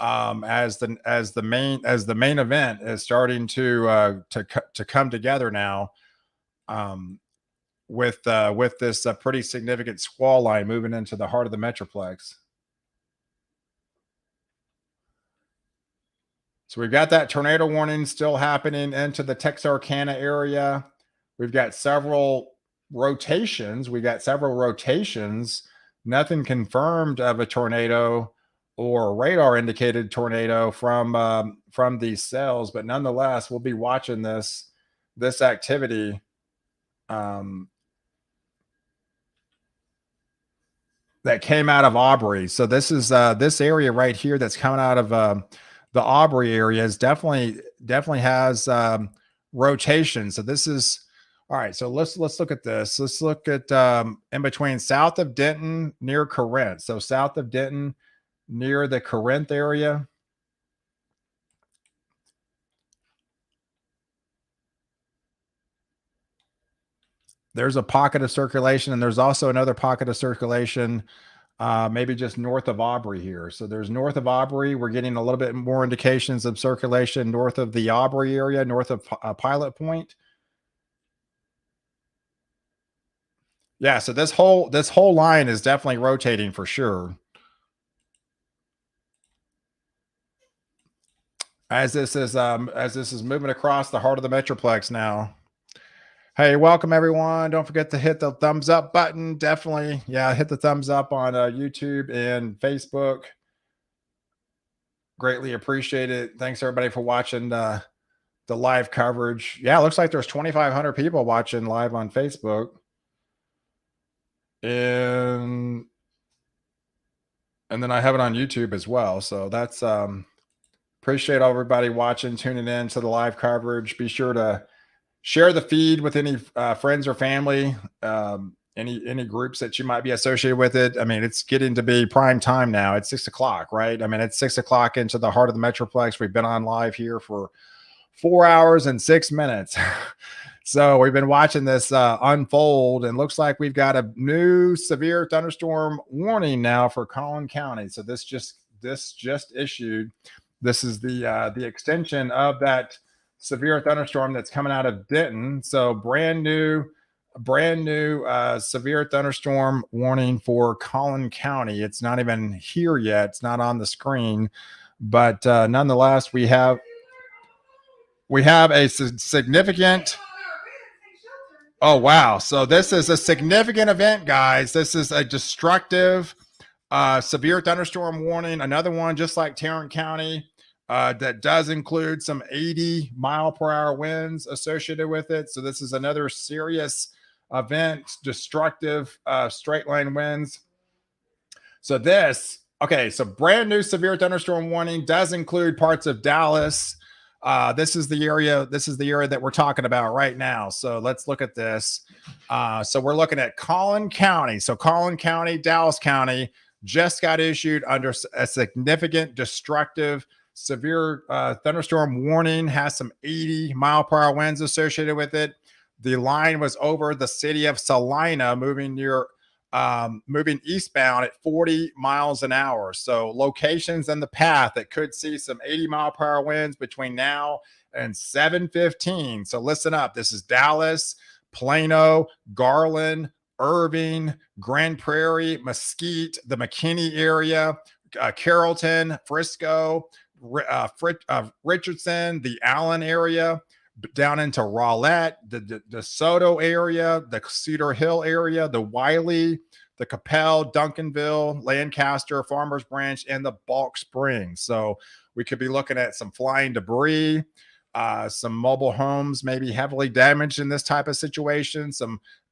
as the main event is starting to come together now, with this pretty significant squall line moving into the heart of the Metroplex. So we've got that tornado warning still happening into the Texarkana area. We've got several rotations. Nothing confirmed of a tornado or radar indicated tornado from these cells, but nonetheless, we'll be watching this activity. That came out of Aubrey. So this is this area right here that's coming out of the Aubrey area is definitely has rotation. So this is all right. So let's look at this. Let's look at in between south of Denton near Corinth. So south of Denton near the Corinth area. There's a pocket of circulation, and there's also another pocket of circulation, maybe just north of Aubrey here. So there's north of Aubrey. We're getting a little bit more indications of circulation north of the Aubrey area, north of Pilot Point. Yeah, so this whole line is definitely rotating for sure. As this is moving across the heart of the Metroplex now. Hey, welcome everyone. Don't forget to hit the thumbs up button. Definitely, yeah, hit the thumbs up on YouTube and Facebook. Greatly appreciate it. Thanks everybody for watching the live coverage. Yeah, it looks like there's 2,500 people watching live on Facebook. And then I have it on YouTube as well. So that's appreciate everybody watching, tuning in to the live coverage. Be sure to share the feed with any friends or family, any groups that you might be associated with it. I mean, it's getting to be prime time now. It's 6 o'clock, right? I mean, it's 6 o'clock into the heart of the Metroplex. We've been on live here for 4 hours and 6 minutes. So we've been watching this unfold, and looks like we've got a new severe thunderstorm warning now for Collin County. So this just issued. This is the extension of that severe thunderstorm that's coming out of Denton. So brand new severe thunderstorm warning for Collin County. It's not even here yet. It's not on the screen, but nonetheless, we have a significant. Oh, wow. So this is a significant event, guys. This is a destructive severe thunderstorm warning. Another one, just like Tarrant County, that does include some 80-mile-per-hour winds associated with it. So this is another serious event, destructive straight line winds. So so brand new severe thunderstorm warning does include parts of Dallas. This is the area that we're talking about right now. So let's look at this. So we're looking at Collin County. So Collin County, Dallas County just got issued under a significant destructive severe thunderstorm warning, has some 80-mile-per-hour winds associated with it. The line was over the city of Salina, moving eastbound at 40 miles an hour. So locations in the path that could see some 80-mile-per-hour winds between now and 7:15. So listen up. This is Dallas, Plano, Garland, Irving, Grand Prairie, Mesquite, the McKinney area, Carrollton, Frisco, Richardson, the Allen area, down into Rowlett, the DeSoto area, the Cedar Hill area, the Wiley, the Capel, Duncanville, Lancaster, Farmers Branch, and the Balk Springs. So we could be looking at some flying debris, some mobile homes maybe heavily damaged in this type of situation.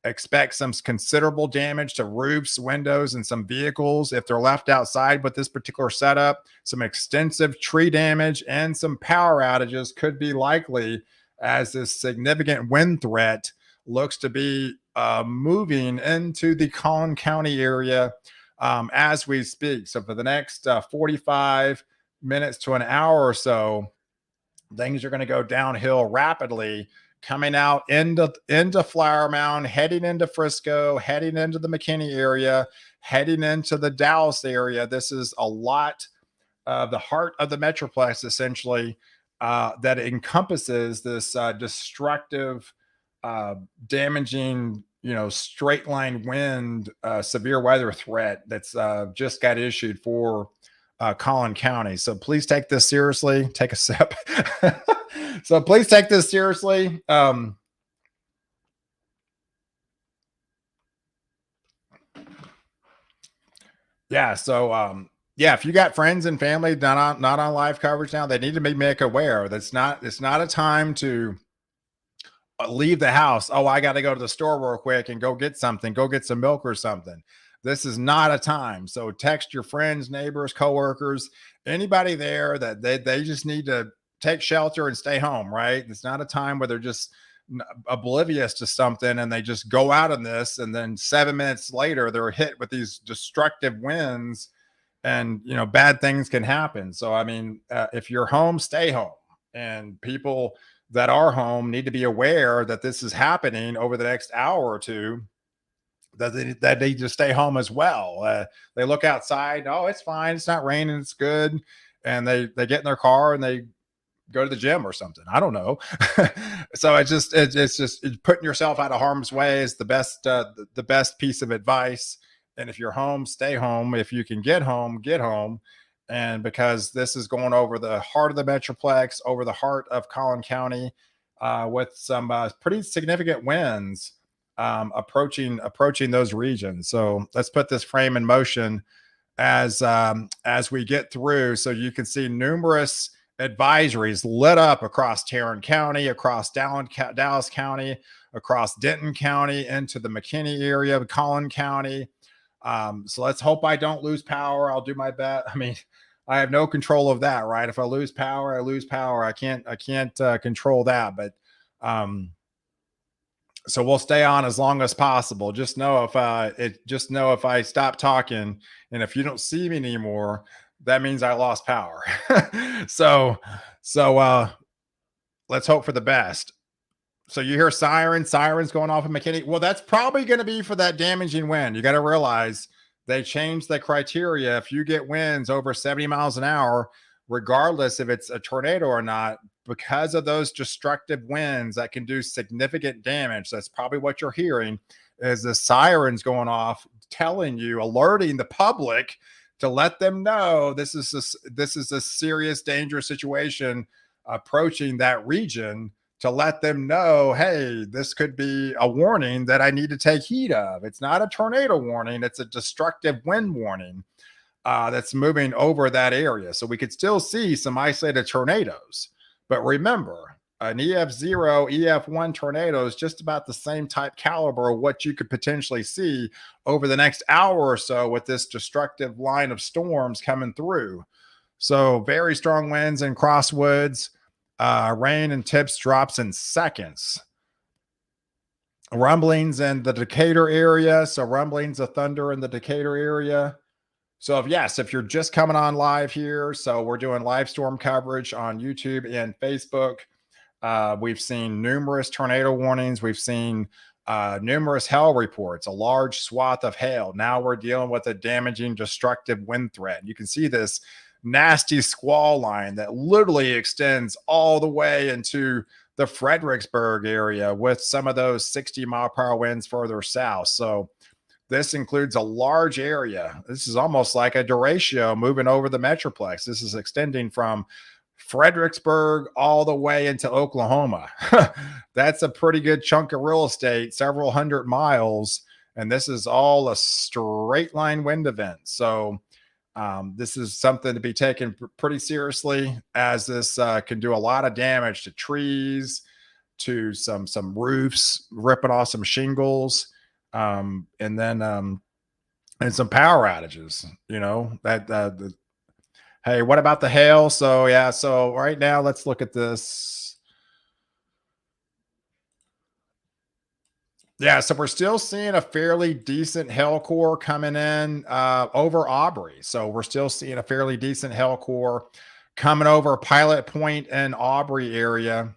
Expect some considerable damage to roofs, windows, and some vehicles if they're left outside with this particular setup. Some extensive tree damage and some power outages could be likely as this significant wind threat looks to be moving into the Collin County area as we speak. So for the next 45 minutes to an hour or so, things are going to go downhill rapidly, coming out into Flower Mound, heading into Frisco, heading into the McKinney area, heading into the Dallas area. This is a lot of the heart of the Metroplex, essentially, that encompasses this destructive, damaging, straight line wind, severe weather threat that's just got issued for Collin County. So please take this seriously. Take a sip. So please take this seriously. Yeah. So yeah, if you got friends and family not on live coverage now, they need to be make aware. It's not a time to leave the house. Oh, I got to go to the store real quick and go get something, go get some milk or something. This is not a time. So text your friends, neighbors, coworkers, anybody there that they just need to take shelter and stay home, right? It's not a time where they're just oblivious to something and they just go out in this and then 7 minutes later they're hit with these destructive winds and bad things can happen. So I mean, if you're home, stay home, and people that are home need to be aware that this is happening over the next hour or two, that they just stay home as well. They look outside, oh, it's fine, it's not raining, it's good, and they get in their car and they go to the gym or something. I don't know. So it's putting yourself out of harm's way is the best piece of advice. And if you're home, stay home. If you can get home, get home. And because this is going over the heart of the Metroplex, over the heart of Collin County, with some pretty significant winds approaching those regions. So let's put this frame in motion as we get through, so you can see numerous advisories lit up across Tarrant County, across Dallas County, across Denton County, into the McKinney area of Collin County. So let's hope I don't lose power. I'll do my best. I mean, I have no control of that, right? If I lose power, I lose power. I can't control that. But so we'll stay on as long as possible. Just know if I stop talking and if you don't see me anymore, that means I lost power. so let's hope for the best. So you hear sirens going off in McKinney. Well, that's probably going to be for that damaging wind. You got to realize they changed the criteria. If you get winds over 70 miles an hour, regardless if it's a tornado or not, because of those destructive winds that can do significant damage. That's probably what you're hearing, is the sirens going off, telling you, alerting the public to let them know this is a serious, dangerous situation approaching that region, to let them know, hey, this could be a warning that I need to take heed of. It's not a tornado warning, it's a destructive wind warning that's moving over that area. So we could still see some isolated tornadoes. But remember, an EF0, EF1 tornado is just about the same type caliber of what you could potentially see over the next hour or so with this destructive line of storms coming through. So very strong winds in Crosswoods, rain and tips drops in seconds. Rumblings in the Decatur area. So rumblings of thunder in the Decatur area. So if you're just coming on live here, so we're doing live storm coverage on YouTube and Facebook. We've seen numerous tornado warnings. We've seen numerous hail reports, a large swath of hail. Now we're dealing with a damaging, destructive wind threat. You can see this nasty squall line that literally extends all the way into the Fredericksburg area, with some of those 60-mile-per-hour winds further south. So this includes a large area. This is almost like a derecho moving over the Metroplex. This is extending from Fredericksburg all the way into Oklahoma. That's a pretty good chunk of real estate, several hundred miles. And this is all a straight line wind event. So this is something to be taken pretty seriously, as this can do a lot of damage to trees, to some roofs, ripping off some shingles. And then and some power outages, hey, what about the hail? So right now let's look at this. Yeah, so we're still seeing a fairly decent hell core coming in over Aubrey. So we're still seeing a fairly decent hell core coming over Pilot Point and Aubrey area.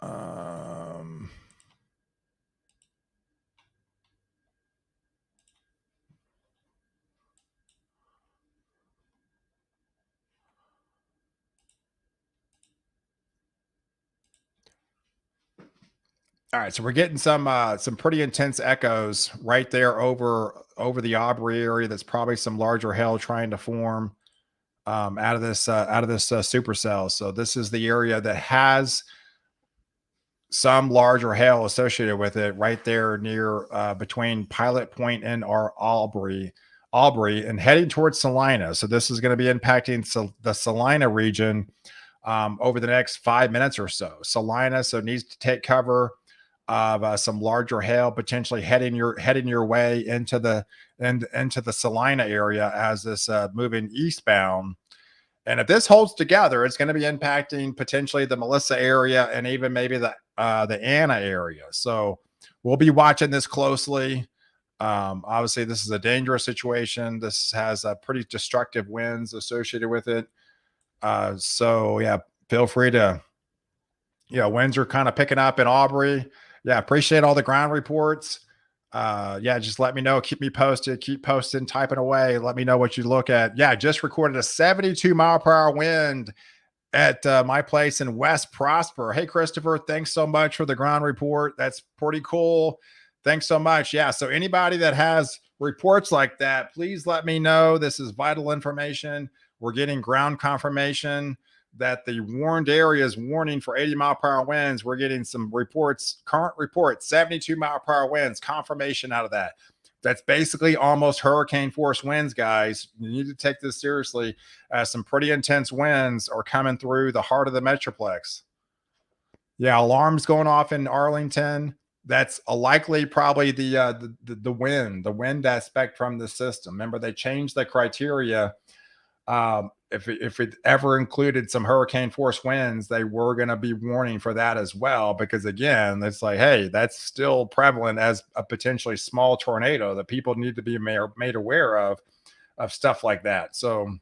Um, all right, so we're getting some pretty intense echoes right there over the Aubrey area. That's probably some larger hell trying to form out of this supercell. So this is the area that has some larger hail associated with it right there near between Pilot Point and our Aubrey and heading towards Salina. So this is going to be impacting the Salina region over the next 5 minutes or so. Salina so needs to take cover of some larger hail potentially heading your way into the Salina area as this moving eastbound. And if this holds together, it's going to be impacting potentially the Melissa area and even maybe the Anna area. So we'll be watching this closely. Obviously, this is a dangerous situation. This has pretty destructive winds associated with it. So yeah, feel free to, winds are kind of picking up in Aubrey. Yeah, appreciate all the ground reports. Yeah, just let me know. Keep me posted. Keep posting, typing away. Let me know what you look at. Yeah, just recorded a 72-mile-per-hour wind at my place in West Prosper. Hey, Christopher, thanks so much for the ground report. That's pretty cool. Thanks so much. Yeah, so anybody that has reports like that, please let me know. This is vital information. We're getting ground confirmation that the warned area is warning for 80-mile-per-hour winds. We're getting some reports, current reports, 72-mile-per-hour winds, confirmation out of that. That's basically almost hurricane force winds, guys. You need to take this seriously. Some pretty intense winds are coming through the heart of the Metroplex. Yeah, alarms going off in Arlington. That's a likely probably the wind aspect from the system. Remember, they changed the criteria. If it ever included some hurricane force winds, they were going to be warning for that as well. Because again, it's like, hey, that's still prevalent as a potentially small tornado that people need to be made aware of stuff like that. So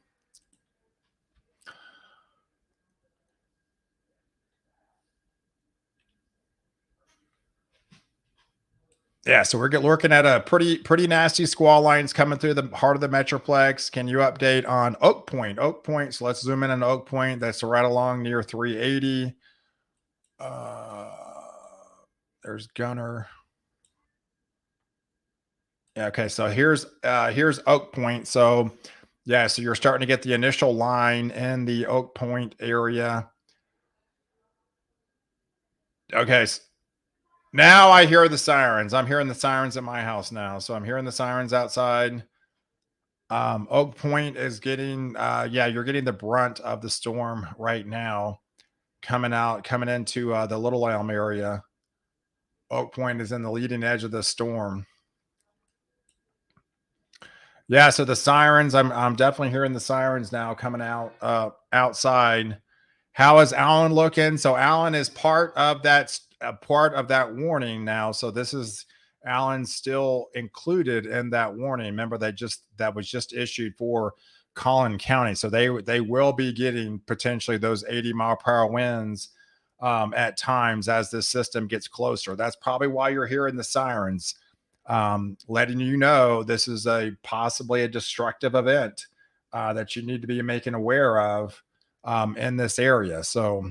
yeah, so we're looking at a pretty nasty squall lines coming through the heart of the Metroplex. Can you update on Oak Point? Oak Point. So let's zoom in on Oak Point. That's right along near 380. Uh, there's Gunner. Yeah, okay, so here's Oak Point. So yeah, so you're starting to get the initial line in the Oak Point area. Okay, now I hear the sirens. I'm hearing the sirens at my house now. So I'm hearing the sirens outside. Oak Point is getting yeah, you're getting the brunt of the storm right now coming into the Little Elm area. Oak Point is in the leading edge of the storm. Yeah, so the sirens, I'm definitely hearing the sirens now coming out outside. How is Alan looking? So Alan is part of that warning now. So this is Alan still included in that warning. Remember that was just issued for Collin County. So they will be getting potentially those 80-mile-per-hour winds at times as this system gets closer. That's probably why you're hearing the sirens, letting you know this is possibly a destructive event that you need to be making aware of in this area. So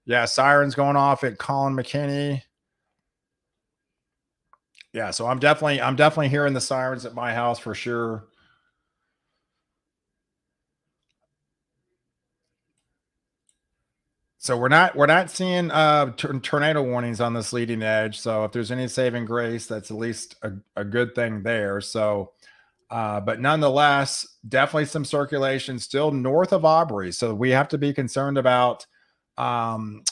yeah, sirens going off at Colin McKinney. Yeah, so I'm definitely hearing the sirens at my house for sure. So we're not seeing tornado warnings on this leading edge. So if there's any saving grace, that's at least a good thing there. So but nonetheless, definitely some circulation still north of Aubrey. So we have to be concerned about um,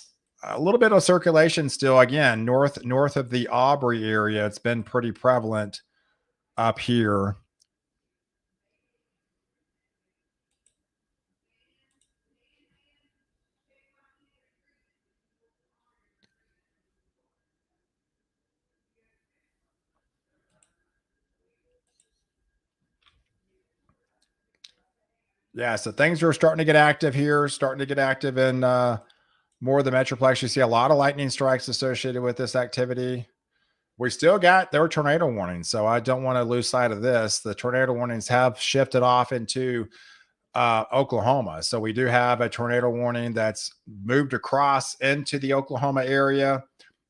a little bit of circulation still. Again, north of the Aubrey area, it's been pretty prevalent up here. Yeah, so things are starting to get active here, starting to get active in more of the Metroplex. You see a lot of lightning strikes associated with this activity. We still got their tornado warnings, so I don't want to lose sight of this. The tornado warnings have shifted off into Oklahoma. So we do have a tornado warning that's moved across into the Oklahoma area.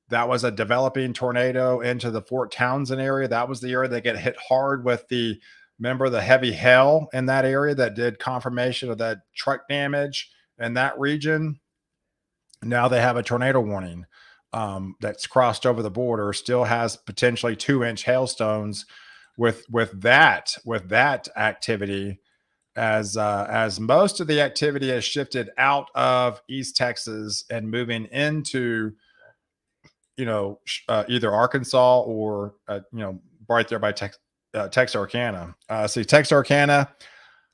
That was a developing tornado into the Fort Townsend area. That was the area that get hit hard with the remember the heavy hail in that area that did confirmation of that truck damage in that region. Now they have a tornado warning that's crossed over the border. Still has potentially 2-inch hailstones with that activity as most of the activity has shifted out of East Texas and moving into either Arkansas or right there by Texarkana. See Texarkana.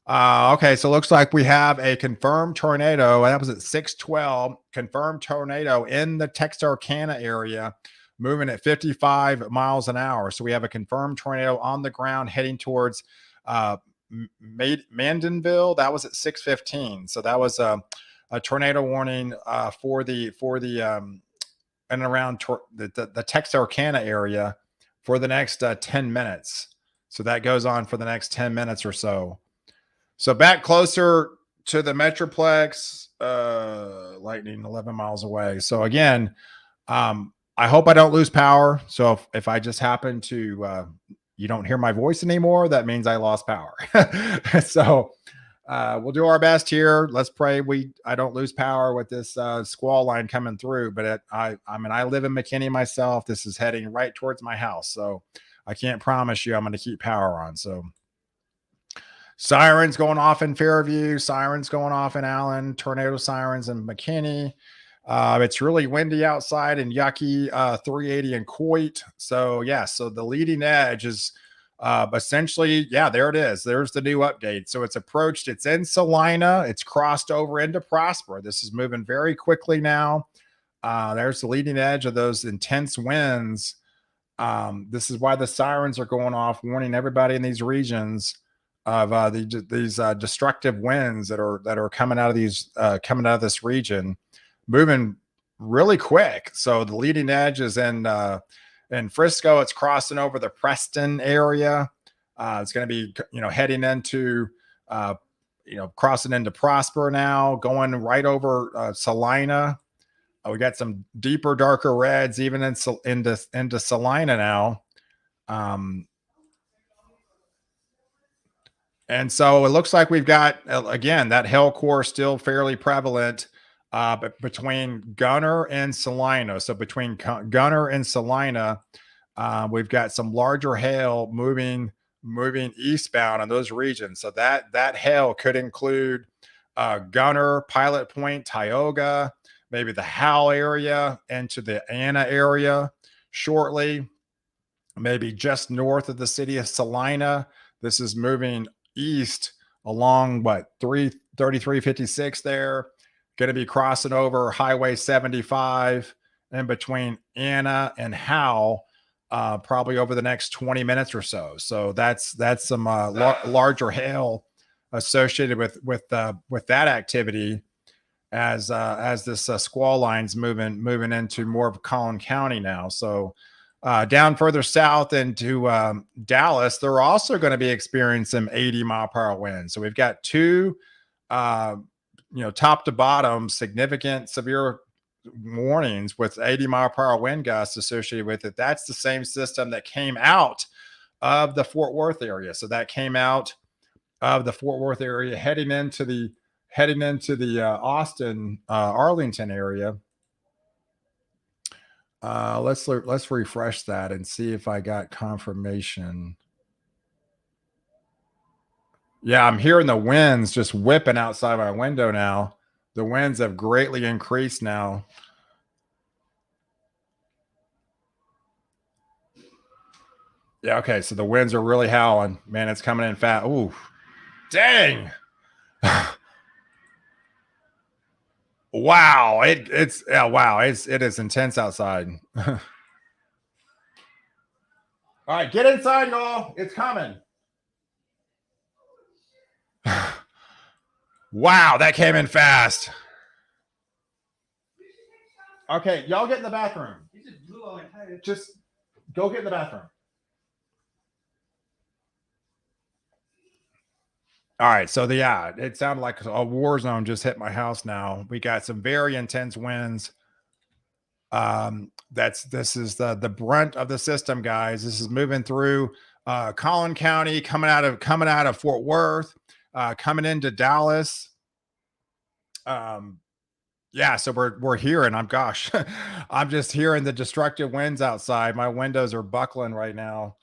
Okay, so it looks like we have a confirmed tornado. That was at 6:12. Confirmed tornado in the Texarkana area, moving at 55 miles an hour. So we have a confirmed tornado on the ground heading towards Mandanville. That was at 6:15. So that was a tornado warning for the and around the Texarkana area for the next 10 minutes. So that goes on for the next 10 minutes or so. So back closer to the Metroplex, lightning 11 miles away. So again, I hope I don't lose power. So if I just happen to, you don't hear my voice anymore, that means I lost power. So we'll do our best here. Let's pray I don't lose power with this squall line coming through. But I mean, I live in McKinney myself. This is heading right towards my house. So I can't promise you I'm going to keep power on. So sirens going off in Fairview, sirens going off in Allen, tornado sirens in McKinney. It's really windy outside and yucky, 380 in Coit. So yeah, so the leading edge is essentially, yeah, there it is. There's the new update. So it's approached, it's in Salina, it's crossed over into Prosper. This is moving very quickly now. There's the leading edge of those intense winds. This is why the sirens are going off, warning everybody in these regions of these destructive winds that are coming out of this region, moving really quick. So the leading edge is in Frisco. It's crossing over the Preston area. It's going to be heading into crossing into Prosper now, going right over Salina. We got some deeper, darker reds even into Salina now. And so it looks like we've got, again, that hail core still fairly prevalent but between Gunner and Salina. So between Gunner and Salina, we've got some larger hail moving eastbound in those regions. So that hail could include Gunner, Pilot Point, Tioga, maybe the Howell area into the Anna area shortly, maybe just north of the city of Salina. This is moving east along 3356 there, going to be crossing over Highway 75 in between Anna and Howell probably over the next 20 minutes or so. So that's some larger hail associated with that activity as this squall line's moving into more of Collin County now. So down further south into Dallas, they're also going to be experiencing some 80-mile-per-hour winds. So we've got two, top to bottom, significant severe warnings with 80-mile-per-hour wind gusts associated with it. That's the same system that came out of the Fort Worth area. So that came out of the Fort Worth area, heading into the Austin, Arlington area. Let's refresh that and see if I got confirmation. Yeah, I'm hearing the winds just whipping outside my window now. The winds have greatly increased now. Yeah, okay, so the winds are really howling. Man, it's coming in fast. Ooh, dang. Wow, it is intense outside. All right, get inside, y'all. It's coming. Wow, that came in fast. Okay, y'all get in the bathroom. He just blew all his head. Just go get in the bathroom. All right, so yeah, it sounded like a war zone just hit my house now. We got some very intense winds. This is the brunt of the system, guys. This is moving through Collin County, coming out of Fort Worth, coming into Dallas. Yeah, so we're hearing. Gosh, I'm just hearing the destructive winds outside. My windows are buckling right now.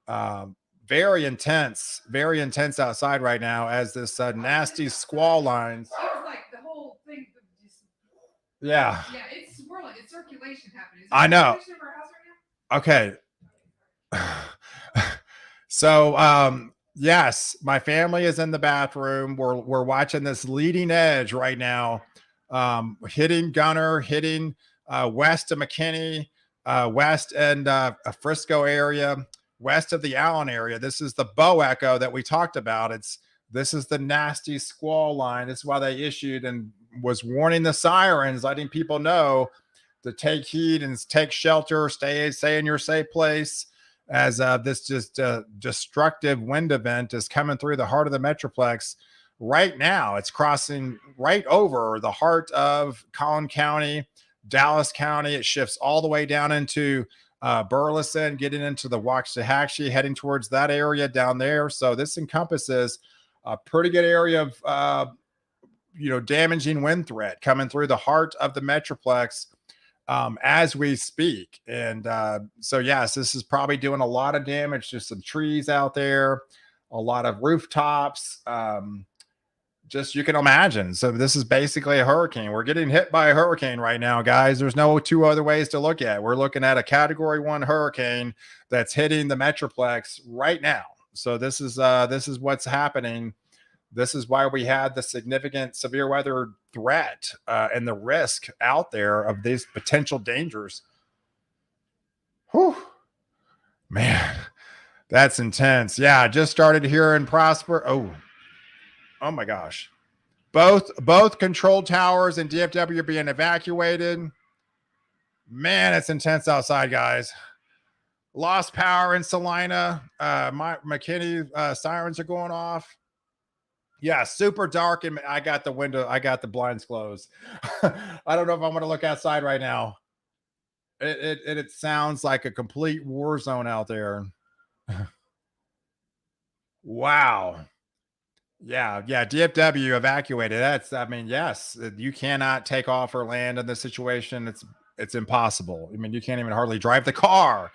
Um, very intense outside right now as this nasty squall lines. It was like the whole thing just Yeah, it's swirling. It's circulation happening. Is I know. circulation in our house right now? Okay. So yes, my family is in the bathroom. We're watching this leading edge right now. Hitting Gunner, hitting west of McKinney, west and a Frisco area, west of the Allen area. This is the Bow Echo that we talked about. This is the nasty squall line. This is why they issued and was warning the sirens, letting people know to take heed and take shelter, stay in your safe place, as this just destructive wind event is coming through the heart of the Metroplex. Right now, it's crossing right over the heart of Collin County, Dallas County. It shifts all the way down into Burleson, getting into the Waxahachie, heading towards that area down there. So this encompasses a pretty good area of damaging wind threat coming through the heart of the Metroplex as we speak. And so yes, this is probably doing a lot of damage to some trees out there, a lot of rooftops. Just you can imagine. So this is basically a hurricane. We're getting hit by a hurricane right now, guys. There's no two other ways to look at it. We're looking at a category 1 hurricane that's hitting the Metroplex right now. So this is what's happening. This is why we had the significant severe weather threat and the risk out there of these potential dangers. Whew. Man, that's intense. Yeah, I just started here in Prosper. Oh my gosh. Both control towers and DFW are being evacuated. Man, it's intense outside, guys. Lost power in Salina. McKinney sirens are going off. Yeah, super dark, and I got the blinds closed. I don't know if I'm going to look outside right now. It sounds like a complete war zone out there. Wow. Yeah, DFW evacuated. Yes, you cannot take off or land in this situation. It's impossible. I mean, you can't even hardly drive the car.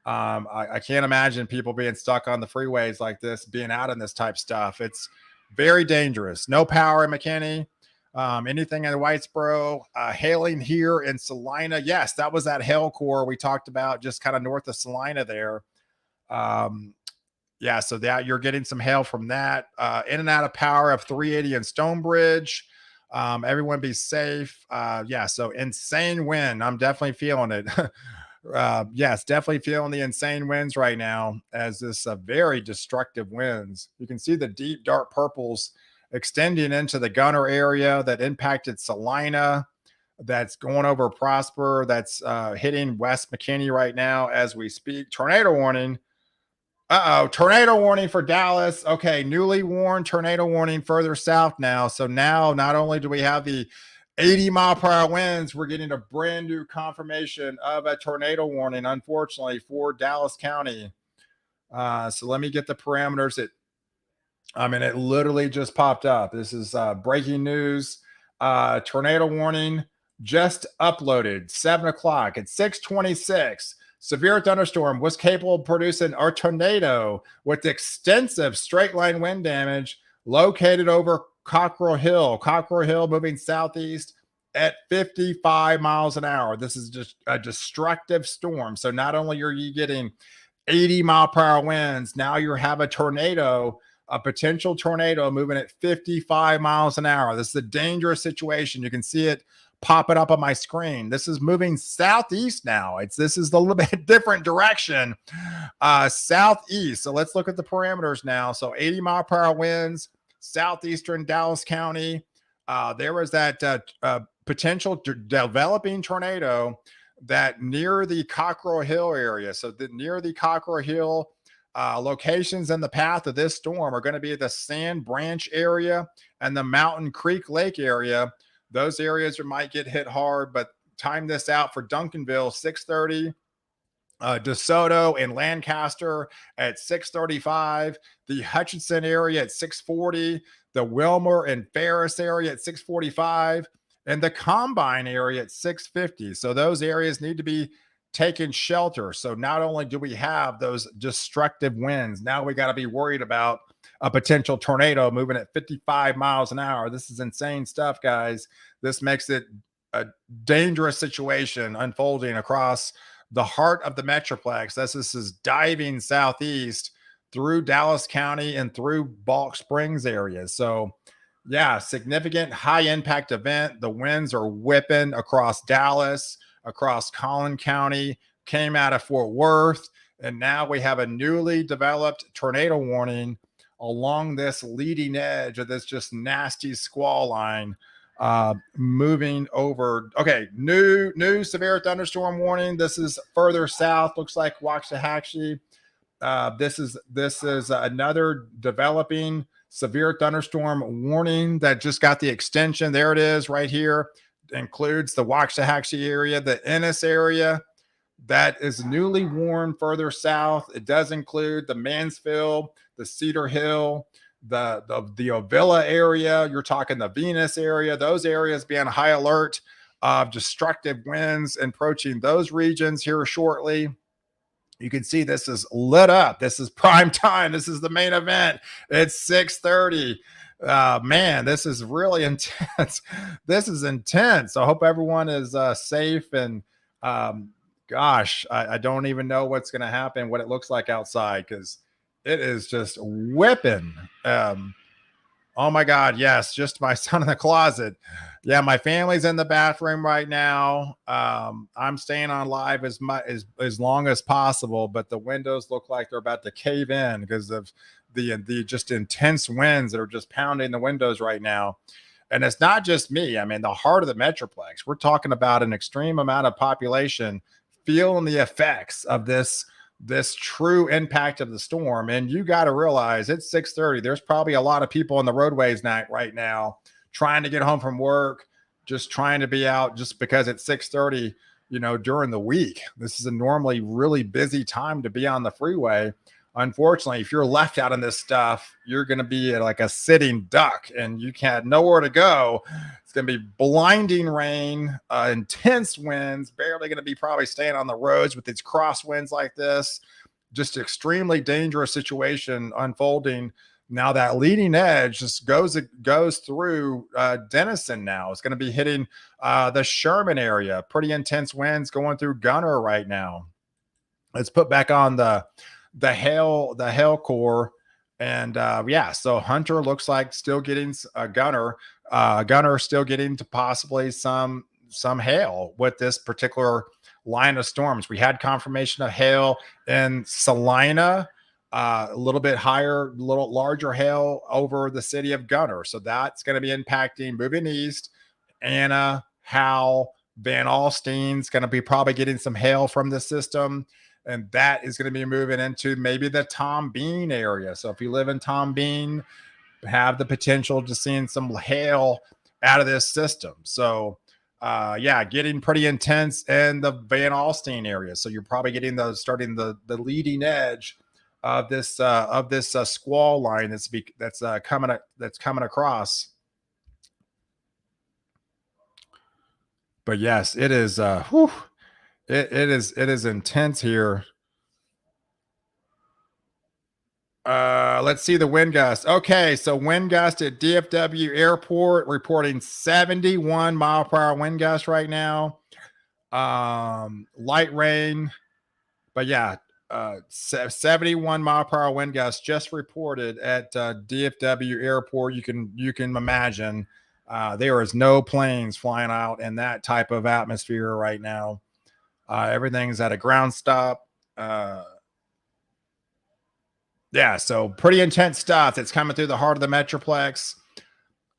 I can't imagine people being stuck on the freeways like this, being out in this type stuff. It's very dangerous. No power in McKinney. Anything in Whitesboro, hailing here in Salina. Yes, that was that hail core we talked about just kind of north of Salina there. Yeah, so that you're getting some hail from that. In and out of power of 380 and Stonebridge. Everyone be safe. Yeah, so insane wind. I'm definitely feeling it. Yes, definitely feeling the insane winds right now as this very destructive winds. You can see the deep dark purples extending into the Gunner area that impacted Salina. That's going over Prosper. That's hitting West McKinney right now as we speak. Tornado warning. Tornado warning for Dallas. Okay, newly warned tornado warning further south now. So now not only do we have the 80-mile-per-hour winds, we're getting a brand new confirmation of a tornado warning, unfortunately, for Dallas County. So let me get the parameters. It literally just popped up. This is breaking news. Tornado warning just uploaded 7 o'clock at 6:26. Severe thunderstorm was capable of producing a tornado with extensive straight line wind damage located over Cockrell Hill. Cockrell Hill moving southeast at 55 miles an hour. This is just a destructive storm. So not only are you getting 80-mile-per-hour winds, now you have a tornado, a potential tornado moving at 55 miles an hour. This is a dangerous situation. You can see it popping up on my screen. This is moving southeast now. This is a little bit different direction, southeast. So let's look at the parameters now. So 80-mile-per-hour winds, southeastern Dallas County. There was that potential developing tornado that near the Cockrell Hill area. So near the Cockrell Hill locations in the path of this storm are going to be the Sand Branch area and the Mountain Creek Lake area. Those areas might get hit hard, but time this out for Duncanville, 6:30. DeSoto and Lancaster at 6:35, the Hutchinson area at 6:40, the Wilmer and Ferris area at 6:45, and the Combine area at 6:50. So those areas need to be taking shelter. So not only do we have those destructive winds, now we got to be worried about a potential tornado moving at 55 miles an hour. This is insane stuff, guys. This makes it a dangerous situation unfolding across the heart of the Metroplex. This is diving southeast through Dallas County and through Balk Springs area. So yeah, significant high impact event. The winds are whipping across Dallas, across Collin County, came out of Fort Worth, and now we have a newly developed tornado warning along this leading edge of this just nasty squall line moving over. Okay, new severe thunderstorm warning. This is further south, looks like Waxahachie. This is another developing severe thunderstorm warning that just got the extension. There it is right here. Includes the Waxahachie area, the Ennis area that is newly warned further south. It does include the Mansfield, the Cedar Hill, the Avila area. You're talking the Venus area. Those areas being high alert of destructive winds approaching those regions here shortly. You can see this is lit up. This is prime time. This is the main event. It's 6:30. Man, this is really intense. This is intense. I hope everyone is safe. And gosh, I don't even know what's going to happen, what it looks like outside, because it is just whipping. Oh my God, yes, just my son in the closet. Yeah, my family's in the bathroom right now. I'm staying on live as long as possible, but the windows look like they're about to cave in because of the just intense winds that are just pounding the windows right now. And it's not just me. I mean, the heart of the Metroplex. We're talking about an extreme amount of population feeling the effects of this true impact of the storm. And you got to realize it's 6:30. There's probably a lot of people on the roadways right now trying to get home from work, just trying to be out just because it's 6:30, during the week. This is a normally really busy time to be on the freeway. Unfortunately, if you're left out in this stuff, you're going to be like a sitting duck and you can't nowhere to go. It's going to be blinding rain, intense winds, barely going to be probably staying on the roads with these crosswinds like this. Just extremely dangerous situation unfolding. Now that leading edge just goes through Denison now. It's going to be hitting the Sherman area. Pretty intense winds going through Gunner right now. Let's put back on the hail core. And yeah, so Hunter looks like still getting Gunner still getting to possibly some hail with this particular line of storms. We had confirmation of hail in Salina, a little bit higher, a little larger hail over the city of Gunner. So that's going to be impacting moving east. Anna, Howell, Van Alstyne's going to be probably getting some hail from the system. And that is going to be moving into maybe the Tom Bean area. So if you live in Tom Bean, have the potential to seeing some hail out of this system. So yeah, getting pretty intense in the Van Alstyne area. So you're probably getting starting the leading edge of this squall line that's coming across. But yes, it is it is intense here. Let's see the wind gust. Okay, so wind gust at DFW Airport reporting 71 mile per hour wind gust right now. Light rain, but yeah, 71 mile per hour wind gust just reported at DFW Airport. You can imagine there is no planes flying out in that type of atmosphere right now. Everything's at a ground stop. Yeah, so pretty intense stuff that's coming through the heart of the Metroplex.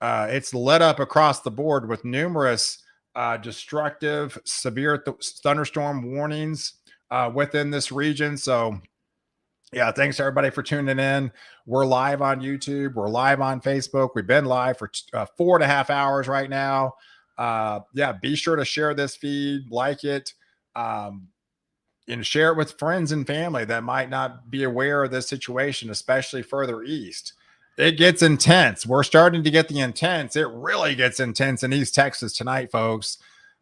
It's lit up across the board with numerous destructive, severe thunderstorm warnings within this region. So, yeah, thanks everybody for tuning in. We're live on YouTube. We're live on Facebook. We've been live for 4.5 hours right now. Yeah, be sure to share this feed, like it. And share it with friends and family that might not be aware of this situation, especially further east. It gets intense. We're starting to get the intense. It really gets intense in East Texas tonight, folks.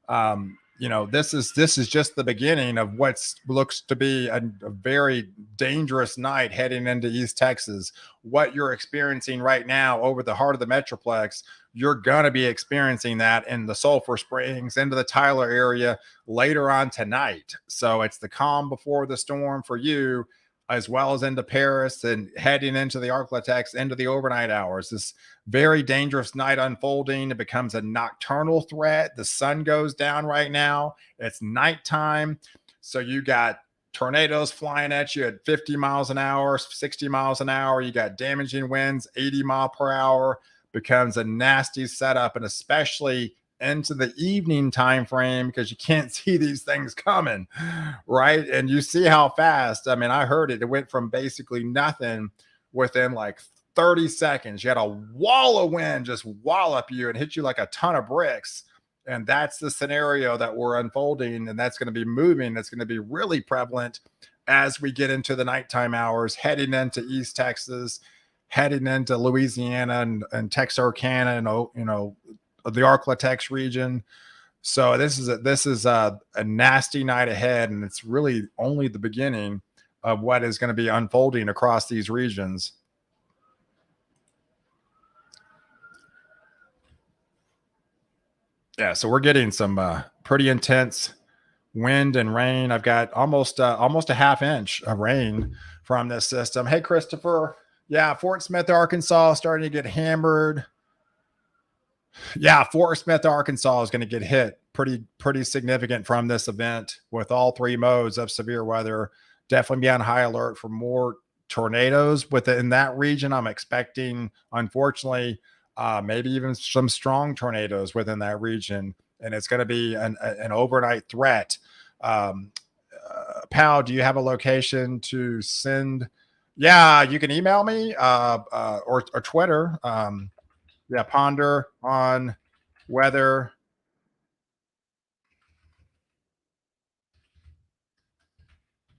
This is just the beginning of what looks to be a very dangerous night heading into East Texas. What you're experiencing right now over the heart of the Metroplex, you're going to be experiencing that in the Sulphur Springs, into the Tyler area later on tonight. So it's the calm before the storm for you, as well as into Paris and heading into the Arklatex into the overnight hours. This very dangerous night unfolding. It becomes a nocturnal threat. The sun goes down right now. It's nighttime. So you got tornadoes flying at you at 50 miles an hour, 60 miles an hour. You got damaging winds, 80 mile per hour. Becomes a nasty setup, and especially into the evening time frame, because you can't see these things coming, right? And you see how fast. I mean, I heard it went from basically nothing within like 30 seconds. You had a wall of wind just wallop you and hit you like a ton of bricks. And that's the scenario that we're unfolding, and that's going to be moving. That's going to be really prevalent as we get into the nighttime hours, heading into East Texas, heading into Louisiana and Texarkana, and the Arklatex region. So this is a nasty night ahead, and it's really only the beginning of what is going to be unfolding across these regions. Yeah, so we're getting some pretty intense wind and rain. I've got almost a half inch of rain from this system. Hey, Christopher. Yeah, Fort Smith, Arkansas, starting to get hammered. Yeah, Fort Smith, Arkansas is going to get hit pretty significant from this event, with all three modes of severe weather. Definitely be on high alert for more tornadoes within that region. I'm expecting, unfortunately, maybe even some strong tornadoes within that region, and it's going to be an overnight threat. Pal, do you have a location to send? Yeah, you can email me or Twitter. Yeah, ponder on weather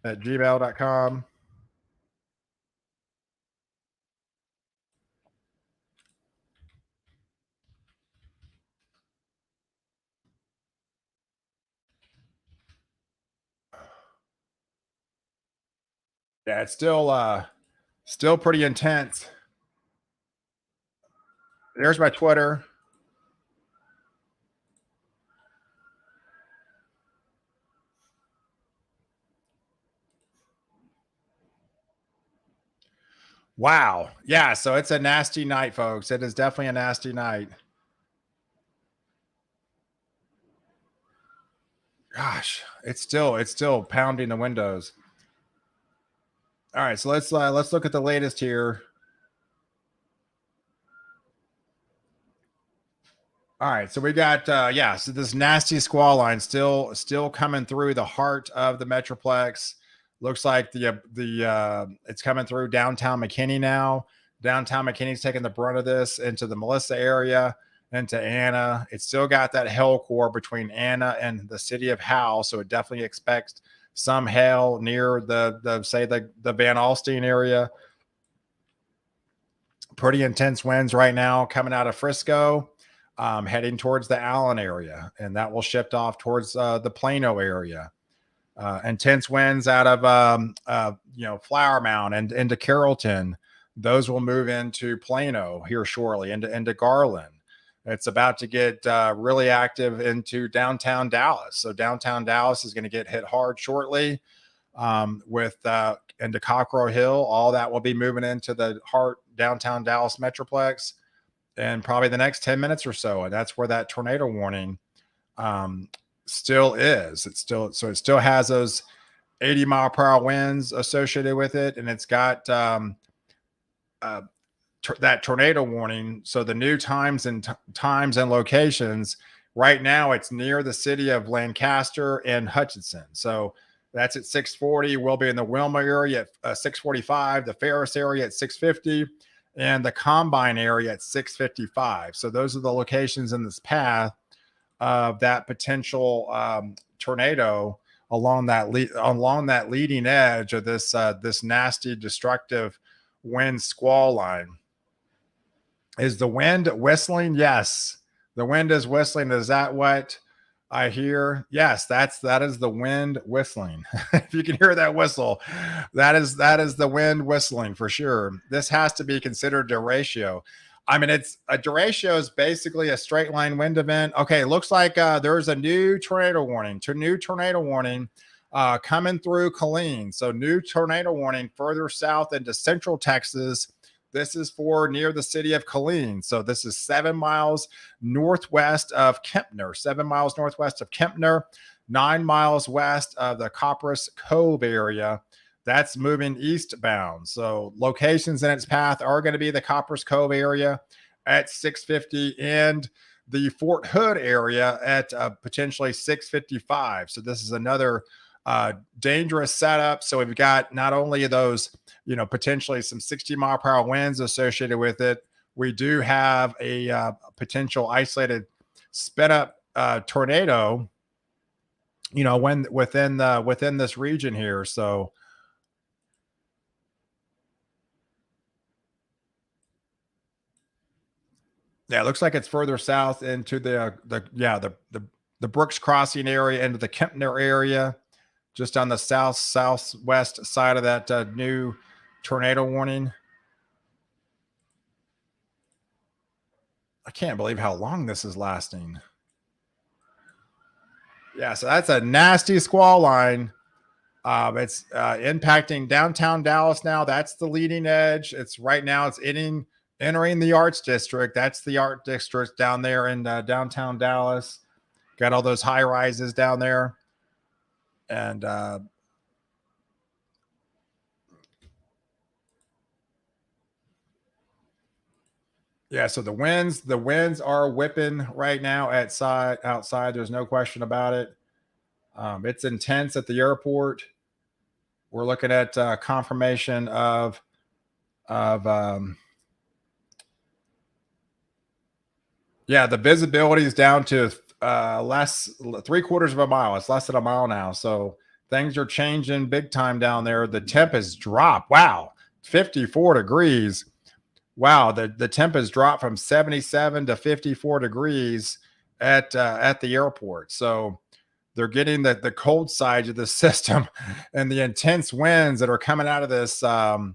at gmail.com. Yeah, it's still pretty intense. There's my Twitter. Wow. Yeah, so it's a nasty night, folks. It is definitely a nasty night. Gosh, it's still pounding the windows. All right, so let's look at the latest here. All right, so we got so this nasty squall line still coming through the heart of the Metroplex. Looks like the it's coming through downtown McKinney now. Downtown McKinney's taking the brunt of this into the Melissa area, into Anna. It's still got that hail core between Anna and the city of Howell, so it definitely expects some hail near the Van Alstyne area. Pretty intense winds right now coming out of Frisco, heading towards the Allen area, and that will shift off towards the Plano area. Intense winds out of Flower Mound and into Carrollton. Those will move into Plano here shortly, into Garland. It's about to get really active into downtown Dallas. So downtown Dallas is going to get hit hard shortly, with into Cockrell Hill. All that will be moving into the heart downtown Dallas Metroplex in probably the next 10 minutes or so. And that's where that tornado warning still is. It still has those 80 mile per hour winds associated with it. And it's got that tornado warning. So the new times and locations right now, it's near the city of Lancaster and Hutchinson. So that's at 640. We'll be in the Wilma area at 645, the Ferris area at 650, and the Combine area at 655. So those are the locations in this path of that potential tornado along that leading edge of this this nasty, destructive wind squall line. Is the wind whistling? Yes, the wind is whistling. Is that what I hear? Yes, that is the wind whistling. If you can hear that whistle, that is the wind whistling for sure. This has to be considered derecho. I mean, it's a derecho is basically a straight line wind event. Okay, it looks like there's a new tornado warning. Coming through Killeen. So new tornado warning further south into central Texas. This is for near the city of Killeen. So this is 7 miles northwest of Kempner, 7 miles northwest of Kempner, 9 miles west of the Copperas Cove area. That's moving eastbound. So locations in its path are going to be the Copperas Cove area at 650 and the Fort Hood area at potentially 655. So this is another dangerous setup. So we've got not only those, potentially some 60-mile-per-hour winds associated with it. We do have a potential isolated sped up tornado, when within this region here. So yeah, it looks like it's further south into the Brooks Crossing area, into the Kempner area, just on the southwest side of that new tornado warning. I can't believe how long this is lasting. Yeah, so that's a nasty squall line. It's impacting downtown Dallas now. That's the leading edge. It's entering the Arts District. That's the Art District down there in downtown Dallas. Got all those high rises down there. And yeah, so the winds are whipping right now outside. There's no question about it. It's intense at the airport. We're looking at confirmation of the visibility is down to less 3/4 of a mile. It's less than a mile now. So things are changing big time down there. The temp has dropped. Wow, 54 degrees. Wow, the temp has dropped from 77 to 54 degrees at the airport. So they're getting the cold side of the system and the intense winds that are coming out of this. So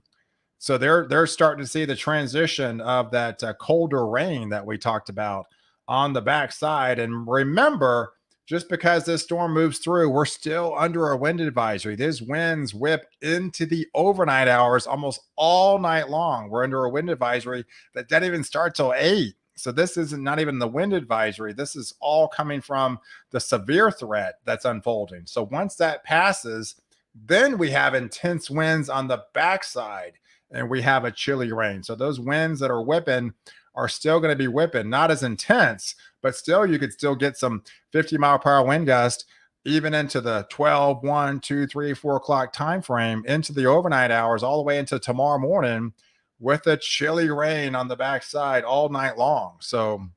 they're starting to see the transition of that colder rain that we talked about on the backside. And remember, just because this storm moves through, we're still under a wind advisory. These winds whip into the overnight hours almost all night long. We're under a wind advisory that doesn't even start till 8. So this isn't not even the wind advisory. This is all coming from the severe threat that's unfolding. So once that passes, then we have intense winds on the backside and we have a chilly rain. So those winds that are whipping are still going to be whipping, not as intense, but still you could still get some 50-mile-per-hour wind gust even into the 12, 1, 2, 3, 4 o'clock time frame into the overnight hours all the way into tomorrow morning with a chilly rain on the backside all night long. So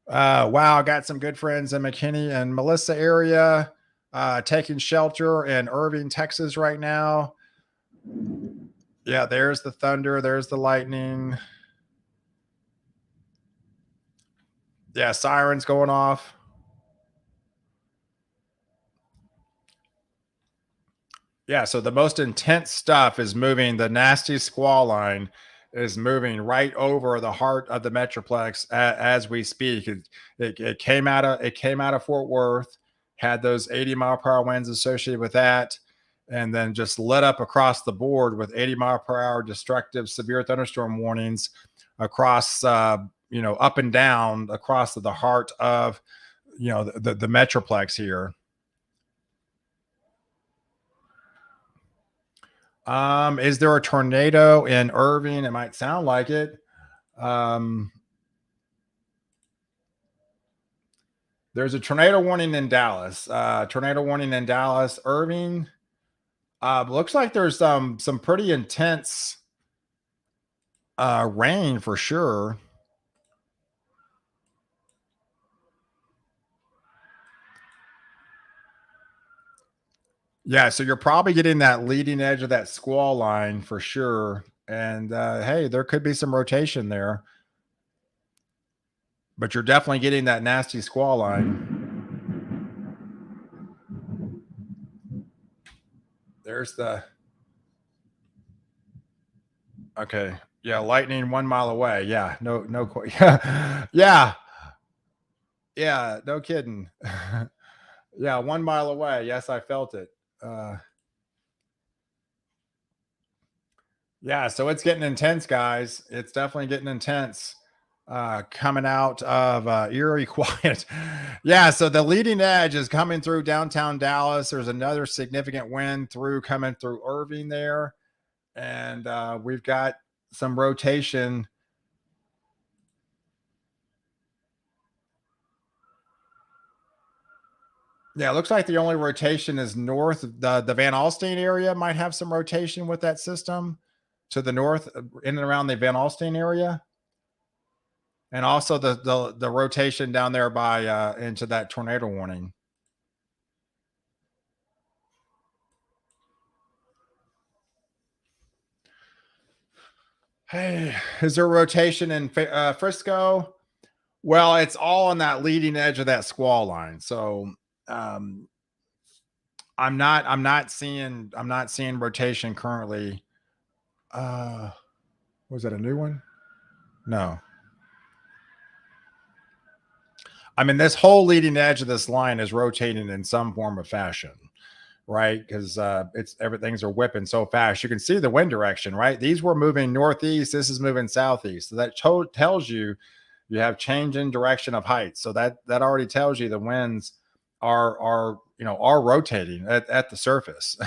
wow, I got some good friends in McKinney and Melissa area taking shelter in Irving, Texas right now. Yeah, there's the thunder, there's the lightning. Yeah, sirens going off. Yeah, so the most intense stuff is moving. The nasty squall line is moving right over the heart of the Metroplex as we speak. It came out of Fort Worth, had those 80-mile-per-hour winds associated with that, and then just lit up across the board with 80-mile-per-hour destructive severe thunderstorm warnings across up and down across the heart of the Metroplex here. Is there a tornado in Irving? It might sound like it. There's a tornado warning in Dallas. Tornado warning in Dallas. Irving. Looks like there's some pretty intense rain for sure. Yeah, so you're probably getting that leading edge of that squall line for sure. And hey, there could be some rotation there, but you're definitely getting that nasty squall line. There's the okay. Yeah, lightning 1 mile away. Yeah, yeah, yeah, yeah, no kidding. Yeah, 1 mile away. Yes, I felt it. Yeah, so it's getting intense, guys. It's definitely getting intense. Coming out of eerie quiet. Yeah, so the leading edge is coming through downtown Dallas. There's another significant wind through coming through Irving there. And we've got some rotation. Yeah, it looks like the only rotation is north. The Van Alstyne area might have some rotation with that system to the north, in and around the Van Alstyne area. And also the rotation down there by into that tornado warning. Hey, is there rotation in Frisco? Well, it's all on that leading edge of that squall line. So I'm not seeing rotation currently. Was that a new one? No. I mean, this whole leading edge of this line is rotating in some form of fashion, right? Because everything's are whipping so fast. You can see the wind direction, right? These were moving northeast. This is moving southeast. So that tells you have change in direction of height. So that already tells you the winds are rotating at the surface.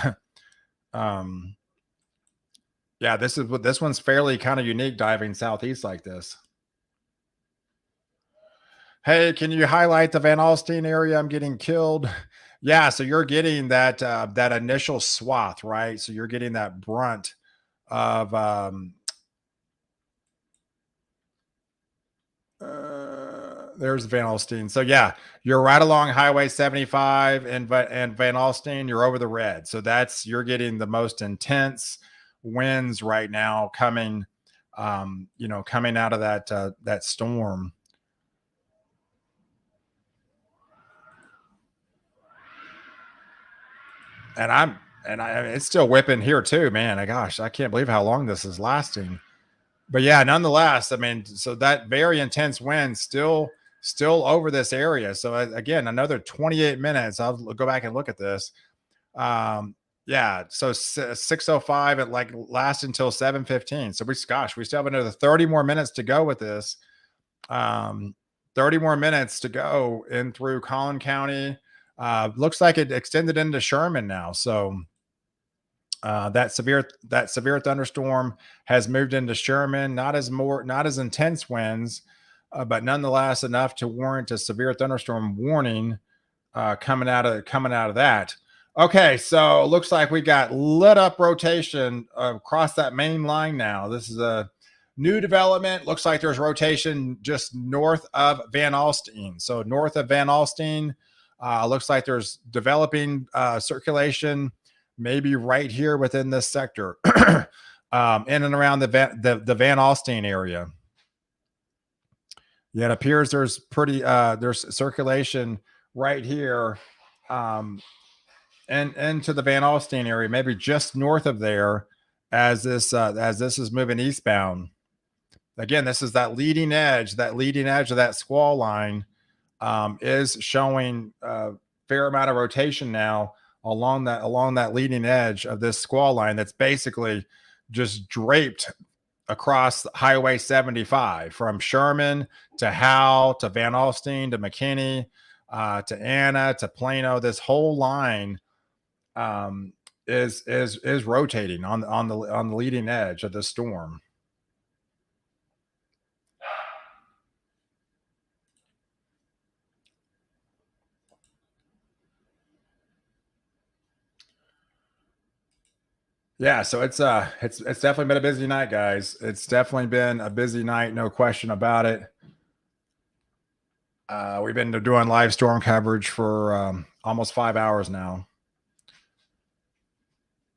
Yeah, this one's fairly kind of unique diving southeast like this. Hey, can you highlight the Van Alstyne area? I'm getting killed. Yeah, so you're getting that initial swath, right? So you're getting that brunt of there's Van Alstyne. So yeah, you're right along Highway 75 and Van Alstyne. You're over the red. So you're getting the most intense winds right now coming, coming out of that storm. And it's still whipping here too, man. Gosh, I can't believe how long this is lasting. But yeah, nonetheless, I mean, so that very intense wind still over this area. So again, another 28 minutes. I'll go back and look at this. Yeah, so 6:05 it like lasts until 7:15. So we still have another 30 more minutes to go with this. 30 more minutes to go in through Collin County. Looks like it extended into Sherman now. So that severe thunderstorm has moved into Sherman. Not as intense winds, but nonetheless enough to warrant a severe thunderstorm warning coming out of that. Okay, so it looks like we got lit up rotation across that main line now. This is a new development. Looks like there's rotation just north of Van Alstyne. So north of Van Alstyne, looks like there's developing circulation maybe right here within this sector, in and around the Van Alstyne area. Yeah, it appears there's there's circulation right here, and into the Van Alstyne area, maybe just north of there, as this is moving eastbound. Again, this is that leading edge of that squall line, is showing a fair amount of rotation now along that leading edge of this squall line that's basically just draped across Highway 75 from Sherman to Howell to Van Alstyne to McKinney to Anna to Plano. This whole line is rotating on the leading edge of the storm. Yeah, so it's definitely been a busy night, guys. It's definitely been a busy night, no question about it. We've been doing live storm coverage for almost 5 hours now.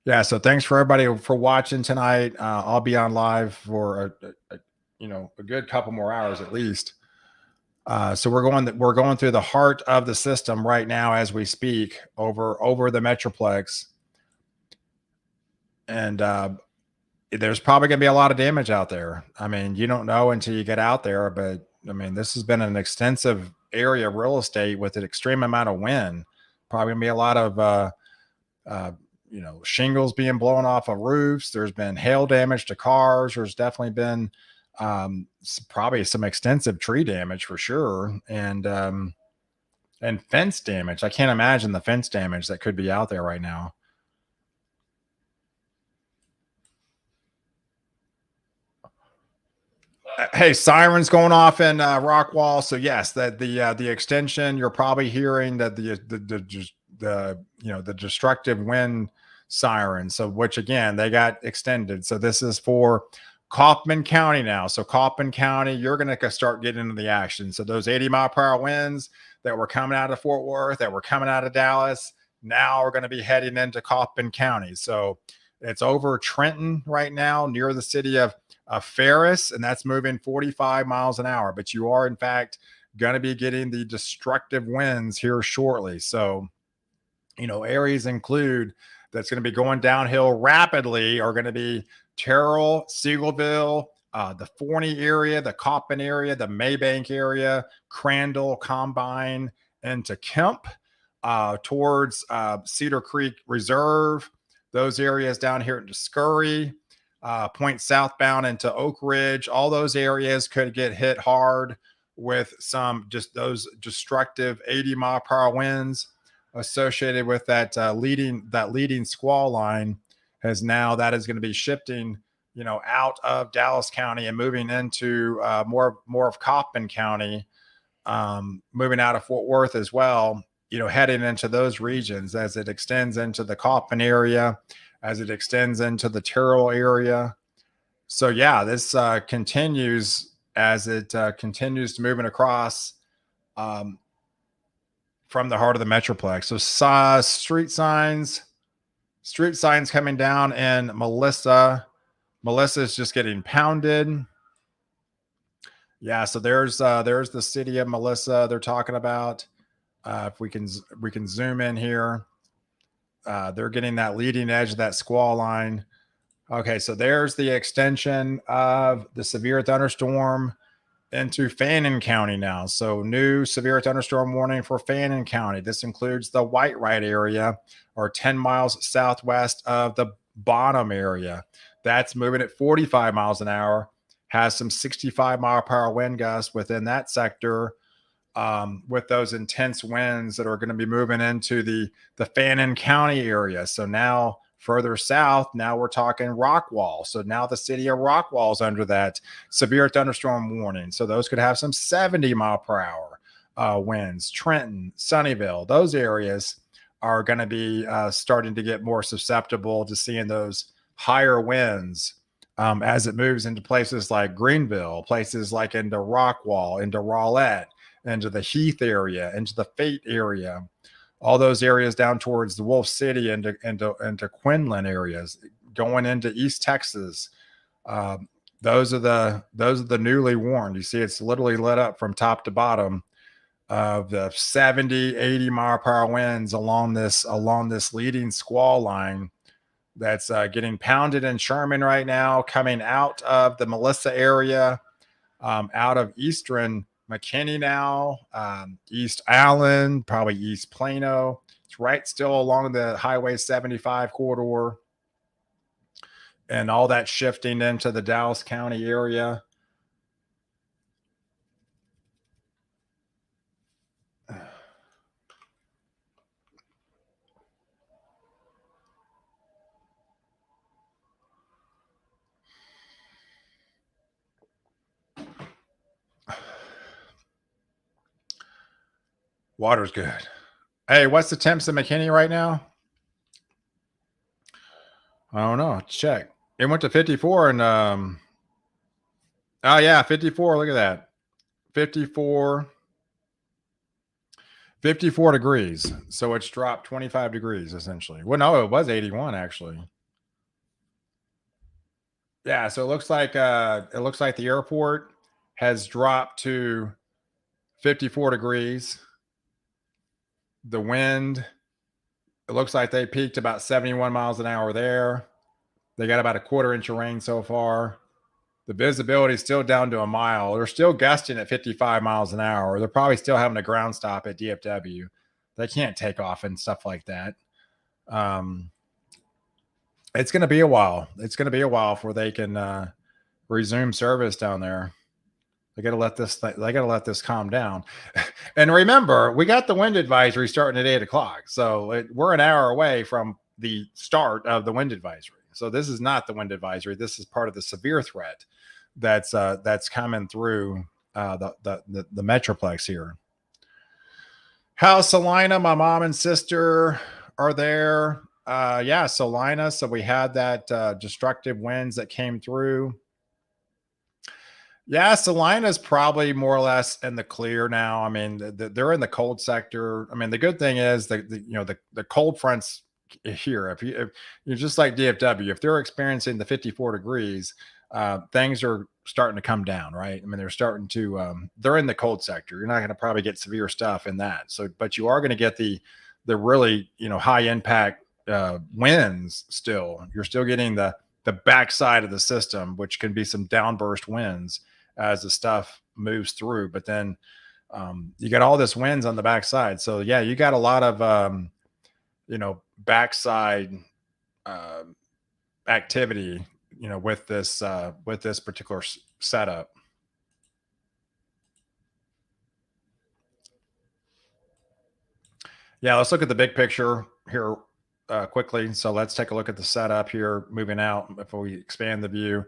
Yeah, so thanks for everybody for watching tonight. I'll be on live for a good couple more hours at least. So we're going through the heart of the system right now as we speak over the Metroplex, and there's probably going to be a lot of damage out there. I mean, you don't know until you get out there, but I mean, this has been an extensive area of real estate with an extreme amount of wind. Probably going to be a lot of uh, shingles being blown off of roofs. There's been hail damage to cars. There's definitely been probably some extensive tree damage for sure, and fence damage. I can't imagine the fence damage that could be out there right now. Hey, sirens going off in Rockwall. So yes, that the extension. You're probably hearing that the destructive wind siren. So which again they got extended. So this is for Kaufman County now. So Kaufman County, you're going to start getting into the action. So those 80-mile-per-hour winds that were coming out of Fort Worth, that were coming out of Dallas, now are going to be heading into Kaufman County. So it's over Trenton right now, near the city of Ferris, and that's moving 45 miles an hour. But you are, in fact, going to be getting the destructive winds here shortly. So, areas include that's going to be going downhill rapidly are going to be Terrell, Seagoville, the Forney area, the Coppin area, the Maybank area, Crandall, Combine, into Kemp, towards Cedar Creek Reserve. Those areas down here into Scurry, point southbound into Oak Ridge. All those areas could get hit hard with some just those destructive 80-mile-per-hour winds associated with that leading squall line. That is going to be shifting, out of Dallas County and moving into more of Coppin County, moving out of Fort Worth as well. Heading into those regions as it extends into the Coppin area, as it extends into the Terrell area. So yeah, this continues as it continues to moving across from the heart of the Metroplex. So street signs coming down in Melissa. Melissa is just getting pounded. Yeah, so there's the city of Melissa they're talking about. If we can zoom in here, they're getting that leading edge of that squall line. Okay, so there's the extension of the severe thunderstorm into Fannin County now. So new severe thunderstorm warning for Fannin County. This includes the Whitewright area, or 10 miles southwest of the Bonham area. That's moving at 45 miles an hour, has some 65-mile-per-hour wind gusts within that sector, with those intense winds that are going to be moving into the Fannin County area. So now further south, now we're talking Rockwall. So now the city of Rockwall is under that severe thunderstorm warning. So those could have some 70-mile-per-hour winds. Trenton, Sunnyvale, those areas are going to be starting to get more susceptible to seeing those higher winds as it moves into places like Greenville, places like into Rockwall, into Rowlett, into the Heath area, into the Fate area, all those areas down towards the Wolf City, into Quinlan areas, going into East Texas. Those are the newly warned. You see, it's literally lit up from top to bottom of the 70, 80-mile-per-hour winds along this leading squall line that's getting pounded in Sherman right now, coming out of the Melissa area, out of eastern McKinney now, East Allen, probably East Plano. It's right still along the Highway 75 corridor, and all that shifting into the Dallas County area. Water's good. Hey, what's the temps in McKinney right now? I don't know. Let's check. It went to 54 and oh yeah, 54. Look at that. 54 degrees. So it's dropped 25 degrees essentially. Well, no, it was 81 actually. Yeah, so it looks like the airport has dropped to 54 degrees. The wind, it looks like they peaked about 71 miles an hour there. They got about a quarter inch of rain so far. The visibility is still down to a mile. They're still gusting at 55 miles an hour. They're probably still having a ground stop at DFW. They can't take off and stuff like that. It's going to be a while. It's going to be a while before they can resume service down there. They got to let this. They got to let this calm down. And remember, we got the wind advisory starting at 8:00, so we're an hour away from the start of the wind advisory. So this is not the wind advisory. This is part of the severe threat that's coming through the metroplex here. How's Salina? My mom and sister are there. Yeah, Salina. So we had that destructive winds that came through. Yeah, Salina's probably more or less in the clear now. I mean, they're in the cold sector. I mean, the good thing is the cold fronts here. If you're just like DFW, if they're experiencing the 54 degrees, things are starting to come down, right? I mean, they're starting to they're in the cold sector. You're not going to probably get severe stuff in that. So, but you are going to get the really high impact winds. Still, you're still getting the backside of the system, which can be some downburst winds as the stuff moves through. But then you got all this winds on the backside. So yeah, you got a lot of backside activity, with this particular setup. Yeah, let's look at the big picture here quickly. So let's take a look at the setup here, moving out before we expand the view.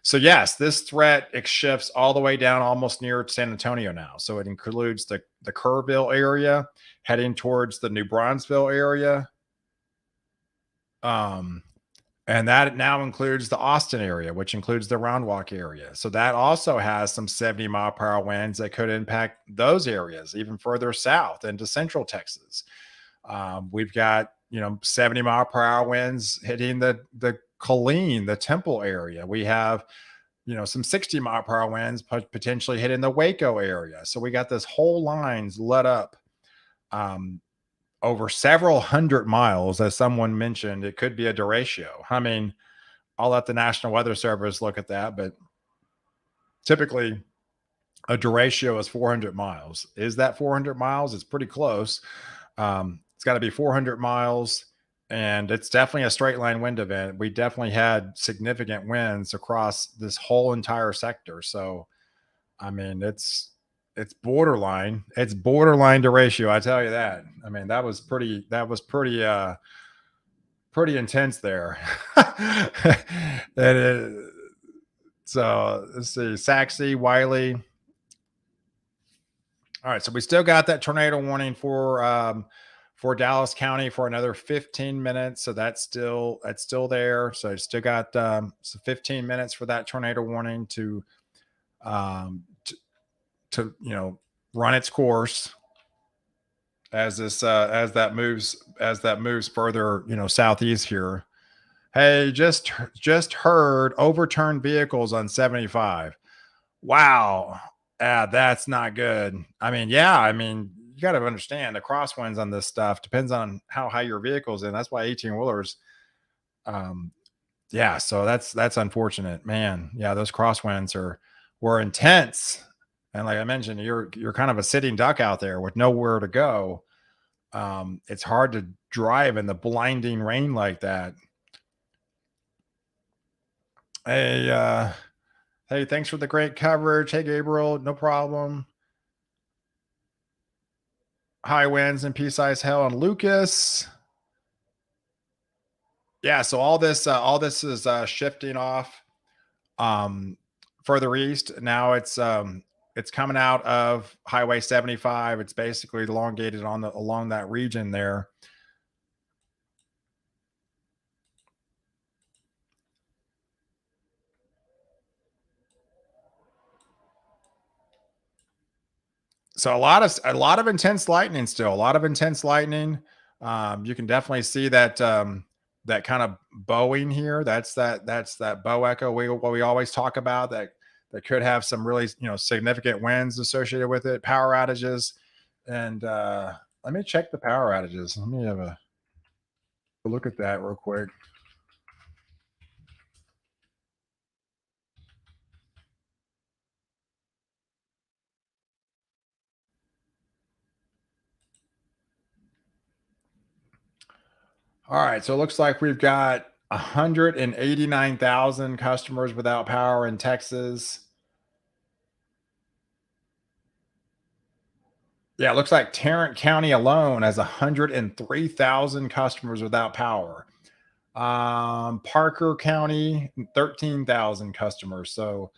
So yes, this threat shifts all the way down almost near San Antonio now. So it includes the Kerrville area, heading towards the New Braunfels area. And that now includes the Austin area, which includes the Round Walk area. So that also has some 70-mile-per-hour winds that could impact those areas even further south into central Texas. We've got 70-mile-per-hour winds hitting the Killeen, the Temple area. We have some 60-mile-per-hour winds potentially hitting the Waco area. So we got this whole lines lit up over several hundred miles. As someone mentioned, it could be a derecho. I mean, I'll let the National Weather Service look at that, but typically a derecho is 400 miles. Is that 400 miles? It's pretty close. It's got to be 400 miles, and it's definitely a straight line wind event. We definitely had significant winds across this whole entire sector. So, I mean, it's borderline. It's borderline derecho. I tell you that. I mean, that was pretty intense there. So let's see, Saxe, Wiley. All right, so we still got that tornado warning for Dallas County for another 15 minutes. So that's still there. So it's still got 15 minutes for that tornado warning to run its course as that moves further southeast here. Hey, just heard overturned vehicles on 75. Wow. That's not good. I mean, yeah, you got to understand the crosswinds on this stuff depends on how high your vehicle's in. That's why 18 wheelers. Yeah, so that's unfortunate, man. Yeah, those crosswinds were intense, and like I mentioned, you're kind of a sitting duck out there with nowhere to go. It's hard to drive in the blinding rain like that. Hey, thanks for the great coverage. Hey, Gabriel, no problem. High winds and pea-sized hail on Lucas. Yeah, so all this is shifting off further east. Now it's it's coming out of Highway 75. It's basically elongated on the along that region there. So a lot of intense lightning still, a lot of intense lightning. You can definitely see that that kind of bowing here. That's that bow echo what we always talk about that could have some really significant winds associated with it, power outages, and let me check the power outages. Let me have a look at that real quick. All right, so it looks like we've got 189,000 customers without power in Texas. Yeah, it looks like Tarrant County alone has 103,000 customers without power. Parker County, 13,000 customers. So,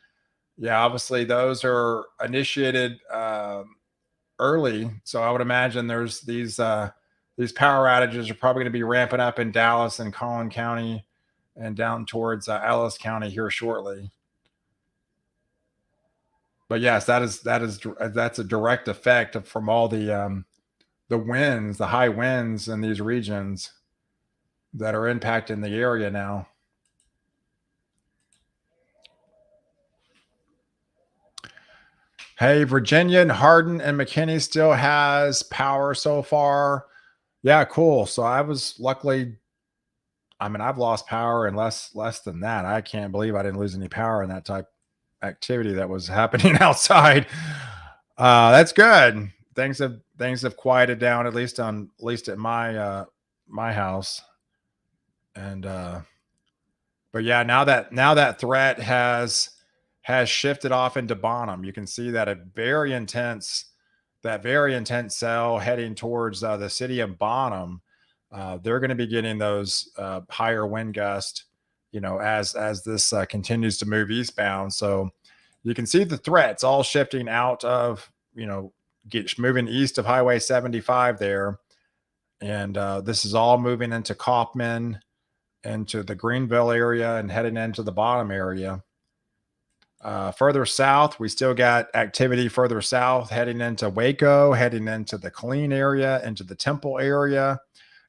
yeah, obviously those are initiated early. So I would imagine there's these power outages are probably going to be ramping up in Dallas and Collin County and down towards Ellis County here shortly. But yes, that's a direct effect from all the winds, the high winds in these regions that are impacting the area now. Hey, Virginia and Hardin and McKinney still has power so far. Yeah, cool. So I was luckily, I mean, I've lost power in less than that. I can't believe I didn't lose any power in that type activity that was happening outside. That's good. Things have quieted down at least at my house. And but yeah, now that threat has shifted off into Bonham. You can see that very intense cell heading towards the city of Bonham. They're going to be getting those higher wind gust, as this continues to move eastbound. So you can see the threats all shifting out of, moving east of Highway 75 there. And this is all moving into Kaufman, into the Greenville area, and heading into the Bottom area. Further south, we still got activity further south, heading into Waco, heading into the Killeen area, into the Temple area.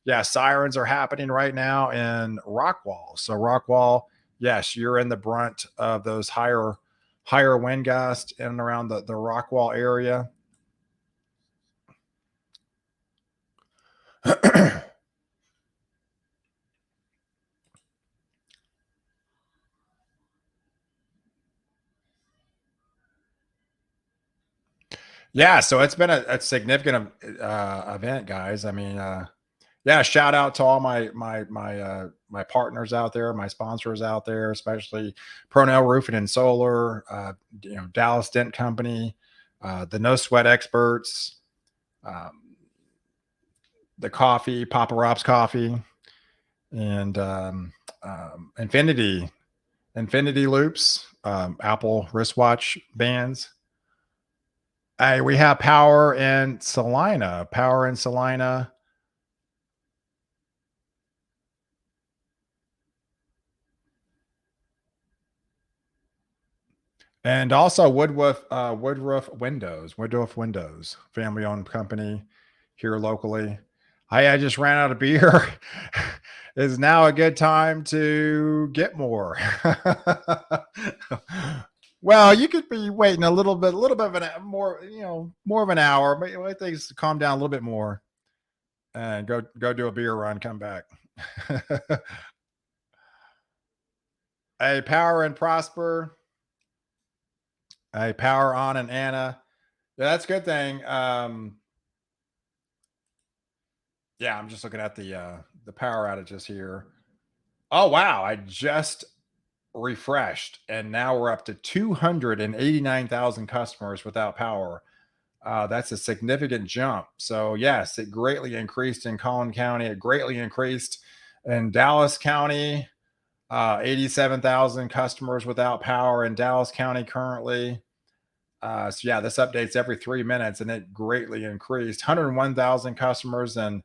Yeah, sirens are happening right now in Rockwall. So Rockwall, yes, you're in the brunt of those higher wind gusts in and around the Rockwall area. Yeah, so it's been a significant event, guys. I mean, yeah, shout out to all my partners out there, my sponsors out there, especially Pronell Roofing and Solar, Dallas Dent Company, the No Sweat Experts, um, the coffee, Papa Rob's Coffee, and Infinity Loops, Apple wristwatch bands. Hey, we have Power in Salina. And also Woodruff Windows, family-owned company here locally. I just ran out of beer. Is now a good time to get more? Well, you could be waiting a little bit of more, more of an hour, but let things calm down a little bit more and go do a beer run, come back. A Power and Prosper. A Power on and Anna. Yeah, that's a good thing. Yeah, I'm just looking at the power outages here. Oh wow, I just refreshed and now we're up to 289,000 customers without power. That's a significant jump. So yes, it greatly increased in Collin County. It greatly increased in Dallas County. 87,000 customers without power in Dallas County currently. So yeah, this updates every 3 minutes, and it greatly increased 101,000 customers in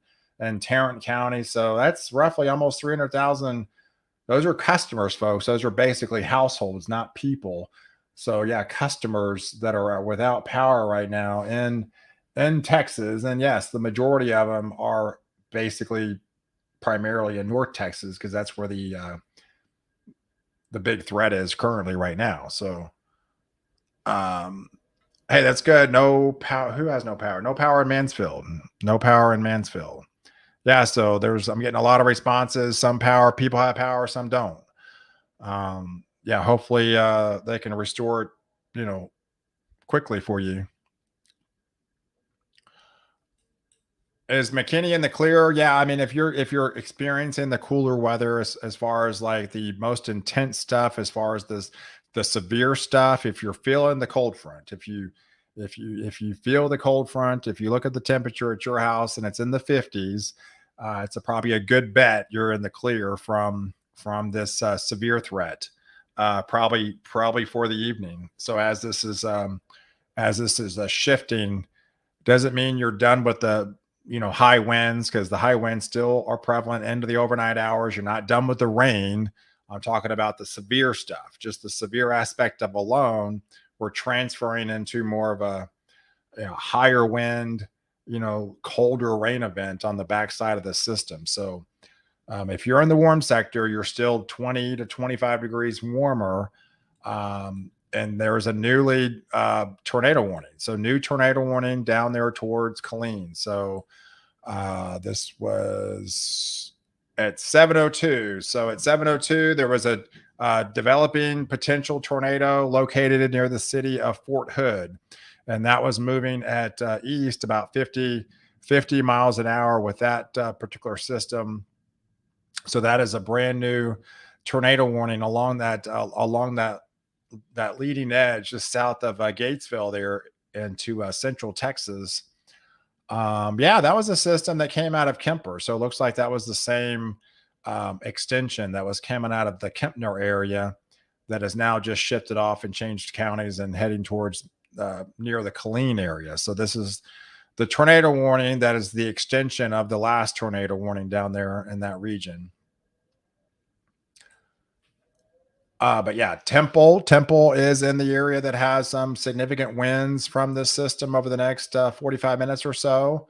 Tarrant County. So that's roughly almost 300,000. Those are customers, folks. Those are basically households, not people. So yeah, customers that are without power right now in Texas, and yes, the majority of them are basically primarily in North Texas because that's where the big threat is currently right now. So um, hey, that's good. No power. Who has no power? No power in Mansfield. No power in Mansfield. Yeah. So I'm getting a lot of responses. Some power, people have power, some don't. Yeah. Hopefully, they can restore it, quickly for you. Is McKinney in the clear? Yeah, I mean, if you're experiencing the cooler weather as far as like the most intense stuff, as far as the severe stuff, if you're feeling the cold front, if you feel the cold front, if you look at the temperature at your house and it's in the 50s, it's probably a good bet you're in the clear from this severe threat. Probably for the evening. So as this is shifting, doesn't mean you're done with the high winds, because the high winds still are prevalent into the overnight hours. You're not done with the rain. I'm talking about the severe stuff, just the severe aspect of alone. We're transferring into more of a higher wind, colder rain event on the backside of the system. So if you're in the warm sector, you're still 20 to 25 degrees warmer. And there was a newly tornado warning. So new tornado warning down there towards Killeen. So this was at 7:02. So at 7:02, there was a developing potential tornado located near the city of Fort Hood. And that was moving at east about 50 miles an hour with that particular system. So that is a brand new tornado warning along that leading edge just south of Gatesville there into central Texas. Yeah, that was a system that came out of Kemper. So it looks like that was the same extension that was coming out of the Kempner area that has now just shifted off and changed counties and heading towards near the Killeen area. So this is the tornado warning that is the extension of the last tornado warning down there in that region. But yeah, Temple is in the area that has some significant winds from this system over the next 45 minutes or so.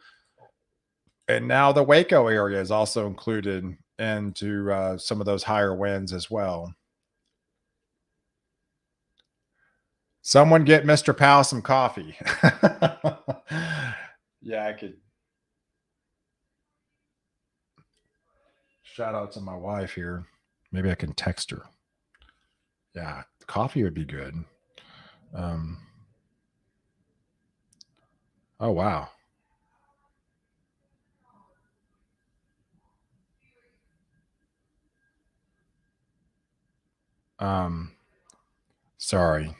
And now the Waco area is also included into some of those higher winds as well. Someone get Mr. Powell some coffee. Yeah, I could. Shout out to my wife here. Maybe I can text her. Yeah, coffee would be good. Um, oh wow. Um, sorry.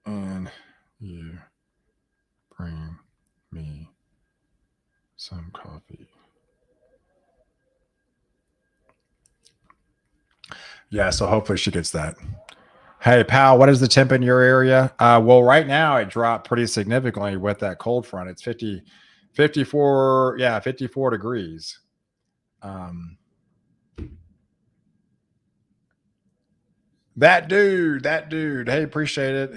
And you bring me some coffee. Yeah, so hopefully she gets that. Hey, pal, what is the temp in your area? Well, right now it dropped pretty significantly with that cold front. It's 54, yeah, 54 degrees. That dude. Hey, appreciate it.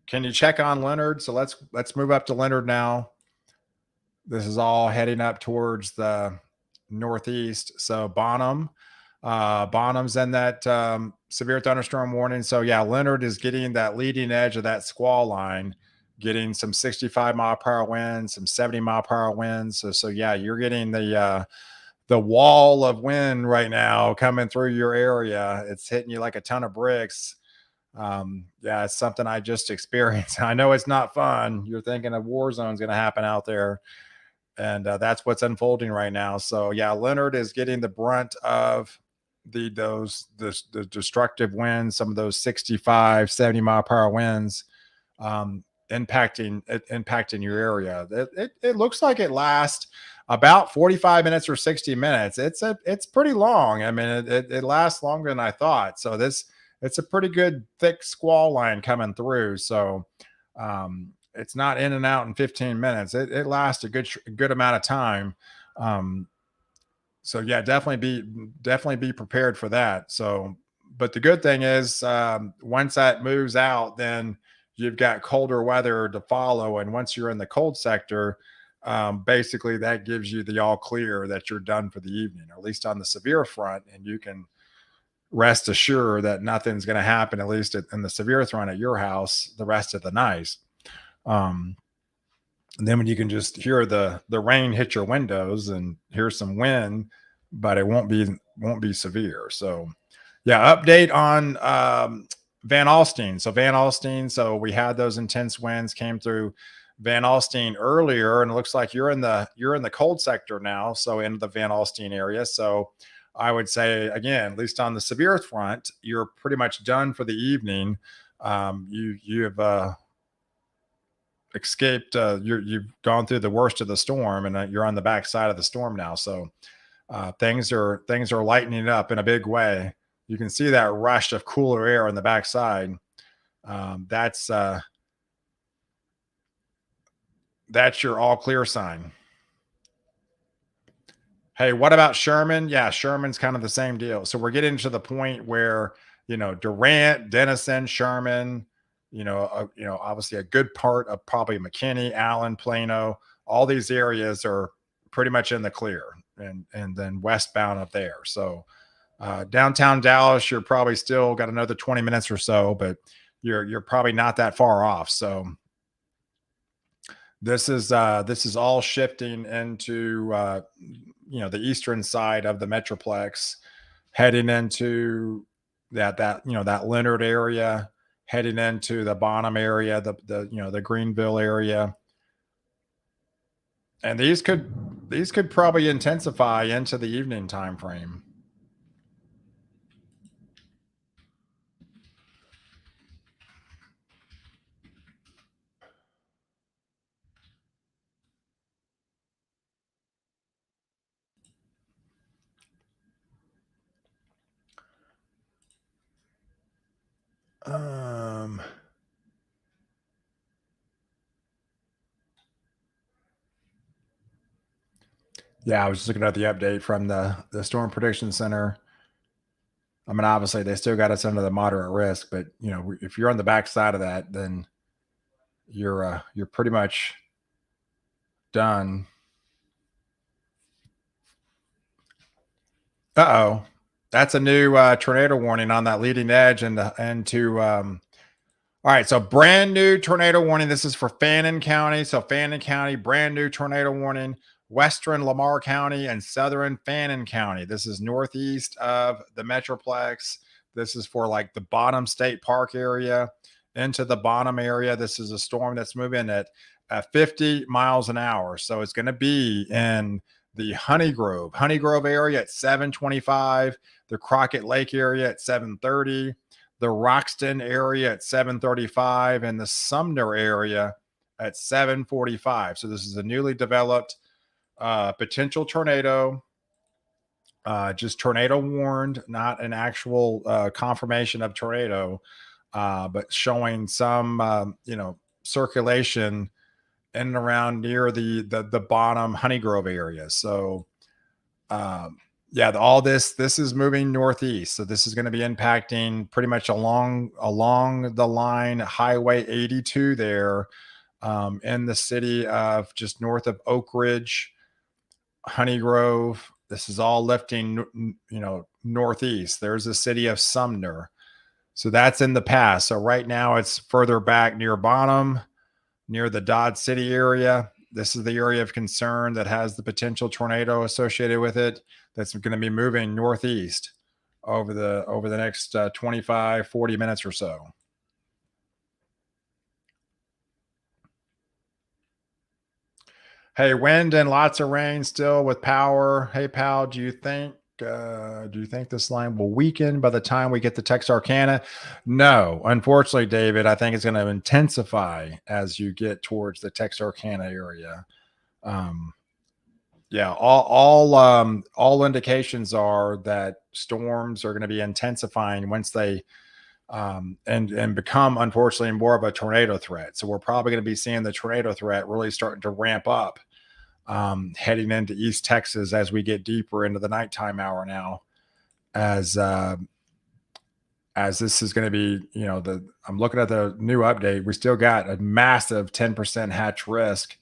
Can you check on Leonard? So let's move up to Leonard now. This is all heading up towards the northeast. So Bonham's in that severe thunderstorm warning. So yeah, Leonard is getting that leading edge of that squall line, getting some 65-mile-per-hour winds, some 70-mile-per-hour winds. So yeah, you're getting the wall of wind right now coming through your area. It's hitting you like a ton of bricks. Yeah, it's something I just experienced. I know it's not fun. You're thinking a war zone's going to happen out there. And that's what's unfolding right now. So yeah, Leonard is getting the brunt of the destructive winds, some of those 65, 70-mile-per-hour winds. impacting your area. It looks like it lasts about 45 minutes or 60 minutes. It's pretty long. I mean, it lasts longer than I thought. So it's a pretty good thick squall line coming through. So it's not in and out in 15 minutes. It lasts a good amount of time. So yeah, definitely be prepared for that. So, but the good thing is, once that moves out, then you've got colder weather to follow, and once you're in the cold sector, basically that gives you the all clear that you're done for the evening, or at least on the severe front, and you can rest assured that nothing's going to happen, at least in the severe front at your house, the rest of the night. Um, and then when you can just hear the rain hit your windows and hear some wind, but it won't be severe. So yeah, update on Van Alstyne. So Van Alstyne, so we had those intense winds came through Van Alstyne earlier, and it looks like you're in the cold sector now, so in the Van Alstyne area. So I would say again, at least on the severe front, you're pretty much done for the evening. You have escaped. You've gone through the worst of the storm, and you're on the backside of the storm now. So things are lightening up in a big way. You can see that rush of cooler air on the backside. That's your all clear sign. Hey, what about Sherman? Yeah, Sherman's kind of the same deal. So we're getting to the point where, Durant, Denison, Sherman, obviously a good part of probably McKinney, Allen, Plano, all these areas are pretty much in the clear, and then westbound up there. So downtown Dallas, you're probably still got another 20 minutes or so, but you're probably not that far off. So this is all shifting into the eastern side of the Metroplex, heading into that Leonard area, heading into the Bonham area, the Greenville area, and these could probably intensify into the evening time frame. Yeah, I was just looking at the update from the Storm Prediction Center. I mean, obviously they still got us under the moderate risk, but if you're on the backside of that, then you're pretty much done. Uh-oh. That's a new tornado warning on that leading edge and to all right, so brand new tornado warning. This is for Fannin County. So Fannin County, brand new tornado warning. Western Lamar County and southern Fannin County. This is northeast of the Metroplex. This is for like the Bonham State Park area into the Bonham area. This is a storm that's moving at 50 miles an hour. So it's going to be in the Honeygrove area at 725, the Crockett Lake area at 730, the Roxton area at 735, and the Sumner area at 745. So this is a newly developed potential tornado, just tornado warned, not an actual confirmation of tornado, but showing some circulation in and around near the Bonham Honeygrove area. So yeah, all this is moving northeast. So this is going to be impacting pretty much along the line Highway 82 there, in the city of just north of Oak Ridge, Honeygrove. This is all lifting, northeast. There's the city of Sumner. So that's in the past. So right now it's further back near Bonham, near the Dodge City area. This is the area of concern that has the potential tornado associated with it. That's going to be moving northeast over the next 25, 40 minutes or so. Hey, wind and lots of rain still with power. Hey, pal, do you think Do you think this line will weaken by the time we get to Texarkana? No, unfortunately, David. I think it's going to intensify as you get towards the Texarkana area. Yeah, all indications are that storms are going to be intensifying once they and become unfortunately more of a tornado threat. So we're probably going to be seeing the tornado threat really starting to ramp up heading into East Texas as we get deeper into the nighttime hour now. As this is going to be, I'm looking at the new update. We still got a massive 10% hatch risk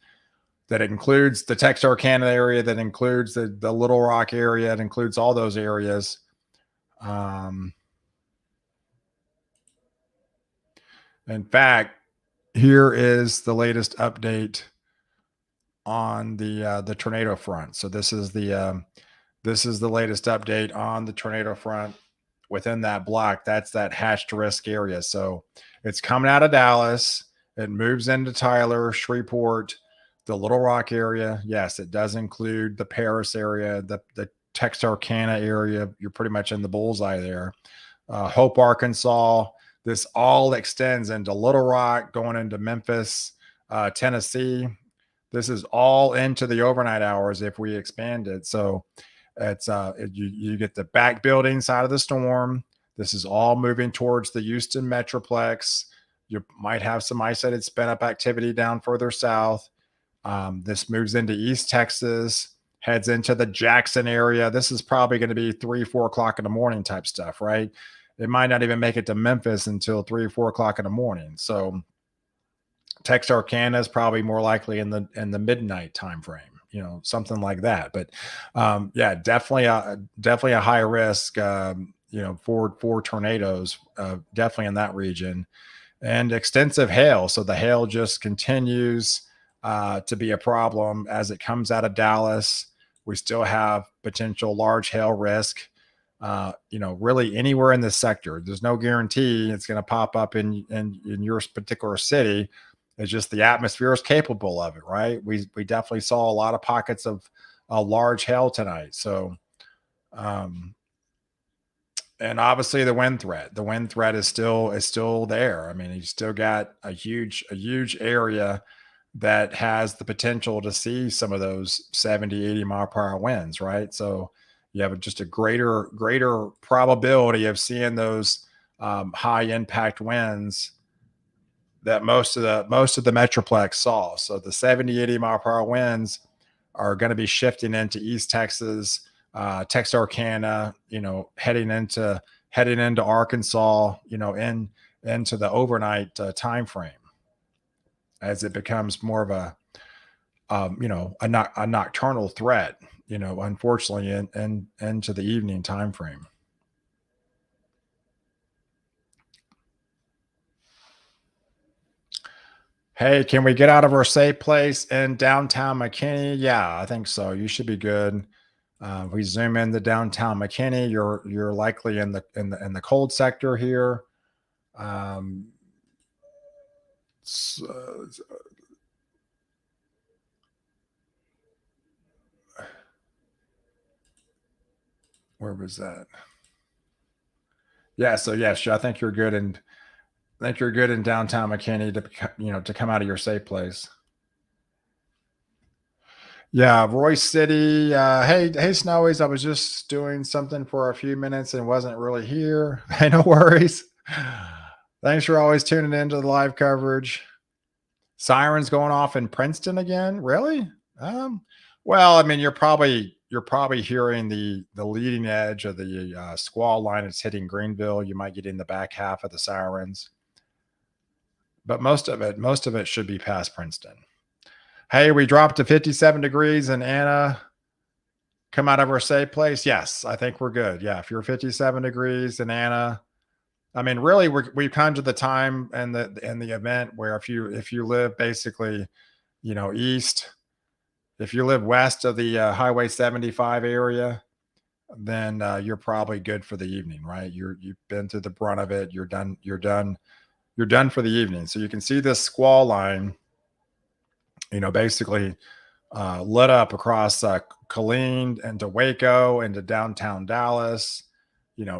that includes the Texarkana area, that includes the Little Rock area, it includes all those areas. In fact, here is the latest update on the tornado front. So this is the latest update on the tornado front within that block. That's that hatched risk area. So it's coming out of Dallas. It moves into Tyler, Shreveport, the Little Rock area. Yes, it does include the Paris area, the Texarkana area. You're pretty much in the bullseye there. Hope, Arkansas. This all extends into Little Rock, going into Memphis, Tennessee. This is all into the overnight hours if we expand it. So it's you get the back building side of the storm. This is all moving towards the Houston Metroplex. You might have some isolated spin up activity down further south. This moves into East Texas, heads into the Jackson area. This is probably going to be 3-4 o'clock in the morning type stuff, right? It might not even make it to Memphis until 3 or 4 o'clock in the morning. So Texarkana is probably more likely in the midnight time frame, something like that. But yeah, definitely a high risk, for tornadoes, definitely in that region, and extensive hail. So the hail just continues to be a problem as it comes out of Dallas. We still have potential large hail risk. Really anywhere in this sector. There's no guarantee it's going to pop up in your particular city. It's just the atmosphere is capable of it, right? We definitely saw a lot of pockets of large hail tonight. So, and obviously the wind threat. The wind threat is still there. I mean, you still got a huge area that has the potential to see some of those 70, 80 mile per hour winds, right? So you have just a greater probability of seeing those high impact winds that most of the Metroplex saw. So the 70, 80 mile per hour winds are going to be shifting into East Texas, Texarkana, heading into Arkansas, into the overnight time frame as it becomes more of a nocturnal threat, unfortunately, and into the evening time frame. Hey, can we get out of our safe place in downtown McKinney? Yeah, I think so. You should be good. If we zoom in the downtown McKinney, you're likely in the cold sector here. Where was that? Yeah, so yes, I think you're good in downtown McKinney to come out of your safe place. Yeah, Royce City. Hey, Snowies. I was just doing something for a few minutes and wasn't really here. Hey, no worries. Thanks for always tuning into the live coverage. Sirens going off in Princeton again? Really? Well, I mean, you're probably hearing the leading edge of the squall line that's hitting Greenville. You might get in the back half of the sirens, but most of it should be past Princeton. Hey, we dropped to 57 degrees and Anna come out of our safe place. Yes, I think we're good. Yeah, if you're 57 degrees and Anna, I mean, really, we've come to the time and the event where if you live basically, east, if you live west of the Highway 75 area, then you're probably good for the evening, right? You've been through the brunt of it. You're done for the evening. So you can see this squall line, basically lit up across Killeen into Waco, into downtown Dallas,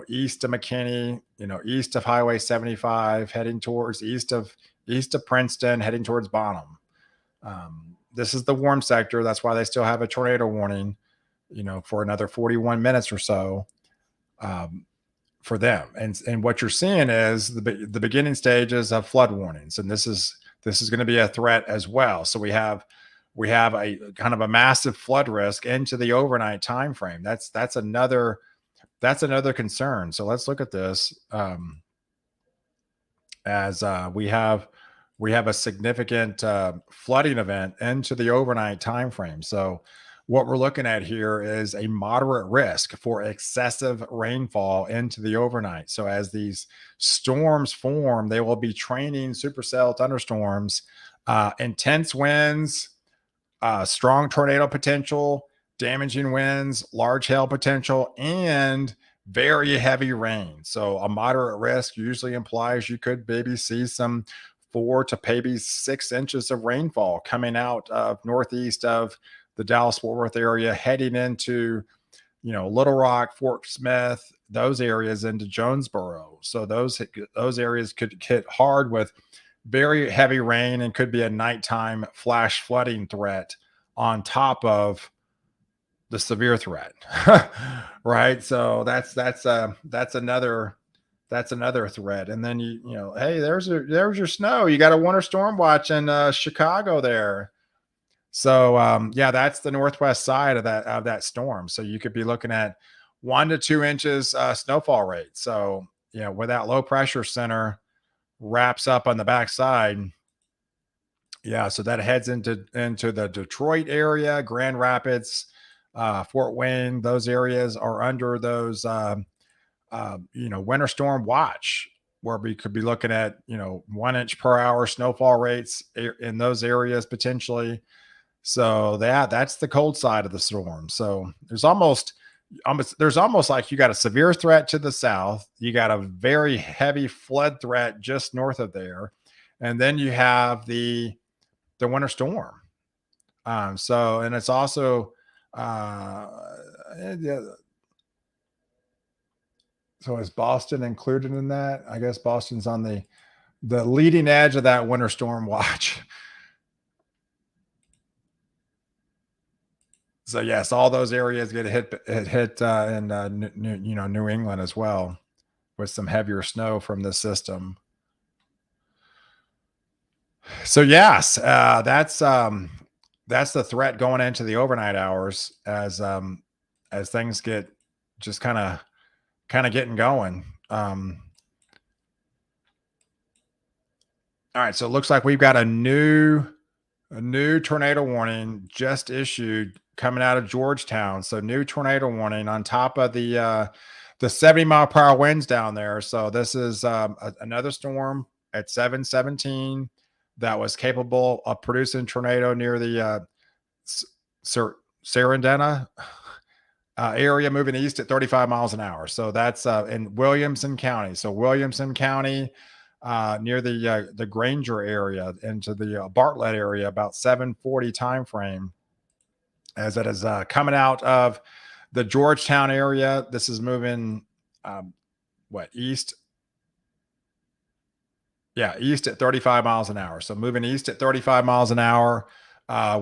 east of McKinney, east of Highway 75, heading towards east of Princeton, heading towards Bonham. This is the warm sector. That's why they still have a tornado warning, for another 41 minutes or so. For them, and what you're seeing is the beginning stages of flood warnings, and this is going to be a threat as well. So we have a kind of a massive flood risk into the overnight time frame. That's another concern. So let's look at this as we have a significant flooding event into the overnight time frame. So what we're looking at here is a moderate risk for excessive rainfall into the overnight. So as these storms form, they will be training supercell thunderstorms, intense winds, strong tornado potential, damaging winds, large hail potential, and very heavy rain. So a moderate risk usually implies you could maybe see some 4 to maybe 6 inches of rainfall coming out of northeast of the Dallas-Fort Worth area, heading into, Little Rock, Fort Smith, those areas into Jonesboro. So those areas could hit hard with very heavy rain and could be a nighttime flash flooding threat on top of the severe threat. Right. So that's another threat. And then hey, there's your snow. You got a winter storm watch in Chicago there. So yeah, that's the northwest side of that storm. So you could be looking at 1 to 2 inches snowfall rate. So where that low pressure center wraps up on the backside, yeah. So that heads into the Detroit area, Grand Rapids, Fort Wayne. Those areas are under those winter storm watch, where we could be looking at 1 inch per hour snowfall rates in those areas potentially. So that's the cold side of the storm. So there's almost like you got a severe threat to the south, you got a very heavy flood threat just north of there, and then you have the winter storm. So, and it's also yeah. So is Boston included in that? I guess Boston's on the leading edge of that winter storm watch. So yes, all those areas get hit in New England as well, with some heavier snow from the system. So yes, that's the threat going into the overnight hours as things get just kind of getting going. All right, so it looks like we've got a new tornado warning just issued coming out of Georgetown. So new tornado warning on top of the 70-mile-per-hour winds down there. So this is another storm at 7:17 that was capable of producing tornado near the Sarandana area, moving east at 35 miles an hour. So that's in Williamson County. So Williamson County, near the Granger area into the Bartlett area, about 7:40 time frame, as it is coming out of the Georgetown area. This is moving east. Yeah, east at 35 miles an hour. So moving east at 35 miles an hour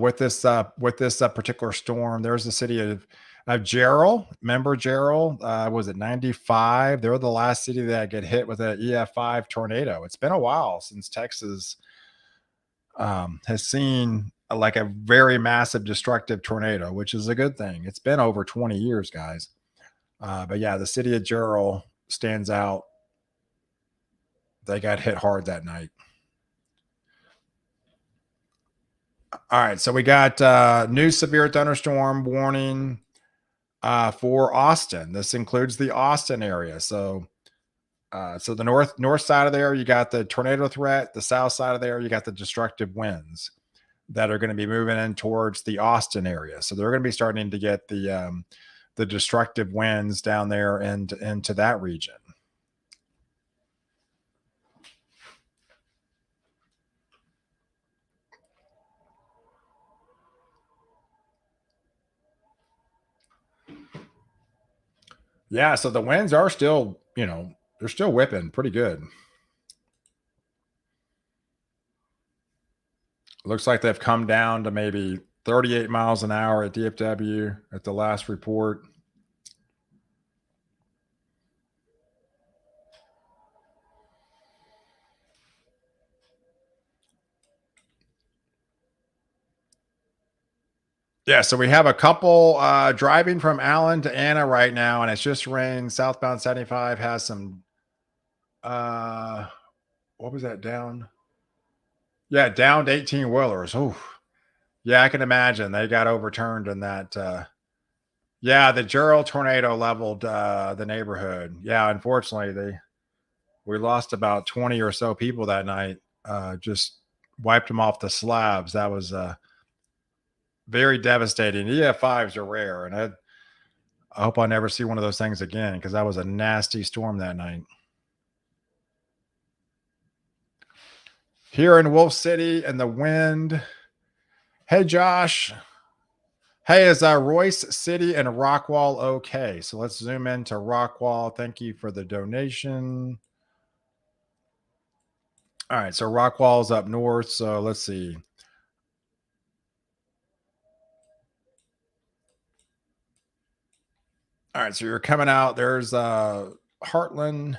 with this particular storm. There's the city of Jarrell. Remember Jarrell? Was it 95? They were the last city that got hit with an EF5 tornado. It's been a while since Texas has seen like a very massive destructive tornado, which is a good thing. It's been over 20 years, guys. But yeah, the city of Jarrell stands out. They got hit hard that night. All right, so we got new severe thunderstorm warning for Austin. This includes the Austin area. So the north side of there, you got the tornado threat. The south side of there, you got the destructive winds that are going to be moving in towards the Austin area. So they're going to be starting to get the destructive winds down there and into that region. Yeah, so the winds are still, they're still whipping pretty good. Looks like they've come down to maybe 38 miles an hour at DFW at the last report. Yeah, so we have a couple driving from Allen to Anna right now, and it's just rained. Southbound 75 has some what was that down? Yeah, downed 18 wheelers. Oh, yeah, I can imagine they got overturned in that. Yeah, the Gerald tornado leveled the neighborhood. Yeah, unfortunately, we lost about 20 or so people that night. Just wiped them off the slabs. That was very devastating. EF5s are rare, and I hope I never see one of those things again because that was a nasty storm that night. Here in Wolf City and the wind. Hey, Josh. Hey, is Royce City and Rockwall okay? So let's zoom into Rockwall. Thank you for the donation. All right, so Rockwall's up north. So let's see. All right, so you're coming out. There's Heartland,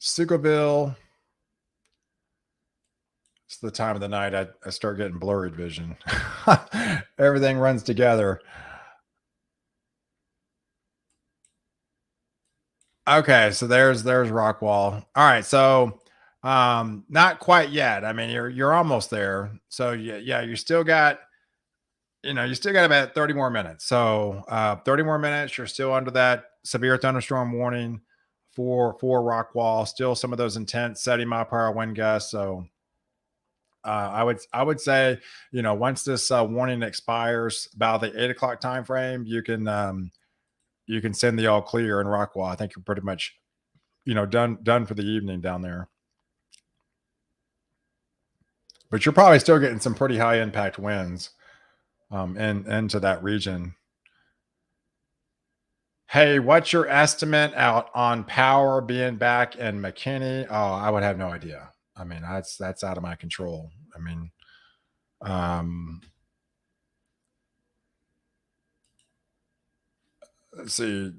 Sugarville. It's the time of the night I start getting blurred vision. Everything runs together. Okay, so there's Rockwall. All right, so not quite yet. I mean, you're almost there. So yeah, you still got about 30 more minutes. So 30 more minutes, you're still under that severe thunderstorm warning for Rockwall. Still some of those intense 70 mile per hour wind gusts. So I would say, once this warning expires about the 8 o'clock time frame, you can send the all clear in Rockwall. I think you're pretty much, done for the evening down there. But you're probably still getting some pretty high impact winds and into that region. Hey, what's your estimate out on power being back in McKinney? Oh, I would have no idea. I mean, that's out of my control. I mean, let's see.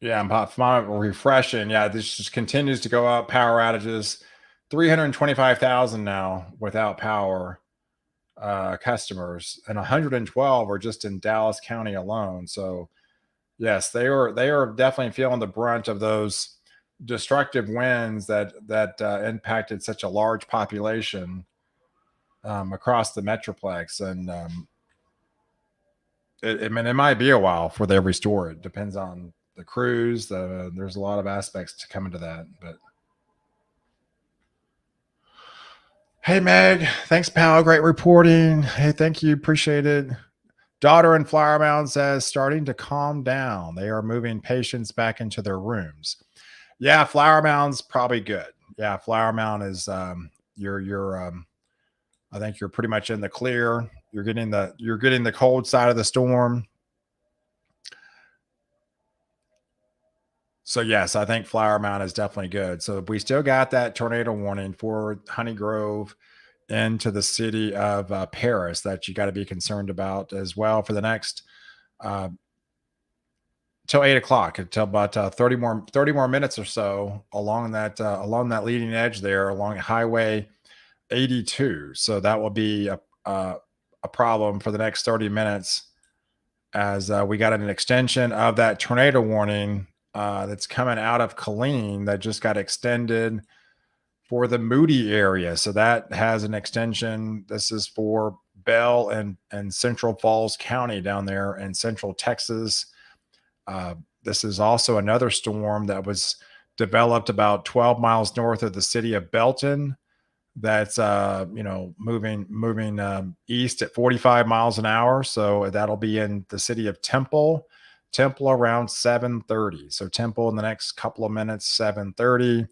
Yeah, I'm refreshing. Yeah, this just continues to go up. Power outages, 325,000 now without power customers, and 112 are just in Dallas County alone. So yes, they are definitely feeling the brunt of those destructive winds that impacted such a large population across the metroplex, and I mean, it might be a while before they restore it. Depends on the crews. There's a lot of aspects to come into that, but. Hey Meg, thanks pal, great reporting. Hey, thank you, appreciate it. Daughter in Flower Mound says starting to calm down. They are moving patients back into their rooms. Yeah, Flower Mound's probably good. Yeah, Flower Mound is you're I think you're pretty much in the clear. You're getting the cold side of the storm. So yes, I think Flower Mound is definitely good. So we still got that tornado warning for Honey Grove into the city of Paris that you got to be concerned about as well for the next uh, till 8 o'clock, until about 30 more minutes or so along that leading edge there along Highway 82. So that will be a problem for the next 30 minutes as we got an extension of that tornado warning that's coming out of Killeen that just got extended for the Moody area. So that has an extension. This is for Bell and Central Falls County down there in central Texas. This is also another storm that was developed about 12 miles north of the city of Belton. That's moving east at 45 miles an hour. So that'll be in the city of Temple around 7:30. So Temple in the next couple of minutes, 7:30.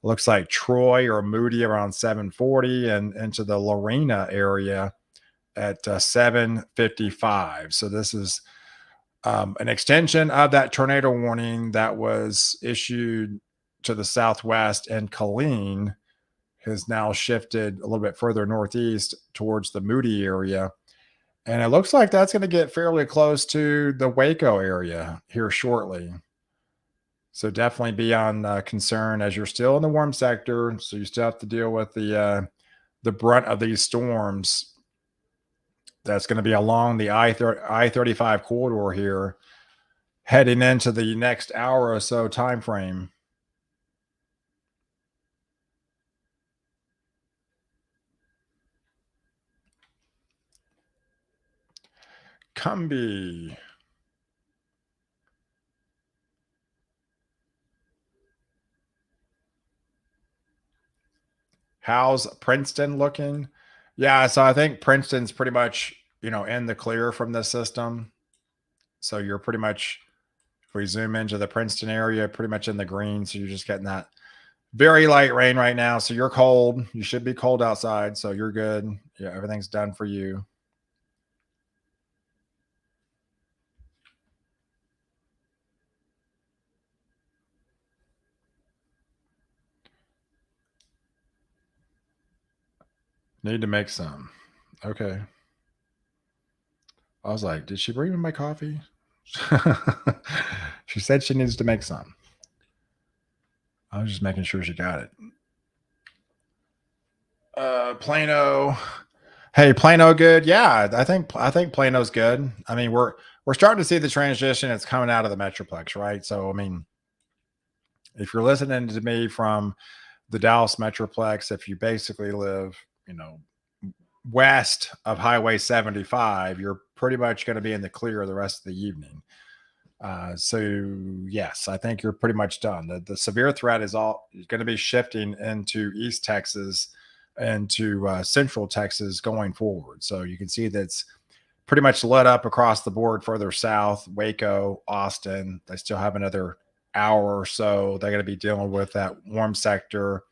Looks like Troy or Moody around 7:40, and into the Lorena area at 7:55. So this is An extension of that tornado warning that was issued to the southwest and Colleen has now shifted a little bit further northeast towards the Moody area. And it looks like that's going to get fairly close to the Waco area here shortly. So definitely be on concern as you're still in the warm sector. So you still have to deal with the brunt of these storms. That's going to be along the I-35 corridor here, heading into the next hour or so time frame. Cumbie. How's Princeton looking? Yeah, so I think Princeton's pretty much, in the clear from this system. So you're pretty much, if we zoom into the Princeton area, pretty much in the green. So you're just getting that very light rain right now. So you're cold. You should be cold outside. So you're good. Yeah, everything's done for you. Need to make some. Okay. I was like, did she bring me my coffee? She said she needs to make some. I was just making sure she got it. Plano. Hey, Plano good? Yeah, I think Plano's good. I mean, we're starting to see the transition. It's coming out of the Metroplex, right? So, I mean, if you're listening to me from the Dallas Metroplex, if you basically live, west of Highway 75, you're pretty much going to be in the clear the rest of the evening. So yes, I think you're pretty much done. The severe threat is all going to be shifting into East Texas and to Central Texas going forward. So you can see that's pretty much lit up across the board further south, Waco, Austin. They still have another hour or so. They're going to be dealing with that warm sector,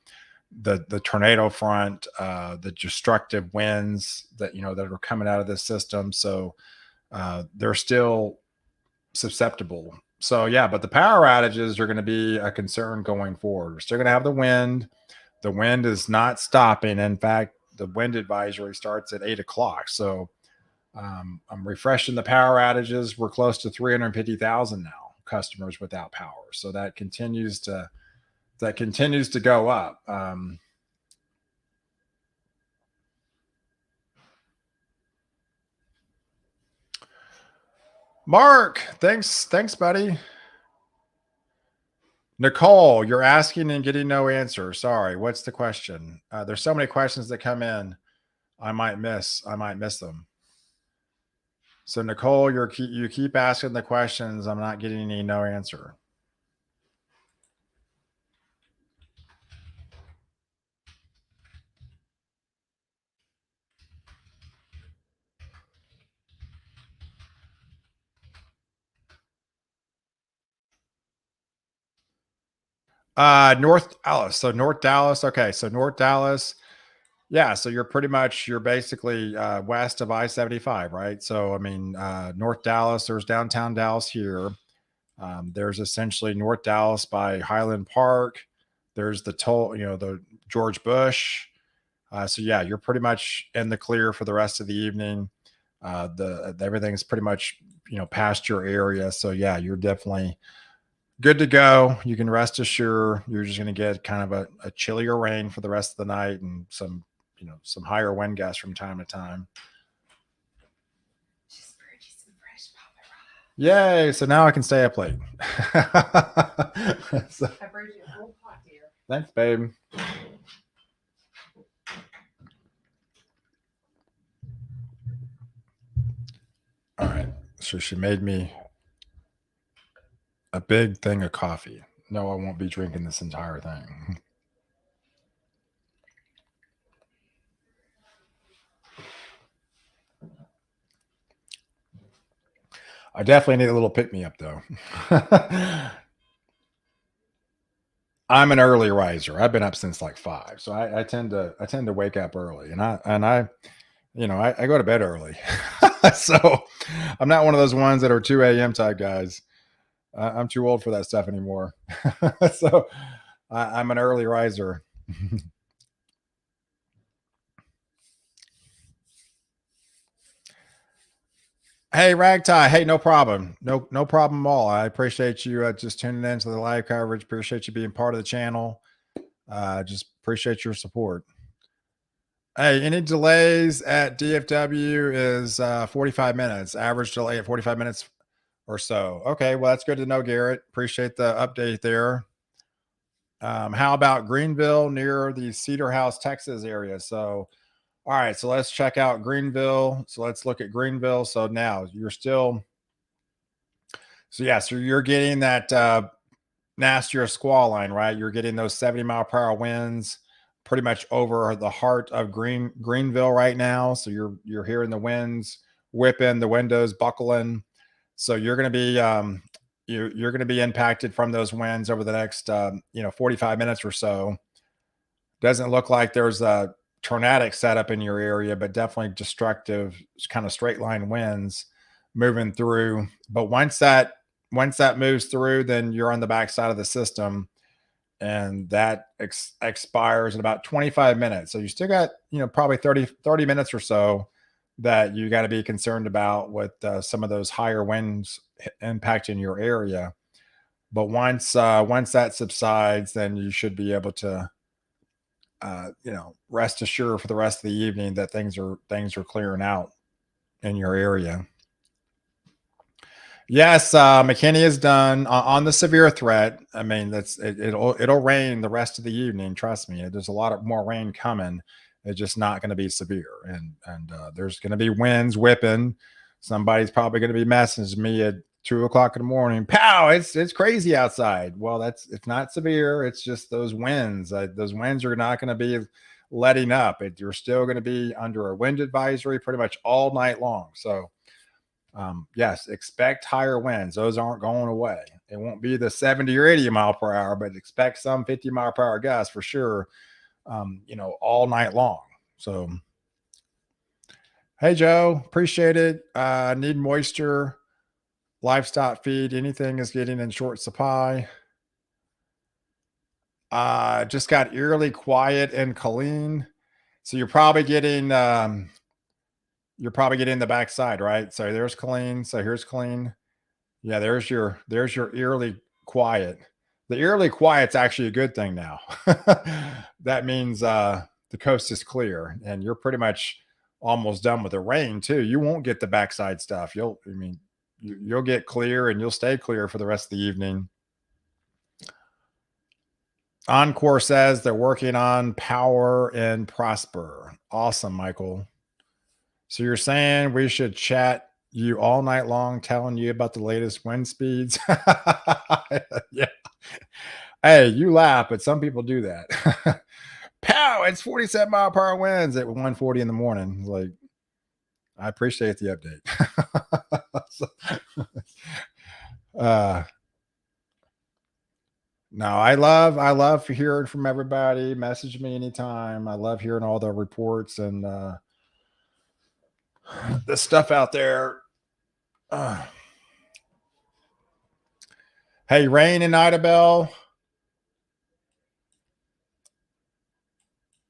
the tornado front, the destructive winds that that are coming out of this system. So they're still susceptible. So yeah, but the power outages are going to be a concern going forward. We're still going to have the wind. The wind is not stopping. In fact, the wind advisory starts at 8 o'clock. So I'm refreshing the power outages. We're close to 350,000 now customers without power. So that continues to go up. Mark, thanks, buddy. Nicole, you're asking and getting no answer. Sorry, what's the question? There's so many questions that come in. I might miss them. So Nicole, you keep asking the questions. I'm not getting no answer. North Dallas. So North Dallas. Okay. So North Dallas. Yeah. So you're basically west of I-75, right? So, I mean, North Dallas, there's downtown Dallas here. There's essentially North Dallas by Highland Park. There's the the George Bush. So yeah, you're pretty much in the clear for the rest of the evening. Everything's pretty much, past your area. So yeah, you're definitely good to go. You can rest assured you're just going to get kind of a chillier rain for the rest of the night and some higher wind gusts from time to time. Just brewed you some fresh papa. Yay. So now I can stay up late. So, I brewed you a whole pot, dear. thanks, babe. All right. So she made me a big thing of coffee. No, I won't be drinking this entire thing. I definitely need a little pick me up though. I'm an early riser. I've been up since like 5. So I tend to wake up early and I go to bed early. So I'm not one of those ones that are 2 a.m. type guys. I'm too old for that stuff anymore. So I'm an early riser. Hey, Ragtie. Hey, no problem. No problem at all. I appreciate you just tuning in to the live coverage. Appreciate you being part of the channel. Just appreciate your support. Hey, any delays at DFW is 45 minutes. Average delay at 45 minutes or so. Okay, well, that's good to know, Garrett. Appreciate the update there. How about Greenville near the Cedar House, Texas area? So, all right, so let's check out Greenville. So let's look at Greenville. So now you're still, so yeah, so you're getting that nastier squall line, right? You're getting those 70-mile-per-hour winds pretty much over the heart of Greenville right now. So you're hearing the winds whipping, the windows buckling. So you're going to be you're going to be impacted from those winds over the next 45 minutes or so. Doesn't look like there's a tornadic setup in your area, but definitely destructive kind of straight line winds moving through. But once that moves through, then you're on the backside of the system, and that expires in about 25 minutes. So you still got probably 30 minutes or so that you got to be concerned about with some of those higher winds impacting your area. But once that subsides, then you should be able to rest assured for the rest of the evening that things are clearing out in your area. Yes, McKinney is done on the severe threat. I mean, it'll rain the rest of the evening. Trust me, there's a lot of more rain coming. It's just not going to be severe, and there's going to be winds whipping. Somebody's probably going to be messaging me at 2 o'clock in the morning. Pow! It's crazy outside. Well, it's not severe. It's just those winds. Those winds are not going to be letting up. You're still going to be under a wind advisory pretty much all night long. So. Yes, expect higher winds. Those aren't going away. It won't be the 70 or 80 mile per hour, but expect some 50 mile per hour gusts for sure, all night long. So, hey, Joe, appreciate it. Need moisture, livestock feed, anything is getting in short supply. Just got eerily quiet in Killeen. So you're probably getting the backside, right? So there's Killeen. So here's Killeen. Yeah, there's your eerily quiet. The eerily quiet's actually a good thing now. That means the coast is clear, and you're pretty much almost done with the rain too. You won't get the backside stuff. You'll get clear, and you'll stay clear for the rest of the evening. Encore says they're working on Power and Prosper. Awesome, Michael. So you're saying we should chat you all night long, telling you about the latest wind speeds? Yeah. Hey, you laugh, but some people do that. Pow! It's 47 mile per hour winds at 1:40 in the morning. Like, I appreciate the update. No, I love hearing from everybody. Message me anytime. I love hearing all the reports and the stuff out there. Hey, rain in Idabel.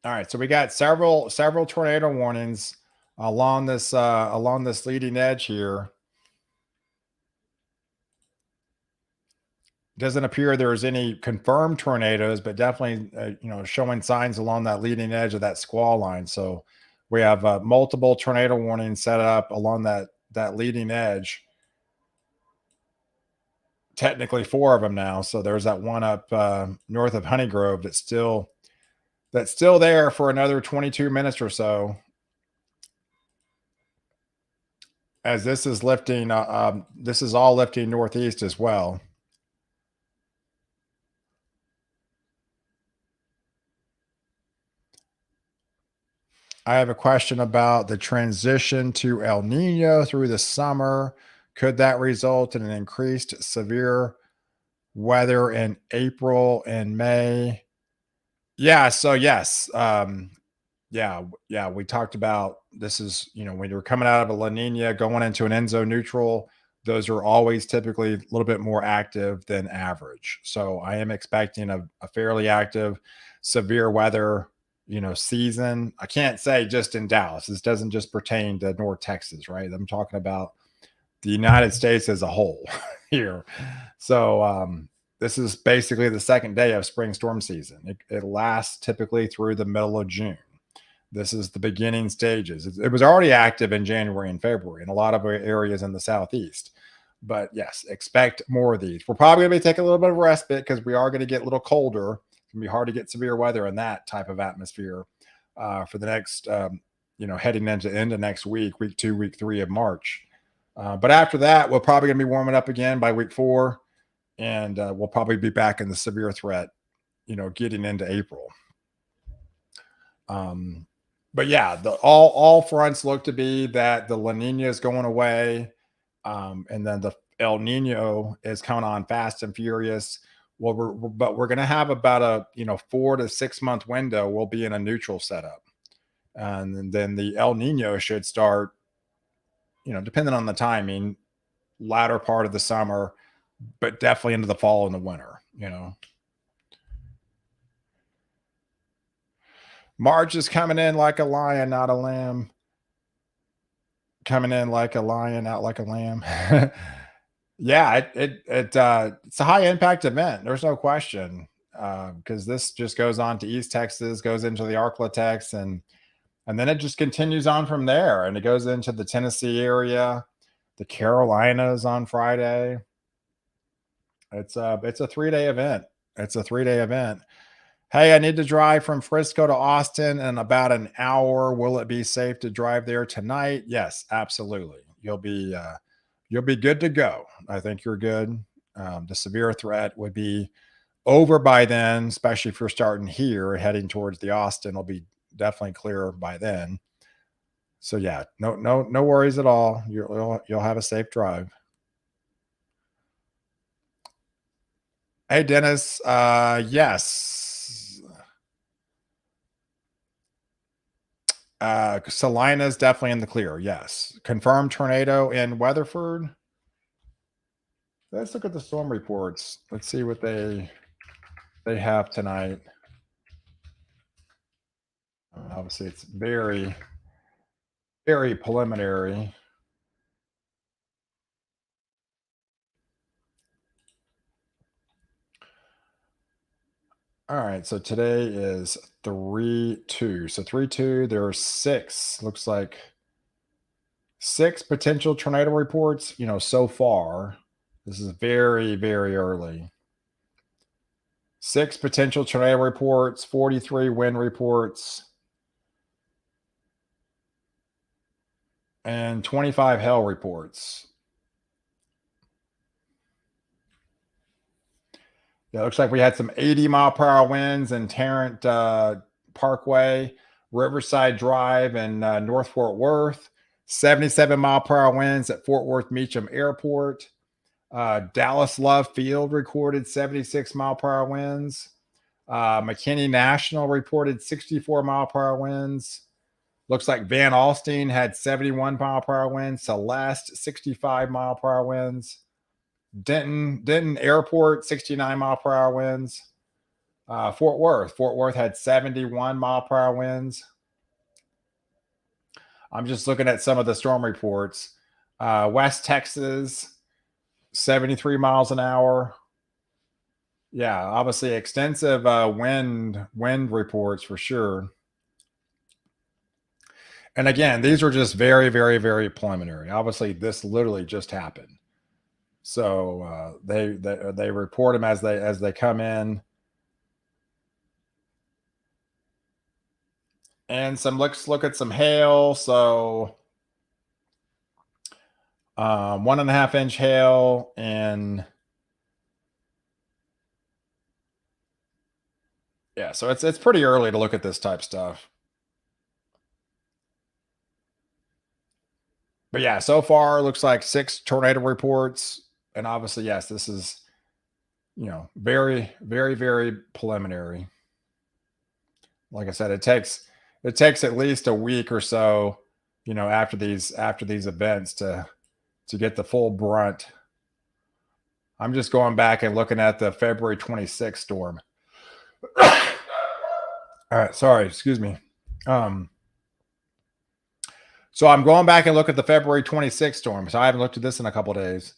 All right, so we got several tornado warnings along this leading edge here. Doesn't appear there's any confirmed tornadoes, but definitely showing signs along that leading edge of that squall line. So we have multiple tornado warnings set up along that leading edge. Technically 4 of them now. So there's that one up north of Honeygrove that's still there for another 22 minutes or so, as this is lifting. This is all lifting northeast as well. I have a question about the transition to El Nino through the summer. Could that result in an increased severe weather in April and May? Yeah. So yes, yeah, we talked about this is, when you're coming out of a La Nina going into an Enzo neutral, those are always typically a little bit more active than average. So I am expecting a fairly active, severe weather, season. I can't say just in Dallas. This doesn't just pertain to North Texas, right? I'm talking about the United States as a whole here. So this is basically the second day of spring storm season. It lasts typically through the middle of June. This is the beginning stages. It was already active in January and February in a lot of areas in the southeast. But yes, expect more of these. We're probably going to be taking a little bit of respite because we are going to get a little colder. It's going to be hard to get severe weather in that type of atmosphere for the next, heading into end of next week 2, week 3 of March. But after that, we're probably going to be warming up again by week 4, and we'll probably be back in the severe threat, getting into April. But yeah, all fronts look to be that the La Nina is going away, and then the El Nino is coming on fast and furious. Well, we're going to have about a 4 to 6 month window. We'll be in a neutral setup, and then the El Nino should start, depending on the timing, latter part of the summer, but definitely into the fall and the winter. March is coming in like a lion, not a lamb. Coming in like a lion, out like a lamb. Yeah, it's a high impact event. There's no question, because this just goes on to East Texas, goes into the Arklatex, and then it just continues on from there, and it goes into the Tennessee area, the Carolinas on Friday. It's a 3-day event. It's a 3-day event. Hey, I need to drive from Frisco to Austin in about an hour. Will it be safe to drive there tonight? Yes, absolutely. You'll be good to go. I think you're good. The severe threat would be over by then, especially if you're starting here heading towards the Austin. Will be definitely clear by then. So yeah, no worries at all. You'll have a safe drive. Hey, Dennis. Yes. Salina's definitely in the clear. Yes. Confirmed tornado in Weatherford. Let's look at the storm reports. Let's see what they have tonight. Obviously, it's very, very preliminary. All right, so today is 3/2. So 3/2, there are 6. Looks like 6 potential tornado reports. So far, this is very, very early. 6 potential tornado reports, 43 wind reports, and 25 hail reports. Yeah, it looks like we had some 80-mile-per-hour winds in Tarrant Parkway, Riverside Drive, and North Fort Worth. 77-mile-per-hour winds at Fort Worth Meacham Airport. Dallas Love Field recorded 76-mile-per-hour winds. McKinney National reported 64-mile-per-hour winds. Looks like Van Alstyne had 71-mile-per-hour winds. Celeste, 65-mile-per-hour winds. Denton Airport, 69-mile-per-hour winds. Fort Worth had 71-mile-per-hour winds. I'm just looking at some of the storm reports. West Texas, 73 miles an hour. Yeah, obviously extensive wind reports for sure. And again, these are just very, very, very preliminary. Obviously, this literally just happened. So they report them as they come in. And let's look at some hail. So 1.5 inch hail, and yeah, so it's pretty early to look at this type stuff. But yeah, so far looks like 6 tornado reports, and obviously, yes, this is very, very, very preliminary. Like I said, it takes it takes at least a week or so, you know, after these events to get the full brunt. I'm just going back and looking at the February 26th storm. All right, sorry, excuse me. So I'm going back and look at the February 26th storm. So I haven't looked at this in a couple of days.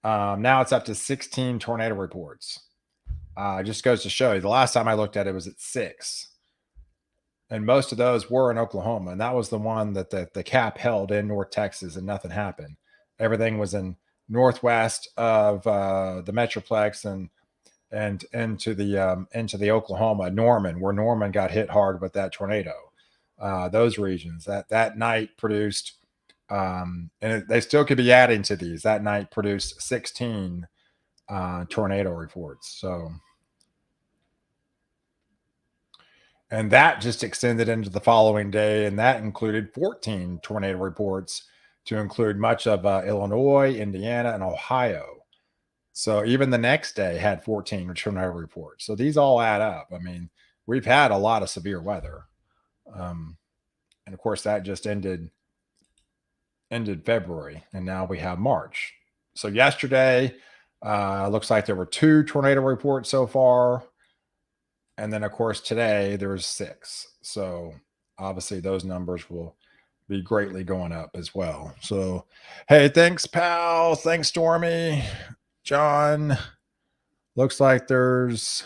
Now it's up to 16 tornado reports. Just goes to show you, the last time I looked at it was at 6. And most of those were in Oklahoma. And that was the one that the cap held in North Texas and nothing happened. Everything was in northwest of the Metroplex and into the Oklahoma, Norman, where Norman got hit hard with that tornado. Those regions that night produced, they still could be adding to these. That night produced 16 tornado reports. So, and that just extended into the following day, and that included 14 tornado reports to include much of Illinois, Indiana, and Ohio. So even the next day had 14 tornado reports. So these all add up. I mean, we've had a lot of severe weather. And of course, that just ended February, and now we have March. So yesterday, looks like there were 2 tornado reports so far. And then, of course, today there's 6. So obviously those numbers will be greatly going up as well. So, hey, thanks, pal. Thanks, Stormy. John, looks like there's,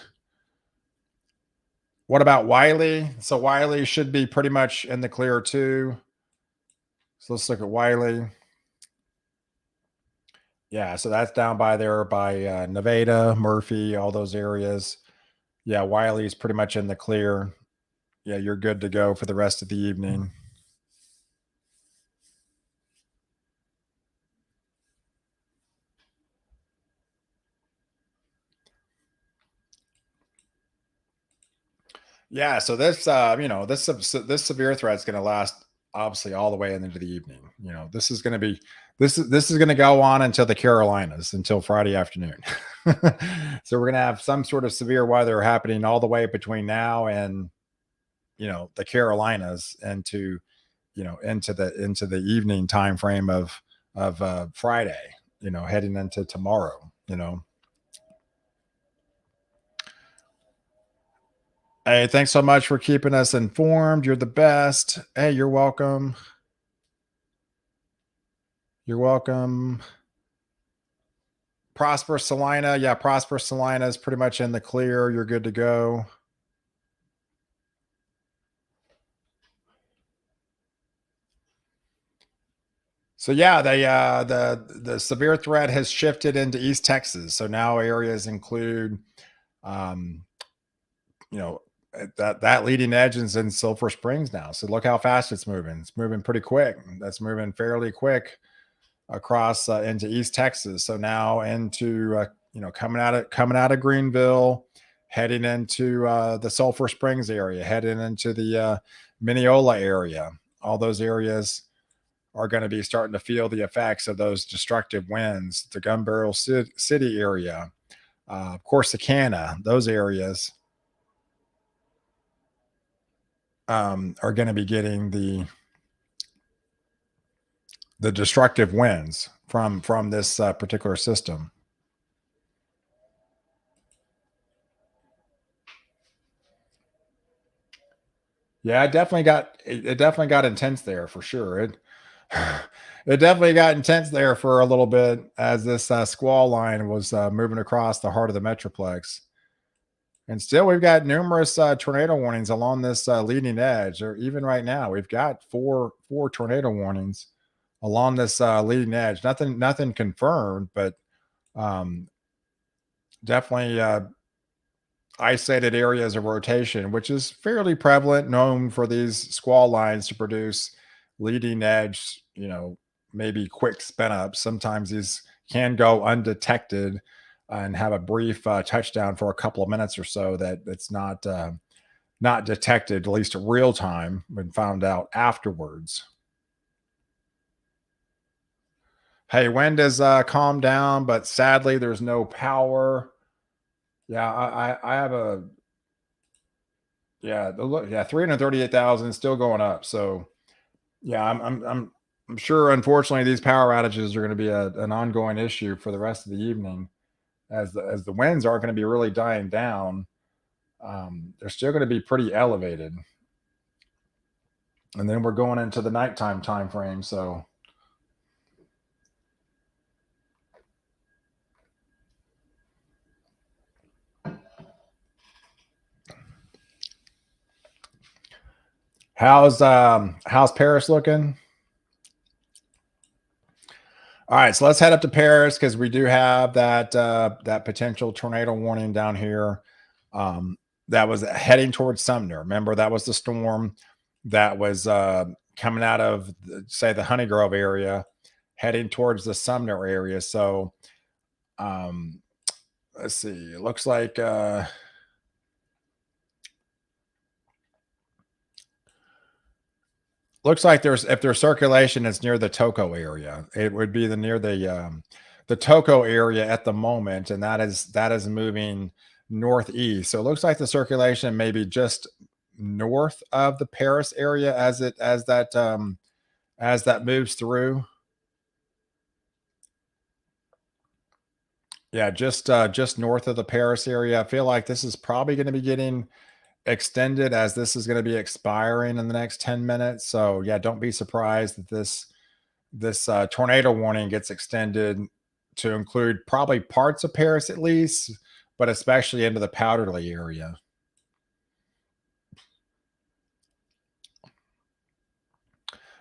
what about Wiley? So Wiley should be pretty much in the clear too. So let's look at Wiley. Yeah, so that's down by there by Nevada, Murphy, all those areas. Yeah, Wiley's pretty much in the clear. Yeah, you're good to go for the rest of the evening. Yeah, so this this severe threat is going to last obviously all the way into the evening. You know, this is going to be this is going to go on until the Carolinas, until Friday afternoon. So we're going to have some sort of severe weather happening all the way between now and, you know, the Carolinas into, you know, into the evening time frame of Friday, you know, heading into tomorrow, you know. Hey, thanks so much for keeping us informed. You're the best. Hey, you're welcome. You're welcome. Prosperous Salina. Yeah, Prosperous Salina is pretty much in the clear. You're good to go. So yeah, the severe threat has shifted into East Texas. So now areas include, you know, that leading edge is in Sulphur Springs now. So look how fast it's moving. It's moving pretty quick. That's moving fairly quick across into East Texas. So now into you know, coming out of Greenville, heading into the Sulphur Springs area, heading into the Mineola area. All those areas are going to be starting to feel the effects of those destructive winds. The Gun Barrel City area, of course, Corsicana, those areas are going to be getting the destructive winds from this particular system. Yeah, it definitely got intense there for sure. It definitely got intense there for a little bit as this squall line was moving across the heart of the Metroplex. And still, we've got numerous tornado warnings along this leading edge. Or even right now, we've got four tornado warnings along this leading edge. Nothing confirmed, but definitely isolated areas of rotation, which is fairly prevalent, known for these squall lines to produce leading edge, you know, maybe quick spin ups. Sometimes these can go undetected and have a brief touchdown for a couple of minutes or so that it's not detected, at least real time, when found out afterwards. Hey, wind has calmed down, but sadly there's no power. Yeah, I have Yeah, yeah, 338,000 still going up. So yeah, I'm sure unfortunately these power outages are going to be an ongoing issue for the rest of the evening as the winds aren't going to be really dying down. They're still going to be pretty elevated. And then we're going into the nighttime time frame. So how's Paris looking? All right, so let's head up to Paris because we do have that potential tornado warning down here. Um, that was heading towards Sumner. Remember, that was the storm that was coming out of say the Honey Grove area, heading towards the Sumner area. So um, let's see. It looks like there's if there's circulation, it's near the Toco area. It would be near the Toco area at the moment, and that is moving northeast. So it looks like the circulation may be just north of the Paris area as that moves through. Yeah, just north of the Paris area. I feel like this is probably going to be getting extended as this is going to be expiring in the next 10 minutes. So yeah, don't be surprised that this tornado warning gets extended to include probably parts of Paris at least, but especially into the Powderly area.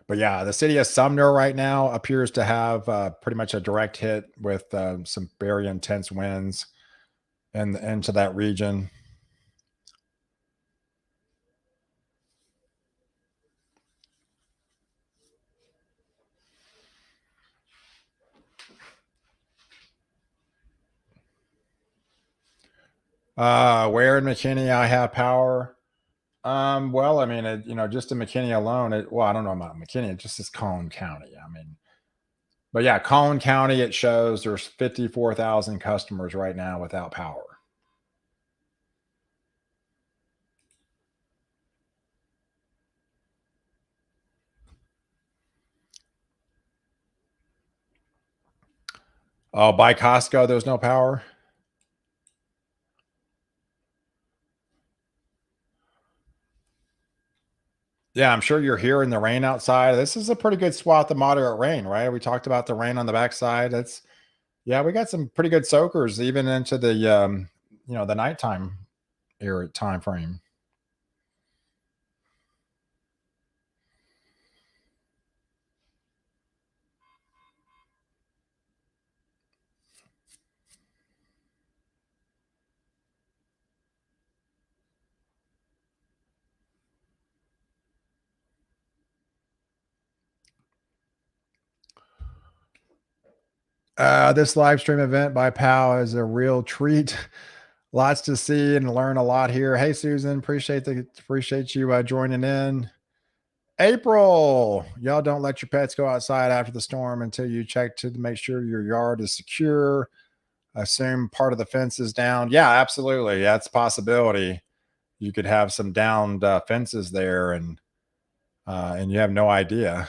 But yeah, the city of Sumner right now appears to have pretty much a direct hit with some very intense winds and into that region. Where in McKinney I have power? Well, I mean, just in McKinney alone, well, I don't know about McKinney, it just is Collin County. I mean, but yeah, Collin County, it shows there's 54,000 customers right now without power. Oh, by Costco, there's no power. Yeah, I'm sure you're hearing the rain outside. This is a pretty good swath of moderate rain, right? We talked about the rain on the backside. Yeah, we got some pretty good soakers even into the nighttime era time frame. This live stream event by POW is a real treat. Lots to see and learn a lot here. Hey, Susan, appreciate you joining in. April, y'all don't let your pets go outside after the storm until you check to make sure your yard is secure. Assume part of the fence is down. Yeah, absolutely. That's a possibility. You could have some downed fences there, and you have no idea.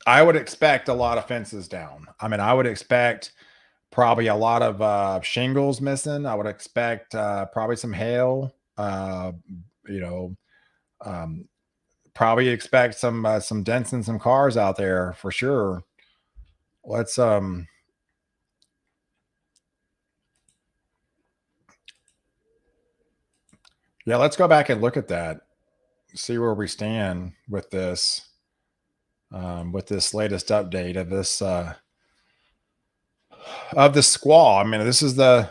I would expect a lot of fences down. I mean, I would expect probably a lot of shingles missing. I would expect probably some hail. You know, um, probably expect some dents in some cars out there for sure. Let's yeah, let's go back and look at that. See where we stand with this latest update of the squall. I mean, this is the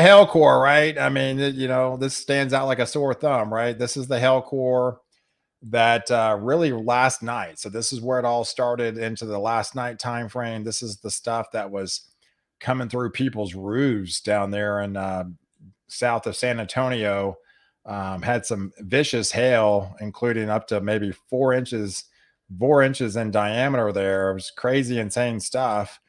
hell core, right? I mean, this stands out like a sore thumb, right? This is the hell core that really last night. So this is where it all started into the last night time frame. This is the stuff that was coming through people's roofs down there in south of San Antonio. Had some vicious hail, including up to maybe 4 inches in diameter there. It was crazy, insane stuff.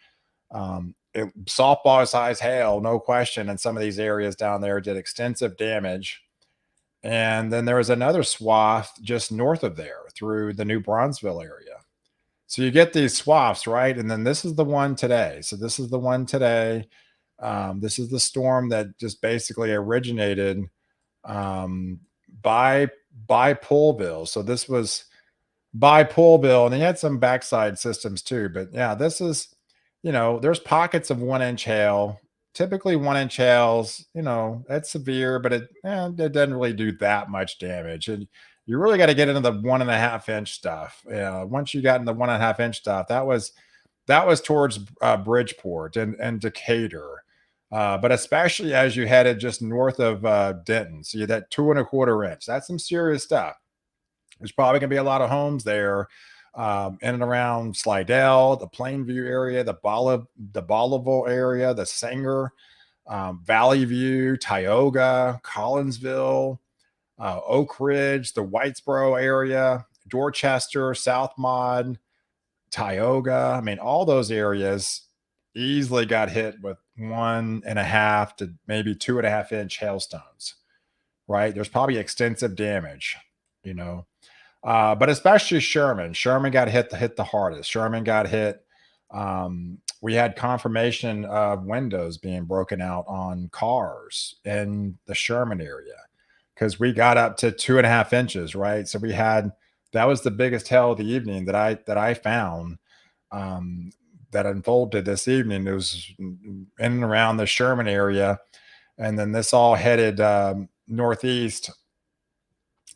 softball size hail, no question. And some of these areas down there did extensive damage. And then there was another swath just north of there through the New Bronzeville area. So you get these swaths, right? And then this is the one today. So this is the one today. This is the storm that just basically originated um, by Pullville. So this was by Pullville, and they had some backside systems too. But yeah, this is, there's pockets of 1 inch hail. Typically 1 inch hails, it's severe, but it doesn't really do that much damage. And you really got to get into the 1.5 inch stuff. Once you got in the 1.5 inch stuff, that was towards Bridgeport and Decatur. But especially as you headed just north of Denton, so you had that 2.25 inch. That's some serious stuff. There's probably going to be a lot of homes there in and around Slidell, the Plainview area, the Bolivar area, the Sanger, Valley View, Tioga, Collinsville, Oak Ridge, the Whitesboro area, Dorchester, South Mod, Tioga. I mean, all those areas easily got hit with 1.5 to maybe 2.5 inch hailstones, right? There's probably extensive damage, but especially Sherman. Sherman got hit the hardest. Sherman got hit. We had confirmation of windows being broken out on cars in the Sherman area because we got up to 2.5 inches, right? So that was the biggest hail of the evening that I found that unfolded this evening. It was in and around the Sherman area, and then this all headed northeast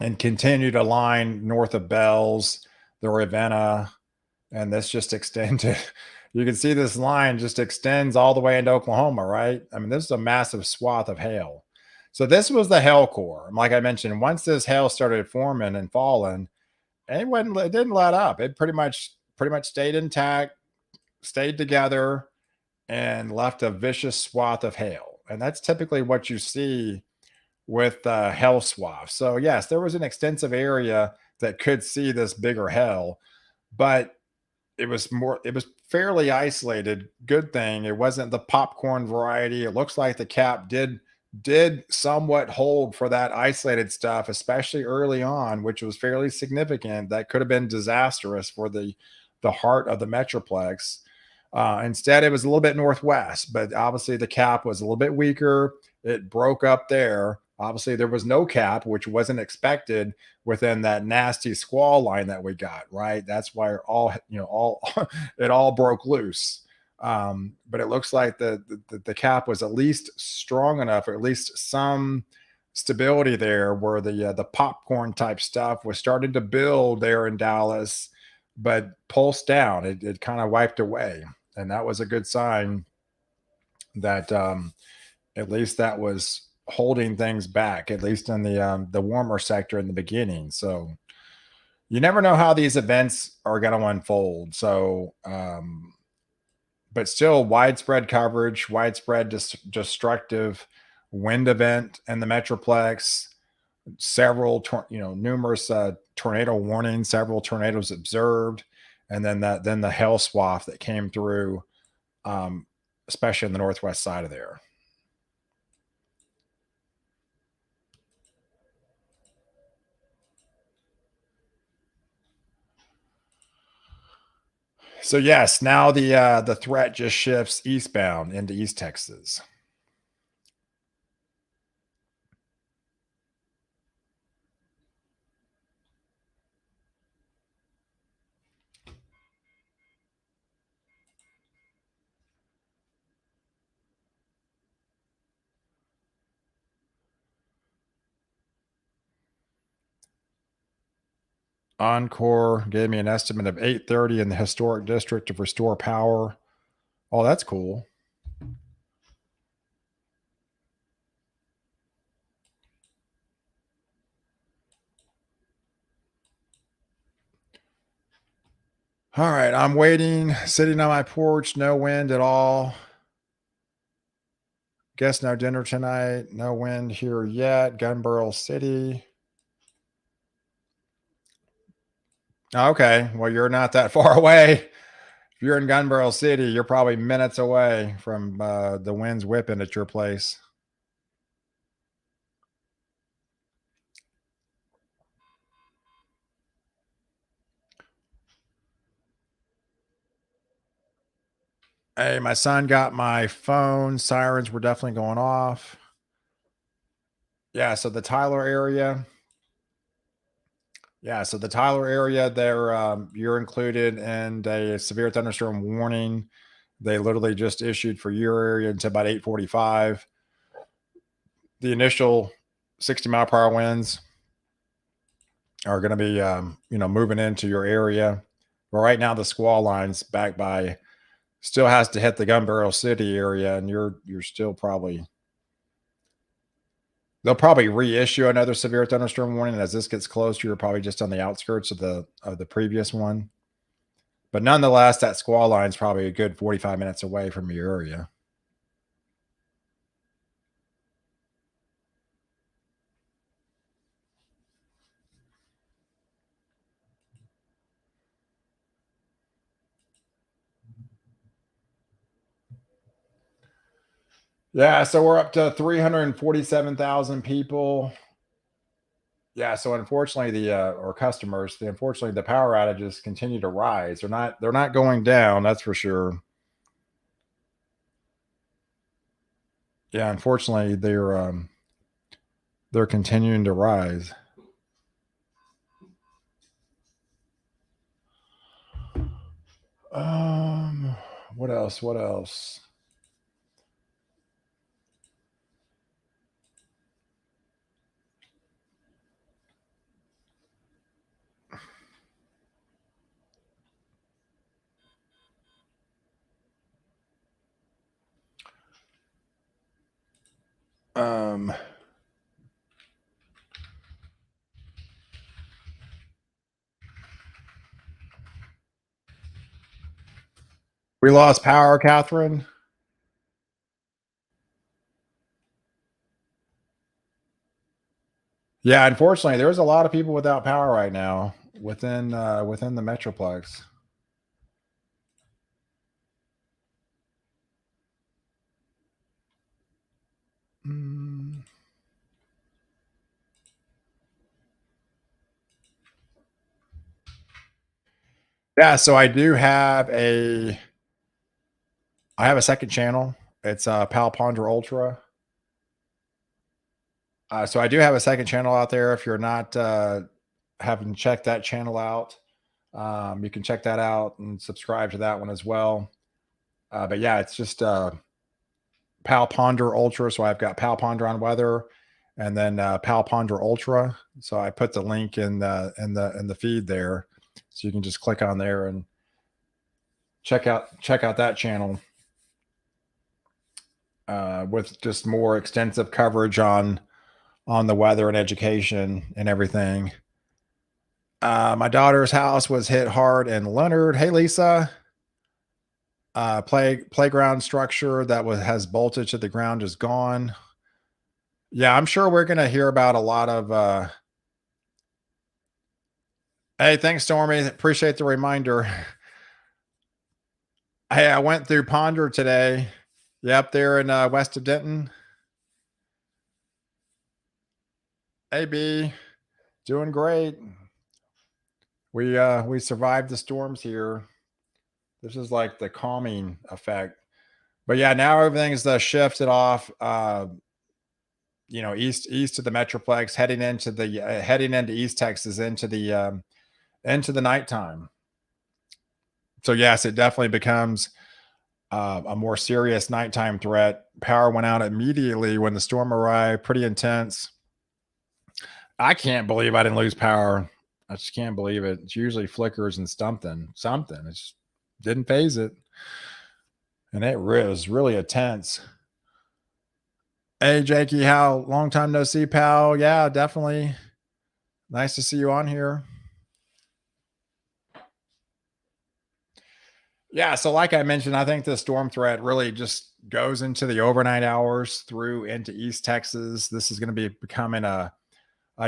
and continued a line north of Bells, the Ravenna, and this just extended. You can see this line just extends all the way into Oklahoma, right? I mean, this is a massive swath of hail. So this was the hail core. Like I mentioned, once this hail started forming and falling, it didn't let up. It pretty much stayed intact, stayed together, and left a vicious swath of hail. And that's typically what you see with hail swaths. So yes, there was an extensive area that could see this bigger hail, but it was fairly isolated. Good thing it wasn't the popcorn variety. It looks like the cap did somewhat hold for that isolated stuff, especially early on, which was fairly significant. That could have been disastrous for the heart of the Metroplex. Instead, it was a little bit northwest, but obviously the cap was a little bit weaker. It broke up there. Obviously, there was no cap, which wasn't expected within that nasty squall line that we got, right? That's why it all broke loose. But it looks like the cap was at least strong enough, or at least some stability there, where the popcorn type stuff was starting to build there in Dallas, but pulsed down. It kind of wiped away, and that was a good sign that at least that was holding things back, at least in the warmer sector in the beginning. So you never know how these events are going to unfold. So, but still widespread coverage, widespread destructive wind event in the Metroplex, several, numerous tornado warnings, several tornadoes observed, and then the hail swath that came through, especially in the northwest side of there. So yes, now the threat just shifts eastbound into East Texas. Encore gave me an estimate of 8:30 in the historic district to restore power. Oh, that's cool. All right, I'm waiting, sitting on my porch, no wind at all. Guess no dinner tonight, no wind here yet. Gunbarrel City. Okay, well, you're not that far away. If If you're in Gun Barrel City, you're probably minutes away from the winds whipping at your place. Hey, my son got my phone. Sirens were definitely going off. Yeah, so the Tyler area. Yeah, so the Tyler area, there you're included in a severe thunderstorm warning. They literally just issued for your area until about 8:45. The initial 60-mile-per-hour winds are going to be, moving into your area. But right now, the squall line's back by, still has to hit the Gun Barrel City area, and you're still probably. They'll probably reissue another severe thunderstorm warning as this gets closer. You're probably just on the outskirts of the previous one. But nonetheless, that squall line is probably a good 45 minutes away from your area. Yeah, so we're up to 347,000 people. Yeah, so unfortunately, or customers, unfortunately, the power outages continue to rise. They're not going down, that's for sure. Yeah, unfortunately, they're continuing to rise. What else? What else? Um, we lost power, Catherine. Yeah, unfortunately, there's a lot of people without power right now within the Metroplex. Mm. Yeah, so I have a second channel. It's Pal Ponder Ultra. So I do have a second channel out there. If you're not haven't checked that channel out, you can check that out and subscribe to that one as well. But yeah, it's just Pal Ponder Ultra. So I've got Pal Ponder on weather, and then Pal Ponder Ultra. So I put the link in the feed there, so you can just click on there and check out that channel with just more extensive coverage on the weather and education and everything. My daughter's house was hit hard in Leonard. Hey, Lisa. Playground structure that has bolted to the ground is gone. Yeah, I'm sure we're gonna hear about a lot of. Hey, thanks, Stormy. Appreciate the reminder. Hey, I went through Ponder today. Yep, there in west of Denton. Hey, B, doing great. We survived the storms here. This is like the calming effect. But yeah, now everything's shifted off. East of the Metroplex, heading into East Texas into the nighttime. So yes, it definitely becomes a more serious nighttime threat. Power went out immediately when the storm arrived. Pretty intense. I can't believe I didn't lose power. I just can't believe it. It's usually flickers and something. It just didn't phase it. And it was really intense. Hey, Jakey, how long time no see, pal? Yeah, definitely. Nice to see you on here. Yeah, so like I mentioned, I think the storm threat really just goes into the overnight hours through into East Texas. This is going to be becoming a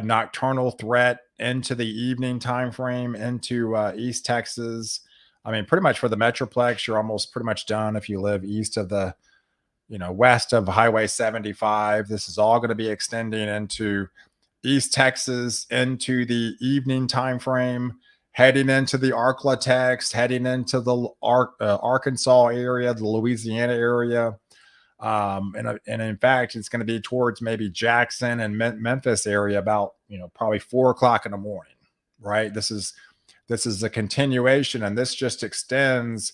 nocturnal threat into the evening time frame into East Texas. I mean, pretty much for the Metroplex, you're almost pretty much done if you live east of the, west of Highway 75. This is all going to be extending into East Texas into the evening time frame, heading into the Arklatex, heading into the Arkansas area, the Louisiana area. And in fact, it's going to be towards maybe Jackson and Memphis area about, probably 4 o'clock in the morning, right? This is a continuation, and this just extends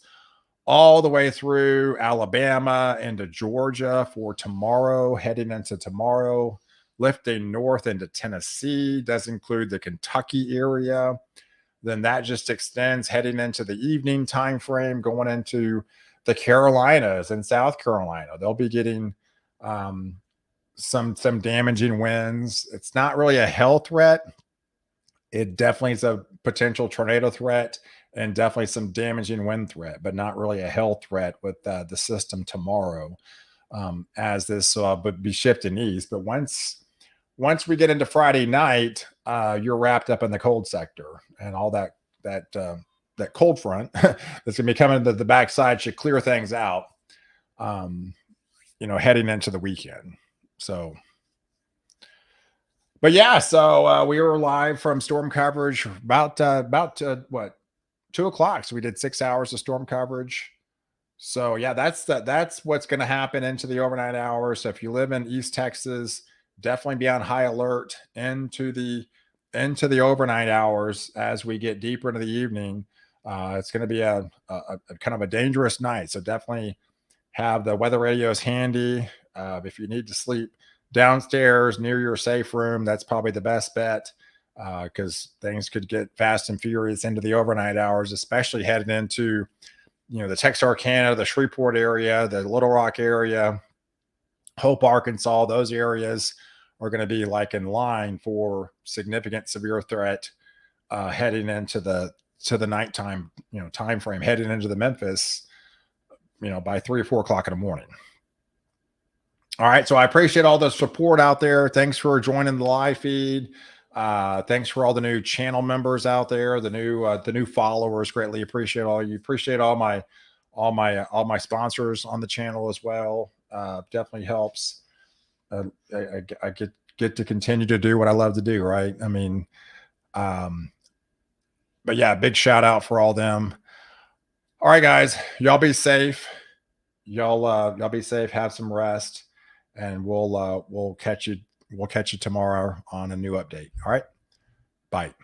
all the way through Alabama into Georgia for tomorrow, heading into tomorrow, lifting north into Tennessee, does include the Kentucky area. Then that just extends heading into the evening time frame, going into the Carolinas and South Carolina. They'll be getting some damaging winds. It's not really a hail threat. It definitely is a potential tornado threat and definitely some damaging wind threat, but not really a hail threat with the system tomorrow, as this would be shifting east. But once we get into Friday night, you're wrapped up in the cold sector, and all that cold front that's going to be coming to the backside should clear things out, heading into the weekend. So, but yeah, so we were live from storm coverage about 2 o'clock. So we did 6 hours of storm coverage. So yeah, that's what's going to happen into the overnight hours. So if you live in East Texas, definitely be on high alert into the overnight hours as we get deeper into the evening. It's going to be a kind of a dangerous night. So definitely have the weather radios handy. If you need to sleep downstairs near your safe room, that's probably the best bet, because things could get fast and furious into the overnight hours, especially heading into, the Texarkana, the Shreveport area, the Little Rock area, Hope, Arkansas. Those areas are going to be like in line for significant severe threat, heading into the nighttime, time frame, heading into the Memphis, by 3 or 4 o'clock in the morning. All right. So I appreciate all the support out there. Thanks for joining the live feed. Thanks for all the new channel members out there, the new followers. Greatly appreciate all you. Appreciate all my sponsors on the channel as well. Definitely helps. I get to continue to do what I love to do. Right. I mean, but yeah, big shout out for all them. All right, guys, y'all be safe. Y'all be safe. Have some rest, and we'll catch you tomorrow on a new update. All right. Bye.